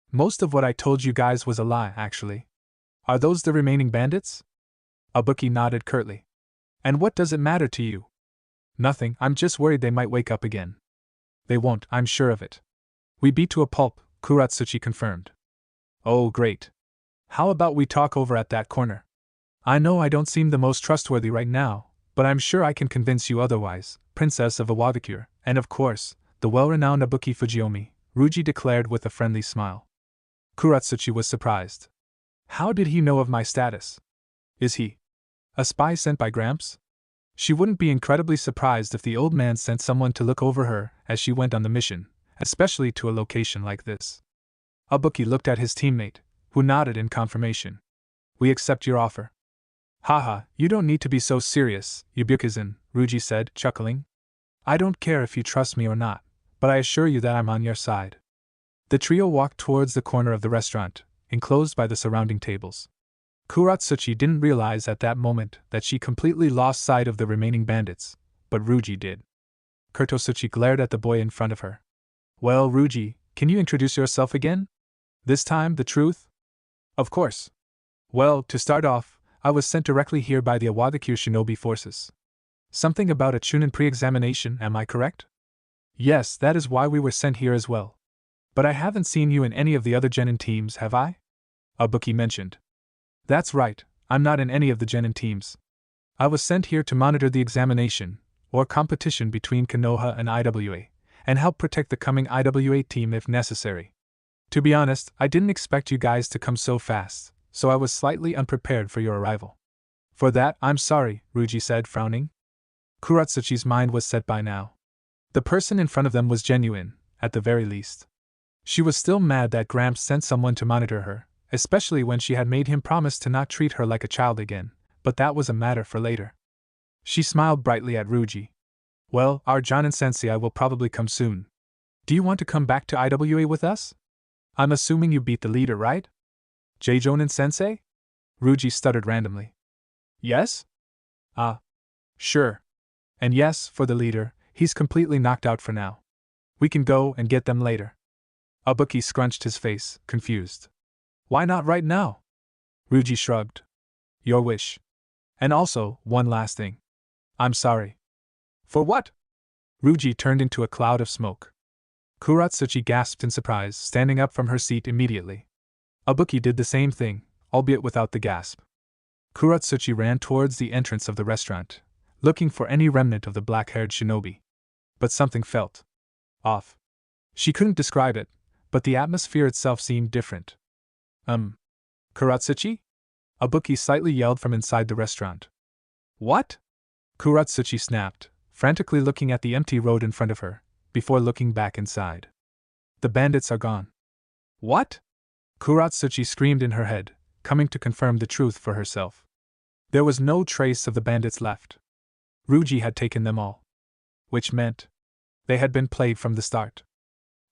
Most of what I told you guys was a lie, actually. Are those the remaining bandits? Ibuki nodded curtly. And what does it matter to you? Nothing, I'm just worried they might wake up again. They won't, I'm sure of it. We beat to a pulp, Kuratsuchi confirmed. Oh, great. How about we talk over at that corner? I know I don't seem the most trustworthy right now, but I'm sure I can convince you otherwise, Princess of Iwadakure, and of course, the well-renowned Ibuki Fujiomi, Ruji declared with a friendly smile. Kuratsuchi was surprised. How did he know of my status? Is he a spy sent by Gramps? She wouldn't be incredibly surprised if the old man sent someone to look over her as she went on the mission, especially to a location like this. Ibuki looked at his teammate, who nodded in confirmation. We accept your offer. Haha, you don't need to be so serious, Yubukizan, Ruji said, chuckling. I don't care if you trust me or not, but I assure you that I'm on your side. The trio walked towards the corner of the restaurant, enclosed by the surrounding tables. Kuratsuchi didn't realize at that moment that she completely lost sight of the remaining bandits, but Ruji did. Kurtotsuchi glared at the boy in front of her. Well, Ruji, can you introduce yourself again? This time, the truth? Of course. Well, to start off, I was sent directly here by the Iwadakure shinobi forces. Something about a Chunin pre-examination, am I correct? Yes, that is why we were sent here as well. But I haven't seen you in any of the other genin teams, have I? Ibuki mentioned. That's right, I'm not in any of the genin teams. I was sent here to monitor the examination, or competition between Konoha and IWA, and help protect the coming IWA team if necessary. To be honest, I didn't expect you guys to come so fast, so I was slightly unprepared for your arrival. For that, I'm sorry, Ruji said, frowning. Kuratsuchi's mind was set by now. The person in front of them was genuine, at the very least. She was still mad that Gramps sent someone to monitor her, especially when she had made him promise to not treat her like a child again, but that was a matter for later. She smiled brightly at Ruji. Well, our Jonin sensei will probably come soon. Do you want to come back to IWA with us? I'm assuming you beat the leader, right? Jonin sensei? Ruji stuttered randomly. Yes? Sure. And yes, for the leader, he's completely knocked out for now. We can go and get them later. Ibuki scrunched his face, confused. Why not right now? Ruji shrugged. Your wish. And also, one last thing. I'm sorry. For what? Ruji turned into a cloud of smoke. Kuratsuchi gasped in surprise, standing up from her seat immediately. Ibuki did the same thing, albeit without the gasp. Kuratsuchi ran towards the entrance of the restaurant, looking for any remnant of the black-haired shinobi. But something felt off. She couldn't describe it, but the atmosphere itself seemed different. Kuratsuchi? Ibuki slightly yelled from inside the restaurant. What? Kuratsuchi snapped, frantically looking at the empty road in front of her, before looking back inside. The bandits are gone. What? Kuratsuchi screamed in her head, coming to confirm the truth for herself. There was no trace of the bandits left. Ryuji had taken them all. Which meant they had been played from the start.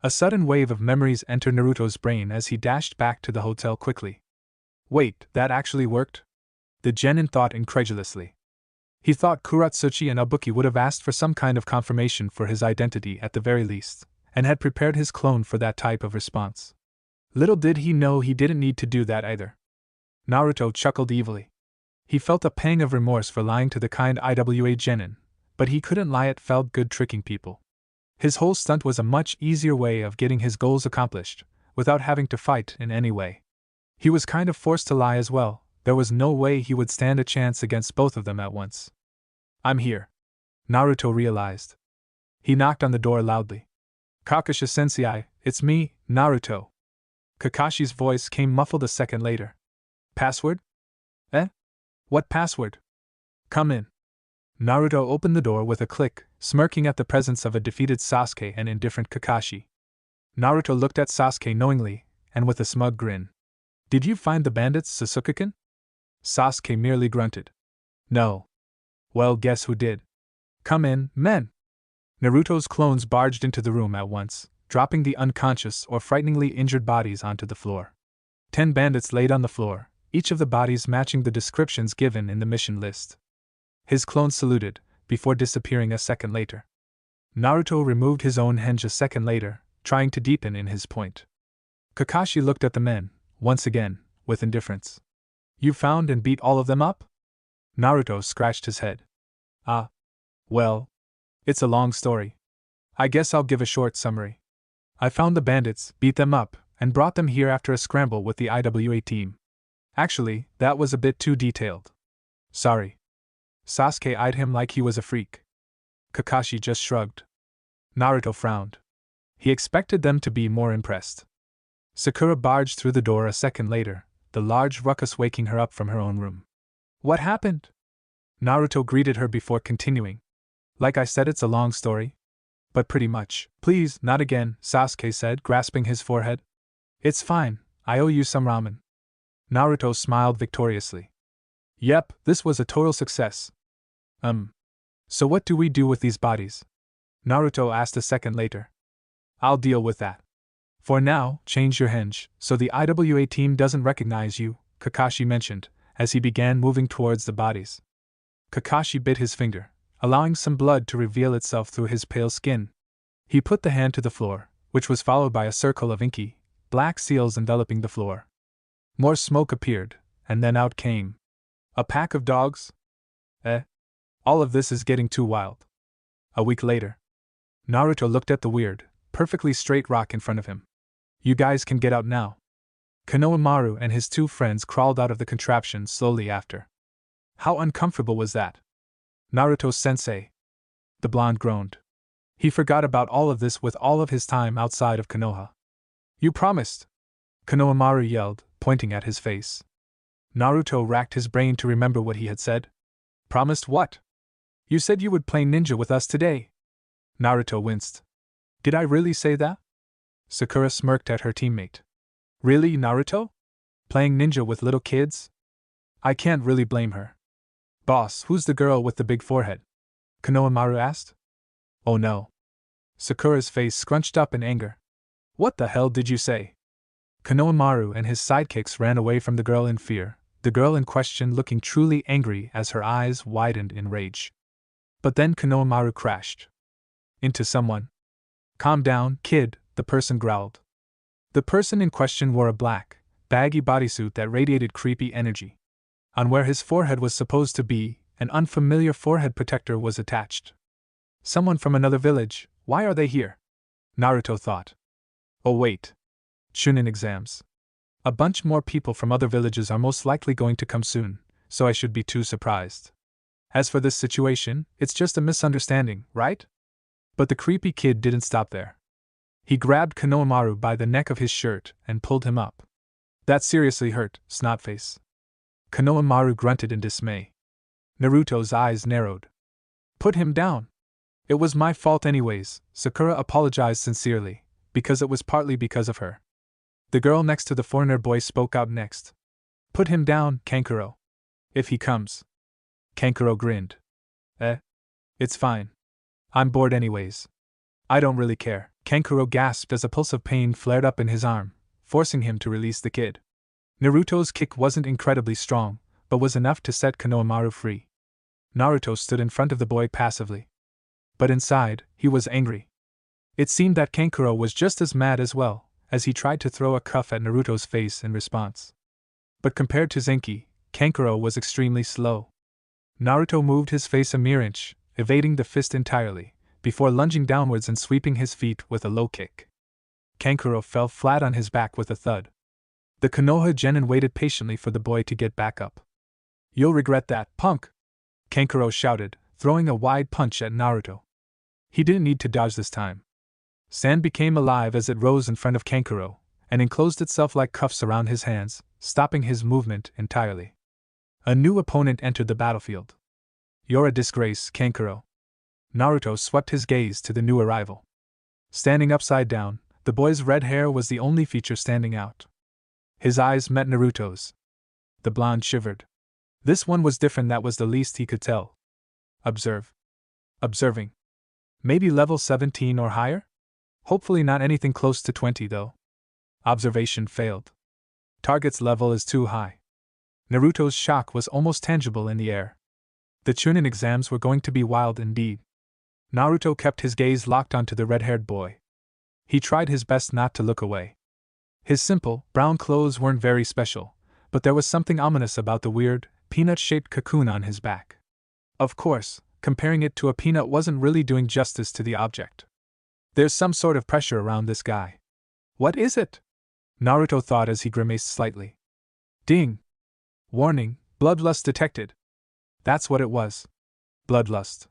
A sudden wave of memories entered Naruto's brain as he dashed back to the hotel quickly. Wait, that actually worked? The genin thought incredulously. He thought Kuratsuchi and Ibuki would have asked for some kind of confirmation for his identity at the very least, and had prepared his clone for that type of response. Little did he know he didn't need to do that either. Naruto chuckled evilly. He felt a pang of remorse for lying to the kind Iwa genin, but he couldn't lie, it felt good tricking people. His whole stunt was a much easier way of getting his goals accomplished, without having to fight in any way. He was kind of forced to lie as well, there was no way he would stand a chance against both of them at once. I'm here. Naruto realized. He knocked on the door loudly. Kakashi-sensei, it's me, Naruto. Kakashi's voice came muffled a second later. Password? Eh? What password? Come in. Naruto opened the door with a click, smirking at the presence of a defeated Sasuke and indifferent Kakashi. Naruto looked at Sasuke knowingly, and with a smug grin. Did you find the bandits, Sasuke-kun? Sasuke merely grunted. No. Well, guess who did? Come in, men. Naruto's clones barged into the room at once, dropping the unconscious or frighteningly injured bodies onto the floor. 10 bandits laid on the floor, each of the bodies matching the descriptions given in the mission list. His clones saluted, before disappearing a second later. Naruto removed his own henge a second later, trying to deepen in his point. Kakashi looked at the men, once again, with indifference. You found and beat all of them up? Naruto scratched his head. Well, it's a long story. I guess I'll give a short summary. I found the bandits, beat them up, and brought them here after a scramble with the IWA team. Actually, that was a bit too detailed. Sorry. Sasuke eyed him like he was a freak. Kakashi just shrugged. Naruto frowned. He expected them to be more impressed. Sakura barged through the door a second later, the large ruckus waking her up from her own room. What happened? Naruto greeted her before continuing. Like I said, it's a long story. But pretty much. Please, not again, Sasuke said, grasping his forehead. It's fine, I owe you some ramen. Naruto smiled victoriously. Yep, this was a total success. So what do we do with these bodies? Naruto asked a second later. I'll deal with that. For now, change your henge, so the IWA team doesn't recognize you, Kakashi mentioned, as he began moving towards the bodies. Kakashi bit his finger, allowing some blood to reveal itself through his pale skin. He put the hand to the floor, which was followed by a circle of inky, black seals enveloping the floor. More smoke appeared, and then out came a pack of dogs? All of this is getting too wild. A week later, Naruto looked at the weird, perfectly straight rock in front of him. You guys can get out now. Konohamaru and his 2 friends crawled out of the contraption slowly after. How uncomfortable was that? Naruto-sensei. The blonde groaned. He forgot about all of this with all of his time outside of Konoha. You promised! Konohamaru yelled, pointing at his face. Naruto racked his brain to remember what he had said. Promised what? You said you would play ninja with us today. Naruto winced. Did I really say that? Sakura smirked at her teammate. Really, Naruto? Playing ninja with little kids? I can't really blame her. Boss, who's the girl with the big forehead? Konohamaru asked. Oh no. Sakura's face scrunched up in anger. What the hell did you say? Konohamaru and his sidekicks ran away from the girl in fear, the girl in question looking truly angry as her eyes widened in rage. But then Konohamaru crashed into someone. Calm down, kid, the person growled. The person in question wore a black, baggy bodysuit that radiated creepy energy. On where his forehead was supposed to be, an unfamiliar forehead protector was attached. Someone from another village, why are they here? Naruto thought. Oh wait. Chunin exams. A bunch more people from other villages are most likely going to come soon, so I should be too surprised. As for this situation, it's just a misunderstanding, right? But the creepy kid didn't stop there. He grabbed Konohamaru by the neck of his shirt and pulled him up. That seriously hurt, Snotface. Konohamaru grunted in dismay. Naruto's eyes narrowed. Put him down. It was my fault anyways, Sakura apologized sincerely, because it was partly because of her. The girl next to the foreigner boy spoke out next. Put him down, Kankuro. If he comes. Kankuro grinned. It's fine. I'm bored anyways. I don't really care. Kankuro gasped as a pulse of pain flared up in his arm, forcing him to release the kid. Naruto's kick wasn't incredibly strong, but was enough to set Konohamaru free. Naruto stood in front of the boy passively. But inside, he was angry. It seemed that Kankuro was just as mad as well, as he tried to throw a cuff at Naruto's face in response. But compared to Zenki, Kankuro was extremely slow. Naruto moved his face a mere inch, evading the fist entirely, before lunging downwards and sweeping his feet with a low kick. Kankuro fell flat on his back with a thud. The Konoha Genin waited patiently for the boy to get back up. You'll regret that, punk! Kankuro shouted, throwing a wide punch at Naruto. He didn't need to dodge this time. Sand became alive as it rose in front of Kankuro, and enclosed itself like cuffs around his hands, stopping his movement entirely. A new opponent entered the battlefield. You're a disgrace, Kankuro. Naruto swept his gaze to the new arrival. Standing upside down, the boy's red hair was the only feature standing out. His eyes met Naruto's. The blonde shivered. This one was different, that was the least he could tell. Observe. Observing. Maybe level 17 or higher? Hopefully not anything close to 20 though. Observation failed. Target's level is too high. Naruto's shock was almost tangible in the air. The Chunin exams were going to be wild indeed. Naruto kept his gaze locked onto the red-haired boy. He tried his best not to look away. His simple, brown clothes weren't very special, but there was something ominous about the weird, peanut-shaped cocoon on his back. Of course, comparing it to a peanut wasn't really doing justice to the object. There's some sort of pressure around this guy. What is it? Naruto thought as he grimaced slightly. Ding! Warning, bloodlust detected. That's what it was. Bloodlust.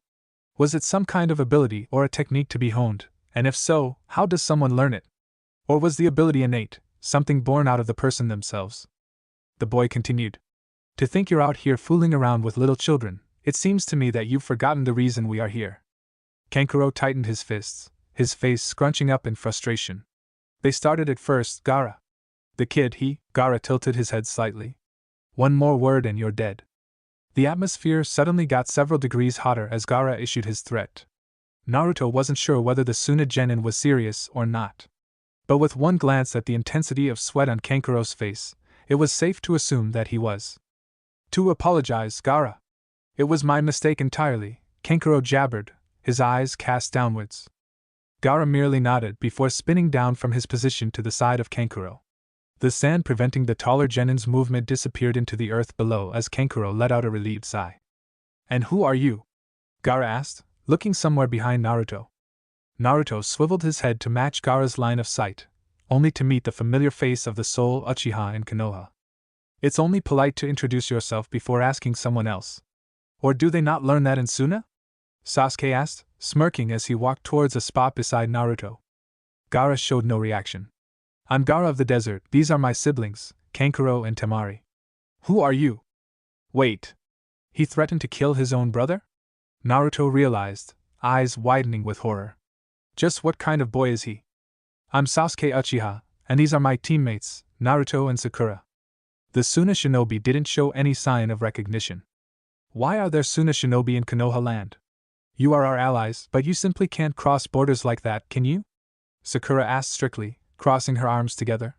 Was it some kind of ability or a technique to be honed, and if so, how does someone learn it? Or was the ability innate, something born out of the person themselves? The boy continued. To think you're out here fooling around with little children, it seems to me that you've forgotten the reason we are here. Kankuro tightened his fists, his face scrunching up in frustration. They started at first, Gaara. The kid, Gaara tilted his head slightly. One more word and you're dead. The atmosphere suddenly got several degrees hotter as Gaara issued his threat. Naruto wasn't sure whether the Suna Genin was serious or not. But with one glance at the intensity of sweat on Kankuro's face, it was safe to assume that he was. To apologize, Gaara. It was my mistake entirely, Kankuro jabbered, his eyes cast downwards. Gaara merely nodded before spinning down from his position to the side of Kankuro. The sand preventing the taller Genin's movement disappeared into the earth below as Kankuro let out a relieved sigh. And who are you? Gaara asked, looking somewhere behind Naruto. Naruto swiveled his head to match Gaara's line of sight, only to meet the familiar face of the sole Uchiha in Konoha. It's only polite to introduce yourself before asking someone else. Or do they not learn that in Suna? Sasuke asked, smirking as he walked towards a spot beside Naruto. Gaara showed no reaction. I'm Gaara of the desert, these are my siblings, Kankuro and Temari. Who are you? Wait. He threatened to kill his own brother? Naruto realized, eyes widening with horror. Just what kind of boy is he? I'm Sasuke Uchiha, and these are my teammates, Naruto and Sakura. The Suna shinobi didn't show any sign of recognition. Why are there Suna shinobi in Konoha land? You are our allies, but you simply can't cross borders like that, can you? Sakura asked strictly, crossing her arms together.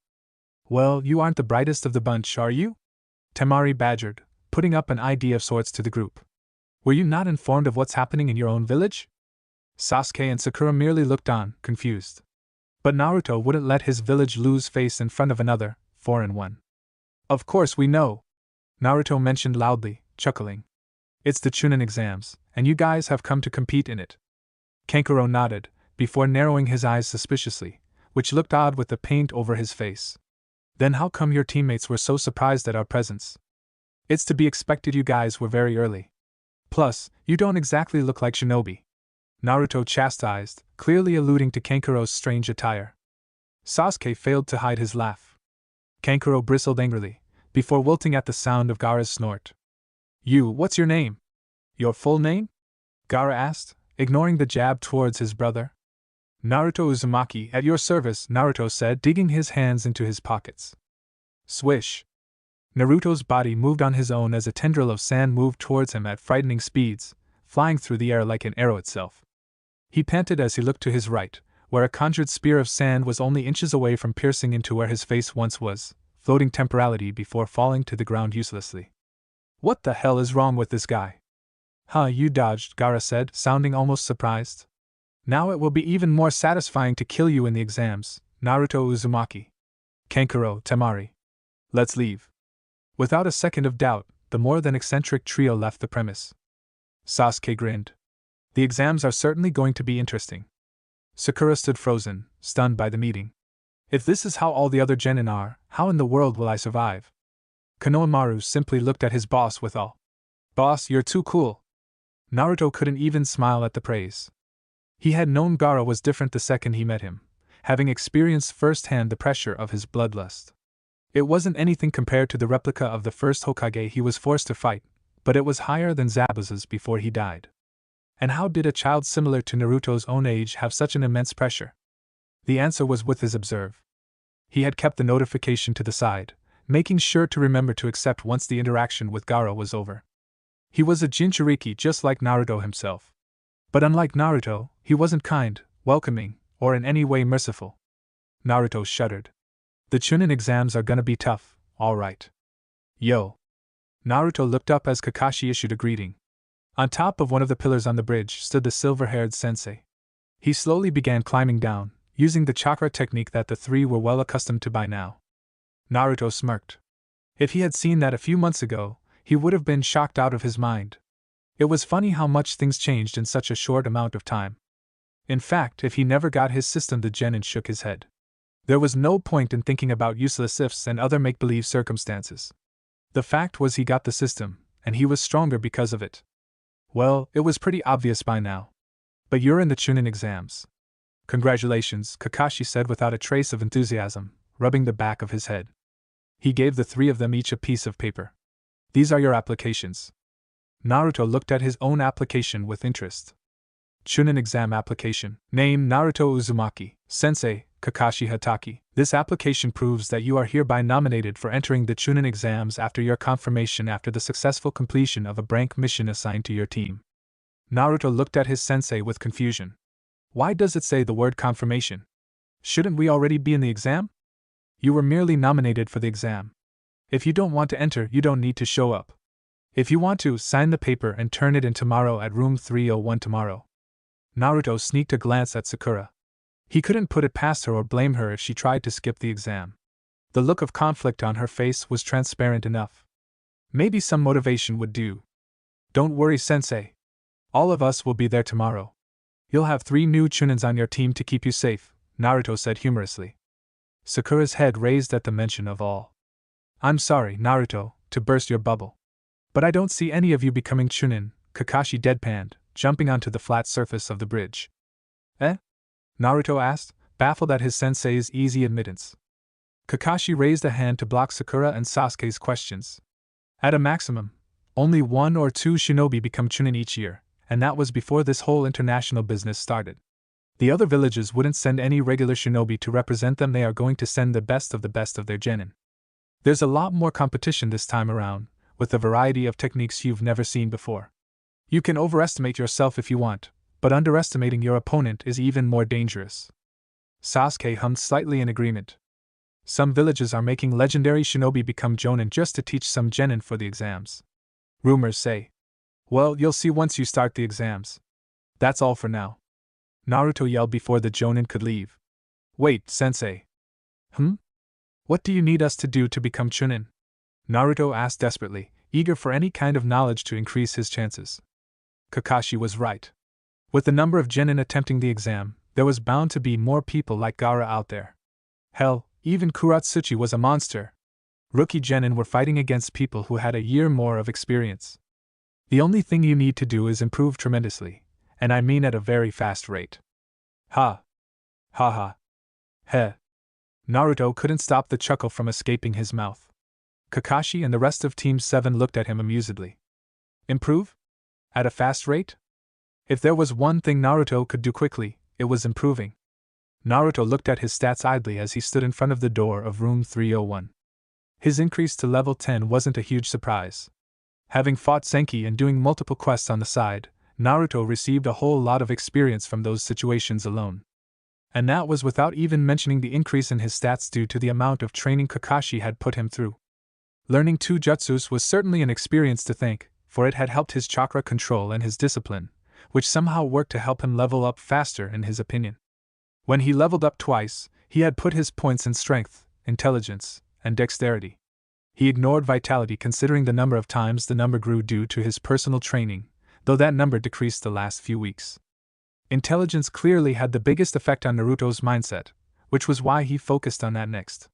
Well, you aren't the brightest of the bunch, are you? Temari badgered, putting up an idea of sorts to the group. Were you not informed of what's happening in your own village? Sasuke and Sakura merely looked on, confused. But Naruto wouldn't let his village lose face in front of another, 4-1. Of course we know. Naruto mentioned loudly, chuckling. It's the Chunin exams, and you guys have come to compete in it. Kankuro nodded, before narrowing his eyes suspiciously, which looked odd with the paint over his face. Then how come your teammates were so surprised at our presence? It's to be expected, you guys were very early. Plus, you don't exactly look like shinobi. Naruto chastised, clearly alluding to Kankuro's strange attire. Sasuke failed to hide his laugh. Kankuro bristled angrily, before wilting at the sound of Gaara's snort. What's your name? Your full name? Gaara asked, ignoring the jab towards his brother. Naruto Uzumaki, at your service, Naruto said, digging his hands into his pockets. Swish! Naruto's body moved on his own as a tendril of sand moved towards him at frightening speeds, flying through the air like an arrow itself. He panted as he looked to his right, where a conjured spear of sand was only inches away from piercing into where his face once was, floating temporarily before falling to the ground uselessly. What the hell is wrong with this guy? You dodged, Gaara said, sounding almost surprised. Now it will be even more satisfying to kill you in the exams, Naruto Uzumaki. Kankuro, Temari. Let's leave. Without a second of doubt, the more than eccentric trio left the premise. Sasuke grinned. The exams are certainly going to be interesting. Sakura stood frozen, stunned by the meeting. If this is how all the other genin are, how in the world will I survive? Konohamaru simply looked at his boss with awe. Boss, you're too cool. Naruto couldn't even smile at the praise. He had known Gaara was different the second he met him, having experienced firsthand the pressure of his bloodlust. It wasn't anything compared to the replica of the first Hokage he was forced to fight, but it was higher than Zabuza's before he died. And how did a child similar to Naruto's own age have such an immense pressure? The answer was with his observe. He had kept the notification to the side, making sure to remember to accept once the interaction with Gaara was over. He was a Jinchuriki just like Naruto himself. But unlike Naruto, he wasn't kind, welcoming, or in any way merciful. Naruto shuddered. The Chunin exams are gonna be tough, alright. Yo. Naruto looked up as Kakashi issued a greeting. On top of one of the pillars on the bridge stood the silver-haired sensei. He slowly began climbing down, using the chakra technique that the three were well accustomed to by now. Naruto smirked. If he had seen that a few months ago, he would have been shocked out of his mind. It was funny how much things changed in such a short amount of time. In fact, if he never got his system, the genin shook his head. There was no point in thinking about useless ifs and other make-believe circumstances. The fact was he got the system, and he was stronger because of it. Well, it was pretty obvious by now. But you're in the Chunin exams. Congratulations, Kakashi said without a trace of enthusiasm, rubbing the back of his head. He gave the three of them each a piece of paper. These are your applications. Naruto looked at his own application with interest. Chunin exam application. Name Naruto Uzumaki. Sensei, Kakashi Hatake. This application proves that you are hereby nominated for entering the Chunin exams after your confirmation after the successful completion of a rank mission assigned to your team. Naruto looked at his sensei with confusion. Why does it say the word confirmation? Shouldn't we already be in the exam? You were merely nominated for the exam. If you don't want to enter, you don't need to show up. If you want to, sign the paper and turn it in tomorrow at room 301 tomorrow. Naruto sneaked a glance at Sakura. He couldn't put it past her or blame her if she tried to skip the exam. The look of conflict on her face was transparent enough. Maybe some motivation would do. Don't worry, Sensei. All of us will be there tomorrow. You'll have 3 new Chunins on your team to keep you safe, Naruto said humorously. Sakura's head raised at the mention of all. I'm sorry, Naruto, to burst your bubble. But I don't see any of you becoming Chunin, Kakashi deadpanned, jumping onto the flat surface of the bridge. Eh? Naruto asked, baffled at his sensei's easy admittance. Kakashi raised a hand to block Sakura and Sasuke's questions. At a maximum, only 1 or 2 shinobi become Chunin each year, and that was before this whole international business started. The other villages wouldn't send any regular shinobi to represent them, they are going to send the best of their genin. There's a lot more competition this time around, with a variety of techniques you've never seen before. You can overestimate yourself if you want, but underestimating your opponent is even more dangerous. Sasuke hummed slightly in agreement. Some villages are making legendary shinobi become jonin just to teach some genin for the exams. Rumors say. Well, you'll see once you start the exams. That's all for now. Naruto yelled before the jonin could leave. Wait, Sensei. What do you need us to do to become Chunin? Naruto asked desperately, eager for any kind of knowledge to increase his chances. Kakashi was right. With the number of genin attempting the exam, there was bound to be more people like Gaara out there. Hell, even Kuratsuchi was a monster. Rookie genin were fighting against people who had a year more of experience. The only thing you need to do is improve tremendously, and I mean at a very fast rate. Ha. Ha ha. Heh. Naruto couldn't stop the chuckle from escaping his mouth. Kakashi and the rest of Team 7 looked at him amusedly. Improve? At a fast rate? If there was one thing Naruto could do quickly, it was improving. Naruto looked at his stats idly as he stood in front of the door of room 301. His increase to level 10 wasn't a huge surprise. Having fought Senki and doing multiple quests on the side, Naruto received a whole lot of experience from those situations alone. And that was without even mentioning the increase in his stats due to the amount of training Kakashi had put him through. Learning 2 jutsus was certainly an experience to thank, for it had helped his chakra control and his discipline, which somehow worked to help him level up faster in his opinion. When he leveled up twice, he had put his points in strength, intelligence, and dexterity. He ignored vitality considering the number of times the number grew due to his personal training, though that number decreased the last few weeks. Intelligence clearly had the biggest effect on Naruto's mindset, which was why he focused on that next.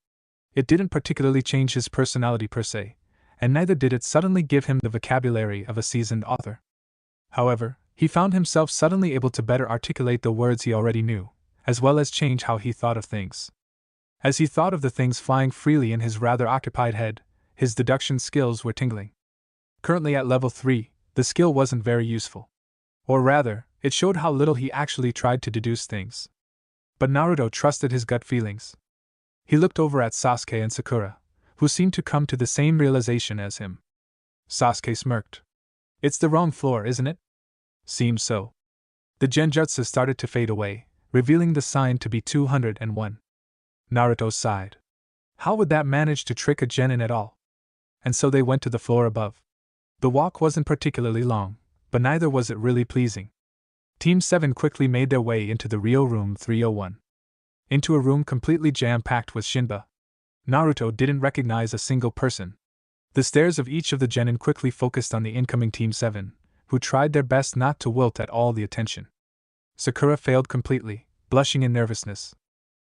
It didn't particularly change his personality per se, and neither did it suddenly give him the vocabulary of a seasoned author. However, he found himself suddenly able to better articulate the words he already knew, as well as change how he thought of things. As he thought of the things flying freely in his rather occupied head, his deduction skills were tingling. Currently at level 3, the skill wasn't very useful. Or rather, it showed how little he actually tried to deduce things. But Naruto trusted his gut feelings. He looked over at Sasuke and Sakura, who seemed to come to the same realization as him. Sasuke smirked. It's the wrong floor, isn't it? Seems so. The genjutsu started to fade away, revealing the sign to be 201. Naruto sighed. How would that manage to trick a genin at all? And so they went to the floor above. The walk wasn't particularly long, but neither was it really pleasing. Team 7 quickly made their way into the Rio room 301. Into a room completely jam-packed with Shinba. Naruto didn't recognize a single person. The stares of each of the genin quickly focused on the incoming Team 7, who tried their best not to wilt at all the attention. Sakura failed completely, blushing in nervousness.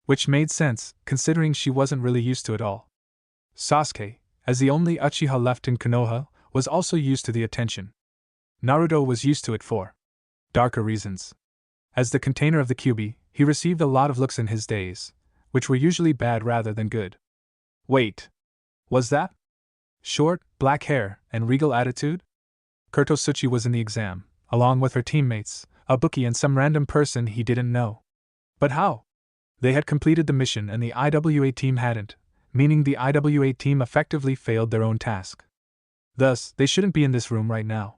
Which made sense, considering she wasn't really used to it all. Sasuke, as the only Uchiha left in Konoha, was also used to the attention. Naruto was used to it for darker reasons. As the container of the Kyuubi, he received a lot of looks in his days, which were usually bad rather than good. Wait. Was that? Short, black hair, and regal attitude? Kurtotsuchi was in the exam, along with her teammates, a bookie and some random person he didn't know. But how? They had completed the mission and the IWA team hadn't, meaning the IWA team effectively failed their own task. Thus, they shouldn't be in this room right now.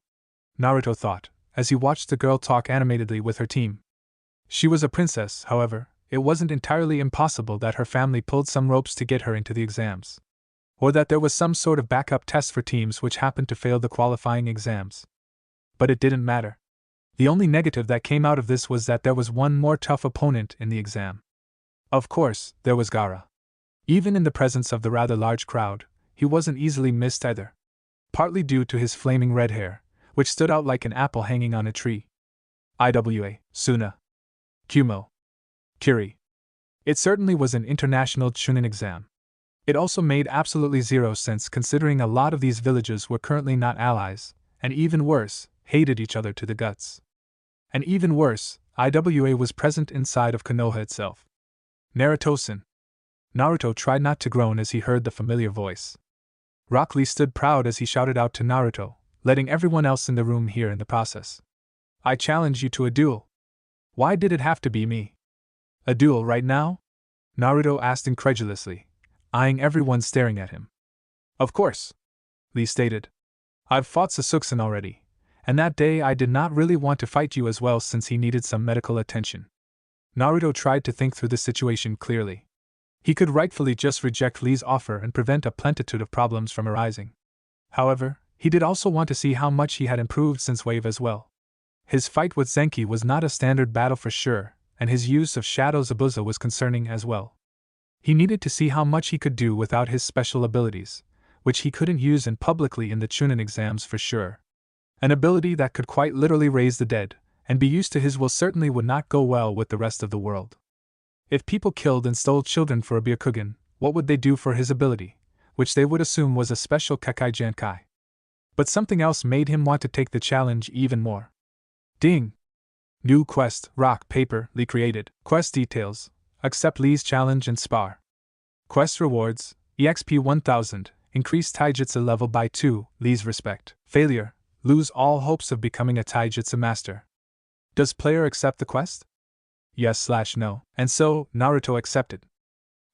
Naruto thought, as he watched the girl talk animatedly with her team. She was a princess, however, it wasn't entirely impossible that her family pulled some ropes to get her into the exams. Or that there was some sort of backup test for teams which happened to fail the qualifying exams. But it didn't matter. The only negative that came out of this was that there was one more tough opponent in the exam. Of course, there was Gaara. Even in the presence of the rather large crowd, he wasn't easily missed either. Partly due to his flaming red hair, which stood out like an apple hanging on a tree. IWA, Suna. Kumo. Kiri. It certainly was an international Chunin exam. It also made absolutely zero sense considering a lot of these villages were currently not allies, and even worse, hated each other to the guts. And even worse, IWA was present inside of Konoha itself. Naruto-san. Naruto tried not to groan as he heard the familiar voice. Rock Lee stood proud as he shouted out to Naruto, letting everyone else in the room hear in the process. I challenge you to a duel. Why did it have to be me? A duel right now? Naruto asked incredulously, eyeing everyone staring at him. Of course, Lee stated. I've fought Sasuke-san already, and that day I did not really want to fight you as well since he needed some medical attention. Naruto tried to think through the situation clearly. He could rightfully just reject Lee's offer and prevent a plenitude of problems from arising. However, he did also want to see how much he had improved since Wave as well. His fight with Zenki was not a standard battle for sure, and his use of Shadow Zabuza was concerning as well. He needed to see how much he could do without his special abilities, which he couldn't use publicly in the Chunin exams for sure. An ability that could quite literally raise the dead, and be used to his will certainly would not go well with the rest of the world. If people killed and stole children for a Byakugan, what would they do for his ability, which they would assume was a special Kekai Jankai? But something else made him want to take the challenge even more. Ding! New quest, rock, paper, Lee created. Quest details. Accept Lee's challenge and spar. Quest rewards, EXP 1000, increase taijutsu level by 2, Lee's respect. Failure, lose all hopes of becoming a taijutsu master. Does player accept the quest? Yes/no. And so, Naruto accepted.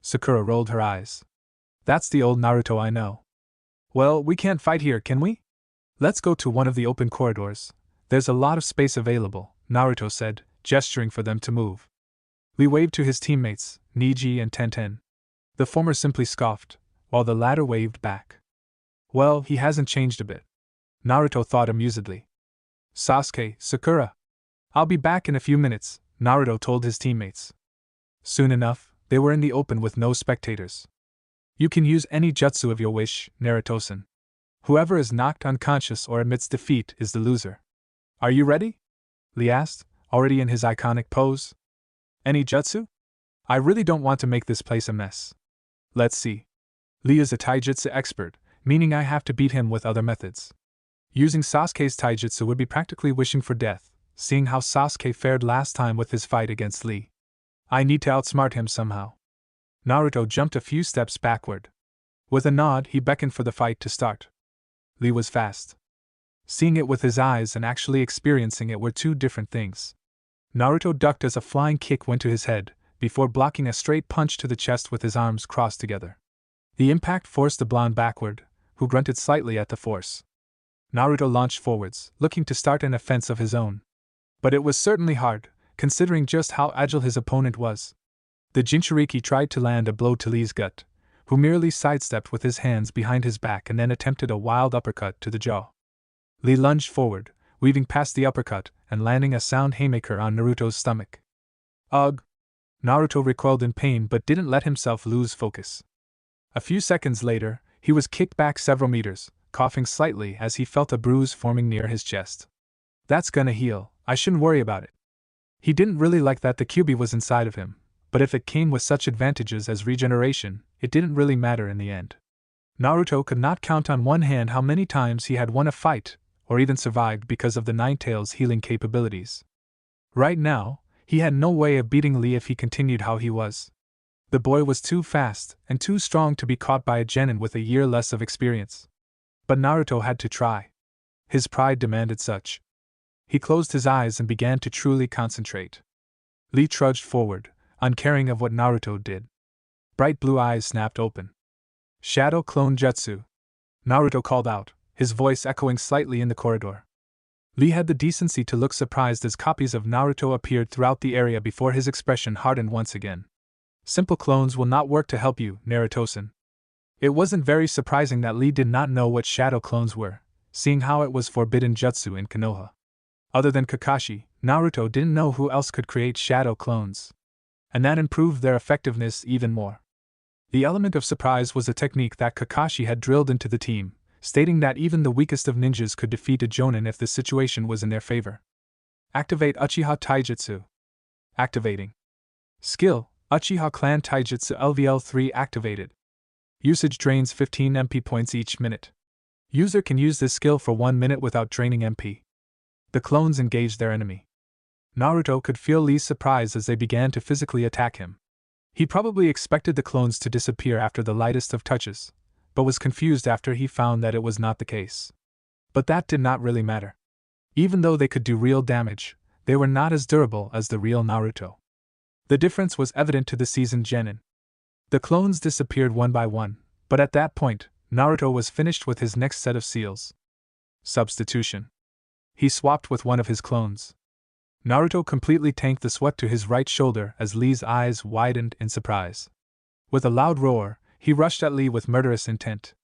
Sakura rolled her eyes. That's the old Naruto I know. Well, we can't fight here, can we? Let's go to one of the open corridors. There's a lot of space available, Naruto said, gesturing for them to move. Lee waved to his teammates, Niji and Tenten. The former simply scoffed, while the latter waved back. Well, he hasn't changed a bit. Naruto thought amusedly. Sasuke, Sakura. I'll be back in a few minutes, Naruto told his teammates. Soon enough, they were in the open with no spectators. You can use any jutsu of your wish, Naruto-san. Whoever is knocked unconscious or admits defeat is the loser. Are you ready? Lee asked, already in his iconic pose. Any jutsu? I really don't want to make this place a mess. Let's see. Lee is a taijutsu expert, meaning I have to beat him with other methods. Using Sasuke's taijutsu would be practically wishing for death, seeing how Sasuke fared last time with his fight against Lee. I need to outsmart him somehow. Naruto jumped a few steps backward. With a nod, he beckoned for the fight to start. Lee was fast. Seeing it with his eyes and actually experiencing it were two different things. Naruto ducked as a flying kick went to his head, before blocking a straight punch to the chest with his arms crossed together. The impact forced the blonde backward, who grunted slightly at the force. Naruto launched forwards, looking to start an offense of his own. But it was certainly hard, considering just how agile his opponent was. The Jinchuriki tried to land a blow to Lee's gut, who merely sidestepped with his hands behind his back and then attempted a wild uppercut to the jaw. Lee lunged forward, weaving past the uppercut and landing a sound haymaker on Naruto's stomach. Ugh! Naruto recoiled in pain but didn't let himself lose focus. A few seconds later, he was kicked back several meters, coughing slightly as he felt a bruise forming near his chest. That's gonna heal, I shouldn't worry about it. He didn't really like that the Kyuubi was inside of him, but if it came with such advantages as regeneration, it didn't really matter in the end. Naruto could not count on one hand how many times he had won a fight, or even survived because of the Ninetales' healing capabilities. Right now, he had no way of beating Lee if he continued how he was. The boy was too fast and too strong to be caught by a genin with a year less of experience. But Naruto had to try. His pride demanded such. He closed his eyes and began to truly concentrate. Lee trudged forward, uncaring of what Naruto did. Bright blue eyes snapped open. Shadow Clone Jutsu, Naruto called out, his voice echoing slightly in the corridor. Lee had the decency to look surprised as copies of Naruto appeared throughout the area before his expression hardened once again. Simple clones will not work to help you, Naruto-san. It wasn't very surprising that Lee did not know what shadow clones were, seeing how it was forbidden jutsu in Konoha. Other than Kakashi, Naruto didn't know who else could create shadow clones. And that improved their effectiveness even more. The element of surprise was a technique that Kakashi had drilled into the team, stating that even the weakest of ninjas could defeat a jonin if the situation was in their favor. Activate Uchiha Taijutsu. Activating. Skill, Uchiha Clan Taijutsu LVL3 activated. Usage drains 15 MP points each minute. User can use this skill for 1 minute without draining MP. The clones engaged their enemy. Naruto could feel Lee's surprise as they began to physically attack him. He probably expected the clones to disappear after the lightest of touches, but was confused after he found that it was not the case. But that did not really matter. Even though they could do real damage, they were not as durable as the real Naruto. The difference was evident to the seasoned genin. The clones disappeared one by one, but at that point, Naruto was finished with his next set of seals. Substitution. He swapped with one of his clones. Naruto completely tanked the sweat to his right shoulder as Lee's eyes widened in surprise. With a loud roar, he rushed at Lee with murderous intent.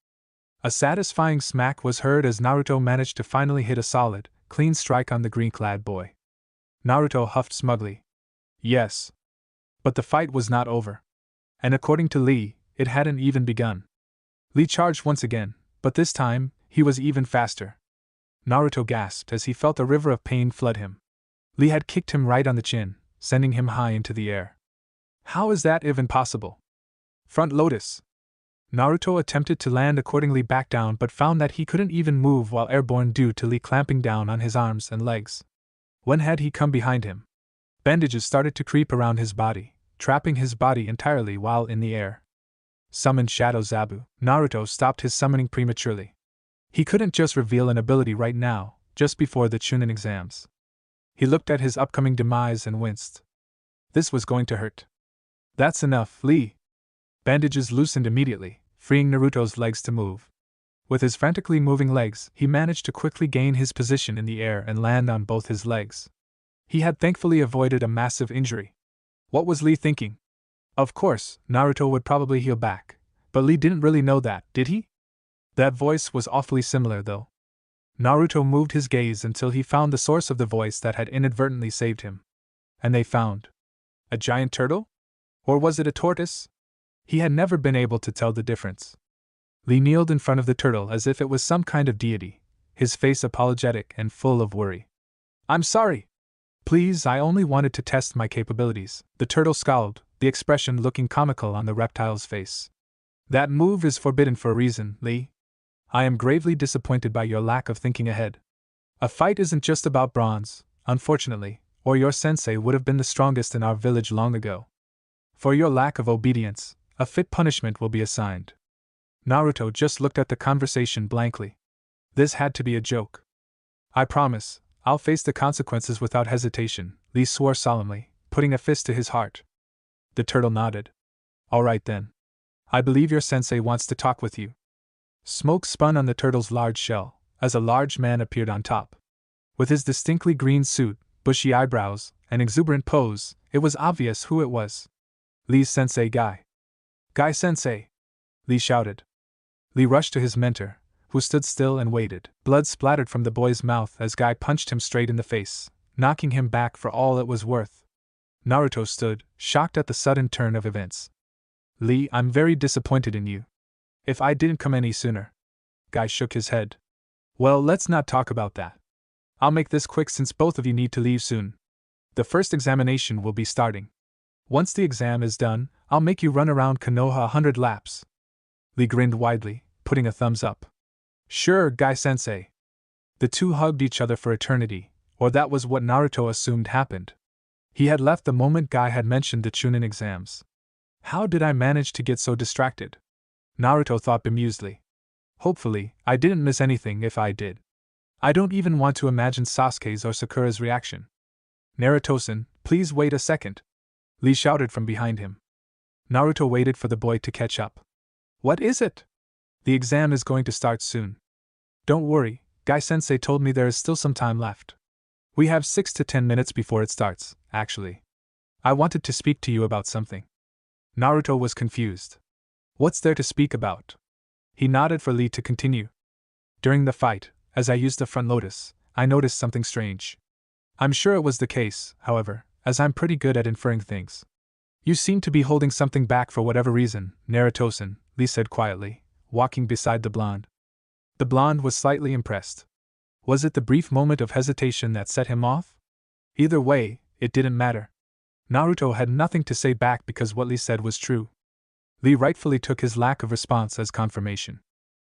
A satisfying smack was heard as Naruto managed to finally hit a solid, clean strike on the green-clad boy. Naruto huffed smugly. Yes. But the fight was not over. And according to Lee, it hadn't even begun. Lee charged once again, but this time, he was even faster. Naruto gasped as he felt a river of pain flood him. Lee had kicked him right on the chin, sending him high into the air. How is that even possible? Front Lotus. Naruto attempted to land accordingly back down but found that he couldn't even move while airborne due to Lee clamping down on his arms and legs. When had he come behind him? Bandages started to creep around his body, trapping his body entirely while in the air. Summon Shadow Zabu. Naruto stopped his summoning prematurely. He couldn't just reveal an ability right now, just before the Chunin exams. He looked at his upcoming demise and winced. This was going to hurt. That's enough, Lee. Bandages loosened immediately, freeing Naruto's legs to move. With his frantically moving legs, he managed to quickly gain his position in the air and land on both his legs. He had thankfully avoided a massive injury. What was Lee thinking? Of course, Naruto would probably heal back, but Lee didn't really know that, did he? That voice was awfully similar, though. Naruto moved his gaze until he found the source of the voice that had inadvertently saved him. And they found a giant turtle? Or was it a tortoise? He had never been able to tell the difference. Lee kneeled in front of the turtle as if it was some kind of deity, his face apologetic and full of worry. I'm sorry. Please, I only wanted to test my capabilities. The turtle scowled, the expression looking comical on the reptile's face. That move is forbidden for a reason, Lee. I am gravely disappointed by your lack of thinking ahead. A fight isn't just about bronze, unfortunately, or your sensei would have been the strongest in our village long ago. For your lack of obedience, a fit punishment will be assigned. Naruto just looked at the conversation blankly. This had to be a joke. I promise, I'll face the consequences without hesitation, Lee swore solemnly, putting a fist to his heart. The turtle nodded. All right then. I believe your sensei wants to talk with you. Smoke spun on the turtle's large shell, as a large man appeared on top. With his distinctly green suit, bushy eyebrows, and exuberant pose, it was obvious who it was. Lee's sensei Guy. Guy sensei! Lee shouted. Lee rushed to his mentor, who stood still and waited. Blood splattered from the boy's mouth as Guy punched him straight in the face, knocking him back for all it was worth. Naruto stood, shocked at the sudden turn of events. Lee, I'm very disappointed in you. If I didn't come any sooner. Guy shook his head. Well, let's not talk about that. I'll make this quick since both of you need to leave soon. The first examination will be starting. Once the exam is done, I'll make you run around Konoha 100 laps. Lee grinned widely, putting a thumbs up. Sure, Guy-sensei. The two hugged each other for eternity, or that was what Naruto assumed happened. He had left the moment Guy had mentioned the Chunin exams. How did I manage to get so distracted? Naruto thought bemusedly. Hopefully, I didn't miss anything if I did. I don't even want to imagine Sasuke's or Sakura's reaction. Naruto-san, please wait a second. Lee shouted from behind him. Naruto waited for the boy to catch up. What is it? The exam is going to start soon. Don't worry, Guy-sensei told me there is still some time left. We have 6 to 10 minutes before it starts, actually. I wanted to speak to you about something. Naruto was confused. What's there to speak about? He nodded for Lee to continue. During the fight, as I used the front lotus, I noticed something strange. I'm sure it was the case, however, as I'm pretty good at inferring things. You seem to be holding something back for whatever reason, Naruto-san, Lee said quietly, walking beside the blonde. The blonde was slightly impressed. Was it the brief moment of hesitation that set him off? Either way, it didn't matter. Naruto had nothing to say back because what Lee said was true. Lee rightfully took his lack of response as confirmation.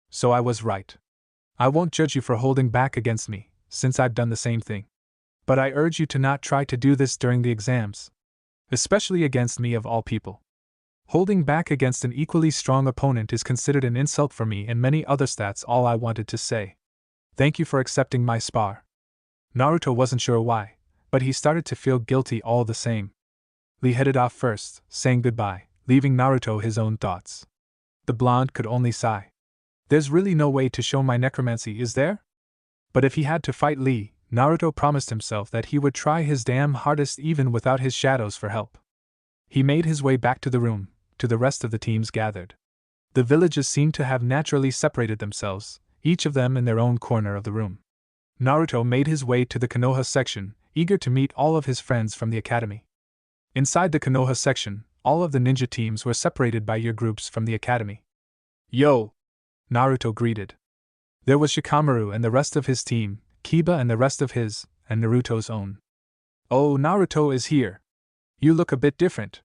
So I was right. I won't judge you for holding back against me, since I've done the same thing. But I urge you to not try to do this during the exams. Especially against me of all people. Holding back against an equally strong opponent is considered an insult for me and many others. That's all I wanted to say. Thank you for accepting my spar. Naruto wasn't sure why, but he started to feel guilty all the same. Lee headed off first, saying goodbye, leaving Naruto his own thoughts. The blonde could only sigh. There's really no way to show my necromancy, is there? But if he had to fight Lee, Naruto promised himself that he would try his damn hardest even without his shadows for help. He made his way back to the room, to the rest of the teams gathered. The villages seemed to have naturally separated themselves, each of them in their own corner of the room. Naruto made his way to the Konoha section, eager to meet all of his friends from the academy. Inside the Konoha section, all of the ninja teams were separated by year groups from the academy. Yo! Naruto greeted. There was Shikamaru and the rest of his team, Kiba and the rest of his, and Naruto's own. Oh, Naruto is here. You look a bit different,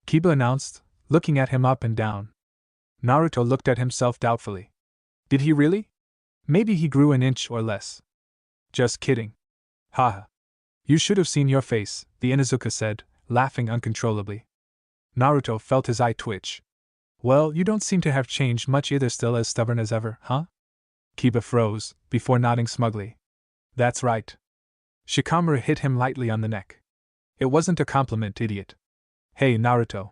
Kiba announced, looking at him up and down. Naruto looked at himself doubtfully. Did he really? Maybe he grew an inch or less. Just kidding. Haha. You should have seen your face, the Inuzuka said, laughing uncontrollably. Naruto felt his eye twitch. Well, you don't seem to have changed much either, still as stubborn as ever, huh? Kiba froze, before nodding smugly. That's right. Shikamaru hit him lightly on the neck. It wasn't a compliment, idiot. Hey, Naruto.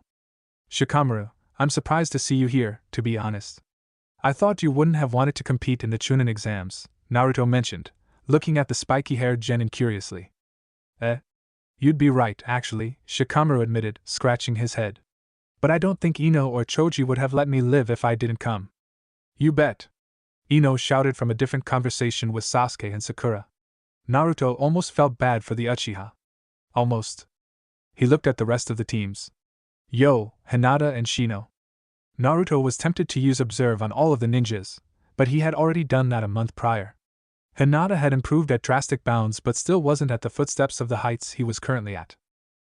Shikamaru, I'm surprised to see you here, to be honest. I thought you wouldn't have wanted to compete in the Chunin exams, Naruto mentioned, looking at the spiky-haired genin curiously. You'd be right, actually, Shikamaru admitted, scratching his head. But I don't think Ino or Choji would have let me live if I didn't come. You bet. Ino shouted from a different conversation with Sasuke and Sakura. Naruto almost felt bad for the Uchiha. Almost. He looked at the rest of the teams. Yo, Hinata and Shino. Naruto was tempted to use Observe on all of the ninjas, but he had already done that a month prior. Hinata had improved at drastic bounds but still wasn't at the footsteps of the heights he was currently at.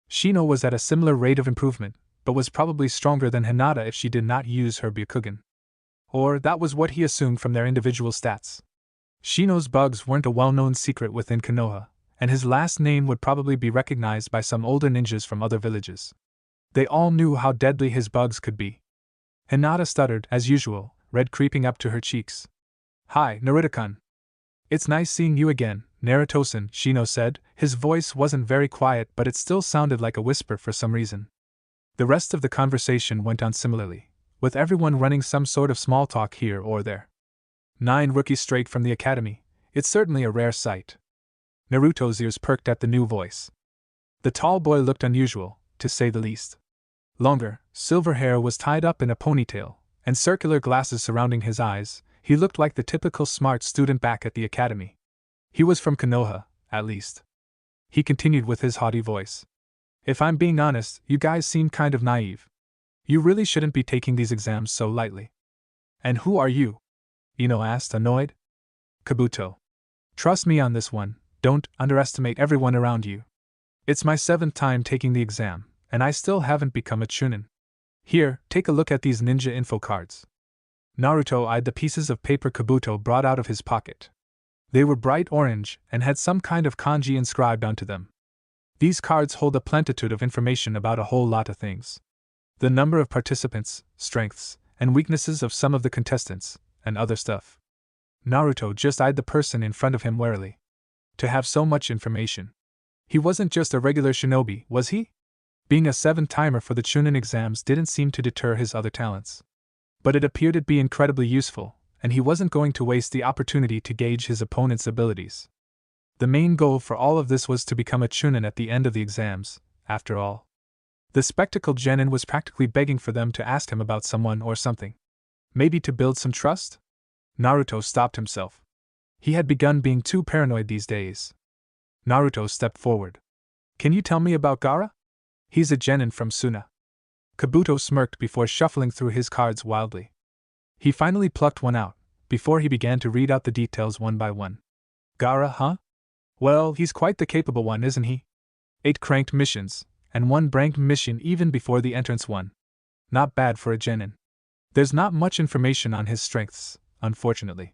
Shino was at a similar rate of improvement, but was probably stronger than Hinata if she did not use her Byakugan. Or that was what he assumed from their individual stats. Shino's bugs weren't a well-known secret within Konoha, and his last name would probably be recognized by some older ninjas from other villages. They all knew how deadly his bugs could be. Hinata stuttered, as usual, red creeping up to her cheeks. Hi, Naruto-kun. It's nice seeing you again, Naruto-san, Shino said. His voice wasn't very quiet, but it still sounded like a whisper for some reason. The rest of the conversation went on similarly, with everyone running some sort of small talk here or there. 9 rookies straight from the academy. It's certainly a rare sight. Naruto's ears perked at the new voice. The tall boy looked unusual, to say the least. Longer, silver hair was tied up in a ponytail, and circular glasses surrounding his eyes. He looked like the typical smart student back at the academy. He was from Konoha, at least. He continued with his haughty voice. If I'm being honest, you guys seem kind of naive. You really shouldn't be taking these exams so lightly. And who are you? Ino asked, annoyed. Kabuto. Trust me on this one, don't underestimate everyone around you. It's my 7th time taking the exam, and I still haven't become a Chunin. Here, take a look at these ninja info cards. Naruto eyed the pieces of paper Kabuto brought out of his pocket. They were bright orange and had some kind of kanji inscribed onto them. These cards hold a plenitude of information about a whole lot of things. The number of participants, strengths, and weaknesses of some of the contestants, and other stuff. Naruto just eyed the person in front of him warily. To have so much information. He wasn't just a regular shinobi, was he? Being a 7-timer for the Chunin exams didn't seem to deter his other talents. But it appeared to be incredibly useful, and he wasn't going to waste the opportunity to gauge his opponent's abilities. The main goal for all of this was to become a Chunin at the end of the exams, after all. The spectacled genin was practically begging for them to ask him about someone or something. Maybe to build some trust? Naruto stopped himself. He had begun being too paranoid these days. Naruto stepped forward. Can you tell me about Gaara? He's a genin from Suna. Kabuto smirked before shuffling through his cards wildly. He finally plucked one out, before he began to read out the details one by one. Gaara, huh? Well, he's quite the capable one, isn't he? 8 cranked missions, and 1 branked mission even before the entrance one. Not bad for a genin. There's not much information on his strengths, unfortunately.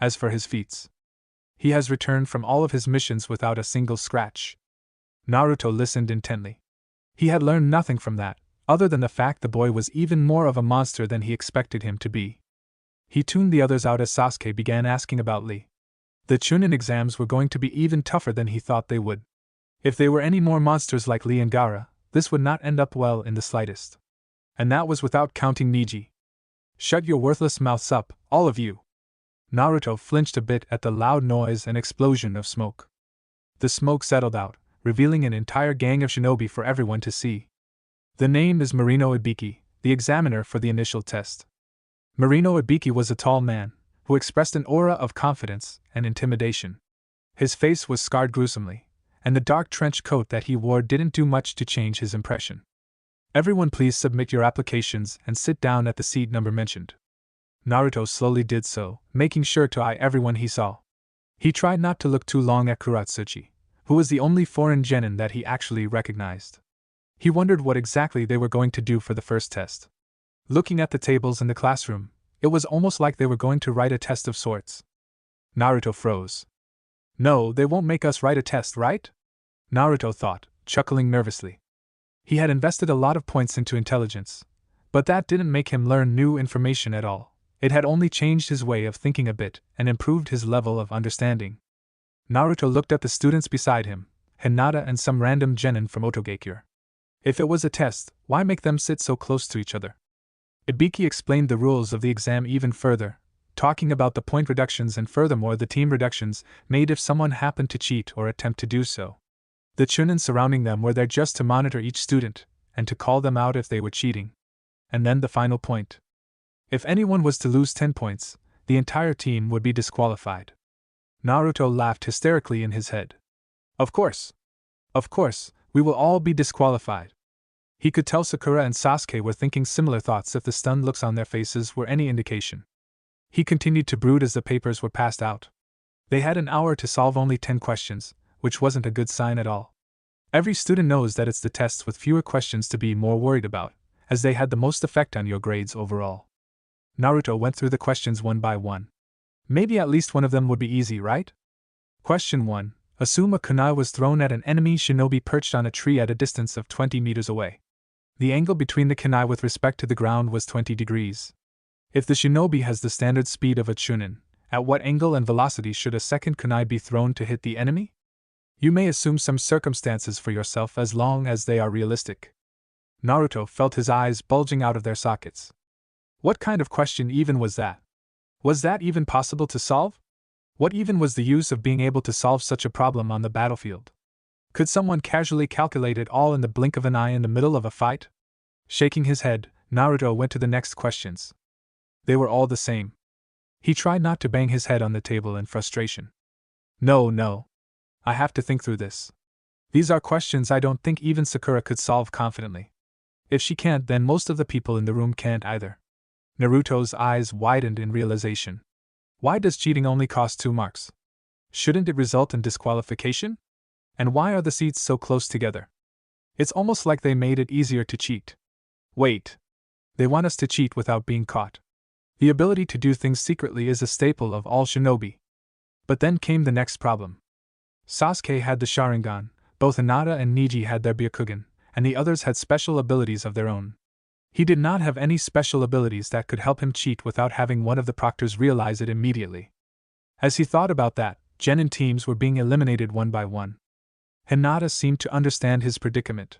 As for his feats, he has returned from all of his missions without a single scratch. Naruto listened intently. He had learned nothing from that, other than the fact the boy was even more of a monster than he expected him to be. He tuned the others out as Sasuke began asking about Lee. The Chunin exams were going to be even tougher than he thought they would. If they were any more monsters like Lee and Gaara, this would not end up well in the slightest. And that was without counting Neji. Shut your worthless mouths up, all of you. Naruto flinched a bit at the loud noise and explosion of smoke. The smoke settled out, revealing an entire gang of shinobi for everyone to see. The name is Marino Ibiki, the examiner for the initial test. Marino Ibiki was a tall man, who expressed an aura of confidence and intimidation. His face was scarred gruesomely, and the dark trench coat that he wore didn't do much to change his impression. Everyone please submit your applications and sit down at the seat number mentioned. Naruto slowly did so, making sure to eye everyone he saw. He tried not to look too long at Kuratsuchi, who was the only foreign genin that he actually recognized. He wondered what exactly they were going to do for the first test. Looking at the tables in the classroom, it was almost like they were going to write a test of sorts. Naruto froze. No, they won't make us write a test, right? Naruto thought, chuckling nervously. He had invested a lot of points into intelligence, But that didn't make him learn new information at all. It had only changed his way of thinking a bit and improved his level of understanding. Naruto looked at the students beside him, Hinata and some random genin from Otogakure. If it was a test, why make them sit so close to each other? Ibiki explained the rules of the exam even further, talking about the point reductions and furthermore the team reductions made if someone happened to cheat or attempt to do so. The chunin surrounding them were there just to monitor each student, and to call them out if they were cheating. And then the final point. If anyone was to lose 10 points, the entire team would be disqualified. Naruto laughed hysterically in his head. Of course, we will all be disqualified. He could tell Sakura and Sasuke were thinking similar thoughts if the stunned looks on their faces were any indication. He continued to brood as the papers were passed out. They had an hour to solve only 10 questions, which wasn't a good sign at all. Every student knows that it's the tests with fewer questions to be more worried about, as they had the most effect on your grades overall. Naruto went through the questions one by one. Maybe at least one of them would be easy, right? Question 1. Assume a kunai was thrown at an enemy shinobi perched on a tree at a distance of 20 meters away. The angle between the kunai with respect to the ground was 20 degrees. If the shinobi has the standard speed of a chunin, at what angle and velocity should a second kunai be thrown to hit the enemy? You may assume some circumstances for yourself as long as they are realistic. Naruto felt his eyes bulging out of their sockets. What kind of question even was that? Was that even possible to solve? What even was the use of being able to solve such a problem on the battlefield? Could someone casually calculate it all in the blink of an eye in the middle of a fight? Shaking his head, Naruto went to the next questions. They were all the same. He tried not to bang his head on the table in frustration. No. I have to think through this. These are questions I don't think even Sakura could solve confidently. If she can't, then most of the people in the room can't either. Naruto's eyes widened in realization. Why does cheating only cost 2 marks? Shouldn't it result in disqualification? And why are the seats so close together? It's almost like they made it easier to cheat. Wait. They want us to cheat without being caught. The ability to do things secretly is a staple of all shinobi. But then came the next problem. Sasuke had the Sharingan, both Hinata and Neji had their Byakugan, and the others had special abilities of their own. He did not have any special abilities that could help him cheat without having one of the proctors realize it immediately. As he thought about that, genin teams were being eliminated one by one. Hinata seemed to understand his predicament.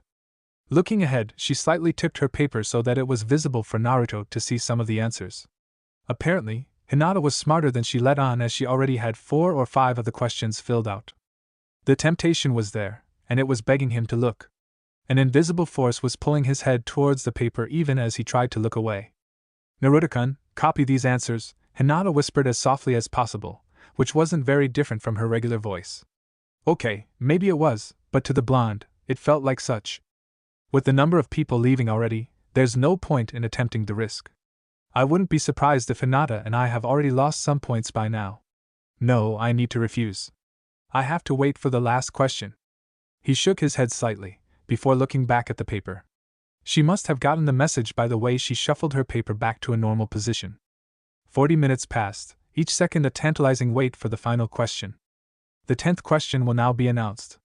Looking ahead, she slightly tipped her paper so that it was visible for Naruto to see some of the answers. Apparently, Hinata was smarter than she let on, as she already had 4 or 5 of the questions filled out. The temptation was there, and it was begging him to look. An invisible force was pulling his head towards the paper even as he tried to look away. Naruto-kun, copy these answers, Hinata whispered as softly as possible, which wasn't very different from her regular voice. Okay, maybe it was, but to the blonde, it felt like such. With the number of people leaving already, there's no point in attempting the risk. I wouldn't be surprised if Hinata and I have already lost some points by now. No, I need to refuse. I have to wait for the last question. He shook his head slightly, before looking back at the paper. She must have gotten the message by the way she shuffled her paper back to a normal position. 40 minutes passed, each second a tantalizing wait for the final question. The 10th question will now be announced.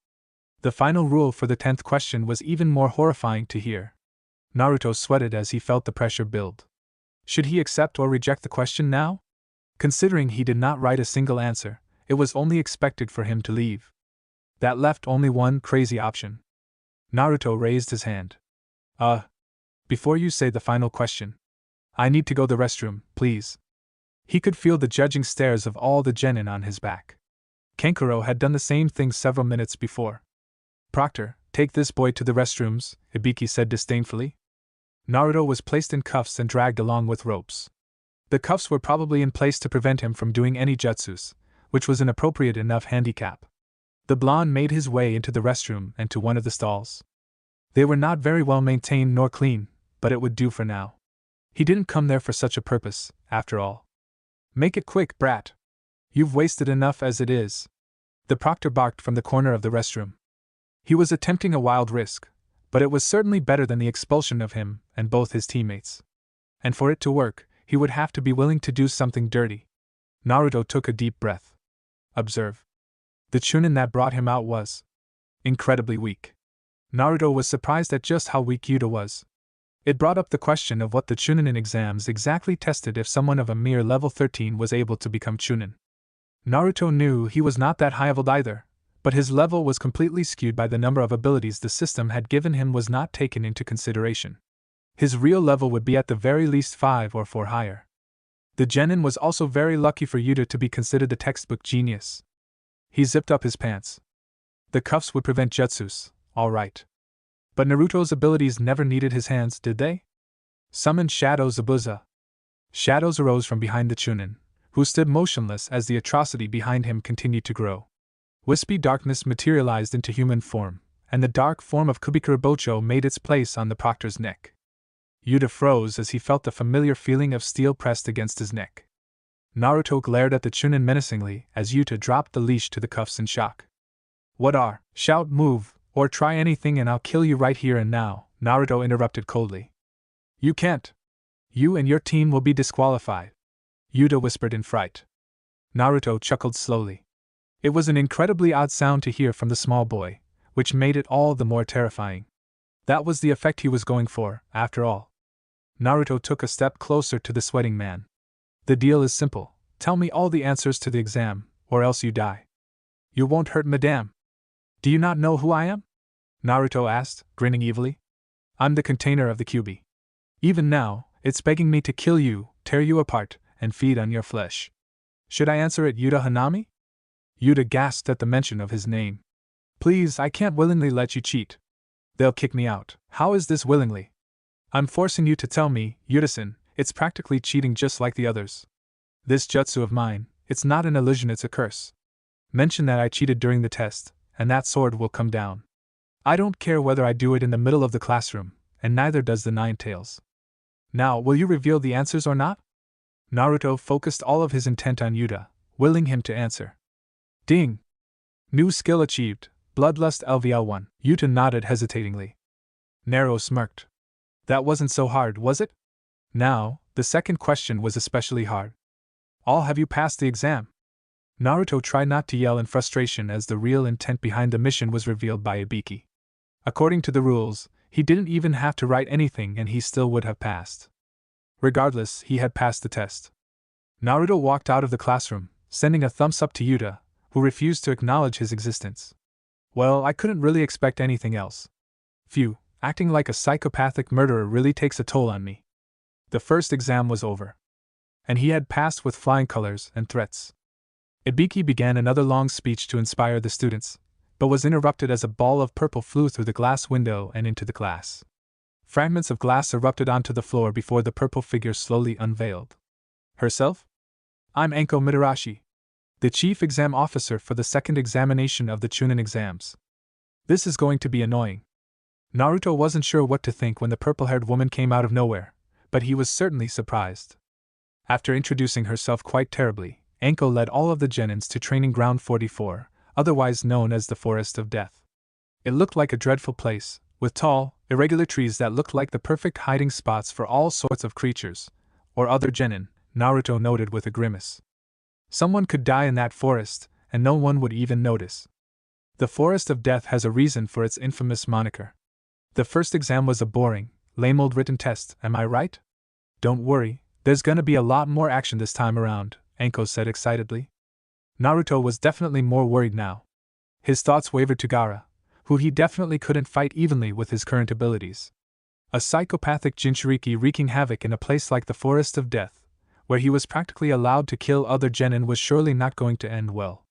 The final rule for the 10th question was even more horrifying to hear. Naruto sweated as he felt the pressure build. Should he accept or reject the question now? Considering he did not write a single answer, it was only expected for him to leave. That left only one crazy option. Naruto raised his hand. Before you say the final question, I need to go to the restroom, please. He could feel the judging stares of all the genin on his back. Kankuro had done the same thing several minutes before. Proctor, take this boy to the restrooms, Ibiki said disdainfully. Naruto was placed in cuffs and dragged along with ropes. The cuffs were probably in place to prevent him from doing any jutsus, which was an appropriate enough handicap. The blonde made his way into the restroom and to one of the stalls. They were not very well maintained nor clean, but it would do for now. He didn't come there for such a purpose, after all. Make it quick, brat. You've wasted enough as it is. The proctor barked from the corner of the restroom. He was attempting a wild risk, but it was certainly better than the expulsion of him and both his teammates. And for it to work, he would have to be willing to do something dirty. Naruto took a deep breath. Observe. The chunin that brought him out was incredibly weak. Naruto was surprised at just how weak Yuta was. It brought up the question of what the Chunin exams exactly tested if someone of a mere level 13 was able to become Chunin. Naruto knew he was not that high leveled either, but his level was completely skewed by the number of abilities the system had given him was not taken into consideration. His real level would be at the very least 5 or 4 higher. The genin was also very lucky for Yuta to be considered the textbook genius. He zipped up his pants. The cuffs would prevent jutsus, all right. But Naruto's abilities never needed his hands, did they? Summon Shadow Zabuza. Shadows arose from behind the Chunin, who stood motionless as the atrocity behind him continued to grow. Wispy darkness materialized into human form, and the dark form of Kubikura Bocho made its place on the proctor's neck. Yuta froze as he felt the familiar feeling of steel pressed against his neck. Naruto glared at the Chunin menacingly as Yuta dropped the leash to the cuffs in shock. What are, shout, move, or try anything and I'll kill you right here and now, Naruto interrupted coldly. You can't. You and your team will be disqualified, Yuta whispered in fright. Naruto chuckled slowly. It was an incredibly odd sound to hear from the small boy, which made it all the more terrifying. That was the effect he was going for, after all. Naruto took a step closer to the sweating man. The deal is simple. Tell me all the answers to the exam, or else you die. You won't hurt madame. Do you not know who I am? Naruto asked, grinning evilly. I'm the container of the Kyuubi. Even now, it's begging me to kill you, tear you apart, and feed on your flesh. Should I answer it Yuta Hanami? Yuta gasped at the mention of his name. Please, I can't willingly let you cheat. They'll kick me out. How is this willingly? I'm forcing you to tell me, Yuta-san, it's practically cheating just like the others. This jutsu of mine, it's not an illusion, it's a curse. Mention that I cheated during the test, and that sword will come down. I don't care whether I do it in the middle of the classroom, and neither does the Nine Tails. Now, will you reveal the answers or not? Naruto focused all of his intent on Yuta, willing him to answer. Ding! New skill achieved, Bloodlust LVL1. Yuta nodded hesitatingly. Naruto smirked. That wasn't so hard, was it? Now, the second question was especially hard. All have you passed the exam? Naruto tried not to yell in frustration as the real intent behind the mission was revealed by Ibiki. According to the rules, he didn't even have to write anything and he still would have passed. Regardless, he had passed the test. Naruto walked out of the classroom, sending a thumbs up to Yuta, who refused to acknowledge his existence. Well, I couldn't really expect anything else. Phew, acting like a psychopathic murderer really takes a toll on me. The first exam was over. And he had passed with flying colors and threats. Ibiki began another long speech to inspire the students, but was interrupted as a ball of purple flew through the glass window and into the class. Fragments of glass erupted onto the floor before the purple figure slowly unveiled. Herself? I'm Anko Mitarashi, the chief exam officer for the second examination of the Chunin exams. This is going to be annoying. Naruto wasn't sure what to think when the purple-haired woman came out of nowhere, but he was certainly surprised. After introducing herself quite terribly, Anko led all of the genins to Training Ground 44, otherwise known as the Forest of Death. It looked like a dreadful place, with tall, irregular trees that looked like the perfect hiding spots for all sorts of creatures, or other genin, Naruto noted with a grimace. Someone could die in that forest, and no one would even notice. The Forest of Death has a reason for its infamous moniker. The first exam was a boring, lame old written test, am I right? Don't worry, there's gonna be a lot more action this time around, Anko said excitedly. Naruto was definitely more worried now. His thoughts wavered to Gaara, who he definitely couldn't fight evenly with his current abilities. A psychopathic Jinchuriki wreaking havoc in a place like the Forest of Death, where he was practically allowed to kill other genin, was surely not going to end well.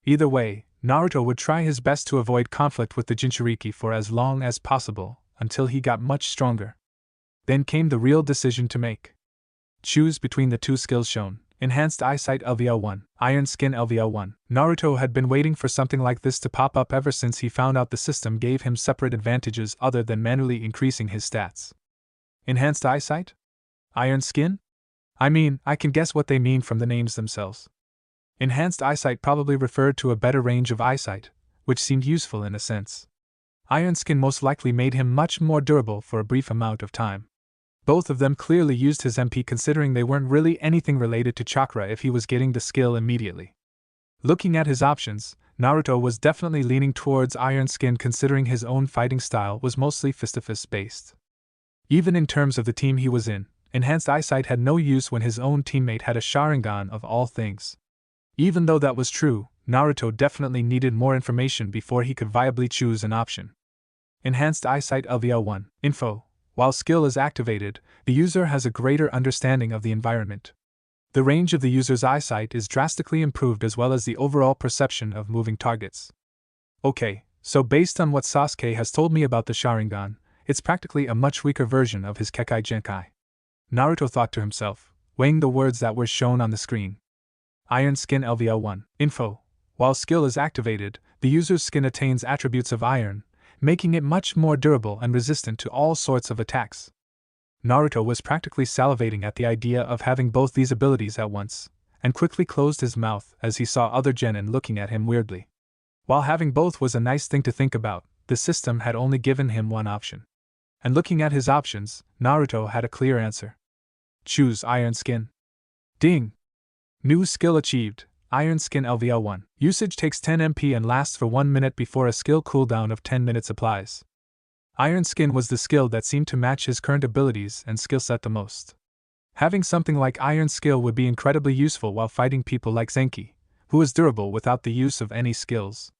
Either way, Naruto would try his best to avoid conflict with the Jinchuriki for as long as possible, until he got much stronger. Then came the real decision to make. Choose between the two skills shown, Enhanced Eyesight LVL1, Iron Skin LVL1. Naruto had been waiting for something like this to pop up ever since he found out the system gave him separate advantages other than manually increasing his stats. Enhanced Eyesight? Iron Skin? I mean, I can guess what they mean from the names themselves. Enhanced Eyesight probably referred to a better range of eyesight, which seemed useful in a sense. Iron Skin most likely made him much more durable for a brief amount of time. Both of them clearly used his MP, considering they weren't really anything related to chakra if he was getting the skill immediately. Looking at his options, Naruto was definitely leaning towards Iron Skin, considering his own fighting style was mostly fist-to-fist based. Even in terms of the team he was in, enhanced eyesight had no use when his own teammate had a Sharingan of all things. Even though that was true, Naruto definitely needed more information before he could viably choose an option. Enhanced eyesight LVL1 info. While skill is activated, the user has a greater understanding of the environment. The range of the user's eyesight is drastically improved as well as the overall perception of moving targets. Okay, so based on what Sasuke has told me about the Sharingan, it's practically a much weaker version of his Kekai Genkai. Naruto thought to himself, weighing the words that were shown on the screen. Iron Skin LVL1 info. While skill is activated, the user's skin attains attributes of iron, making it much more durable and resistant to all sorts of attacks. Naruto was practically salivating at the idea of having both these abilities at once, and quickly closed his mouth as he saw other genin looking at him weirdly. While having both was a nice thing to think about, the system had only given him one option. And looking at his options, Naruto had a clear answer. Choose Iron Skin. Ding! New skill achieved, Iron Skin LVL1. Usage takes 10 MP and lasts for 1 minute before a skill cooldown of 10 minutes applies. Iron Skin was the skill that seemed to match his current abilities and skill set the most. Having something like Iron Skill would be incredibly useful while fighting people like Zenki, who is durable without the use of any skills.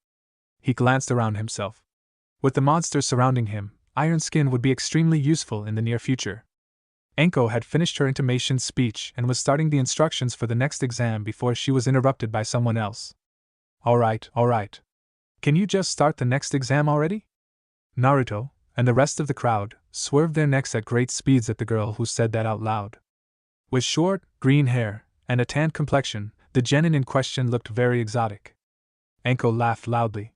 He glanced around himself. With the monsters surrounding him, Iron Skin would be extremely useful in the near future. Enko had finished her intimation speech and was starting the instructions for the next exam before she was interrupted by someone else. Alright. Can you just start the next exam already? Naruto, and the rest of the crowd, swerved their necks at great speeds at the girl who said that out loud. With short, green hair, and a tanned complexion, the genin in question looked very exotic. Enko laughed loudly.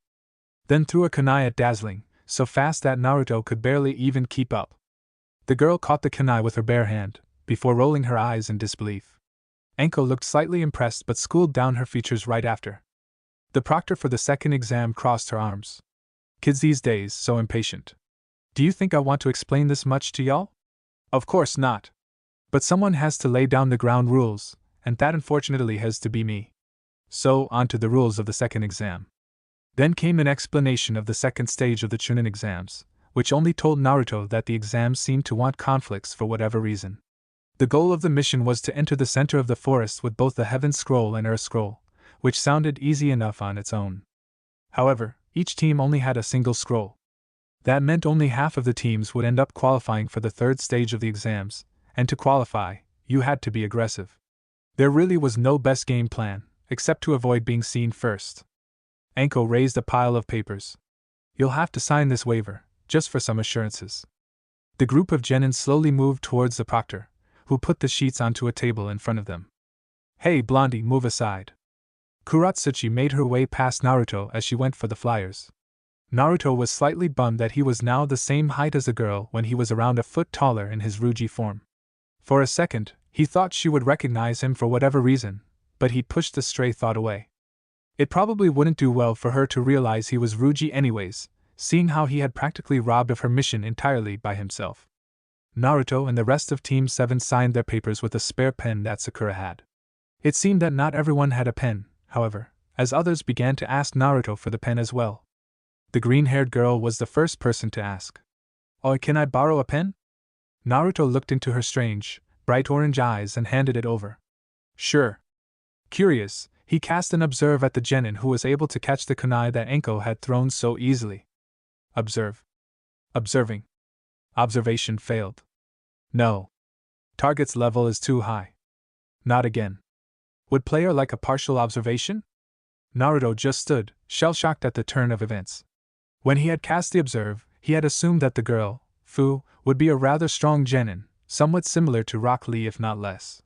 Then threw a kunai at Dazzling, so fast that Naruto could barely even keep up. The girl caught the kunai with her bare hand, before rolling her eyes in disbelief. Enko looked slightly impressed but schooled down her features right after. The proctor for the second exam crossed her arms. Kids these days, so impatient. Do you think I want to explain this much to y'all? Of course not. But someone has to lay down the ground rules, and that unfortunately has to be me. So, on to the rules of the second exam. Then came an explanation of the second stage of the Chunin exams, which only told Naruto that the exams seemed to want conflicts for whatever reason. The goal of the mission was to enter the center of the forest with both the Heaven Scroll and Earth Scroll, which sounded easy enough on its own. However, each team only had a single scroll. That meant only half of the teams would end up qualifying for the third stage of the exams, and to qualify, you had to be aggressive. There really was no best game plan, except to avoid being seen first. Enko raised a pile of papers. You'll have to sign this waiver, just for some assurances. The group of genin slowly moved towards the proctor, who put the sheets onto a table in front of them. Hey Blondie, move aside. Kuratsuchi made her way past Naruto as she went for the flyers. Naruto was slightly bummed that he was now the same height as the girl when he was around a foot taller in his Ruji form. For a second, he thought she would recognize him for whatever reason, but he pushed the stray thought away. It probably wouldn't do well for her to realize he was Ruji anyways, seeing how he had practically robbed of her mission entirely by himself. Naruto and the rest of Team 7 signed their papers with a spare pen that Sakura had. It seemed that not everyone had a pen, however, as others began to ask Naruto for the pen as well. The green-haired girl was the first person to ask. Oh, can I borrow a pen? Naruto looked into her strange, bright orange eyes and handed it over. Sure. Curious, he cast an observe at the genin who was able to catch the kunai that Enko had thrown so easily. Observe. Observing. Observation failed. No. Target's level is too high. Not again. Would player like a partial observation? Naruto just stood, shell-shocked at the turn of events. When he had cast the observe, he had assumed that the girl, Fu, would be a rather strong genin, somewhat similar to Rock Lee if not less.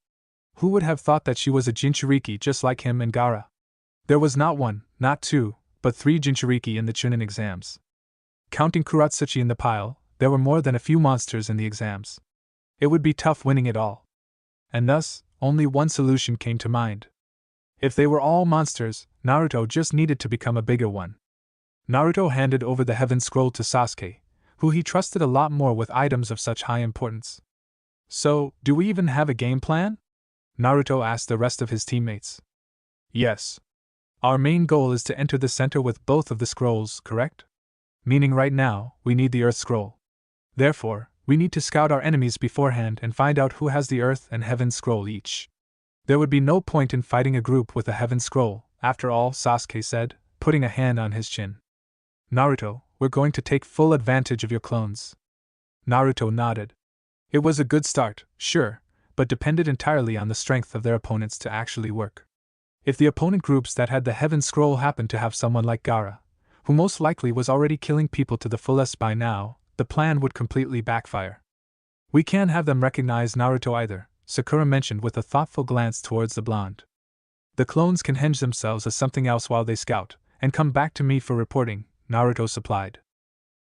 Who would have thought that she was a Jinchuriki just like him and Gaara? There was not one, not two, but 3 Jinchuriki in the Chunin exams. Counting Kuratsuchi in the pile, there were more than a few monsters in the exams. It would be tough winning it all. And thus, only one solution came to mind. If they were all monsters, Naruto just needed to become a bigger one. Naruto handed over the Heaven Scroll to Sasuke, who he trusted a lot more with items of such high importance. So, do we even have a game plan? Naruto asked the rest of his teammates. Yes. Our main goal is to enter the center with both of the scrolls, correct? Meaning right now, we need the Earth Scroll. Therefore, We need to scout our enemies beforehand and find out who has the Earth and Heaven Scroll each. There would be no point in fighting a group with a Heaven Scroll, after all, Sasuke said, putting a hand on his chin. Naruto, we're going to take full advantage of your clones. Naruto nodded. It was a good start, sure, but depended entirely on the strength of their opponents to actually work. If the opponent groups that had the Heaven Scroll happened to have someone like Gaara, who most likely was already killing people to the fullest by now, the plan would completely backfire. We can't have them recognize Naruto either, Sakura mentioned with a thoughtful glance towards the blonde. The clones can henge themselves as something else while they scout, and come back to me for reporting, Naruto supplied.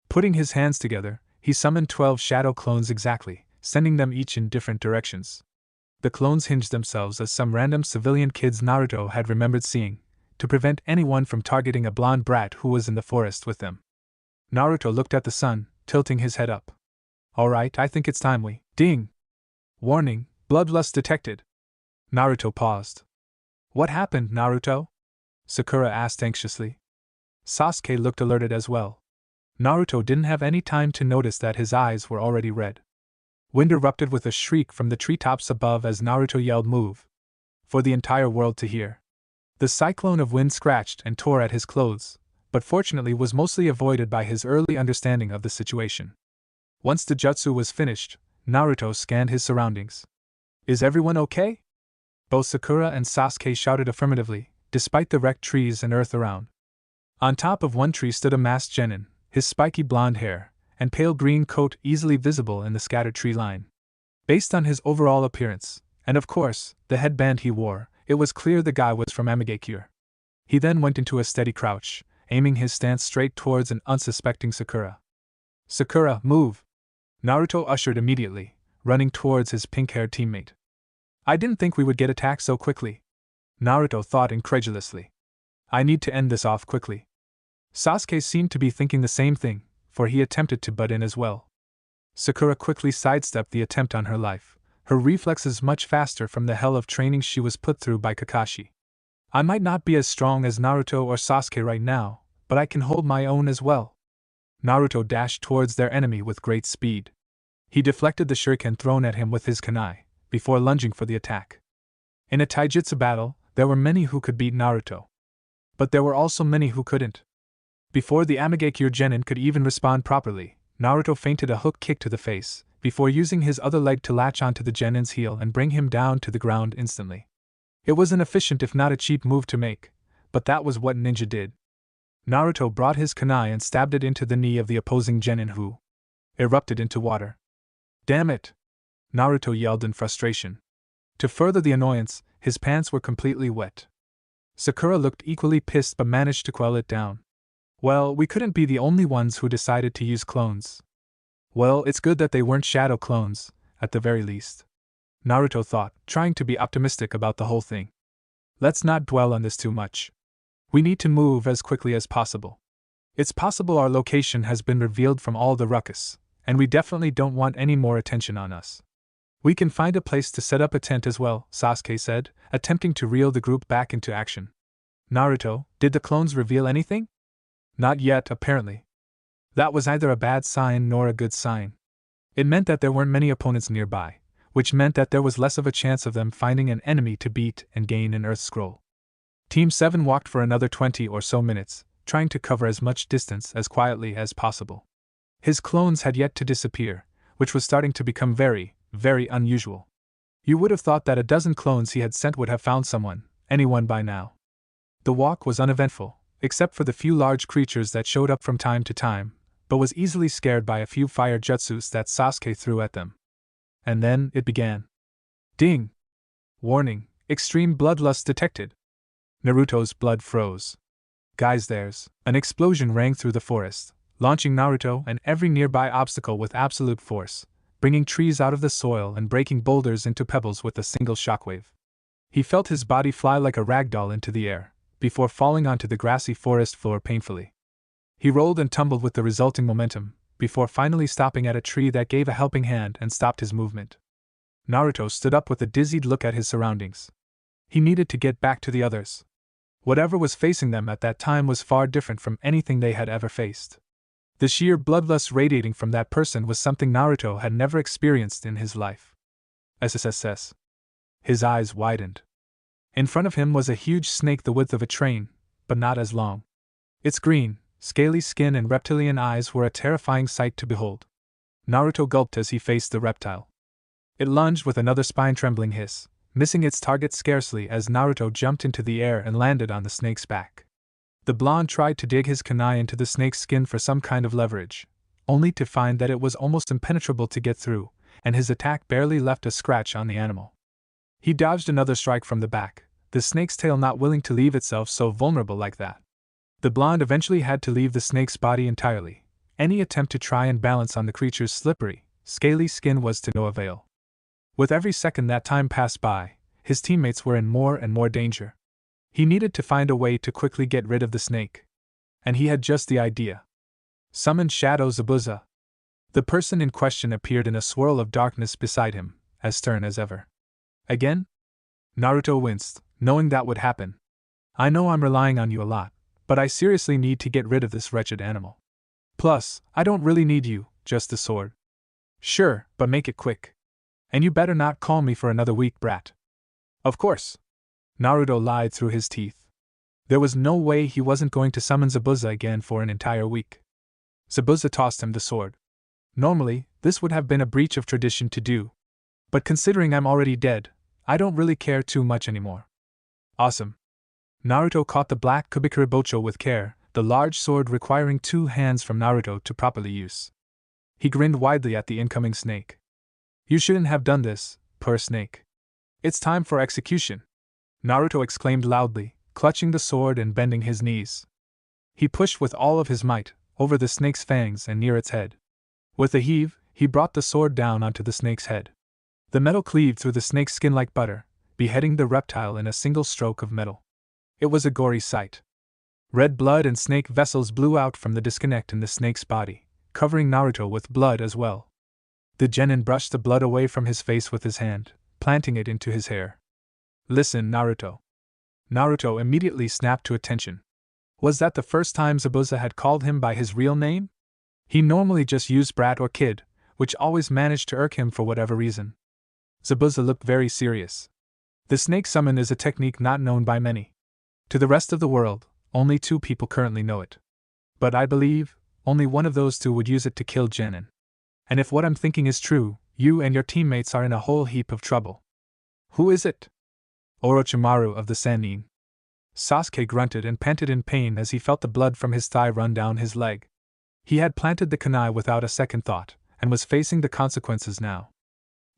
Putting his hands together, he summoned 12 shadow clones exactly, sending them each in different directions. The clones hinged themselves as some random civilian kids Naruto had remembered seeing, to prevent anyone from targeting a blonde brat who was in the forest with them. Naruto looked at the sun, tilting his head up. Alright, I think it's time we. Ding! Warning, bloodlust detected. Naruto paused. What happened, Naruto? Sakura asked anxiously. Sasuke looked alerted as well. Naruto didn't have any time to notice that his eyes were already red. Wind erupted with a shriek from the treetops above as Naruto yelled move. For the entire world to hear. The cyclone of wind scratched and tore at his clothes, but fortunately was mostly avoided by his early understanding of the situation. Once the jutsu was finished, Naruto scanned his surroundings. Is everyone okay? Both Sakura and Sasuke shouted affirmatively, despite the wrecked trees and earth around. On top of one tree stood a masked genin, his spiky blonde hair and pale green coat easily visible in the scattered tree line. Based on his overall appearance, and of course, the headband he wore, it was clear the guy was from Amigakure. He then went into a steady crouch, aiming his stance straight towards an unsuspecting Sakura. Sakura, move! Naruto ushered immediately, running towards his pink-haired teammate. I didn't think we would get attacked so quickly. Naruto thought incredulously. I need to end this off quickly. Sasuke seemed to be thinking the same thing, for he attempted to butt in as well. Sakura quickly sidestepped the attempt on her life, her reflexes much faster from the hell of training she was put through by Kakashi. I might not be as strong as Naruto or Sasuke right now, but I can hold my own as well. Naruto dashed towards their enemy with great speed. He deflected the shuriken thrown at him with his kunai, before lunging for the attack. In a taijutsu battle, there were many who could beat Naruto. But there were also many who couldn't. Before the Amigakure genin could even respond properly, Naruto feinted a hook kick to the face, before using his other leg to latch onto the genin's heel and bring him down to the ground instantly. It was an efficient if not a cheap move to make, but that was what ninja did. Naruto brought his kunai and stabbed it into the knee of the opposing genin who erupted into water. Damn it! Naruto yelled in frustration. To further the annoyance, his pants were completely wet. Sakura looked equally pissed but managed to quell it down. Well, we couldn't be the only ones who decided to use clones. Well, it's good that they weren't shadow clones, at the very least. Naruto thought, trying to be optimistic about the whole thing. Let's not dwell on this too much. We need to move as quickly as possible. It's possible our location has been revealed from all the ruckus, and we definitely don't want any more attention on us. We can find a place to set up a tent as well, Sasuke said, attempting to reel the group back into action. Naruto, did the clones reveal anything? Not yet, apparently. That was neither a bad sign nor a good sign. It meant that there weren't many opponents nearby, which meant that there was less of a chance of them finding an enemy to beat and gain an Earth Scroll. Team 7 walked for another 20 or so minutes, trying to cover as much distance as quietly as possible. His clones had yet to disappear, which was starting to become very, very unusual. You would have thought that a dozen clones he had sent would have found anyone by now. The walk was uneventful, except for the few large creatures that showed up from time to time, but was easily scared by a few fire jutsus that Sasuke threw at them. And then it began. Ding! Warning, extreme bloodlust detected. Naruto's blood froze. Guys, there's an explosion rang through the forest, launching Naruto and every nearby obstacle with absolute force, bringing trees out of the soil and breaking boulders into pebbles with a single shockwave. He felt his body fly like a ragdoll into the air, before falling onto the grassy forest floor painfully. He rolled and tumbled with the resulting momentum, before finally stopping at a tree that gave a helping hand and stopped his movement. Naruto stood up with a dizzied look at his surroundings. He needed to get back to the others. Whatever was facing them at that time was far different from anything they had ever faced. The sheer bloodlust radiating from that person was something Naruto had never experienced in his life. SSSS. His eyes widened. In front of him was a huge snake the width of a train, but not as long. Its green, scaly skin and reptilian eyes were a terrifying sight to behold. Naruto gulped as he faced the reptile. It lunged with another spine-trembling hiss, missing its target scarcely as Naruto jumped into the air and landed on the snake's back. The blonde tried to dig his kunai into the snake's skin for some kind of leverage, only to find that it was almost impenetrable to get through, and his attack barely left a scratch on the animal. He dodged another strike from the back, the snake's tail not willing to leave itself so vulnerable like that. The blonde eventually had to leave the snake's body entirely. Any attempt to try and balance on the creature's slippery, scaly skin was to no avail. With every second that time passed by, his teammates were in more and more danger. He needed to find a way to quickly get rid of the snake. And he had just the idea. Summon Shadow Zabuza. The person in question appeared in a swirl of darkness beside him, as stern as ever. Again? Naruto winced, knowing that would happen. I know I'm relying on you a lot, but I seriously need to get rid of this wretched animal. Plus, I don't really need you, just the sword. Sure, but make it quick. And you better not call me for another weak brat. Of course. Naruto lied through his teeth. There was no way he wasn't going to summon Zabuza again for an entire week. Zabuza tossed him the sword. Normally, this would have been a breach of tradition to do. But considering I'm already dead, I don't really care too much anymore. Awesome. Naruto caught the black Kubikuribocho with care, the large sword requiring 2 hands from Naruto to properly use. He grinned widely at the incoming snake. You shouldn't have done this, poor snake. It's time for execution. Naruto exclaimed loudly, clutching the sword and bending his knees. He pushed with all of his might, over the snake's fangs and near its head. With a heave, he brought the sword down onto the snake's head. The metal cleaved through the snake's skin like butter, beheading the reptile in a single stroke of metal. It was a gory sight. Red blood and snake vessels blew out from the disconnect in the snake's body, covering Naruto with blood as well. The genin brushed the blood away from his face with his hand, planting it into his hair. Listen, Naruto. Naruto immediately snapped to attention. Was that the first time Zabuza had called him by his real name? He normally just used brat or kid, which always managed to irk him for whatever reason. Zabuza looked very serious. The snake summon is a technique not known by many. To the rest of the world, only 2 people currently know it. But I believe, only one of those 2 would use it to kill genin. And if what I'm thinking is true, you and your teammates are in a whole heap of trouble. Who is it? Orochimaru of the Sannin. Sasuke grunted and panted in pain as he felt the blood from his thigh run down his leg. He had planted the kunai without a second thought, and was facing the consequences now.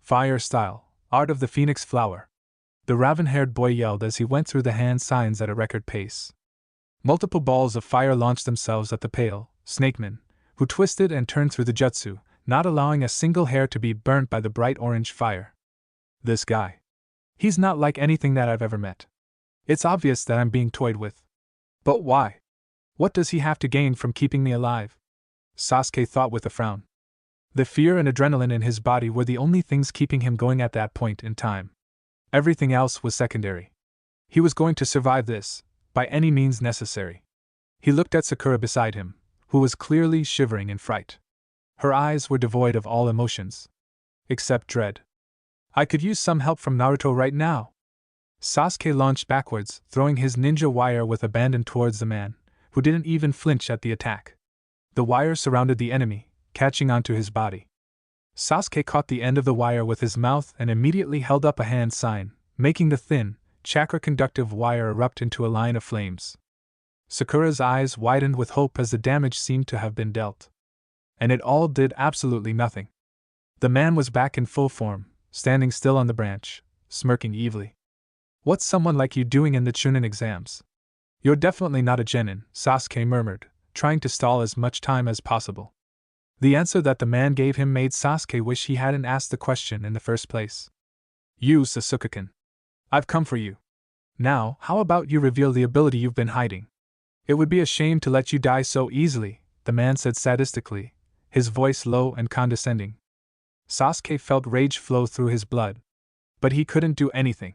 Fire style, art of the phoenix flower. The raven-haired boy yelled as he went through the hand signs at a record pace. Multiple balls of fire launched themselves at the pale snakeman, who twisted and turned through the jutsu, not allowing a single hair to be burnt by the bright orange fire. This guy. He's not like anything that I've ever met. It's obvious that I'm being toyed with. But why? What does he have to gain from keeping me alive? Sasuke thought with a frown. The fear and adrenaline in his body were the only things keeping him going at that point in time. Everything else was secondary. He was going to survive this, by any means necessary. He looked at Sakura beside him, who was clearly shivering in fright. Her eyes were devoid of all emotions. Except dread. I could use some help from Naruto right now. Sasuke launched backwards, throwing his ninja wire with abandon towards the man, who didn't even flinch at the attack. The wire surrounded the enemy, catching onto his body. Sasuke caught the end of the wire with his mouth and immediately held up a hand sign, making the thin, chakra-conductive wire erupt into a line of flames. Sakura's eyes widened with hope as the damage seemed to have been dealt. And it all did absolutely nothing. The man was back in full form, standing still on the branch, smirking evilly. What's someone like you doing in the Chunin exams? You're definitely not a genin, Sasuke murmured, trying to stall as much time as possible. The answer that the man gave him made Sasuke wish he hadn't asked the question in the first place. You, Sasuke-kun. I've come for you. Now, how about you reveal the ability you've been hiding? It would be a shame to let you die so easily, the man said sadistically, his voice low and condescending. Sasuke felt rage flow through his blood. But he couldn't do anything.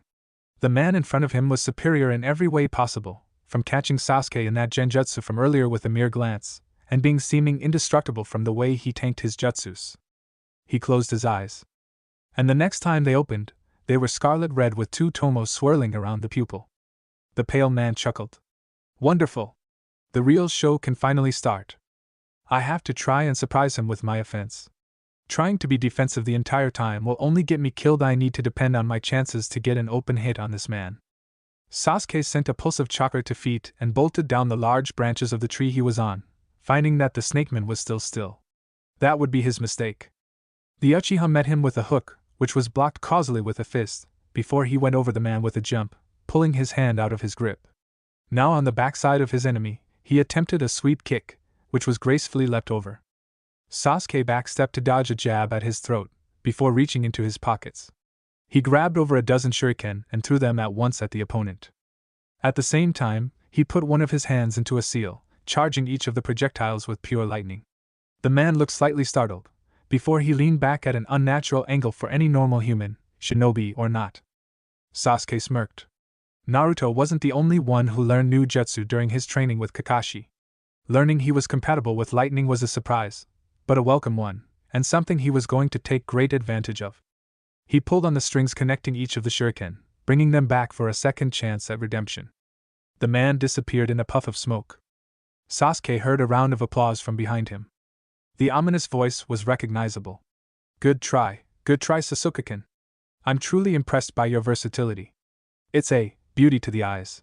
The man in front of him was superior in every way possible, from catching Sasuke in that genjutsu from earlier with a mere glance, and being seeming indestructible from the way he tanked his jutsus. He closed his eyes. And the next time they opened, they were scarlet red with 2 tomos swirling around the pupil. The pale man chuckled. Wonderful! The real show can finally start. I have to try and surprise him with my offense. Trying to be defensive the entire time will only get me killed. I need to depend on my chances to get an open hit on this man. Sasuke sent a pulse of chakra to feet and bolted down the large branches of the tree he was on, finding that the snakeman was still. That would be his mistake. The Uchiha met him with a hook, which was blocked causally with a fist, before he went over the man with a jump, pulling his hand out of his grip. Now on the backside of his enemy, he attempted a sweep kick, which was gracefully leapt over. Sasuke backstepped to dodge a jab at his throat, before reaching into his pockets. He grabbed over a dozen shuriken and threw them at once at the opponent. At the same time, he put one of his hands into a seal, charging each of the projectiles with pure lightning. The man looked slightly startled, before he leaned back at an unnatural angle for any normal human, shinobi or not. Sasuke smirked. Naruto wasn't the only one who learned new jutsu during his training with Kakashi. Learning he was compatible with lightning was a surprise, but a welcome one, and something he was going to take great advantage of. He pulled on the strings connecting each of the shuriken, bringing them back for a second chance at redemption. The man disappeared in a puff of smoke. Sasuke heard a round of applause from behind him. The ominous voice was recognizable. Good try, Sasuke-kun. I'm truly impressed by your versatility. It's a beauty to the eyes.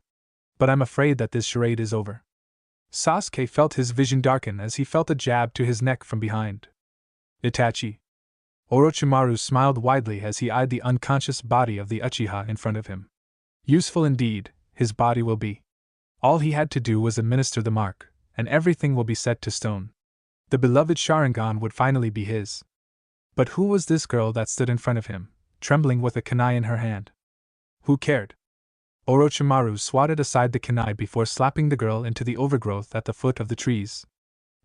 But I'm afraid that this charade is over. Sasuke felt his vision darken as he felt a jab to his neck from behind. Itachi. Orochimaru smiled widely as he eyed the unconscious body of the Uchiha in front of him. Useful indeed, his body will be. All he had to do was administer the mark, and everything will be set to stone. The beloved Sharingan would finally be his. But who was this girl that stood in front of him, trembling with a kunai in her hand? Who cared? Orochimaru swatted aside the kunai before slapping the girl into the overgrowth at the foot of the trees.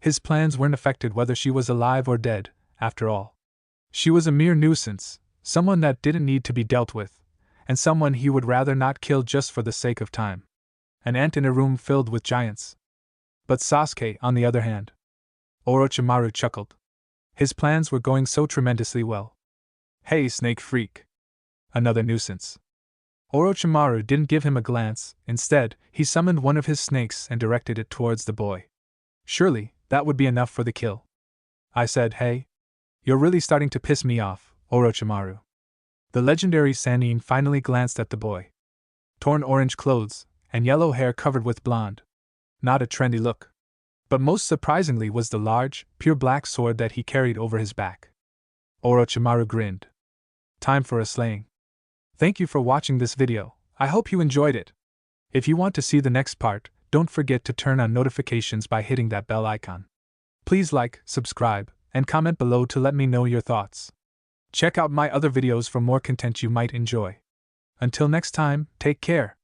His plans weren't affected whether she was alive or dead, after all. She was a mere nuisance, someone that didn't need to be dealt with, and someone he would rather not kill just for the sake of time. An ant in a room filled with giants. But Sasuke, on the other hand. Orochimaru chuckled. His plans were going so tremendously well. Hey, snake freak. Another nuisance. Orochimaru didn't give him a glance, instead, he summoned one of his snakes and directed it towards the boy. Surely, that would be enough for the kill. I said, hey? You're really starting to piss me off, Orochimaru. The legendary Sannin finally glanced at the boy. Torn orange clothes, and yellow hair covered with blonde. Not a trendy look. But most surprisingly was the large, pure black sword that he carried over his back. Orochimaru grinned. Time for a slaying. Thank you for watching this video, I hope you enjoyed it. If you want to see the next part, don't forget to turn on notifications by hitting that bell icon. Please like, subscribe, and comment below to let me know your thoughts. Check out my other videos for more content you might enjoy. Until next time, take care.